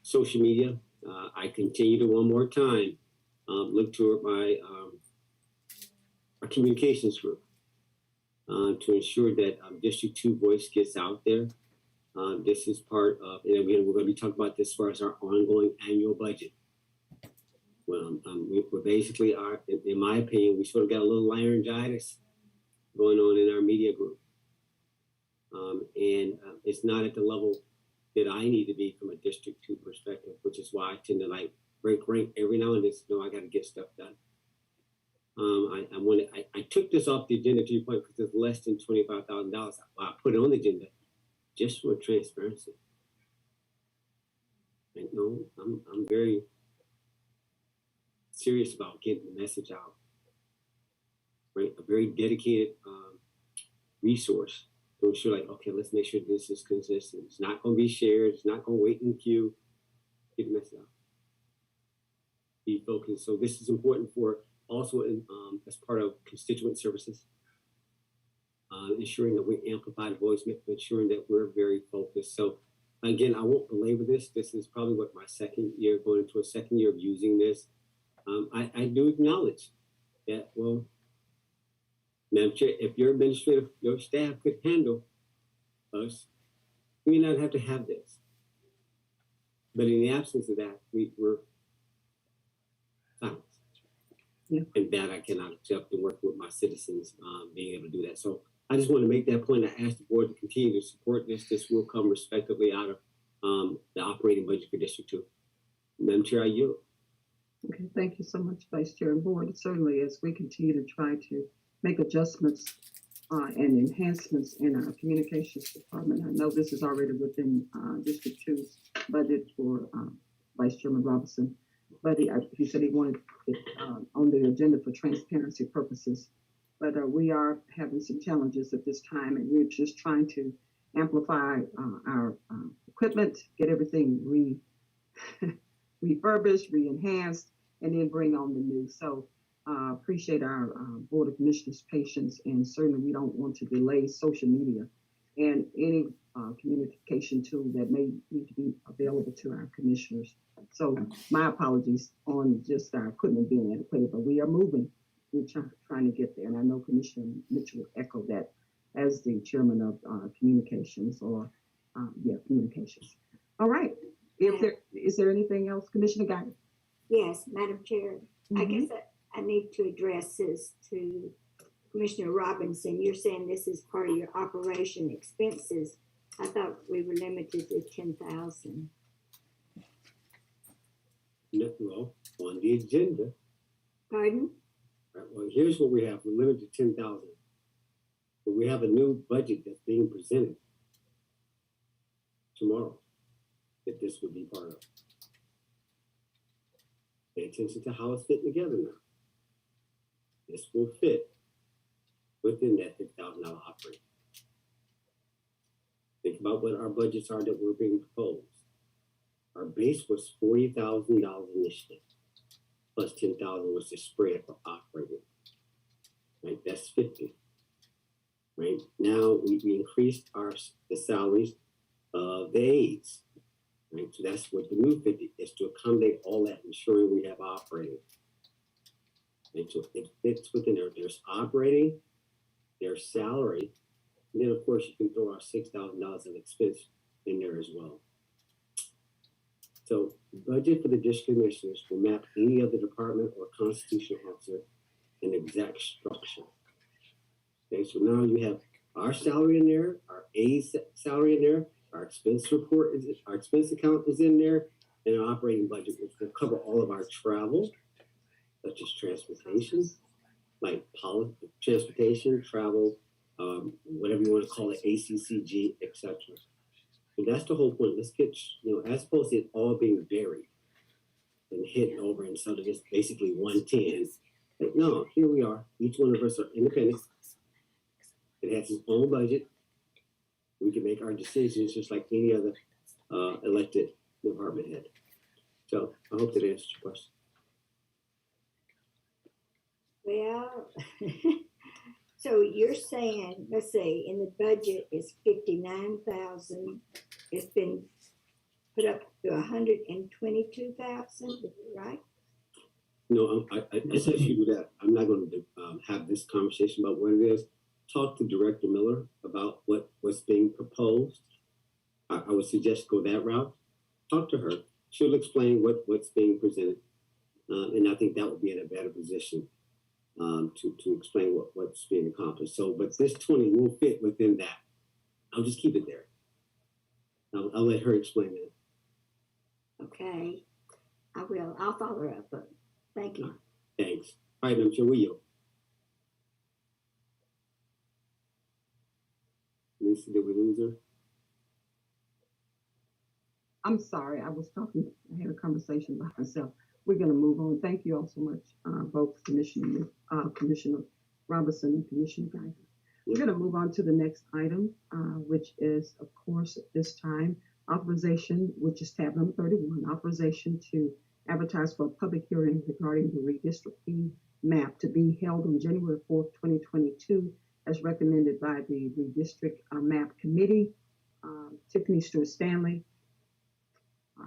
M: social media. I continue to, one more time, look toward our communications group to ensure that District 2 voice gets out there. This is part of, and again, we're going to be talking about this as far as our ongoing annual budget. Well, we're basically, in my opinion, we sort of got a little laryngitis going on in our media group. And it's not at the level that I need to be from a District 2 perspective, which is why I tend to like rank every now and then, I got to get stuff done. I took this off the agenda to your point because it's less than $25,000. I put it on the agenda just for transparency. And no, I'm very serious about getting the message out. Right, a very dedicated resource to ensure, like, okay, let's make sure this is consistent. It's not going to be shared. It's not going to wait in the queue. Get the message out. Be focused. So this is important for also as part of constituent services, ensuring that we amplify the voice, ensuring that we're very focused. So again, I won't belabor this. This is probably what my second year, going into a second year of using this. I do acknowledge that, well, Madam Chair, if your staff could handle us, we may not have to have this. But in the absence of that, we're silent. Yeah. And that I cannot accept, and work with my citizens being able to do that. So I just want to make that point. I ask the board to continue to support this. This will come respectively out of the operating budget for District 2. Madam Chair, I yield.
B: Okay, thank you so much, Vice Chair and Board. Certainly, as we continue to try to make adjustments and enhancements in our communications department, I know this is already within District 2's budget for Vice Chairman Robinson, but he said he wanted it on the agenda for transparency purposes. But we are having some challenges at this time, and we're just trying to amplify our equipment, get everything refurbished, re-enhanced, and then bring on the new. So appreciate our Board of Commissioners' patience, and certainly we don't want to delay social media and any communication tool that may need to be available to our commissioners. So my apologies on just our equipment being adequate, but we are moving. We're trying to get there, and I know Commissioner Mitchell echoed that as the chairman of communications, or communications. All right. Is there anything else, Commissioner Guy?
O: Yes, Madam Chair. I guess I need to address this to Commissioner Robinson. You're saying this is part of your operation expenses. I thought we were limited to 10,000.
M: Well, on the agenda.
O: Pardon?
M: Right, well, here's what we have. We're limited to 10,000. But we have a new budget that's being presented tomorrow that this would be part of. Pay attention to how it's fitting together now. This will fit within that $50,000 operating. Think about what our budgets are that were being proposed. Our base was $40,000 initially, plus 10,000 was the spread for operating. Right, that's 50. Right now we increased the salaries of the aides. Right, so that's what the new 50 is, to accommodate all that, ensuring we have operating. And so it fits within there. There's operating, there's salary, and then of course you can throw our $6,000 of expense in there as well. So the budget for the district commissioners will map any other department or constitutional officer an exact structure. Okay, so now you have our salary in there, our aide salary in there, our expense report is, our expense account is in there, and our operating budget, which will cover all of our travel, such as transportation, like transportation, travel, whatever you want to call it, ACCG, etc. And that's the whole point. Let's get, as opposed to it all being buried and hidden over in something that's basically 110. Like, no, here we are. Each one of us are independent. It has its own budget. We can make our decisions just like any other elected department head. So I hope that answers your question.
O: Well, so you're saying, let's see, in the budget is 59,000. It's been put up to 122,000, right?
M: No, I said you that. I'm not going to have this conversation about what it is. Talk to Director Miller about what's being proposed. I would suggest go that route. Talk to her. She'll explain what's being presented. And I think that would be in a better position to explain what's being accomplished. So, but this 20 will fit within that. I'll just keep it there. I'll let her explain that.
O: Okay, I will. I'll follow her up. But thank you.
M: Thanks. All right, Madam Chair, will you? Lisa, did we lose her?
B: I'm sorry, I was talking, I had a conversation by myself. We're going to move on. Thank you all so much, both Commissioner Robinson and Commissioner Geiger. We're going to move on to the next item, which is, of course, at this time, authorization, which is tab number 31, authorization to advertise for a public hearing regarding the redistricting map to be held on January 4th, 2022, as recommended by the Redistrict Map Committee. Tiffany Stewart-Stanley.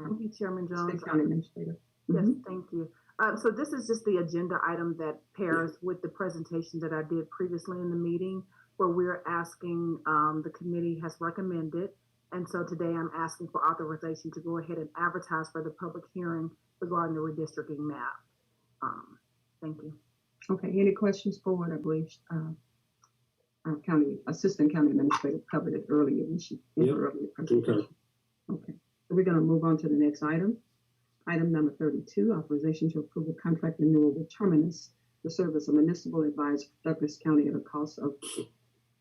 R: Thank you, Chairman Jones.
B: State County Administrator.
R: Yes, thank you. So this is just the agenda item that pairs with the presentation that I did previously in the meeting, where we're asking, the committee has recommended. And so today I'm asking for authorization to go ahead and advertise for the public hearing regarding the redistricting map. Thank you.
B: Okay, any questions forward? I believe our Assistant County Administrator covered it earlier in her earlier presentation. Okay, so we're going to move on to the next item. Item number 32, authorization to approve a contract renewal with Terminus to serve as a municipal advisor for Douglas County at a cost of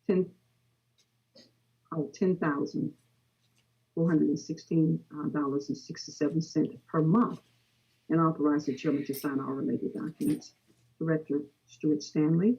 B: $10,416.67 per month, and authorize the chairman to sign all related documents. Director Stewart-Stanley.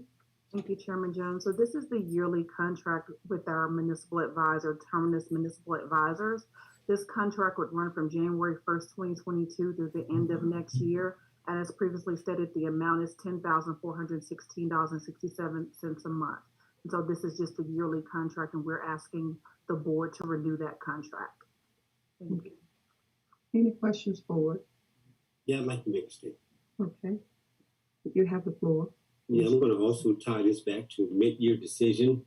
R: Thank you, Chairman Jones. So this is the yearly contract with our municipal advisor, Terminus Municipal Advisors. This contract would run from January 1st, 2022 through the end of next year. And as previously stated, the amount is $10,416.67 a month. And so this is just a yearly contract, and we're asking the board to renew that contract. Thank you.
B: Any questions forward?
M: Yeah, I'd like to make a statement.
B: Okay. You have the floor.
M: Yeah, I'm going to also tie this back to a mid-year decision.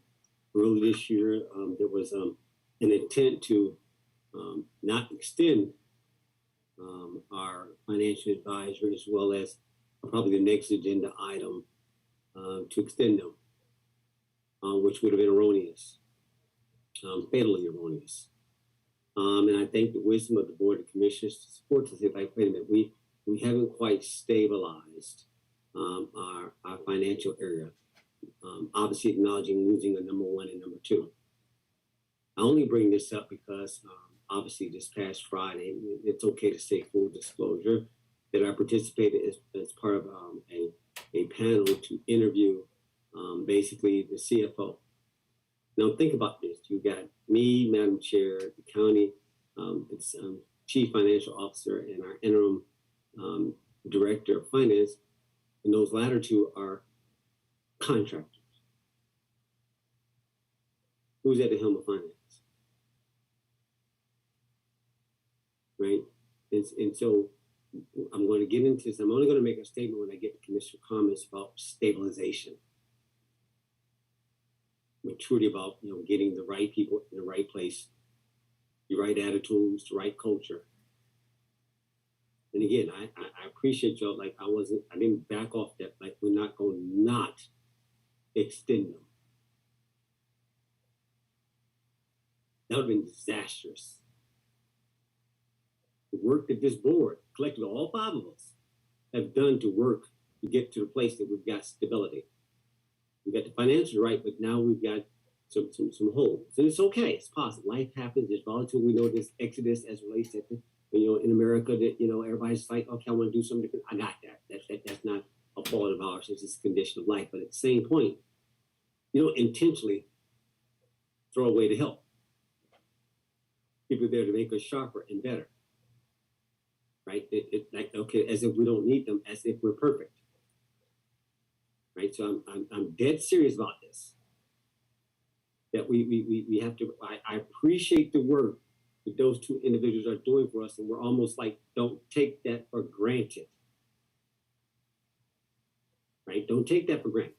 M: Early this year, there was an intent to not extend our financial advisor, as well as probably the next agenda item to extend them, which would have been erroneous, fatally erroneous. And I think the wisdom of the Board of Commissioners to support this, if like, wait a minute, we we haven't quite stabilized our financial area. Obviously acknowledging losing a number one and number two. I only bring this up because obviously this past Friday, it's okay to say full disclosure that I participated as part of a panel to interview basically the CFO. Now think about this. You got me, Madam Chair, the county, Chief Financial Officer, and our interim Director of Finance, and those latter two are contractors. Who's at the helm of finance? Right? And so I'm going to get into this. I'm only going to make a statement when I get to Commissioner comments about stabilization. Maturity about, getting the right people in the right place, the right attitudes, the right culture. And again, I appreciate y'all. Like I didn't back off that. Like we're not going to not extend them. That would have been disastrous. The work that this board, collectively all five of us, have done to work to get to the place that we've got stability. We've got the financials right, but now we've got some holes. And it's okay, it's possible. Life happens, there's volatility. We know this exodus as relates to, in America that, everybody's like, okay, I want to do something different. I got that. That's not a fault of ours, it's just a condition of life. But at the same point, you don't intentionally throw away the help. People are there to make us sharper and better. Right? Like, okay, as if we don't need them, as if we're perfect. Right? So I'm dead serious about this. That we have to, I appreciate the work that those two individuals are doing for us, and we're almost like, don't take that for granted. Right? Don't take that for granted.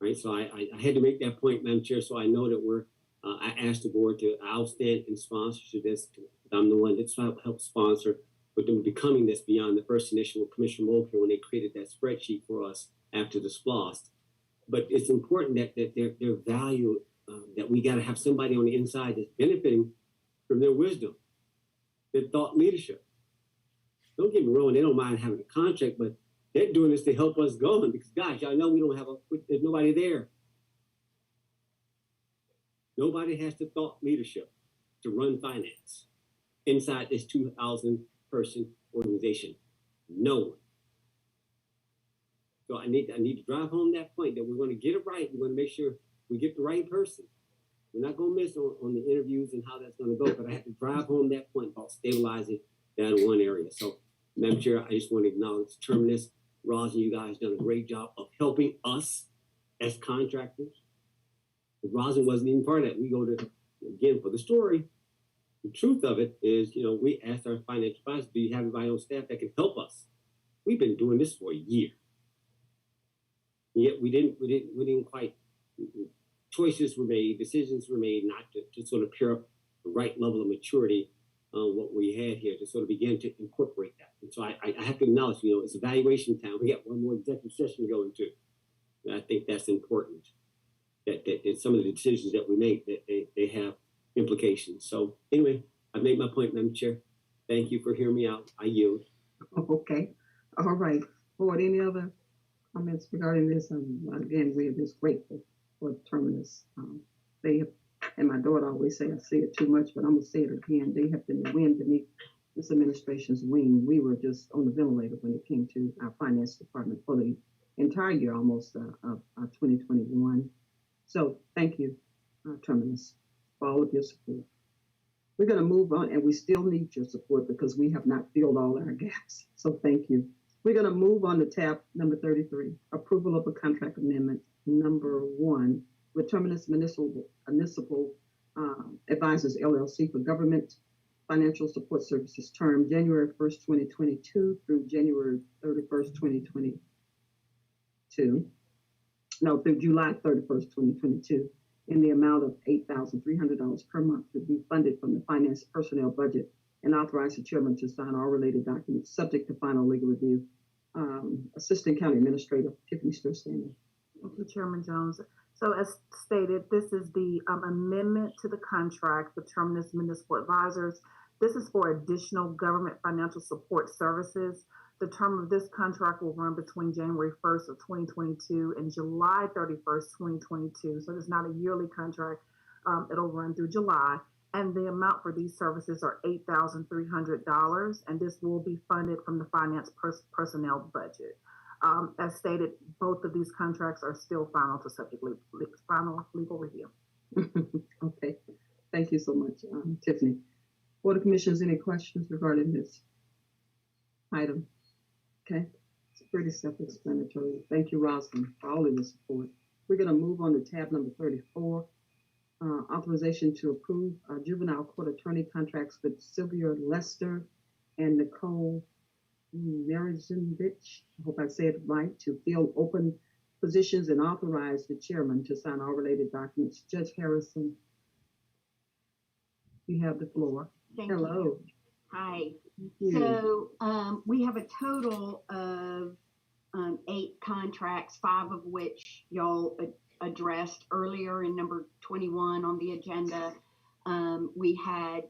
M: Right? So I had to make that point, Madam Chair, so I know that I asked the board I'll stand in sponsorship of this. I'm the one that's helped sponsor, but them becoming this beyond the first initial with Commissioner Mulcair when they created that spreadsheet for us after the SPLOST. But it's important that their value, that we got to have somebody on the inside that's benefiting from their wisdom, their thought leadership. Don't get me wrong, they don't mind having a contract, but they're doing this to help us go. Because guys, y'all know there's nobody there. Nobody has the thought leadership to run finance inside this 2,000 person organization. No one. So I need to drive home that point that we're going to get it right. We're going to make sure we get the right person. We're not going to miss on the interviews and how that's going to go, but I have to drive home that point about stabilizing that one area. So, Madam Chair, I just want to acknowledge Terminus, Roz, and you guys done a great job of helping us as contractors. Rosin wasn't even part of that. We go to, again, for the story, the truth of it is, we asked our financial advisors, do you have anybody on staff that can help us? We've been doing this for a year. Yet we didn't quite, choices were made, decisions were made not to sort of pair up the right level of maturity on what we had here to sort of begin to incorporate that. And so I have to acknowledge, it's evaluation time. We got one more executive session to go into. And I think that's important. That some of the decisions that we make, that they have implications. So anyway, I've made my point, Madam Chair. Thank you for hearing me out. I yield.
B: Okay. All right. Board, any other comments regarding this? Again, we are just grateful for Terminus. They have, and my daughter always say I say it too much, but I'm going to say it again. They have been the wind beneath this administration's wing. We were just on the ventilator when it came to our finance department for the entire year almost of 2021. So thank you, Terminus, for all of your support. We're going to move on, and we still need your support because we have not filled all our gaps. So thank you. We're going to move on to tab number 33, approval of a contract amendment number 1 with Terminus Municipal Advisors LLC for government financial support services term January 1st, 2022 through January 31st, 2022. No, through July 31st, 2022, in the amount of $8,300 per month to be funded from the finance personnel budget, and authorize the chairman to sign all related documents subject to final legal review. Assistant County Administrator Tiffany Sturstanding.
R: Thank you, Chairman Jones. So as stated, this is the amendment to the contract for Terminus Municipal Advisors This is for additional government financial support services. The term of this contract will run between January 1st of 2022 and July 31st, 2022. So it's not a yearly contract. It'll run through July. And the amount for these services are $8,300. And this will be funded from the finance personnel budget. As stated, both of these contracts are still final legal review.
B: Okay, thank you so much, Tiffany. Board of Commissioners, any questions regarding this item? Okay, it's pretty self-explanatory. Thank you, Rosalind, for all of your support. We're going to move on to tab number 34, authorization to approve juvenile court attorney contracts with Sylvia Lester and Nicole Marizinvich, I hope I said it right, to fill open positions and authorize the chairman to sign all related documents. Judge Harrison, you have the floor. Hello.
H: You. Hi.
B: Yeah.
H: So we have a total of 8 contracts, 5 of which y'all addressed earlier in number 21 on the agenda. We had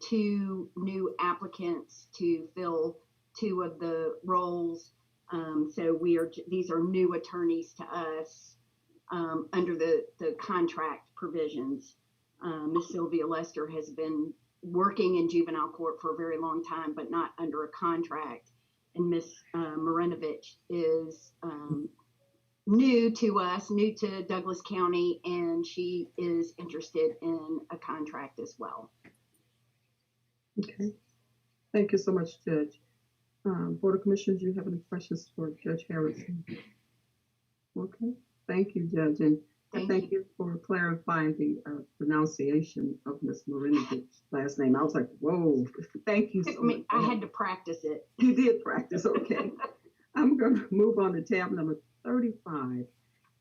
H: 2 new applicants to fill 2 of the roles. So these are new attorneys to us under the contract provisions. Ms. Sylvia Lester has been working in juvenile court for a very long time, but not under a contract. And Ms. Marinovich is new to us, new to Douglas County, and she is interested in a contract as well.
B: Okay. Thank you so much, Judge. Board of Commissioners, do you have any questions for Judge Harrison? Okay. Thank you, Judge. And thank you for clarifying the pronunciation of Ms. Marinovich's last name. I was like, whoa, thank you so much.
H: I had to practice it.
B: You did practice, okay. I'm going to move on to tab number 35.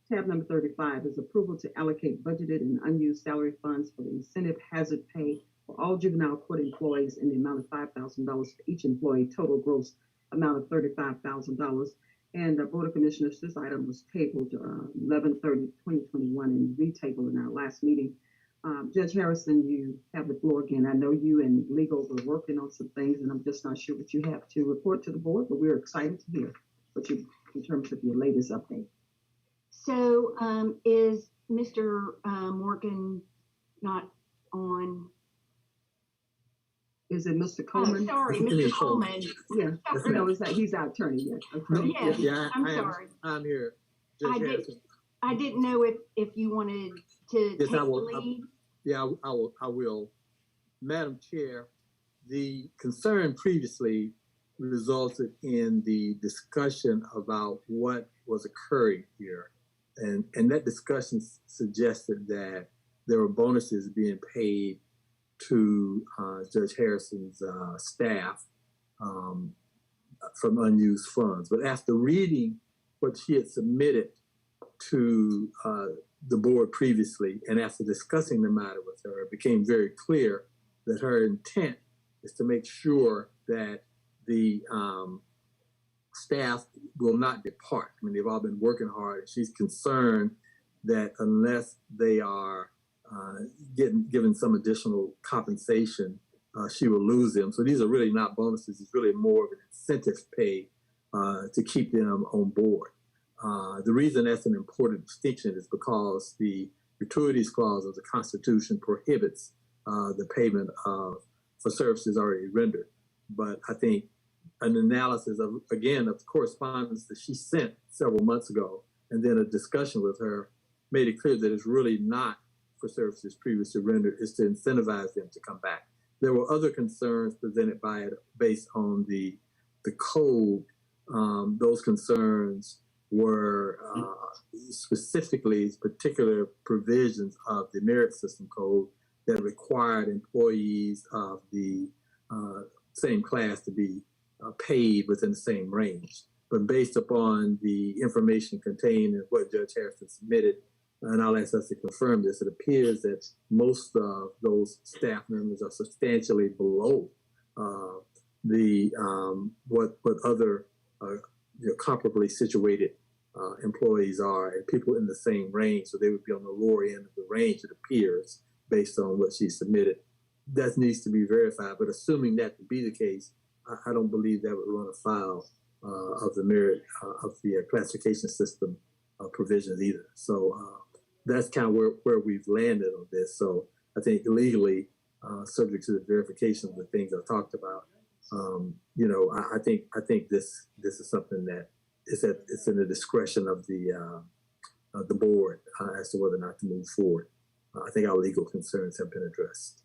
B: Tab number 35 is approval to allocate budgeted and unused salary funds for the incentive hazard pay for all juvenile court employees in the amount of $5,000 for each employee, total gross amount of $35,000. And the Board of Commissioners, this item was tabled 11/30/2021 and retabled in our last meeting. Judge Harrison, you have the floor again. I know you and legal were working on some things, and I'm just not sure what you have to report to the board, but we're excited to hear what you, in terms of your latest update.
H: So is Mr. Morgan not on?
B: Is it Mr. Coleman?
H: Oh, sorry, Mr. Coleman.
B: Yeah, no, it's not, he's our attorney. Yeah, attorney.
H: Yes,
S: Yeah,
H: I'm sorry.
S: I'm here.
H: I didn't know if you wanted to take the lead.
S: Yeah, I will. Madam Chair, the concern previously resulted in the discussion about what was occurring here. And that discussion suggested that there were bonuses being paid to Judge Harrison's staff from unused funds. But after reading what she had submitted to the board previously, and after discussing the matter with her, it became very clear that her intent is to make sure that the staff will not depart. I mean, they've all been working hard, and she's concerned that unless they are given some additional compensation, she will lose them. So these are really not bonuses. It's really more of an incentive pay to keep them on board. The reason that's an important distinction is because the gratuities clause of the Constitution prohibits the payment for services already rendered. But I think an analysis of the correspondence that she sent several months ago, and then a discussion with her, made it clear that it's really not for services previously rendered, is to incentivize them to come back. There were other concerns presented by it based on the code. Those concerns were specifically particular provisions of the merit system code that required employees of the same class to be paid within the same range. But based upon the information contained in what Judge Harrison submitted, and I'll ask us to confirm this, it appears that most of those staff members are substantially below what other comparably situated employees are, and people in the same range. So they would be on the lower end of the range, it appears, based on what she submitted. that needs to be verified. But assuming that to be the case, I don't believe that would run afoul of the merit of the classification system provisions either. So that's kind of where we've landed on this. So I think legally, subject to the verification of the things I've talked about, I think this is something that it's in the discretion of the board as to whether or not to move forward. I think our legal concerns have been addressed.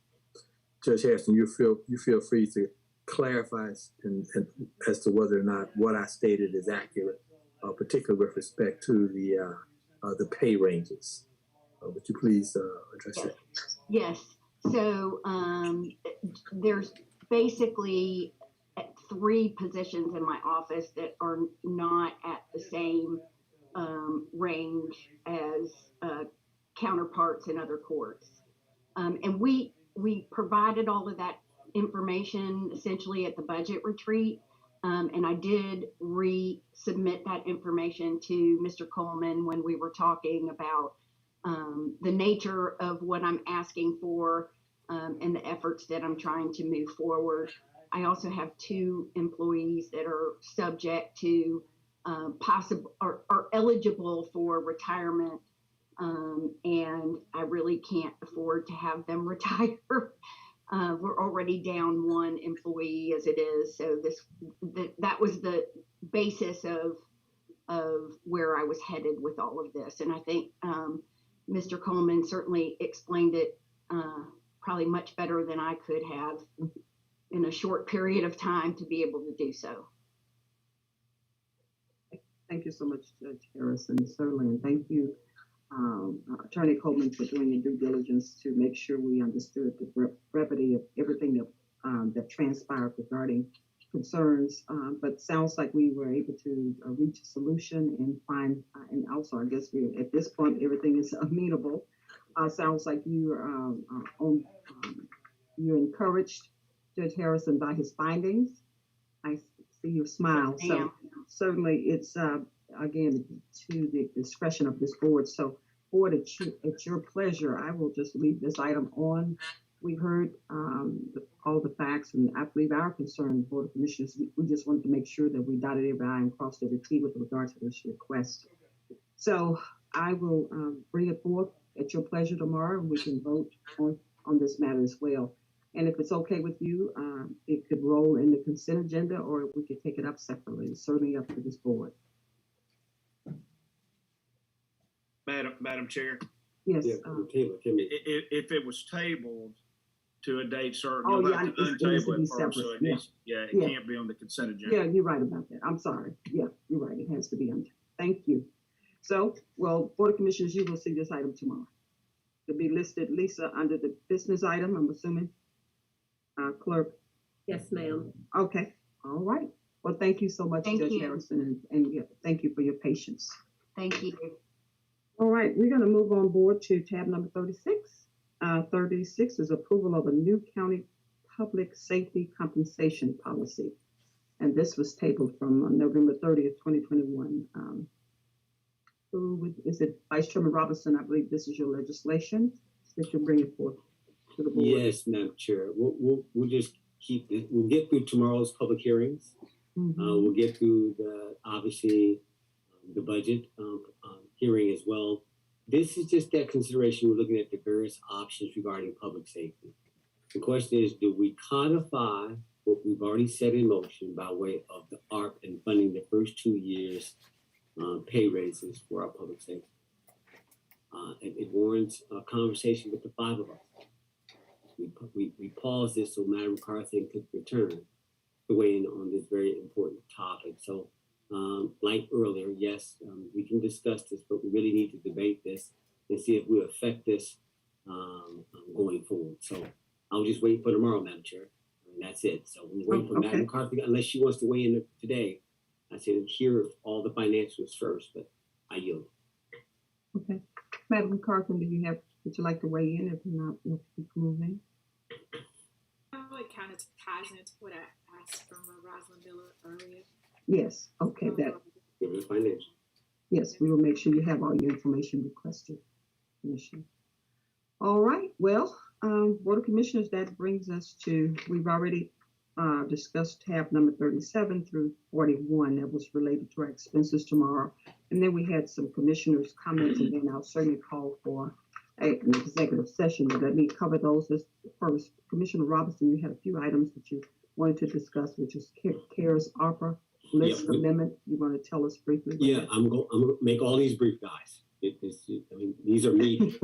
S: Judge Harrison, you feel free to clarify and as to whether or not what I stated is accurate, particularly with respect to the pay ranges. Would you please address that?
H: Yes. So there's basically 3 positions in my office that are not at the same range as counterparts in other courts. And we provided all of that information essentially at the budget retreat. And I did resubmit that information to Mr. Coleman when we were talking about the nature of what I'm asking for and the efforts that I'm trying to move forward. I also have 2 employees that are subject to possible or are eligible for retirement. And I really can't afford to have them retire. We're already down 1 employee as it is. So that was the basis of where I was headed with all of this. And I think Mr. Coleman certainly explained it probably much better than I could have in a short period of time to be able to do so.
B: Thank you so much, Judge Harrison, certainly, and thank you, Attorney Coleman, for doing your due diligence to make sure we understood the brevity of everything that transpired regarding concerns. But sounds like we were able to reach a solution and find, and also I guess we at this point everything is amenable. Sounds like you are you're encouraged, Judge Harrison, by his findings. I see your smile.
H: Yes,
B: so certainly it's again to the discretion of this board. So board, at your pleasure, I will just leave this item on. We've heard all the facts, and I believe our concern, Board of Commissioners, we just wanted to make sure that we dotted every I and crossed every T with regard to this request. So I will bring it forth at your pleasure tomorrow, and we can vote on this matter as well. And if it's okay with you, it could roll in the consent agenda, or we could take it up separately. It's certainly up to this board.
J: Madam Chair.
B: Yes.
J: If it was tabled to a date certain,
B: Oh,
J: you'll
B: yeah,
J: have to
B: it needs to
J: untable
B: be
J: it first. So
B: separate.
J: it needs, it
B: Yeah.
J: can't be on the consent agenda.
B: Yeah, you're right about that. I'm sorry. Yeah, you're right. It has to be on. Thank you. So, well, Board of Commissioners, you will see this item tomorrow. It'll be listed, Lisa, under the business item, I'm assuming. Clerk.
F: Yes, ma'am.
B: Okay. All right. Well, thank you so much, Judge Harrison, and yeah, thank you for your patience.
H: Thank you.
B: All right, we're going to move on board to tab number 36. 36 is approval of a new county public safety compensation policy. And this was tabled from November 30th, 2021. Who is it? Vice Chairman Robinson, I believe this is your legislation that you'll bring it forth to the board.
M: Yes, Madam Chair. We'll just keep it. We'll get through tomorrow's public hearings. We'll get through obviously the budget hearing as well. This is just that consideration. We're looking at the various options regarding public safety. The question is, do we codify what we've already set in motion by way of the ARP and funding the first 2 years pay raises for our public safety? It warrants a conversation with the 5 of us. We paused this so Madam McCarthy could return to weigh in on this very important topic. So like earlier, yes, we can discuss this, but we really need to debate this and see if we affect this going forward. So I'll just wait for tomorrow, Madam Chair, and that's it. So we'll wait for Madam McCarthy, unless she wants to weigh in today. I said hear all the financials first, but I yield.
B: Okay. Madam McCarthy, would you like to weigh in? If not, we'll keep moving.
V: It kind of ties into what I asked from Rosalind Miller earlier.
B: Yes, okay, yes, we will make sure you have all your information requested, Commissioner. All right, well, Board of Commissioners, that brings us to, we've already discussed tab number 37 through 41 that was related to our expenses tomorrow. And then we had some commissioners' comments, and then I'll certainly call for an executive session. But let me cover those as first. Commissioner Robinson, you had a few items that you wanted to discuss, which is CARES ARPA list amendment. You want to tell us briefly?
C: Yeah, I'm gonna make all these brief, guys. I mean, these are meaty.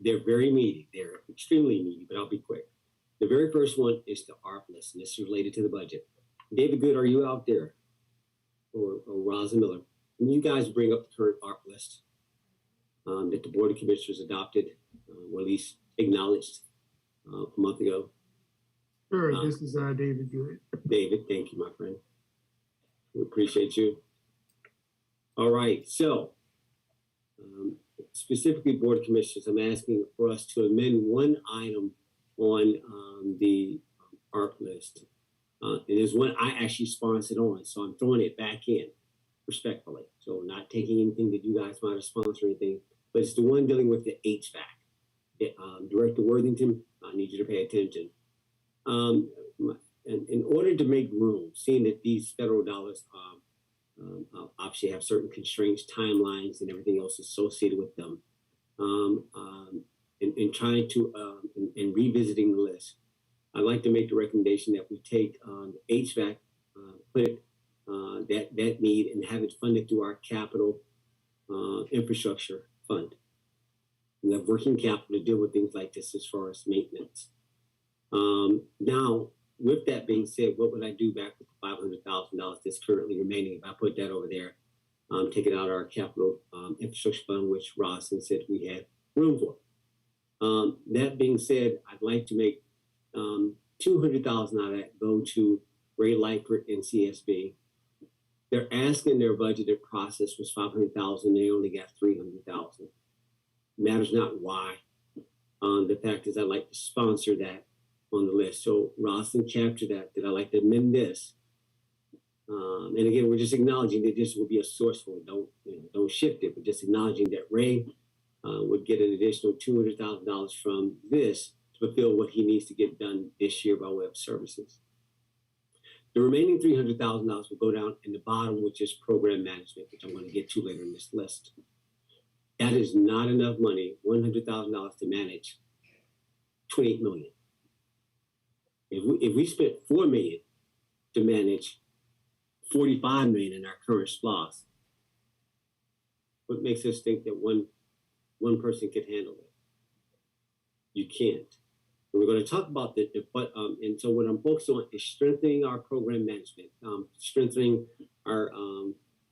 C: They're very meaty. They're extremely meaty, but I'll be quick. The very first one is the ARP list, and this is related to the budget. David Good, are you out there? Or Rosa Miller? Can you guys bring up the current ARP list that the Board of Commissioners adopted, or at least acknowledged a month ago?
I: Sure, this is David Good.
C: David, thank you, my friend. We appreciate you. All right, so specifically, Board of Commissioners, I'm asking for us to amend one item on the ARP list. And there's one I actually sponsored on, so I'm throwing it back in respectfully. So not taking anything that you guys might have sponsored or anything, but it's the one dealing with the HVAC. Director Worthington, I need you to pay attention. In order to make room, seeing that these federal dollars obviously have certain constraints, timelines, and everything else associated with them, in trying to and revisiting the list, I'd like to make the recommendation that we take the HVAC, put it that need and have it funded through our capital infrastructure fund. We have working capital to deal with things like this as far as maintenance. Now, with that being said, what would I do back with the $500,000 that's currently remaining if I put that over there, take it out of our capital infrastructure fund, which Roslyn said we had room for. That being said, I'd like to make $200,000 out of that go to Ray Lightfoot and CSB. They're asking their budgeted process was $500,000. They only got $300,000. Matters not why. The fact is, I'd like to sponsor that on the list. So Roslyn captured that. I'd like to amend this. And again, we're just acknowledging that this will be a source for it. Don't shift it, but just acknowledging that Ray would get an additional $200,000 from this to fulfill what he needs to get done this year by way of services. The remaining $300,000 will go down in the bottom, which is program management, which I'm going to get to later in this list. That is not enough money, $100,000 to manage $28 million. If we spent $4 million to manage $45 million in our current SPLOS, what makes us think that one person could handle it? You can't. And we're going to talk about and so what I'm focused on is strengthening our program management, strengthening our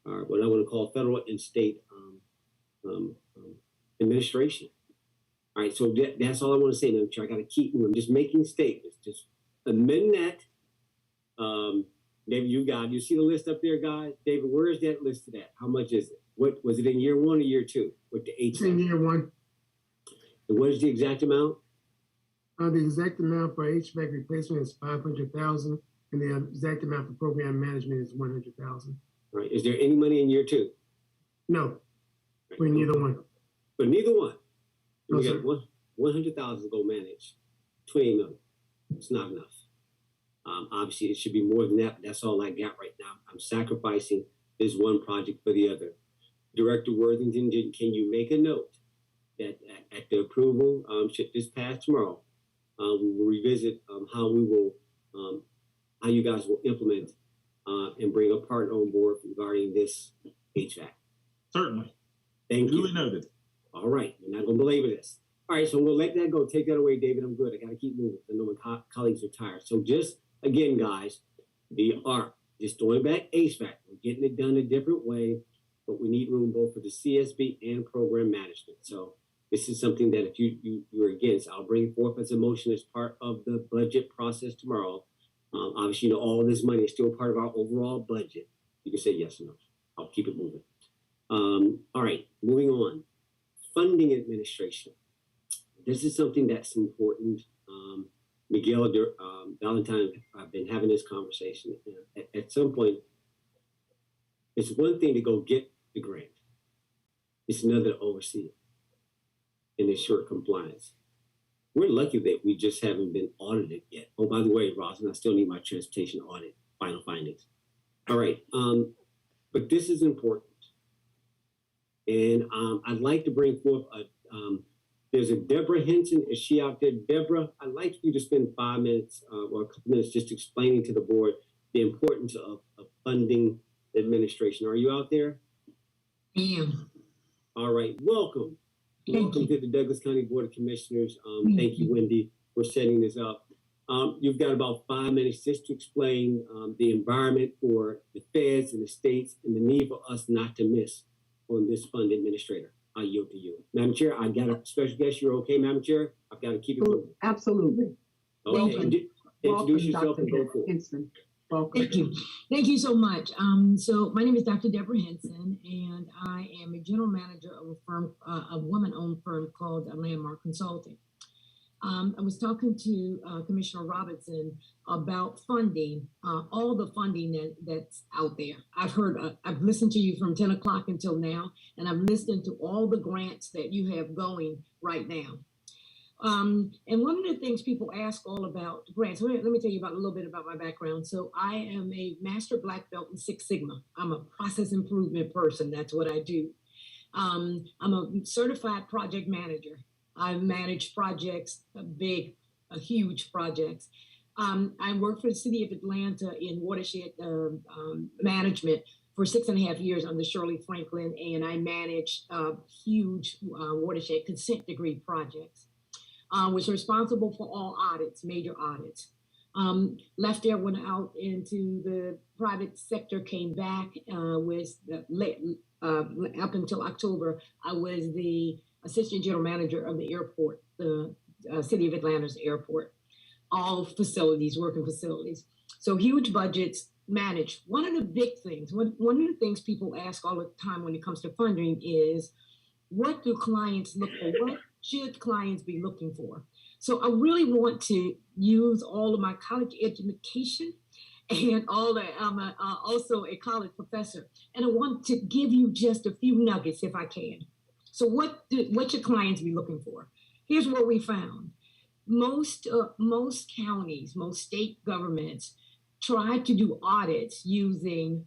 C: what I want to call federal and state administration. All right, so that's all I want to say. Now, I got to keep moving. I'm just making statements. Just amend that. David, you see the list up there, guys? David, where is that listed at? How much is it? What was it in year 1 or year 2 with the HVAC?
I: In year 1.
C: And what is the exact amount?
I: The exact amount for HVAC replacement is $500,000, and the exact amount for program management is $100,000.
C: Right. Is there any money in year 2?
I: No, for neither one.
C: For neither one.
I: No,
C: we
I: sir.
C: got 100,000 to go manage 28 million. It's not enough. Obviously, it should be more than that, but that's all I got right now. I'm sacrificing this one project for the other. Director Worthington, can you make a note that at the approval, should this pass tomorrow, we will revisit how you guys will implement and bring a partner on board regarding this HVAC.
K: Certainly.
C: Thank you.
K: Duly noted.
C: All right, we're not going to belabor this. All right, so we'll let that go. Take that away, David. I'm good. I got to keep moving. I know my colleagues are tired. So just, again, guys, the ARP, just throwing back HVAC. We're getting it done a different way, but we need room both for the CSB and program management. So this is something that if you're against, I'll bring forth as a motion as part of the budget process tomorrow. Obviously, all this money is still part of our overall budget. You can say yes or no. I'll keep it moving. All right, moving on. Funding administration. This is something that's important. Miguel Valentine, I've been having this conversation. At some point, it's one thing to go get the grant. It's another to oversee it and ensure compliance. we're lucky that we just haven't been audited yet. Oh, by the way, Roslyn, I still need my transportation audit final findings. All right, but this is important. And I'd like to bring forth there's a Deborah Henson. Is she out there? Deborah, I'd like you to spend 5 minutes or a couple minutes just explaining to the board the importance of funding administration. Are you out there?
G: I am.
C: All right, welcome. Welcome to the Douglas County Board of Commissioners. Thank you, Wendy, for setting this up. You've got about 5 minutes just to explain the environment for the feds and the states and the need for us not to miss on this fund administrator. I yield to you. Madam Chair, I got a special guest. You're okay, Madam Chair? I've got to keep it moving.
B: Absolutely.
C: Okay, introduce yourself and go forward.
B: Henson.
G: Thank you. Thank you so much. So my name is Dr. Deborah Henson, and I am a general manager of a firm, a woman-owned firm called Landmark Consulting. I was talking to Commissioner Robinson about funding, all the funding that's out there. I've listened to you from 10 o'clock until now, and I've listened to all the grants that you have going right now. And one of the things people ask all about grants, let me tell you a little bit about my background. So I am a master black belt in Six Sigma. I'm a process improvement person. That's what I do. I'm a certified project manager. I've managed projects, huge projects. I worked for the city of Atlanta in watershed management for 6.5 years under Shirley Franklin, and I managed huge watershed consent decree projects. Was responsible for all audits, major audits. Left there, went out into the private sector, came back, up until October, I was the assistant general manager of the airport, the city of Atlanta's airport, all facilities, working facilities. So huge budgets managed. One of the big things, one of the things people ask all the time when it comes to funding is, what do clients look for? What should clients be looking for? So I really want to use all of my college education and I'm also a college professor. And I want to give you just a few nuggets if I can. So what should clients be looking for? Here's what we found. Most counties, most state governments try to do audits using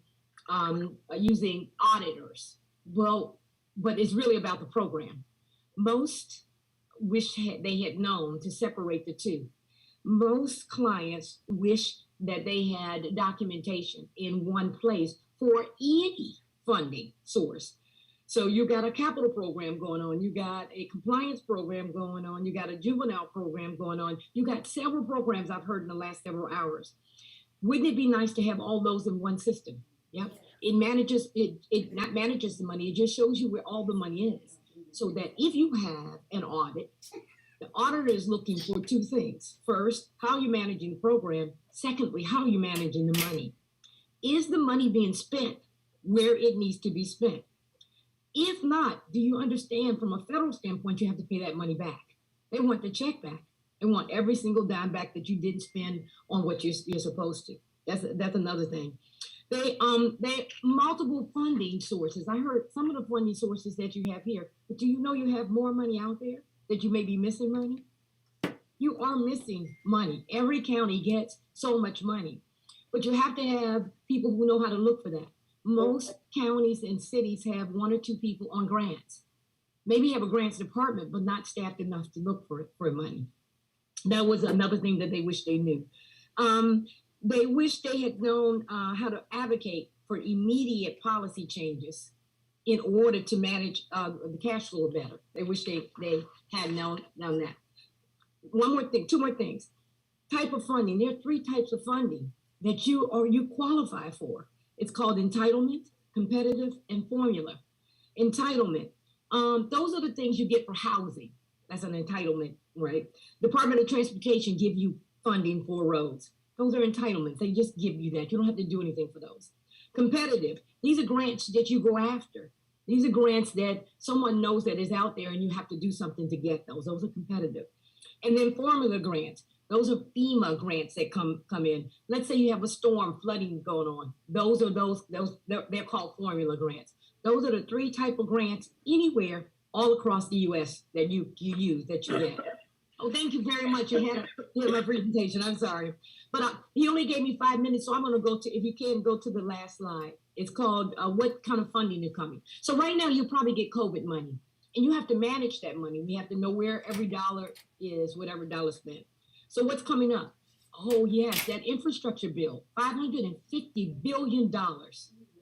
G: auditors. Well, but it's really about the program. Most wish they had known to separate the two. Most clients wish that they had documentation in one place for any funding source. So you got a capital program going on, you got a compliance program going on, you got a juvenile program going on, you got several programs I've heard in the last several hours. Wouldn't it be nice to have all those in one system? Yep. It not manages the money, it just shows you where all the money is. So that if you have an audit, the auditor is looking for two things. First, how you're managing the program. Secondly, how you're managing the money. Is the money being spent where it needs to be spent? If not, do you understand from a federal standpoint, you have to pay that money back. They want the check back. They want every single dime back that you didn't spend on what you're supposed to. That's another thing. They multiple funding sources. I heard some of the funding sources that you have here, but do you know you have more money out there that you may be missing money? You are missing money. Every county gets so much money, but you have to have people who know how to look for that. Most counties and cities have 1 or 2 people on grants. Maybe have a grants department, but not staffed enough to look for money. That was another thing that they wish they knew. They wish they had known how to advocate for immediate policy changes in order to manage the cash flow better. They wish they had known that. One more thing, 2 more things. Type of funding. There are 3 types of funding that you qualify for. It's called entitlement, competitive, and formula. Entitlement. Those are the things you get for housing. That's an entitlement, right? Department of Transportation give you funding for roads. Those are entitlements. They just give you that. You don't have to do anything for those. Competitive. These are grants that you go after. These are grants that someone knows that is out there and you have to do something to get those. Those are competitive. And then formula grants. Those are FEMA grants that come in. Let's say you have a storm, flooding going on. They're called formula grants. Those are the 3 types of grants anywhere all across the U.S. that you use, that you get. Oh, thank you very much. You had my presentation. I'm sorry. But he only gave me 5 minutes, so I'm going to go to, if you can, go to the last slide. It's called what kind of funding is coming. So right now, you probably get COVID money, and you have to manage that money. We have to know where every dollar is, whatever dollar spent. So what's coming up? Oh, yes, that infrastructure bill, $550 billion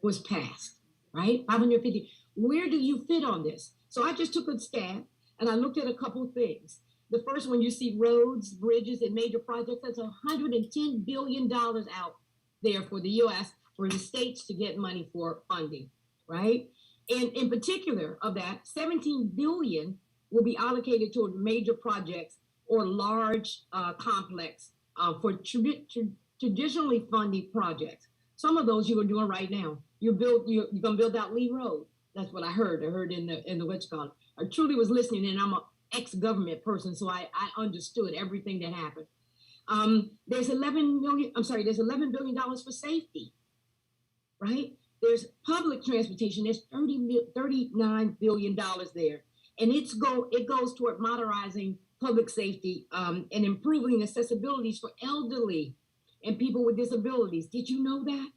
G: was passed, right? 550. Where do you fit on this? So I just took a stab, and I looked at a couple of things. The first one, you see roads, bridges, and major projects. That's $110 billion out there for the U.S., for the states to get money for funding, right? And in particular of that, $17 billion will be allocated toward major projects or large complex for traditionally funded projects. Some of those you are doing right now. You're gonna build out Lee Road. That's what I heard. I heard in the what's called. I truly was listening, and I'm a ex-government person, so I understood everything that happened. There's $11 billion for safety, right? There's public transportation. There's $39 billion there, and it goes toward modernizing public safety and improving accessibilities for elderly and people with disabilities. Did you know that?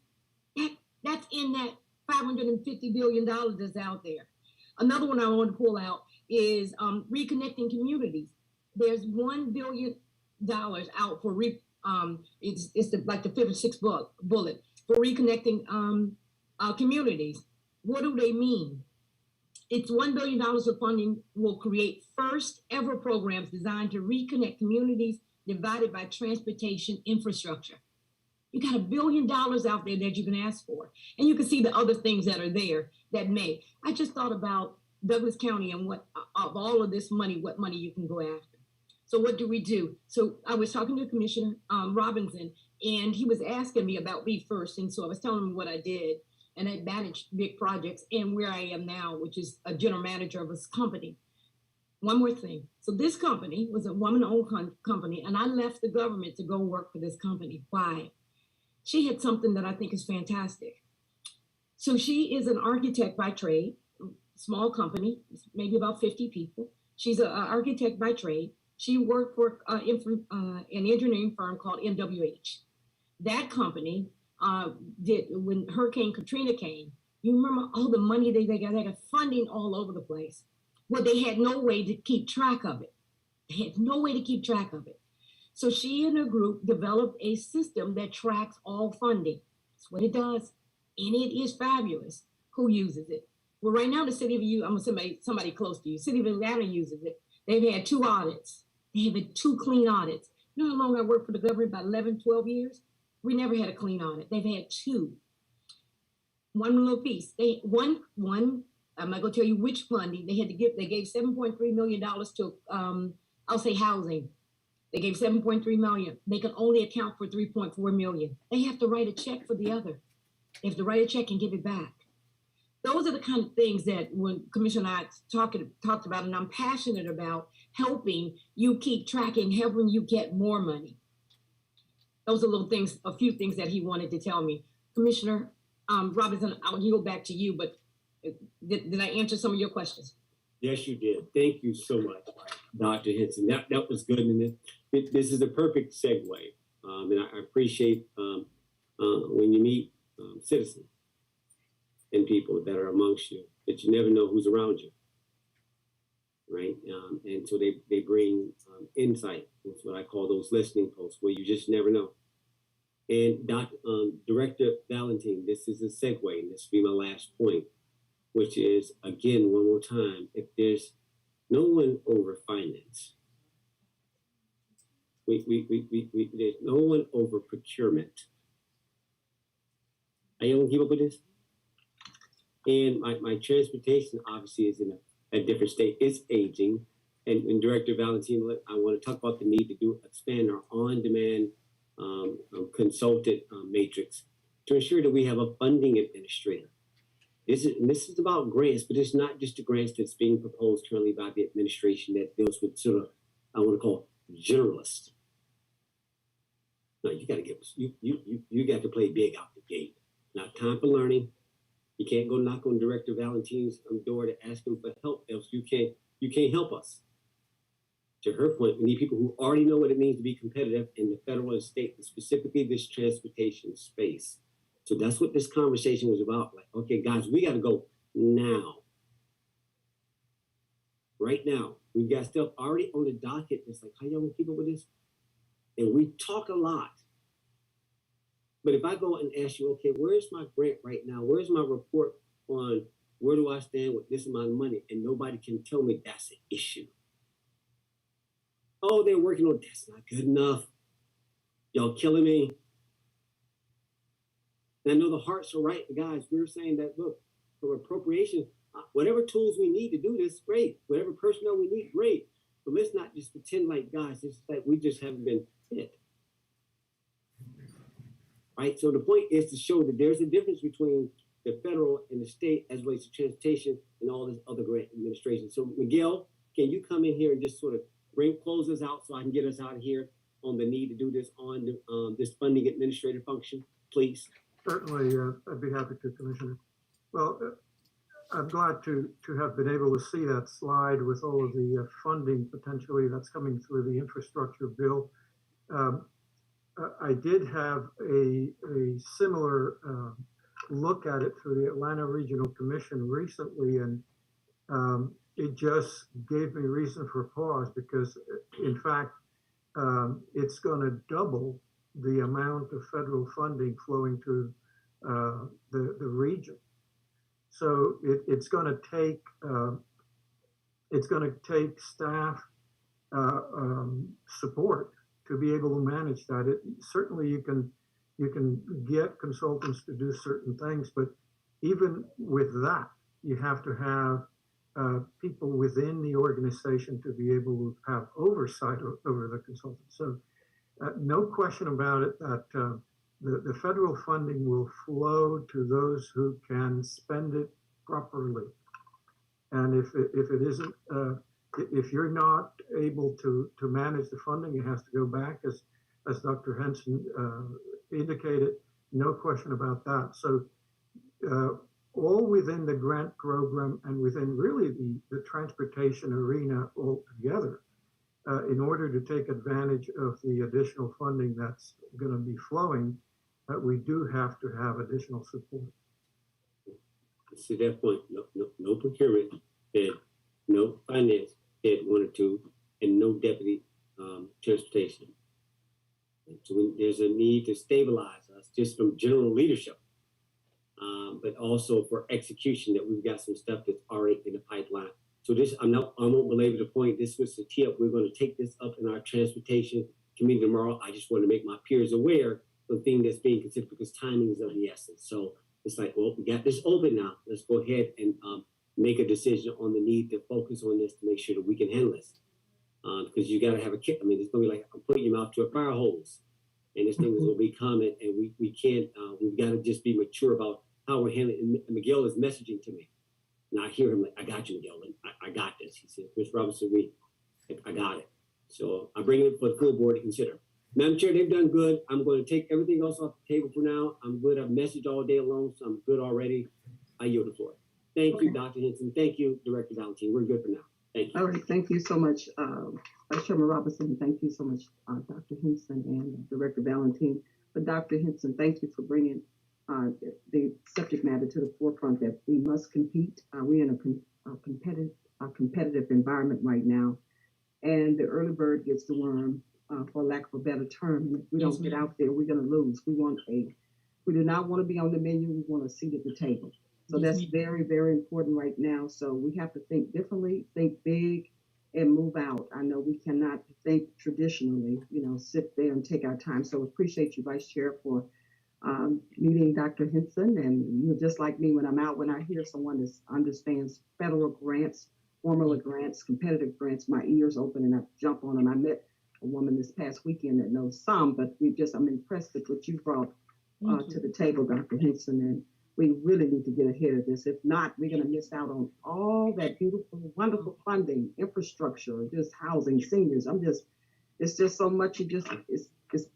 G: That's in that $550 billion that's out there. Another one I want to pull out is reconnecting communities. There's $1 billion out for it's like the fifth or sixth bullet for reconnecting communities. What do they mean? It's $1 billion of funding will create first ever programs designed to reconnect communities divided by transportation infrastructure. You got $1 billion out there that you can ask for. And you can see the other things that are there that may. I just thought about Douglas County and what of all of this money, what money you can go after. So what do we do? So I was talking to Commissioner Robinson, and he was asking me about Be First. And so I was telling him what I did. And I managed big projects and where I am now, which is a general manager of this company. One more thing. So this company was a woman-owned company, and I left the government to go work for this company. Why? She had something that I think is fantastic. So she is an architect by trade, small company, maybe about 50 people. She's an architect by trade. She worked for an engineering firm called MWH. That company did, when Hurricane Katrina came, you remember all the money they got? They got funding all over the place. Well, they had no way to keep track of it. They had no way to keep track of it. So she and her group developed a system that tracks all funding. That's what it does. And it is fabulous. Who uses it? Well, right now, the city of I'm somebody close to you. City of Atlanta uses it. They've had 2 audits. They have had 2 clean audits. You know how long I worked for the government? About 11, 12 years. We never had a clean audit. They've had 2. One little piece. I'm not gonna tell you which funding they had to give. They gave $7.3 million to I'll say housing. They gave $7.3 million. They can only account for $3.4 million. They have to write a check for the other. They have to write a check and give it back. Those are the kind of things that when Commissioner and I talked about, and I'm passionate about helping you keep tracking, helping you get more money. Those are little things, a few things that he wanted to tell me. Commissioner Robinson, I'll yield back to you, but did I answer some of your questions?
C: Yes, you did. Thank you so much, Dr. Henson. That was good. And this is a perfect segue. And I appreciate when you meet citizens and people that are amongst you, that you never know who's around you, right? And so they bring insight. That's what I call those listening posts, where you just never know. And Director Valentine, this is a segue, and this will be my last point, which is, again, one more time, if there's no one over finance, there's no one over procurement. Are you gonna keep up with this? And my transportation obviously is in a different state. It's aging. And Director Valentine, I want to talk about the need to expand our on-demand consultant matrix to ensure that we have a funding administrator. This is about grants, but it's not just the grants that's being proposed currently by the administration that deals with sort of, I want to call generalists. No, you got to get you got to play big out the gate. Not time for learning. You can't go knock on Director Valentine's door to ask him for help, else you can't help us.
M: To her point, we need people who already know what it means to be competitive in the federal and state, and specifically this transportation space. So that's what this conversation was about. Like, okay, guys, we got to go now. Right now. We've got stuff already on the docket. It's like, how y'all gonna keep up with this? And we talk a lot. But if I go and ask you, okay, where's my grant right now? Where's my report on where do I stand with this amount of money? And nobody can tell me that's an issue. Oh, they're working on that's not good enough. Y'all killing me. And I know the hearts are right, guys. We're saying that, look, from appropriation, whatever tools we need to do this, great. Whatever personnel we need, great. But let's not just pretend like, guys, it's like we just haven't been hit. Right? So the point is to show that there's a difference between the federal and the state as relates to transportation and all this other grant administration. So Miguel, can you come in here and just sort of close us out so I can get us out of here on the need to do this on the, this funding administrative function, please?
E: Certainly, I'd be happy to, Commissioner. Well, I'm glad to have been able to see that slide with all of the funding potentially that's coming through the infrastructure bill. I did have a similar look at it through the Atlanta Regional Commission recently, and it just gave me reason for pause because, in fact, it's going to double the amount of federal funding flowing to the region. So it's going to take staff support to be able to manage that. Certainly you can get consultants to do certain things, but even with that, you have to have people within the organization to be able to have oversight over the consultants. So no question about it that the federal funding will flow to those who can spend it properly. And if it isn't, if you're not able to manage the funding, it has to go back, as Dr. Henson indicated. No question about that. So all within the grant program and within really the transportation arena altogether, in order to take advantage of the additional funding that's going to be flowing, we do have to have additional support.
M: To that point, no procurement head, no finance head 1 or 2, and no deputy transportation. So there's a need to stabilize us just from general leadership, but also for execution that we've got some stuff that's already in the pipeline. So this, I won't belabor the point. This was the tee up. We're going to take this up in our transportation committee tomorrow. I just want to make my peers aware of the thing that's being considered because timing is of the essence. So it's like, well, we got this open now. Let's go ahead and make a decision on the need to focus on this to make sure that we can handle this. Because you got to have a kit. I mean, it's going to be like I'm putting your mouth to a fire hose. And this thing is going to be coming, and we can't, we've got to just be mature about how we're handling it. And Miguel is messaging to me. And I hear him like, I got you, Miguel. I got this. He said, Chris Robinson, I got it. So I bring it for the full board to consider. Madam Chair, they've done good. I'm going to take everything else off the table for now. I'm good. I've messaged all day long, so I'm good already. I yield the floor. Thank you, Dr. Henson. Thank you, Director Valentine. We're good for now. Thank you.
B: All right, thank you so much, Vice Chairman Robinson. Thank you so much, Dr. Henson and Director Valentine. But Dr. Henson, thank you for bringing the subject matter to the forefront that we must compete. We're in a competitive environment right now, and the early bird gets the worm, for lack of a better term. If we don't get out there, we're going to lose. We do not want to be on the menu. We want a seat at the table. So that's very, very important right now. So we have to think differently, think big, and move out. I know we cannot think traditionally, sit there and take our time. So appreciate you, Vice Chair, for meeting Dr. Henson. And you're just like me when I'm out, when I hear someone that understands federal grants, formula grants, competitive grants, my ears open and I jump on them. I met a woman this past weekend that knows some, but I'm impressed with what you brought to the table, Dr. Henson. And we really need to get ahead of this. If not, we're going to miss out on all that beautiful, wonderful funding, infrastructure, just housing, seniors. It's just so much. It's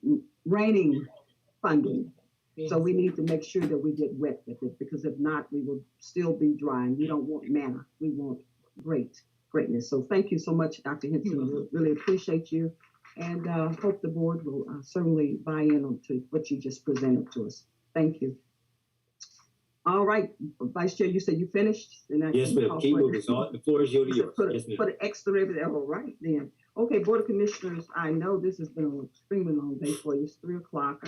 B: raining funding. So we need to make sure that we get wet with it, because if not, we will still be dry. And we don't want manna. We want great greatness. So thank you so much, Dr. Henson. We really appreciate you, and hope the board will certainly buy in on to what you just presented to us. Thank you. All right, Vice Chair, you said you finished?
M: Yes, ma'am. Keep moving. So the floor is yours. Yes, ma'am.
B: Put an extra everything. All right, then. Okay, Board of Commissioners, I know this has been an extremely long day for you. It's 3 o'clock.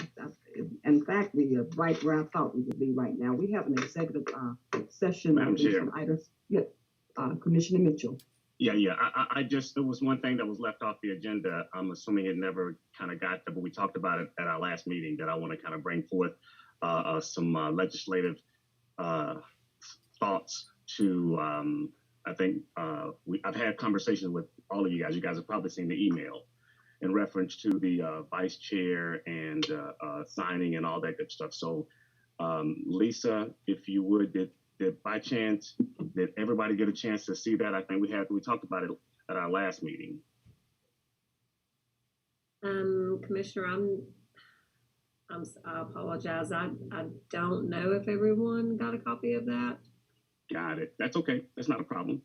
B: In fact, we are right where I thought we would be right now. We have an executive session.
L: Madam Chair.
B: Some items. Yeah, Commissioner Mitchell.
L: Yeah. I just, there was one thing that was left off the agenda. I'm assuming it never kind of got there, but we talked about it at our last meeting that I want to kind of bring forth some legislative thoughts to, I think I've had conversations with all of you guys. You guys have probably seen the email in reference to the vice chair and signing and all that good stuff. So Lisa, if you would, did by chance, did everybody get a chance to see that? I think we talked about it at our last meeting.
F: Commissioner, I apologize. I don't know if everyone got a copy of that.
L: Got it. That's okay. That's not a problem.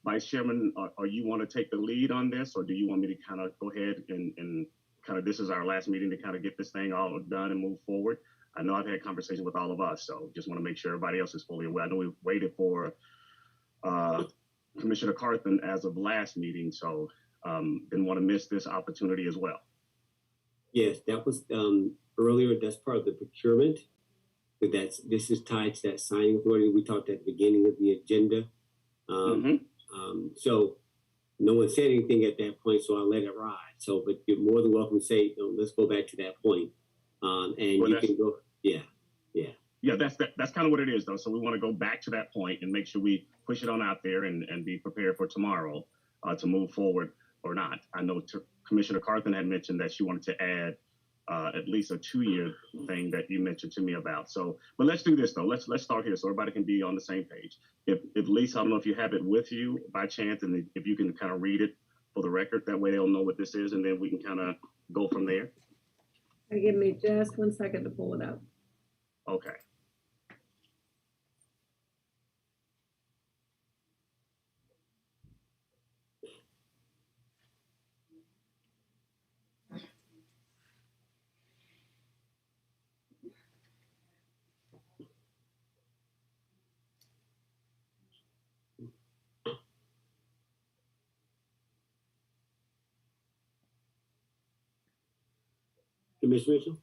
L: Vice Chairman, are you want to take the lead on this, or do you want me to kind of go ahead and kind of, this is our last meeting to kind of get this thing all done and move forward? I know I've had conversations with all of us, so just want to make sure everybody else is fully aware. I know we've waited for Commissioner Carthen as of last meeting, so didn't want to miss this opportunity as well.
M: Yes, that was earlier. That's part of the procurement. But this is tied to that signing authority we talked at the beginning of the agenda. So no one said anything at that point, so I'll let it ride. So, but you're more than welcome to say, let's go back to that point. And well, you can go, yeah.
L: That's kind of what it is, though. So we want to go back to that point and make sure we push it on out there and be prepared for tomorrow to move forward or not. I know Commissioner Carthen had mentioned that she wanted to add at least a 2-year thing that you mentioned to me about. So, but let's do this though. Let's start here so everybody can be on the same page. If Lisa, I don't know if you have it with you by chance, and if you can kind of read it for the record, that way they'll know what this is, and then we can kind of go from there.
F: Give me just 1 second to pull it up.
L: Okay.
M: Commissioner Mitchell?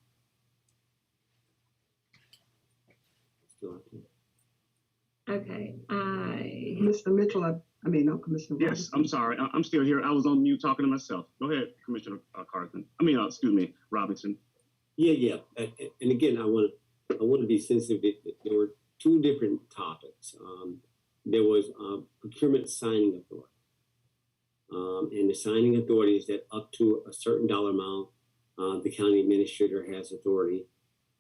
F: Okay.
B: Commissioner Mitchell, no, Commissioner.
L: Yes,
B: Robinson.
L: I'm sorry. I'm still here. I was on mute talking to myself. Go ahead, Commissioner Carthen. Excuse me, Robinson.
M: Yeah. And again, I want to be sensitive. There were 2 different topics. There was procurement signing authority. And the signing authority is that up to a certain dollar amount, the county administrator has authority,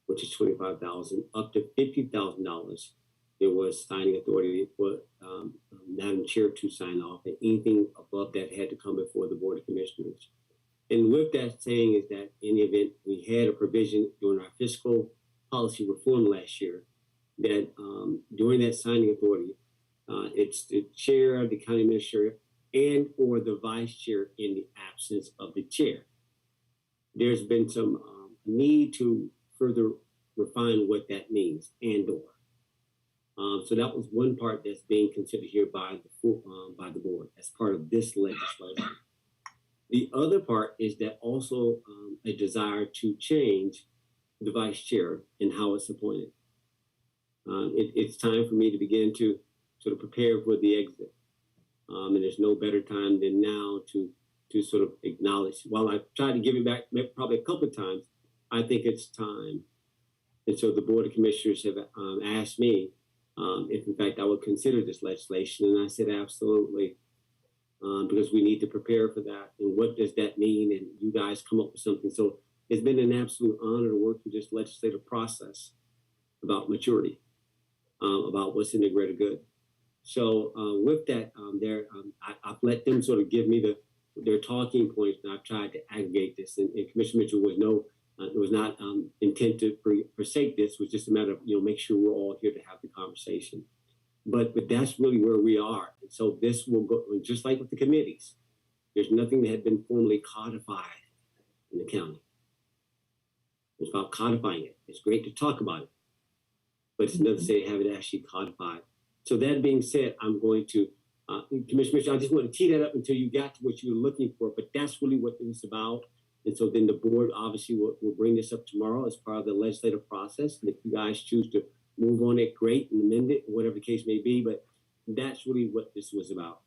M: which is $25,000, up to $50,000. There was signing authority for Madam Chair to sign off, and anything above that had to come before the Board of Commissioners. And with that saying is that in the event we had a provision during our fiscal policy reform last year that during that signing authority, it's the chair, the county administrator, and or the vice chair in the absence of the chair. There's been some need to further refine what that means and or. So that was one part that's being considered here by the board as part of this legislation. The other part is that also a desire to change the vice chair and how it's appointed. It's time for me to begin to sort of prepare for the exit. And there's no better time than now to sort of acknowledge. While I've tried to give it back probably a couple of times, I think it's time. And so the Board of Commissioners have asked me if in fact I would consider this legislation. And I said, absolutely, because we need to prepare for that. And what does that mean? And you guys come up with something. So it's been an absolute honor to work through this legislative process about maturity, about what's in the greater good. So with that, I've let them sort of give me their talking points, and I've tried to aggregate this. And Commissioner Mitchell was not intent to forsake this. It was just a matter of make sure we're all here to have the conversation.
C: but that's really where we are. And so this will go, just like with the committees, there's nothing that had been formally codified in the county. It's about codifying it. It's great to talk about it, but it's another to say have it actually codified. So that being said, I'm going to, Commissioner, I just want to tee that up until you got to what you were looking for, but that's really what it's about. And so then the board obviously will bring this up tomorrow as part of the legislative process. And if you guys choose to move on it, great, and amend it, whatever the case may be, but that's really what this was about.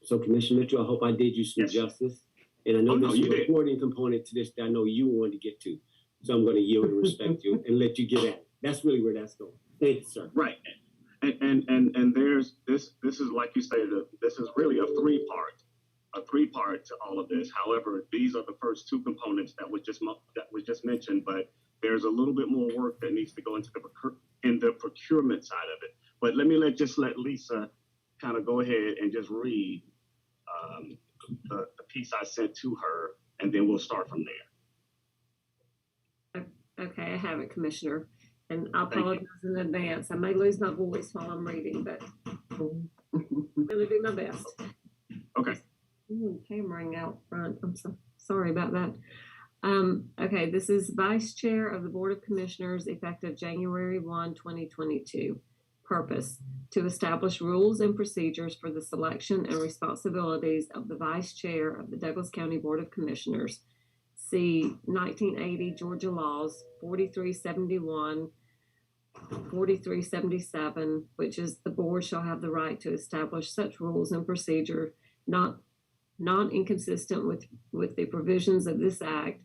C: So Commissioner Mitchell, I hope I did you some justice. And I know there's a reporting component to this that I know you wanted to get to. So I'm going to yield and respect you and let you get at it. That's really where that's going. Thank you, sir.
L: Right. And there's this is like you stated, this is really a three part to all of this. However, these are the first two components that was just mentioned, but there's a little bit more work that needs to go into the procurement side of it. But let let Lisa kind of go ahead and just read the piece I sent to her, and then we'll start from there.
F: Okay, I have it, Commissioner. And I apologize in advance. I may lose my voice while I'm reading, but I'm going to do my best.
L: Okay.
F: Hammering out front. I'm so sorry about that. Okay, this is Vice Chair of the Board of Commissioners effective January 1, 2022. Purpose: to establish rules and procedures for the selection and responsibilities of the Vice Chair of the Douglas County Board of Commissioners. See 1980 Georgia laws 4371, 4377, which is the board shall have the right to establish such rules and procedure not inconsistent with the provisions of this act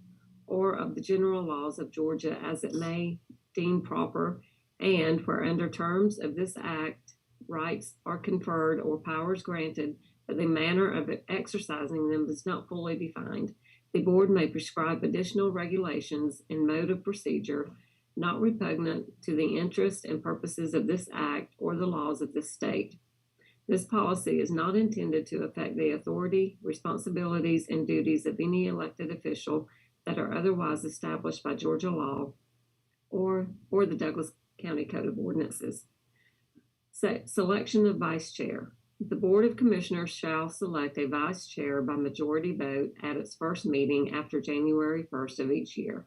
F: or of the general laws of Georgia as it may deem proper, and where under terms of this act rights are conferred or powers granted, but the manner of exercising them is not fully defined. The board may prescribe additional regulations and mode of procedure not repugnant to the interests and purposes of this act or the laws of this state. This policy is not intended to affect the authority, responsibilities, and duties of any elected official that are otherwise established by Georgia law or the Douglas County Code of Ordinances. Selection of Vice Chair. The Board of Commissioners shall select a Vice Chair by majority vote at its first meeting after January 1st of each year.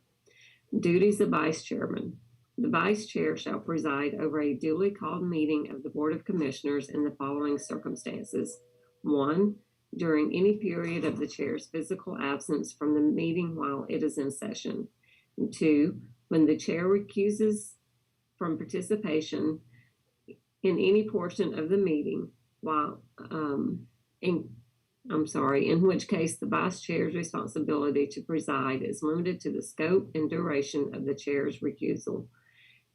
F: Duties of Vice Chairman. The Vice Chair shall preside over a duly called meeting of the Board of Commissioners in the following circumstances. 1, during any period of the Chair's physical absence from the meeting while it is in session. 2, when the Chair recuses from participation in any portion of the meeting while, in which case the Vice Chair's responsibility to preside is limited to the scope and duration of the Chair's recusal.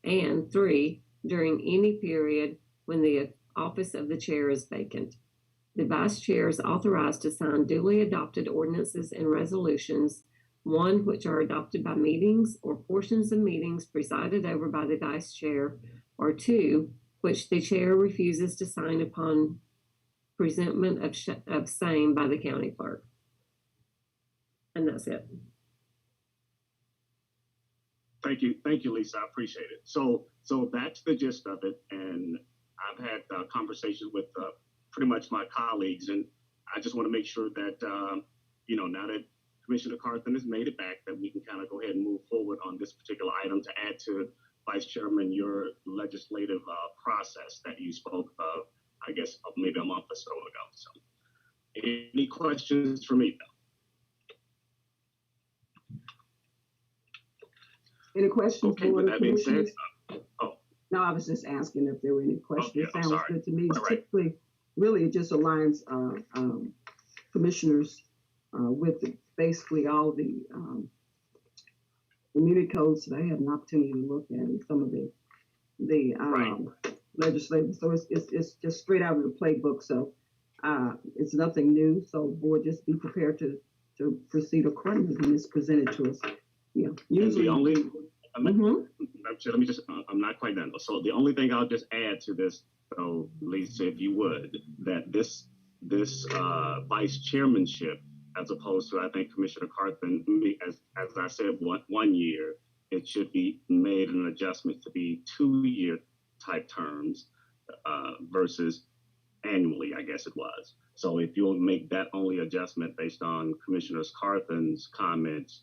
F: And 3, during any period when the office of the Chair is vacant. The Vice Chair is authorized to sign duly adopted ordinances and resolutions, 1, which are adopted by meetings or portions of meetings presided over by the Vice Chair, or 2, which the Chair refuses to sign upon presentment of same by the county clerk. And that's it.
L: Thank you, Lisa. I appreciate it. So that's the gist of it. And I've had conversations with pretty much my colleagues, and I just want to make sure that now that Commissioner Carthen has made it back, that we can kind of go ahead and move forward on this particular item to add to Vice Chairman your legislative process that you spoke of, I guess maybe a month or so ago. So, any questions for me, though?
B: Any questions?
L: Okay, with that being said,
B: no, I was just asking if there were any questions.
L: Yeah,
B: Sounds good to me. Typically, really, it just aligns commissioners with basically all the community codes that I had an opportunity to look at and some of the legislative. So it's just straight out of the playbook. So it's nothing new. So board, just be prepared to proceed accordingly when it's presented to us. Yeah, usually.
L: Let me just, I'm not quite done. So the only thing I'll just add to this, so Lisa, if you would, that this vice chairmanship, as opposed to, I think Commissioner Carthen, as I said, 1 year, it should be made an adjustment to be 2-year type terms. versus annually, I guess it was. So if you'll make that only adjustment based on Commissioner Carthen's comments,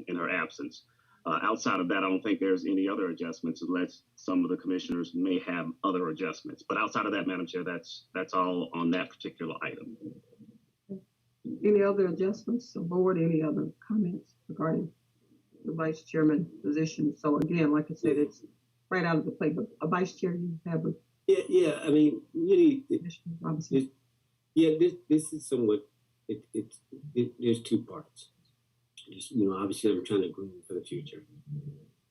L: in her absence. Outside of that, I don't think there's any other adjustments unless some of the commissioners may have other adjustments. But outside of that, Madam Chair, that's all on that particular item.
B: Any other adjustments, or board, any other comments regarding the vice chairman position? So again, like I said, it's right out of the play, but a vice chair you have a.
M: Yeah. I mean, really, this is somewhat, there's two parts. Obviously I'm trying to groom for the future.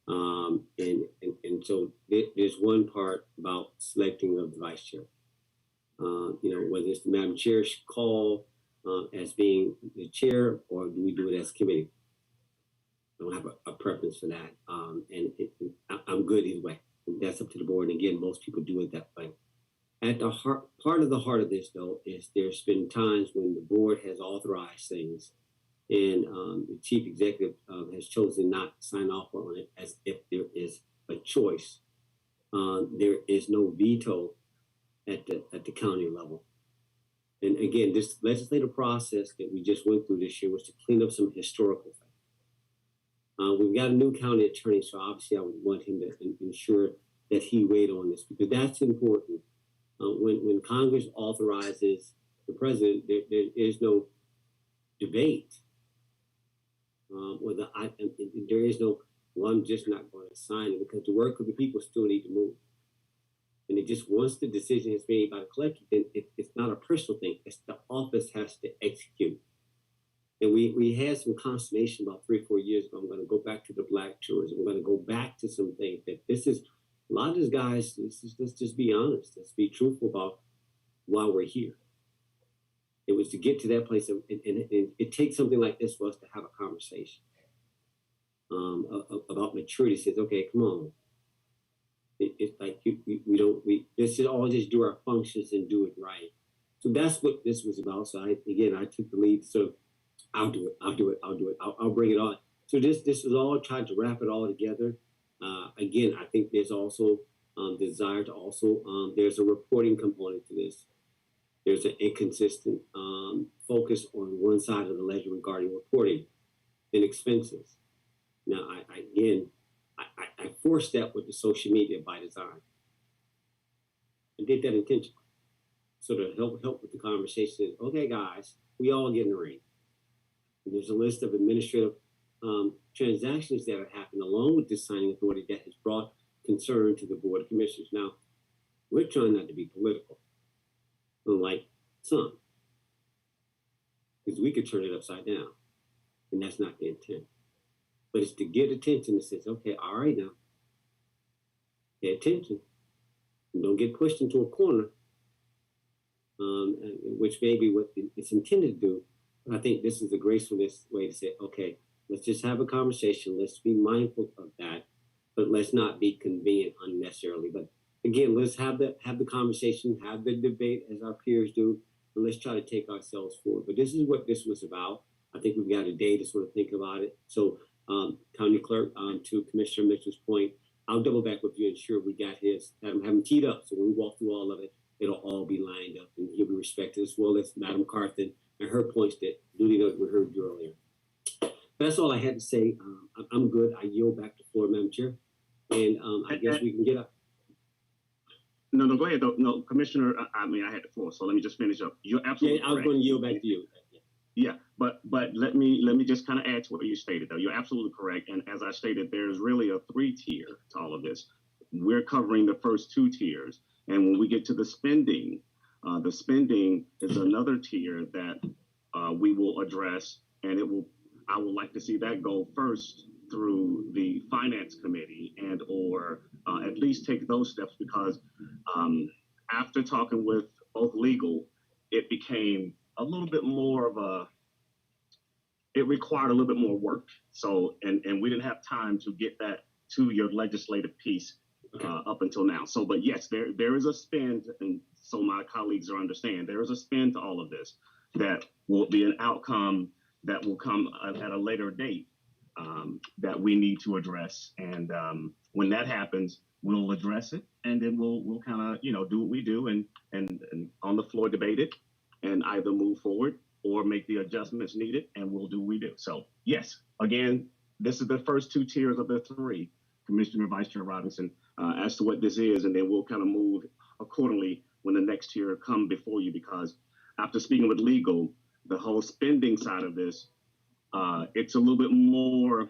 M: And so there's one part about selecting of the vice chair. Whether it's the Madam Chair's call as being the chair, or do we do it as committee? I don't have a preference for that. I'm good either way. That's up to the board. And again, most people do it that way. At the heart of this, though, is there's been times when the board has authorized things and the chief executive has chosen not to sign off on it as if there is a choice. There is no veto at the county level. And again, this legislative process that we just went through this year was to clean up some historical things. We've got a new county attorney, so obviously I would want him to ensure that he weighed on this, because that's important. When Congress authorizes the president, there is no debate. There is no, well, I'm just not going to sign it, because the work of the people still need to move. And it just, once the decision is made by the collective, then it's not a personal thing. It's the office has to execute. And we had some consternation about 3 or 4 years ago. I'm going to go back to the Black tourism. We're going to go back to some things that this is, a lot of these guys, let's just be honest. Let's be truthful about why we're here. It was to get to that place, and it takes something like this for us to have a conversation about maturity. Says, okay, come on. It's like we this should all just do our functions and do it right. So that's what this was about. So I took the lead. So I'll do it. I'll bring it on. So this was all trying to wrap it all together. Again, I think there's also desire to also, there's a reporting component to this. There's an inconsistent focus on one side of the ledger regarding reporting and expenses. Now, I forced that with the social media by design. I did that intentionally. So to help with the conversation, okay, guys, we all get in the ring. And there's a list of administrative transactions that have happened along with this signing authority that has brought concern to the Board of Commissioners. Now, we're trying not to be political, unlike some, because we could turn it upside down, and that's not the intent. But it's to get attention that says, okay, all right now, pay attention, and don't get pushed into a corner, which may be what it's intended to do. But I think this is a gracefulness way to say, okay, let's just have a conversation. Let's be mindful of that, but let's not be convenient unnecessarily. But again, let's have the conversation, have the debate as our peers do, and let's try to take ourselves forward. But this is what this was about. I think we've got a day to sort of think about it. So, County Clerk, to Commissioner Mitchell's point, I'll double back with you and ensure we got have him teed up. So when we walk through all of it, it'll all be lined up and he'll be respected, as well as Madam Carthen and her points that duly noted we heard earlier. That's all I had to say. I'm good. I yield back to the floor, Madam Chair. And I guess we can get up.
L: No, go ahead. No, Commissioner, I had the floor, so let me just finish up. You're absolutely correct.
M: I was going to yield back to you.
L: Yeah, but let me just kind of add to what you stated, though. You're absolutely correct. And as I stated, there's really a 3-tier to all of this. We're covering the first 2 tiers. And when we get to the spending is another tier that we will address, and I would like to see that go first through the Finance Committee and or at least take those steps, because after talking with both legal, it became a little bit more of it required a little bit more work. So, and we didn't have time to get that to your legislative piece up until now. So, but yes, there is a spend, and so my colleagues are understand, there is a spend to all of this that will be an outcome that will come at a later date that we need to address. And When that happens, we'll address it, and then we'll kind of do what we do and on the floor debate it, and either move forward or make the adjustments needed, and we'll do what we do. So yes, again, this is the first two tiers of the three, Commissioner Vice Chair Robinson, as to what this is, and then we'll kind of move accordingly when the next tier come before you, because after speaking with legal, the whole spending side of this, it's a little bit more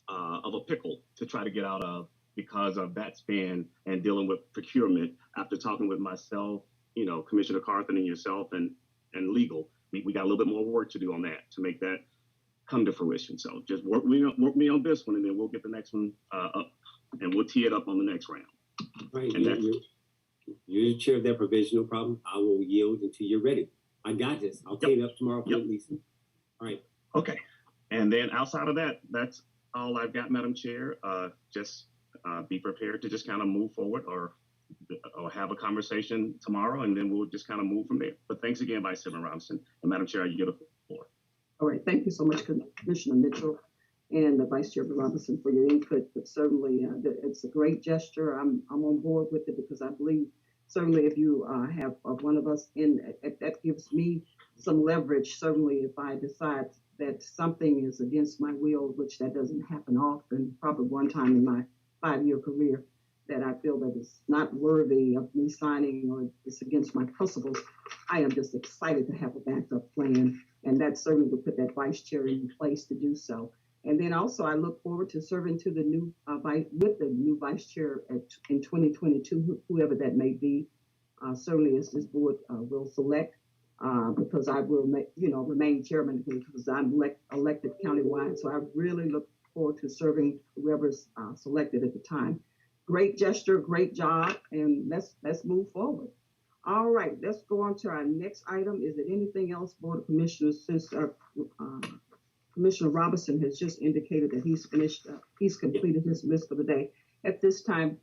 L: of a pickle to try to get out of because of that spend and dealing with procurement. After talking with myself, Commissioner Carthen and yourself and legal, we got a little bit more work to do on that to make that come to fruition. So just work me on this one, and then we'll get the next one up, and we'll tee it up on the next round.
M: Right.
L: And
M: You're the chair of that provision, no problem. I will yield until you're ready. I got this. I'll take it up tomorrow for Lisa. All right.
L: Okay. And then outside of that, that's all I've got, Madam Chair. Just be prepared to just kind of move forward or have a conversation tomorrow, and then we'll just kind of move from there. But thanks again, Vice Chairman Robinson. And Madam Chair, you get the floor.
B: All right, thank you so much, Commissioner Mitchell and Vice Chairman Robinson, for your input. But certainly, it's a great gesture. I'm on board with it because I believe certainly if you have one of us in, that gives me some leverage. Certainly, if I decide that something is against my will, which that doesn't happen often, probably one time in my 5-year career, that I feel that it's not worthy of me signing or it's against my principles, I am just excited to have a backup plan. And that certainly would put that vice chair in place to do so. And then also I look forward to serving to the new with the new vice chair in 2022, whoever that may be. Certainly as this board will select, because I will remain chairman because I'm elected countywide. So I really look forward to serving whoever's selected at the time. Great gesture, great job, and let's move forward. All right, let's go on to our next item. Is there anything else, Board of Commissioners, since Commissioner Robinson has just indicated that he's completed his list for the day. At this time,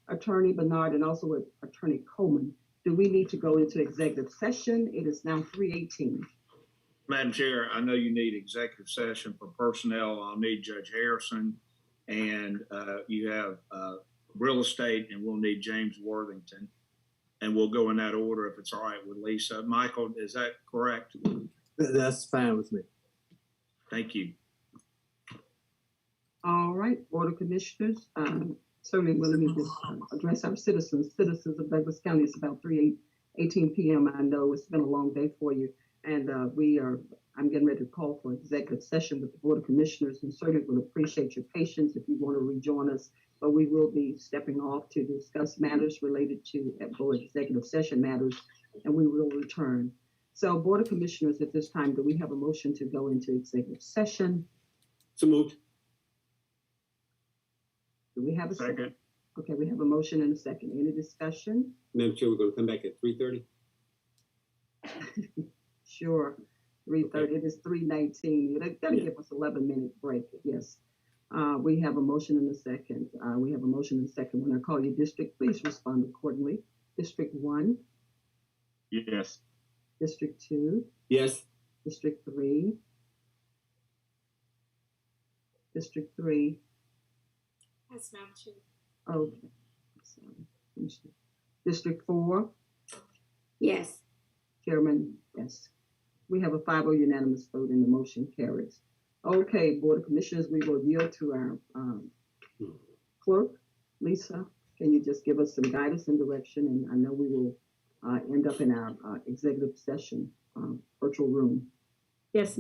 B: Attorney Bernard and also Attorney Coleman, do we need to go into executive session? It is now 3:18.
J: Madam Chair, I know you need executive session for personnel. I'll need Judge Harrison, and you have real estate, and we'll need James Worthington. And we'll go in that order if it's all right with Lisa. Michael, is that correct?
S: That's fine with me.
J: Thank you.
B: All right, Board of Commissioners, certainly let me just address our citizens of Douglas County. It's about 3:18 p.m. I know it's been a long day for you. And I'm getting ready to call for executive session with the Board of Commissioners, and certainly will appreciate your patience if you want to rejoin us. But we will be stepping off to discuss matters related to board executive session matters, and we will return. So Board of Commissioners, at this time, do we have a motion to go into executive session?
M: So moved.
B: Do we have a second?
L: Second.
B: Okay, we have a motion and a second. Any discussion?
M: Madam Chair, we're going to come back at 3:30.
B: Sure, 3:30. It is 3:19. They're going to give us 11-minute break. Yes. We have a motion and a second. We have a motion and a second. When I call you district, please respond accordingly. District 1.
L: Yes.
B: District 2.
M: Yes.
B: District 3. District 3.
V: Yes, Madam Chair.
B: Okay. Sorry. District 4.
O: Yes.
B: Chairman, yes. We have a 5-0 unanimous vote and the motion carries. Okay, Board of Commissioners, we will yield to our clerk. Lisa, can you just give us some guidance and direction? And I know we will end up in our executive session virtual room.
F: Yes,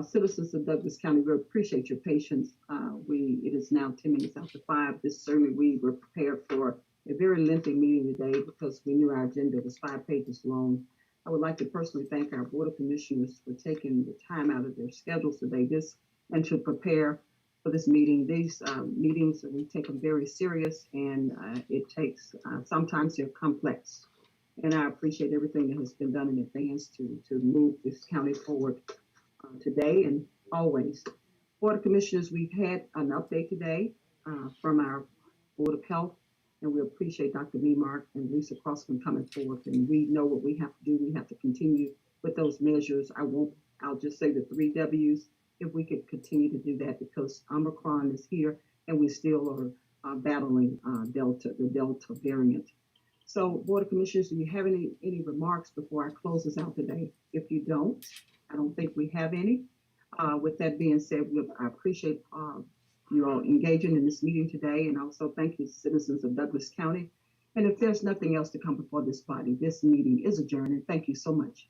B: Citizens of Douglas County, we appreciate your patience. It is now 10 minutes after 5. We were prepared for a very lengthy meeting today because we knew our agenda was 5 pages long. I would like to personally thank our Board of Commissioners for taking the time out of their schedules today and to prepare for this meeting. These meetings, we take them very serious, and it takes, sometimes they're complex. And I appreciate everything that has been done in advance to move this county forward today and always. Board of Commissioners, we've had an update today from our Board of Health, and we appreciate Dr. Memark and Lisa Crossman coming forward. And we know what we have to do. We have to continue with those measures. I'll just say the 3 W's, if we could continue to do that, because Omicron is here and we still are battling the Delta variant. So, Board of Commissioners, do you have any remarks before I close this out today? If you don't, I don't think we have any. With that being said, I appreciate you all engaging in this meeting today, and also thank you, citizens of Douglas County. And if there's nothing else to come before this body, this meeting is adjourned, and thank you so much.